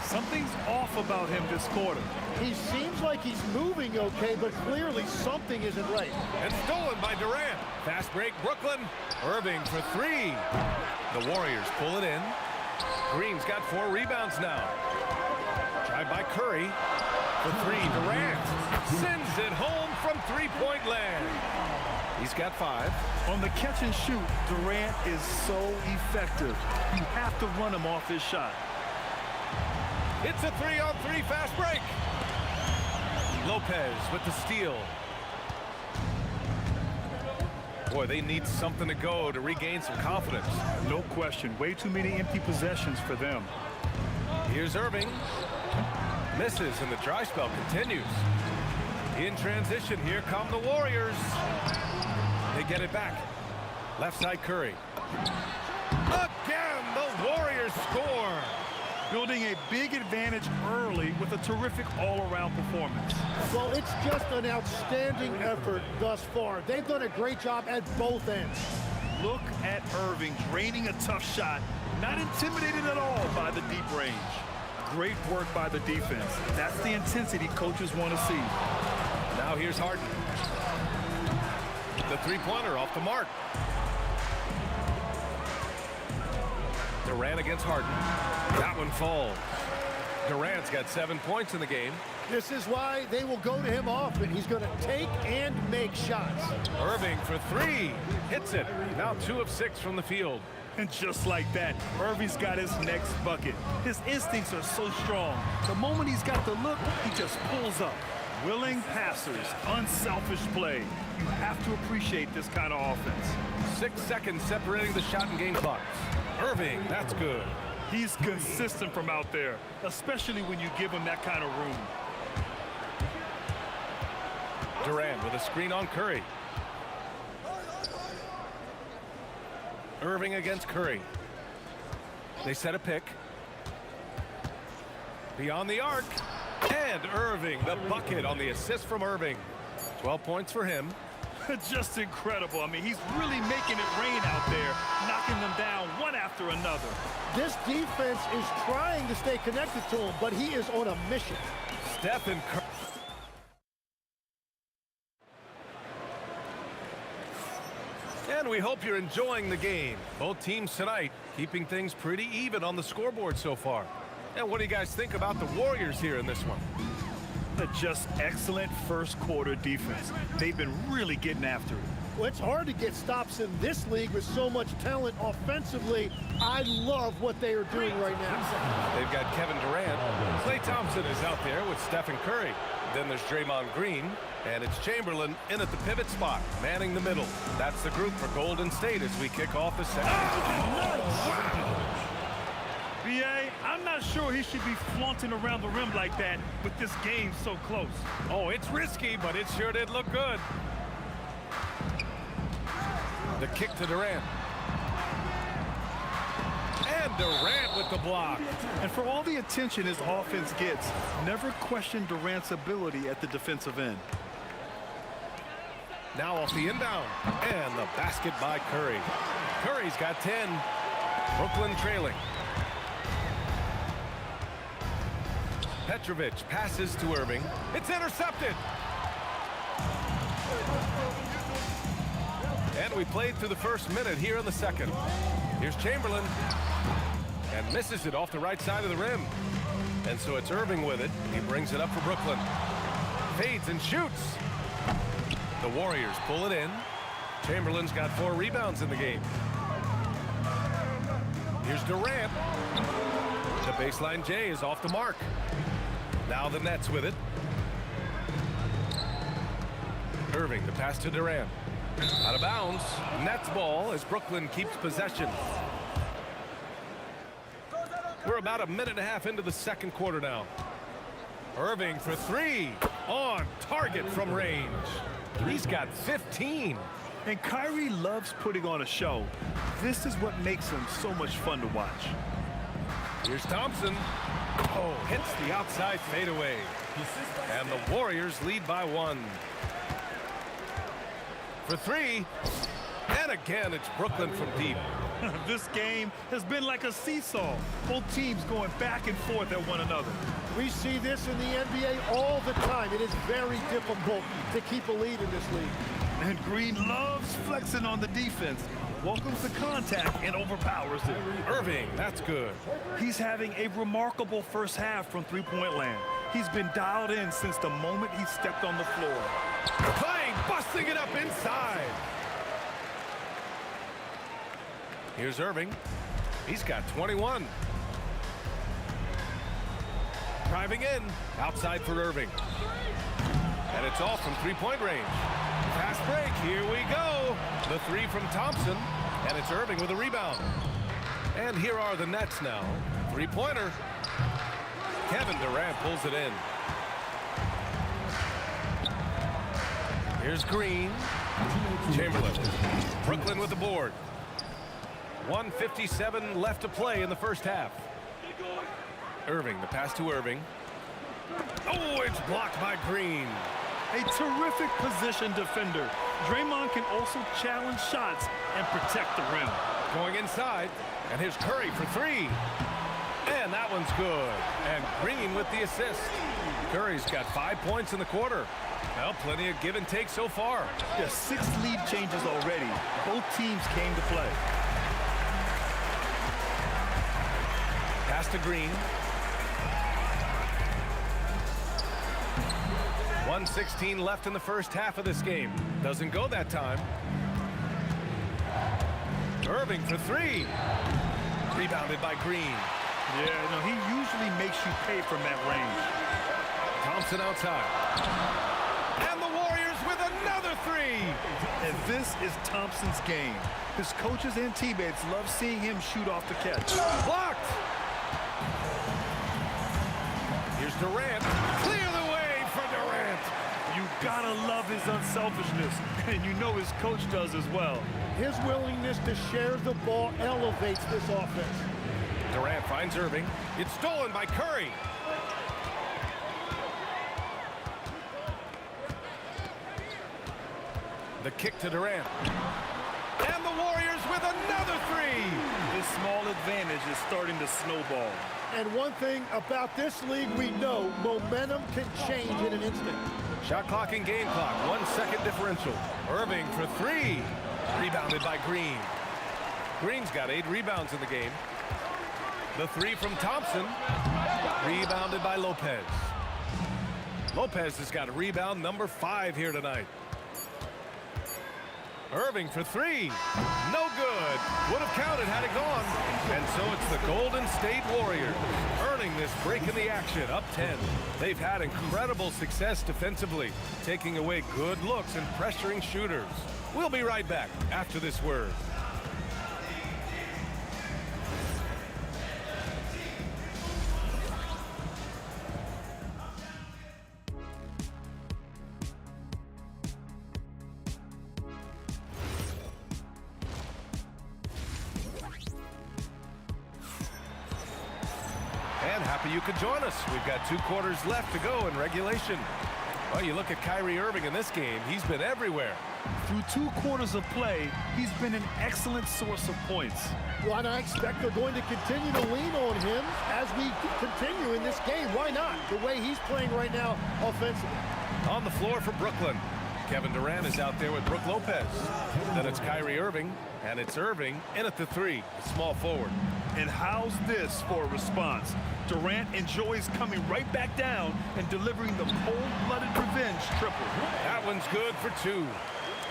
Something's off about him this quarter. He seems like he's moving okay, but clearly something isn't right. And stolen by Durant. Fast break, Brooklyn. Irving for 3. The Warriors pull it in. Green's got 4 rebounds now. Drive by Curry. For 3, Durant sends it home from 3-point land. He's got 5. On the catch and shoot, Durant is so effective. You have to run him off his shot. It's a 3-on-3 fast break. Lopez with the steal. Boy, they need something to go to regain some confidence. No question. Way too many empty possessions for them. Here's Irving. Misses, and the dry spell continues. In transition, here come the Warriors. They get it back. Left side, Curry. Again, the Warriors score. Building a big advantage early with a terrific all-around performance. Well, it's just an outstanding effort thus far. They've done a great job at both ends. Look at Irving draining a tough shot. Not intimidated at all by the deep range. Great work by the defense. That's the intensity coaches want to see. Now here's Harden. The 3-pointer off the mark. Durant against Harden. That one falls. Durant's got 7 points in the game. This is why they will go to him often. He's going to take and make shots. Irving for 3. Hits it. Now 2 of 6 from the field. And just like that, Irving's got his next bucket. His instincts are so strong. The moment he's got the look, he just pulls up. Willing passers, unselfish play. You have to appreciate this kind of offense. 6 seconds separating the shot and game clocks. Irving, that's good. He's consistent from out there, especially when you give him that kind of room. Durant with a screen on Curry. Irving against Curry. They set a pick. Beyond the arc. And Irving, the bucket on the assist from Irving. 12 points for him. Just incredible. I mean, he's really making it rain out there, knocking them down one after another. This defense is trying to stay connected to him, but he is on a mission. Stephen Curry. And we hope you're enjoying the game. Both teams tonight keeping things pretty even on the scoreboard so far. And what do you guys think about the Warriors here in this one? Just excellent first quarter defense. They've been really getting after it. Well, it's hard to get stops in this league with so much talent offensively. I love what they are doing right now. They've got Kevin Durant. Klay Thompson is out there with Stephen Curry. Then there's Draymond Green, and it's Chamberlain in at the pivot spot, manning the middle. That's the group for Golden State as we kick off the second. B.A., I'm not sure he should be flaunting around the rim like that with this game so close. Oh, it's risky, but it sure did look good. The kick to Durant. And Durant with the block. And for all the attention his offense gets, never question Durant's ability at the defensive end. Now off the inbound. And the basket by Curry. Curry's got 10. Brooklyn trailing. Petrovic passes to Irving. It's intercepted. And we played through the first minute here in the second. Here's Chamberlain. And misses it off the right side of the rim. And so it's Irving with it. He brings it up for Brooklyn. Fades and shoots. The Warriors pull it in. Chamberlain's got 4 rebounds in the game. Here's Durant. The baseline J is off the mark. Now the Nets with it. Irving, the pass to Durant. Out of bounds. Nets ball as Brooklyn keeps possession. We're about a minute and a half into the second quarter now. Irving for 3. On target from range. He's got 15. And Kyrie loves putting on a show. This is what makes him so much fun to watch. Here's Thompson. Oh, hits the outside fadeaway. And the Warriors lead by 1. For 3. And again, it's Brooklyn from deep. This game has been like a seesaw. Both teams going back and forth at one another. We see this in the NBA all the time. It is very difficult to keep a lead in this league. And Green loves flexing on the defense. Welcomes the contact and overpowers it. Irving, that's good. He's having a remarkable first half from three-point land. He's been dialed in since the moment he stepped on the floor. Playing, busting it up inside. Here's Irving. He's got 21. Driving in, outside for Irving. And it's off from three-point range. Fast break, here we go. The 3 from Thompson, and it's Irving with a rebound. And here are the Nets now. Three-pointer. Kevin Durant pulls it in. Here's Green. Chamberlain. Brooklyn with the board. 1:57 left to play in the first half. Irving, the pass to Irving. Oh, it's blocked by Green. A terrific position defender. Draymond can also challenge shots and protect the rim. Going inside, and here's Curry for 3. And that one's good. And Green with the assist. Curry's got 5 points in the quarter. Well, plenty of give and take so far. Yeah, 6 lead changes already. Both teams came to play. Pass to Green. 1:16 left in the first half of this game. Doesn't go that time. Irving for 3. Rebounded by Green. Yeah, no, he usually makes you pay from that range. Thompson outside. And the Warriors with another 3. And this is Thompson's game. His coaches and teammates love seeing him shoot off the catch. Blocked. Here's Durant. Clear the way for Durant. You gotta love his unselfishness, and you know his coach does as well. His willingness to share the ball elevates this offense. Durant finds Irving. It's stolen by Curry. The kick to Durant. And the Warriors with another three. This small advantage is starting to snowball. And one thing about this league we know, momentum can change in an instant. Shot clock and game clock, 1 second differential. Irving for three. Rebounded by Green. Green's got 8 rebounds in the game. The three from Thompson. Rebounded by Lopez. Lopez has got a rebound number 5 here tonight. Irving for three. No good. Would have counted had it gone. And so it's the Golden State Warriors earning this break in the action, up 10. They've had incredible success defensively, taking away good looks and pressuring shooters. We'll be right back after this word. And happy you could join us. We've got 2 quarters left to go in regulation. Well, you look at Kyrie Irving in this game, he's been everywhere. Through 2 quarters of play, he's been an excellent source of points. Well, and I expect they're going to continue to lean on him as we continue in this game. Why not? The way he's playing right now offensively. On the floor for Brooklyn, Kevin Durant is out there with Brook Lopez. Then it's Kyrie Irving, and it's Irving in at the 3, the small forward. And how's this for a response? Durant enjoys coming right back down and delivering the cold-blooded revenge triple. That one's good for 2.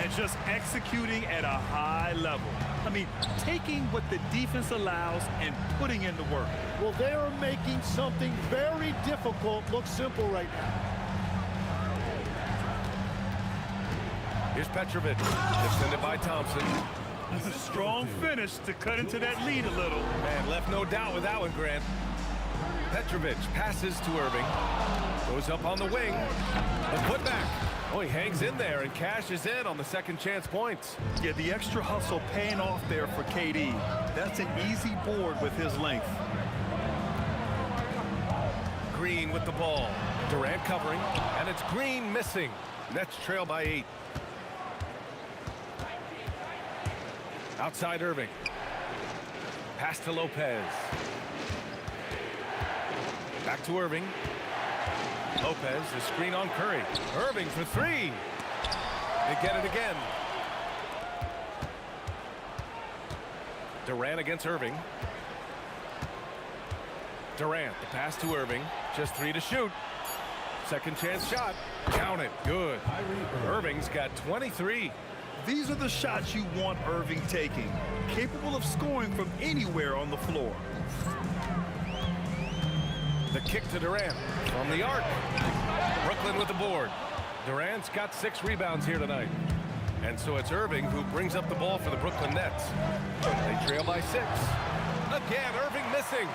And just executing at a high level. I mean, taking what the defense allows and putting in the work. Well, they are making something very difficult look simple right now. Here's Petrovic, defended by Thompson. That's a strong finish to cut into that lead a little. And left no doubt with that one, Grant. Petrovic passes to Irving. Goes up on the wing. The putback. Oh, he hangs in there and cashes in on the second chance points. Yeah, the extra hustle paying off there for KD. That's an easy board with his length. Green with the ball. Durant covering. And it's Green missing. Nets trail by 8. Outside Irving. Pass to Lopez. Back to Irving. Lopez, the screen on Curry. Irving for 3. They get it again. Durant against Irving. Durant, the pass to Irving. Just 3 to shoot. Second chance shot. Count it. Good. Irving's got 23. These are the shots you want Irving taking. Capable of scoring from anywhere on the floor. The kick to Durant from the arc. Brooklyn with the board. Durant's got 6 rebounds here tonight. And so it's Irving who brings up the ball for the Brooklyn Nets. They trail by 6. Again, Irving missing.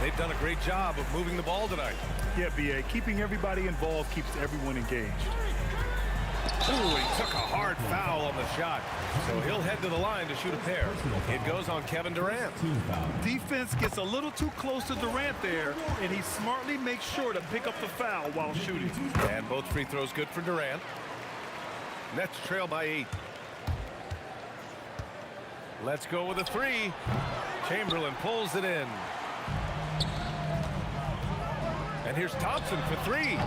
They've done a great job of moving the ball tonight. Yeah, B.A. Keeping everybody involved keeps everyone engaged. Ooh, he took a hard foul on the shot. So he'll head to the line to shoot a pair. It goes on Kevin Durant. Defense gets a little too close to Durant there, and he smartly makes sure to pick up the foul while shooting. And both free throws good for Durant. Nets trail by 8. Let's go with a 3. Chamberlain pulls it in. And here's Thompson for 3.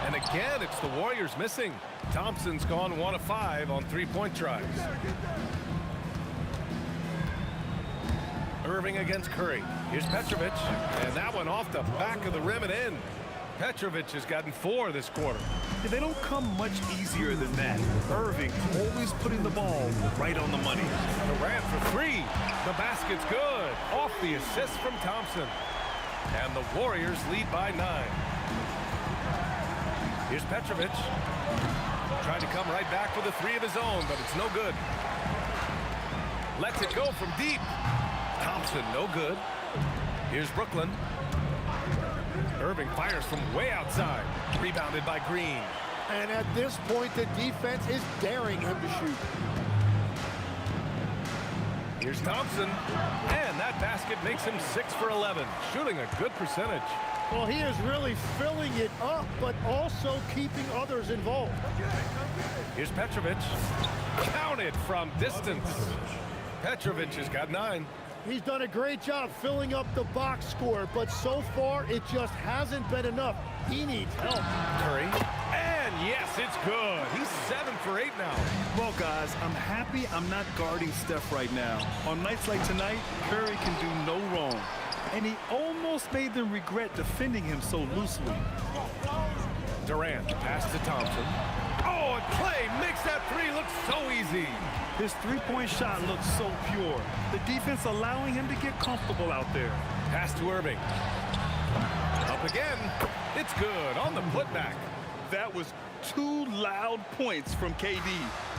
And again, it's the Warriors missing. Thompson's gone 1 of 5 on 3-point tries. Irving against Curry. Here's Petrovic. And that one off the back of the rim and in. Petrovic has gotten 4 this quarter. They don't come much easier than that. Irving always putting the ball right on the money. Durant for 3. The basket's good. Off the assist from Thompson. And the Warriors lead by 9. Here's Petrovic. Tried to come right back with a 3 of his own, but it's no good. Lets it go from deep. Thompson, no good. Here's Brooklyn. Irving fires from way outside. Rebounded by Green. And at this point, the defense is daring him to shoot. Here's Thompson. And that basket makes him 6 for 11. Shooting a good percentage. Well, he is really filling it up, but also keeping others involved. Here's Petrovic. Counted from distance. Petrovic has got 9. He's done a great job filling up the box score, but so far it just hasn't been enough. He needs help. Curry. And yes, it's good. He's 7 for 8 now. Well, guys, I'm happy I'm not guarding Steph right now. On nights like tonight, Curry can do no wrong. And he almost made them regret defending him so loosely. Durant, pass to Thompson. Oh, and Clay makes that 3 look so easy. His three-point shot looks so pure. The defense allowing him to get comfortable out there. Pass to Irving. Up again. It's good on the putback. That was 2 loud points from KD,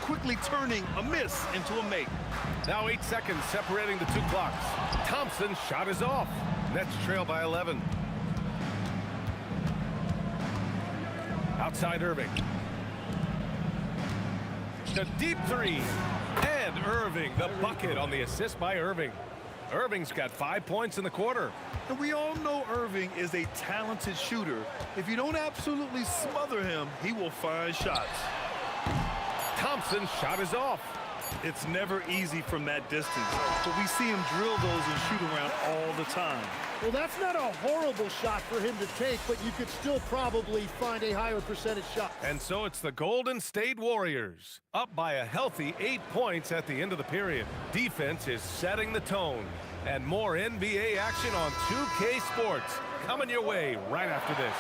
quickly turning a miss into a make. Now 8 seconds separating the 2 clocks. Thompson's shot is off. Nets trail by 11. Outside Irving. The deep 3. And Irving, the bucket on the assist by Irving. Irving's got 5 points in the quarter. And we all know Irving is a talented shooter. If you don't absolutely smother him, he will find shots. Thompson's shot is off. It's never easy from that distance, but we see him drill those and shoot around all the time. Well, that's not a horrible shot for him to take, but you could still probably find a higher percentage shot. And so it's the Golden State Warriors, up by a healthy 8 points at the end of the period. Defense is setting the tone. And more NBA action on 2K Sports coming your way right after this.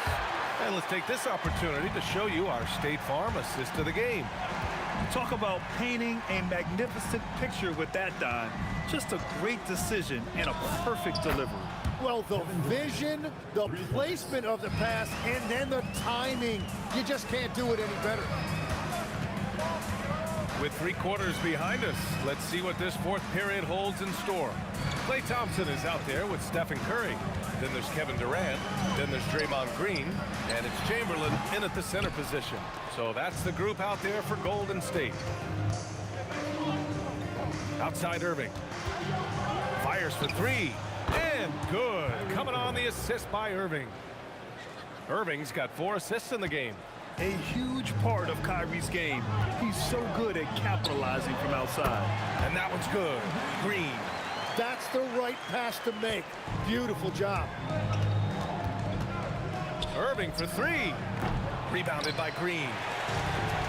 And let's take this opportunity to show you our State Farm assist of the game. Talk about painting a magnificent picture with that dime. Just a great decision and a perfect delivery. Well, the vision, the placement of the pass, and then the timing. You just can't do it any better. With 3 quarters behind us, let's see what this 4th period holds in store. Klay Thompson is out there with Stephen Curry. Then there's Kevin Durant. Then there's Draymond Green. And it's Chamberlain in at the center position. So that's the group out there for Golden State. Outside Irving. Fires for 3. And good. Coming on the assist by Irving. Irving's got 4 assists in the game. A huge part of Kyrie's game. He's so good at capitalizing from outside. And that one's good. Green. That's the right pass to make. Beautiful job. Irving for 3. Rebounded by Green.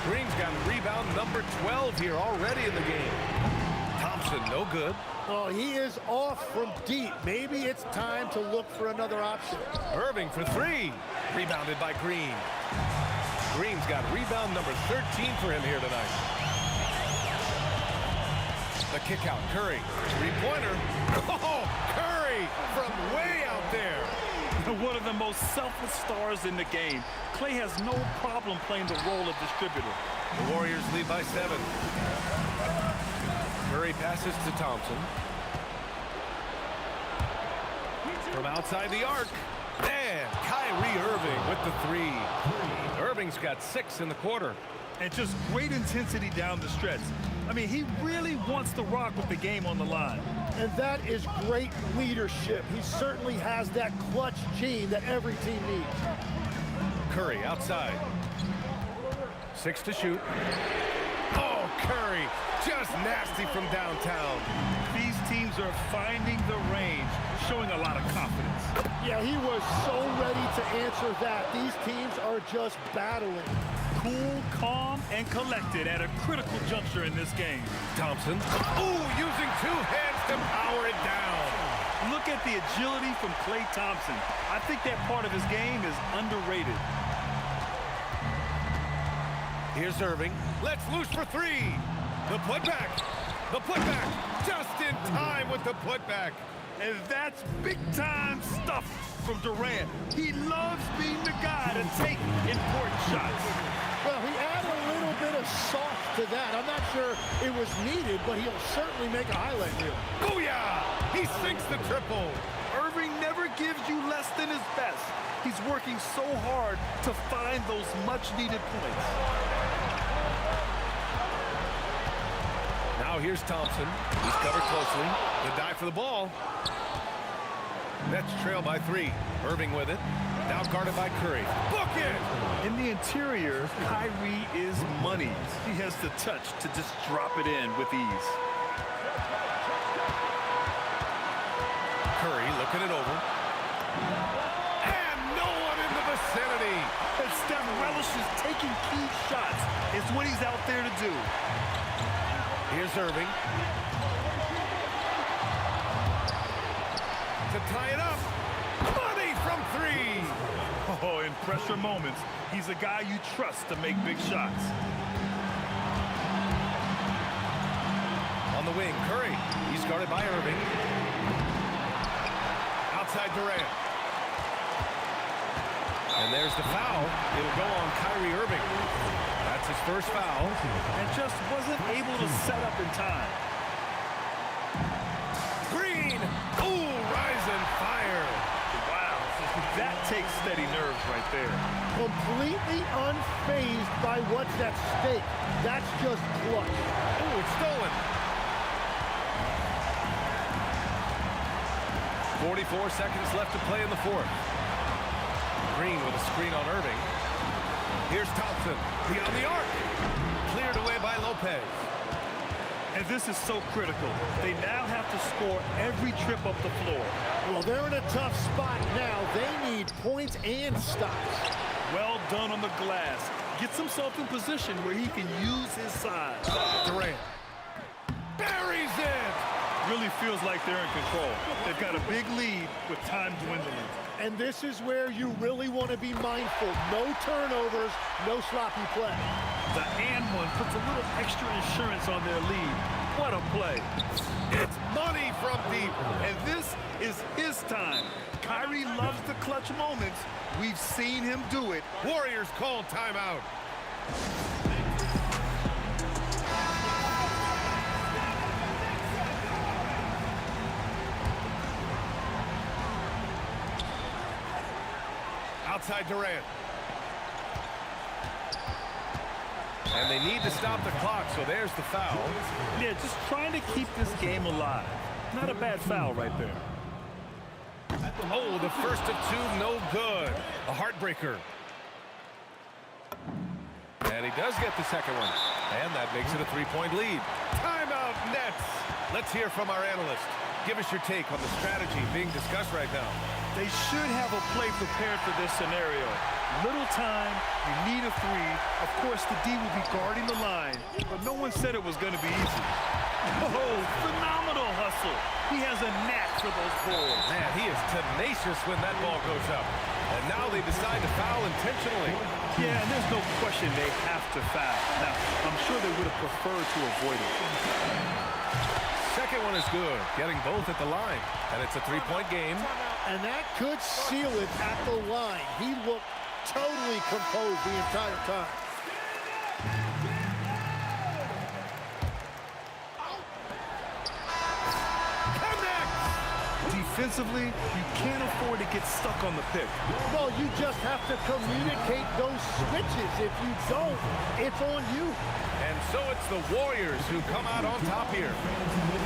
Green's got rebound number 12 here already in the game. Thompson, no good. Oh, he is off from deep. Maybe it's time to look for another option. Irving for 3. Rebounded by Green. Green's got rebound number 13 for him here tonight. The kick out, Curry. 3-pointer. Oh, Curry from way out there. One of the most selfless stars in the game. Klay has no problem playing the role of distributor. The Warriors lead by 7. Curry passes to Thompson. From outside the arc. And Kyrie Irving with the 3. Irving's got 6 in the quarter. And just great intensity down the stretch. I mean, he really wants to rock with the game on the line. And that is great leadership. He certainly has that clutch gene that every team needs. Curry outside. 6 to shoot. Oh, Curry, just nasty from downtown. These teams are finding the range, showing a lot of confidence. Yeah, he was so ready to answer that. These teams are just battling. Cool, calm, and collected at a critical juncture in this game. Thompson. Ooh, using 2 hands to power it down. Look at the agility from Klay Thompson. I think that part of his game is underrated. Here's Irving. Let's loose for 3. The putback. The putback. Just in time with the putback. And that's big-time stuff from Durant. He loves being the guy to take important shots. Well, he added a little bit of soft to that. I'm not sure it was needed, but he'll certainly make a highlight reel. Booyah! He sinks the triple. Irving never gives you less than his best. He's working so hard to find those much-needed points. Now here's Thompson. He's covered closely. The dive for the ball. Nets trail by 3. Irving with it. Now guarded by Curry. Book it! In the interior, Kyrie is money. He has the touch to just drop it in with ease. Curry looking it over. And no one in the vicinity. And Steph relishes taking key shots. It's what he's out there to do. Here's Irving. To tie it up. Money from 3. Oh, in pressure moments, he's a guy you trust to make big shots. On the wing, Curry. He's guarded by Irving. Outside Durant. And there's the foul. It'll go on Kyrie Irving. That's his first foul. And just wasn't able to set up in time. Green. Ooh, rise and fire. Wow. That takes steady nerves right there. Completely unfazed by what's at stake. That's just clutch. Ooh, it's stolen. 44 seconds left to play in the fourth. Green with a screen on Irving. Here's Thompson. Beyond the arc. Cleared away by Lopez. And this is so critical. They now have to score every trip up the floor. Well, they're in a tough spot now. They need points and stops. Well done on the glass. Gets himself in position where he can use his size. Durant. Buries it! Really feels like they're in control. They've got a big lead with time dwindling. And this is where you really want to be mindful. No turnovers, no sloppy play. The and one puts a little extra insurance on their lead. What a play. It's money from deep. And this is his time. Kyrie loves the clutch moments. We've seen him do it. Warriors call timeout. Outside Durant. And they need to stop the clock, so there's the foul. Yeah, just trying to keep this game alive. Not a bad foul right there. Oh, the first of 2, no good. A heartbreaker. And he does get the second one. And that makes it a 3-point lead. Timeout, Nets. Let's hear from our analyst. Give us your take on the strategy being discussed right now. They should have a play prepared for this scenario. Little time, you need a 3. Of course, the D will be guarding the line, but no one said it was going to be easy. Oh, phenomenal hustle. He has a knack for those balls. Man, he is tenacious when that ball goes up. And now they decide to foul intentionally. Yeah, and there's no question they have to foul. Now, I'm sure they would have preferred to avoid it. Second one is good, getting both at the line. And it's a 3-point game. And that could seal it at the line. He looked totally composed the entire time. Defensively, you can't afford to get stuck on the pick. Well, you just have to communicate those switches. If you don't, it's on you. And so it's the Warriors who come out on top here.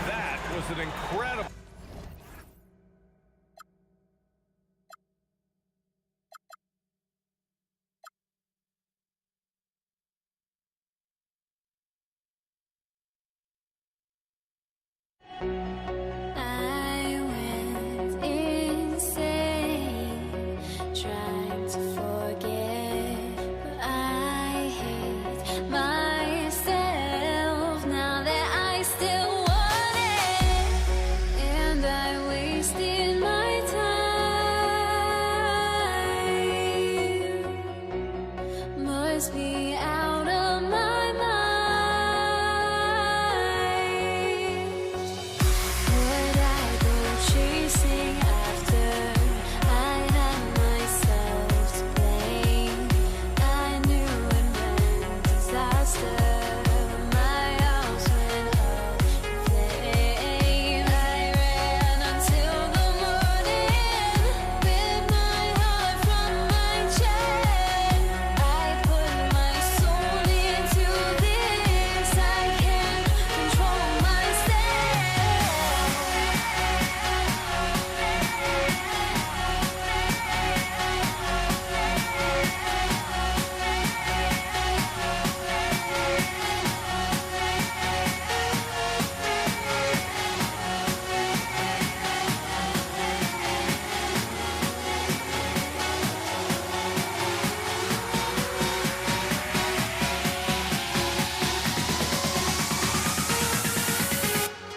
That was an incredible...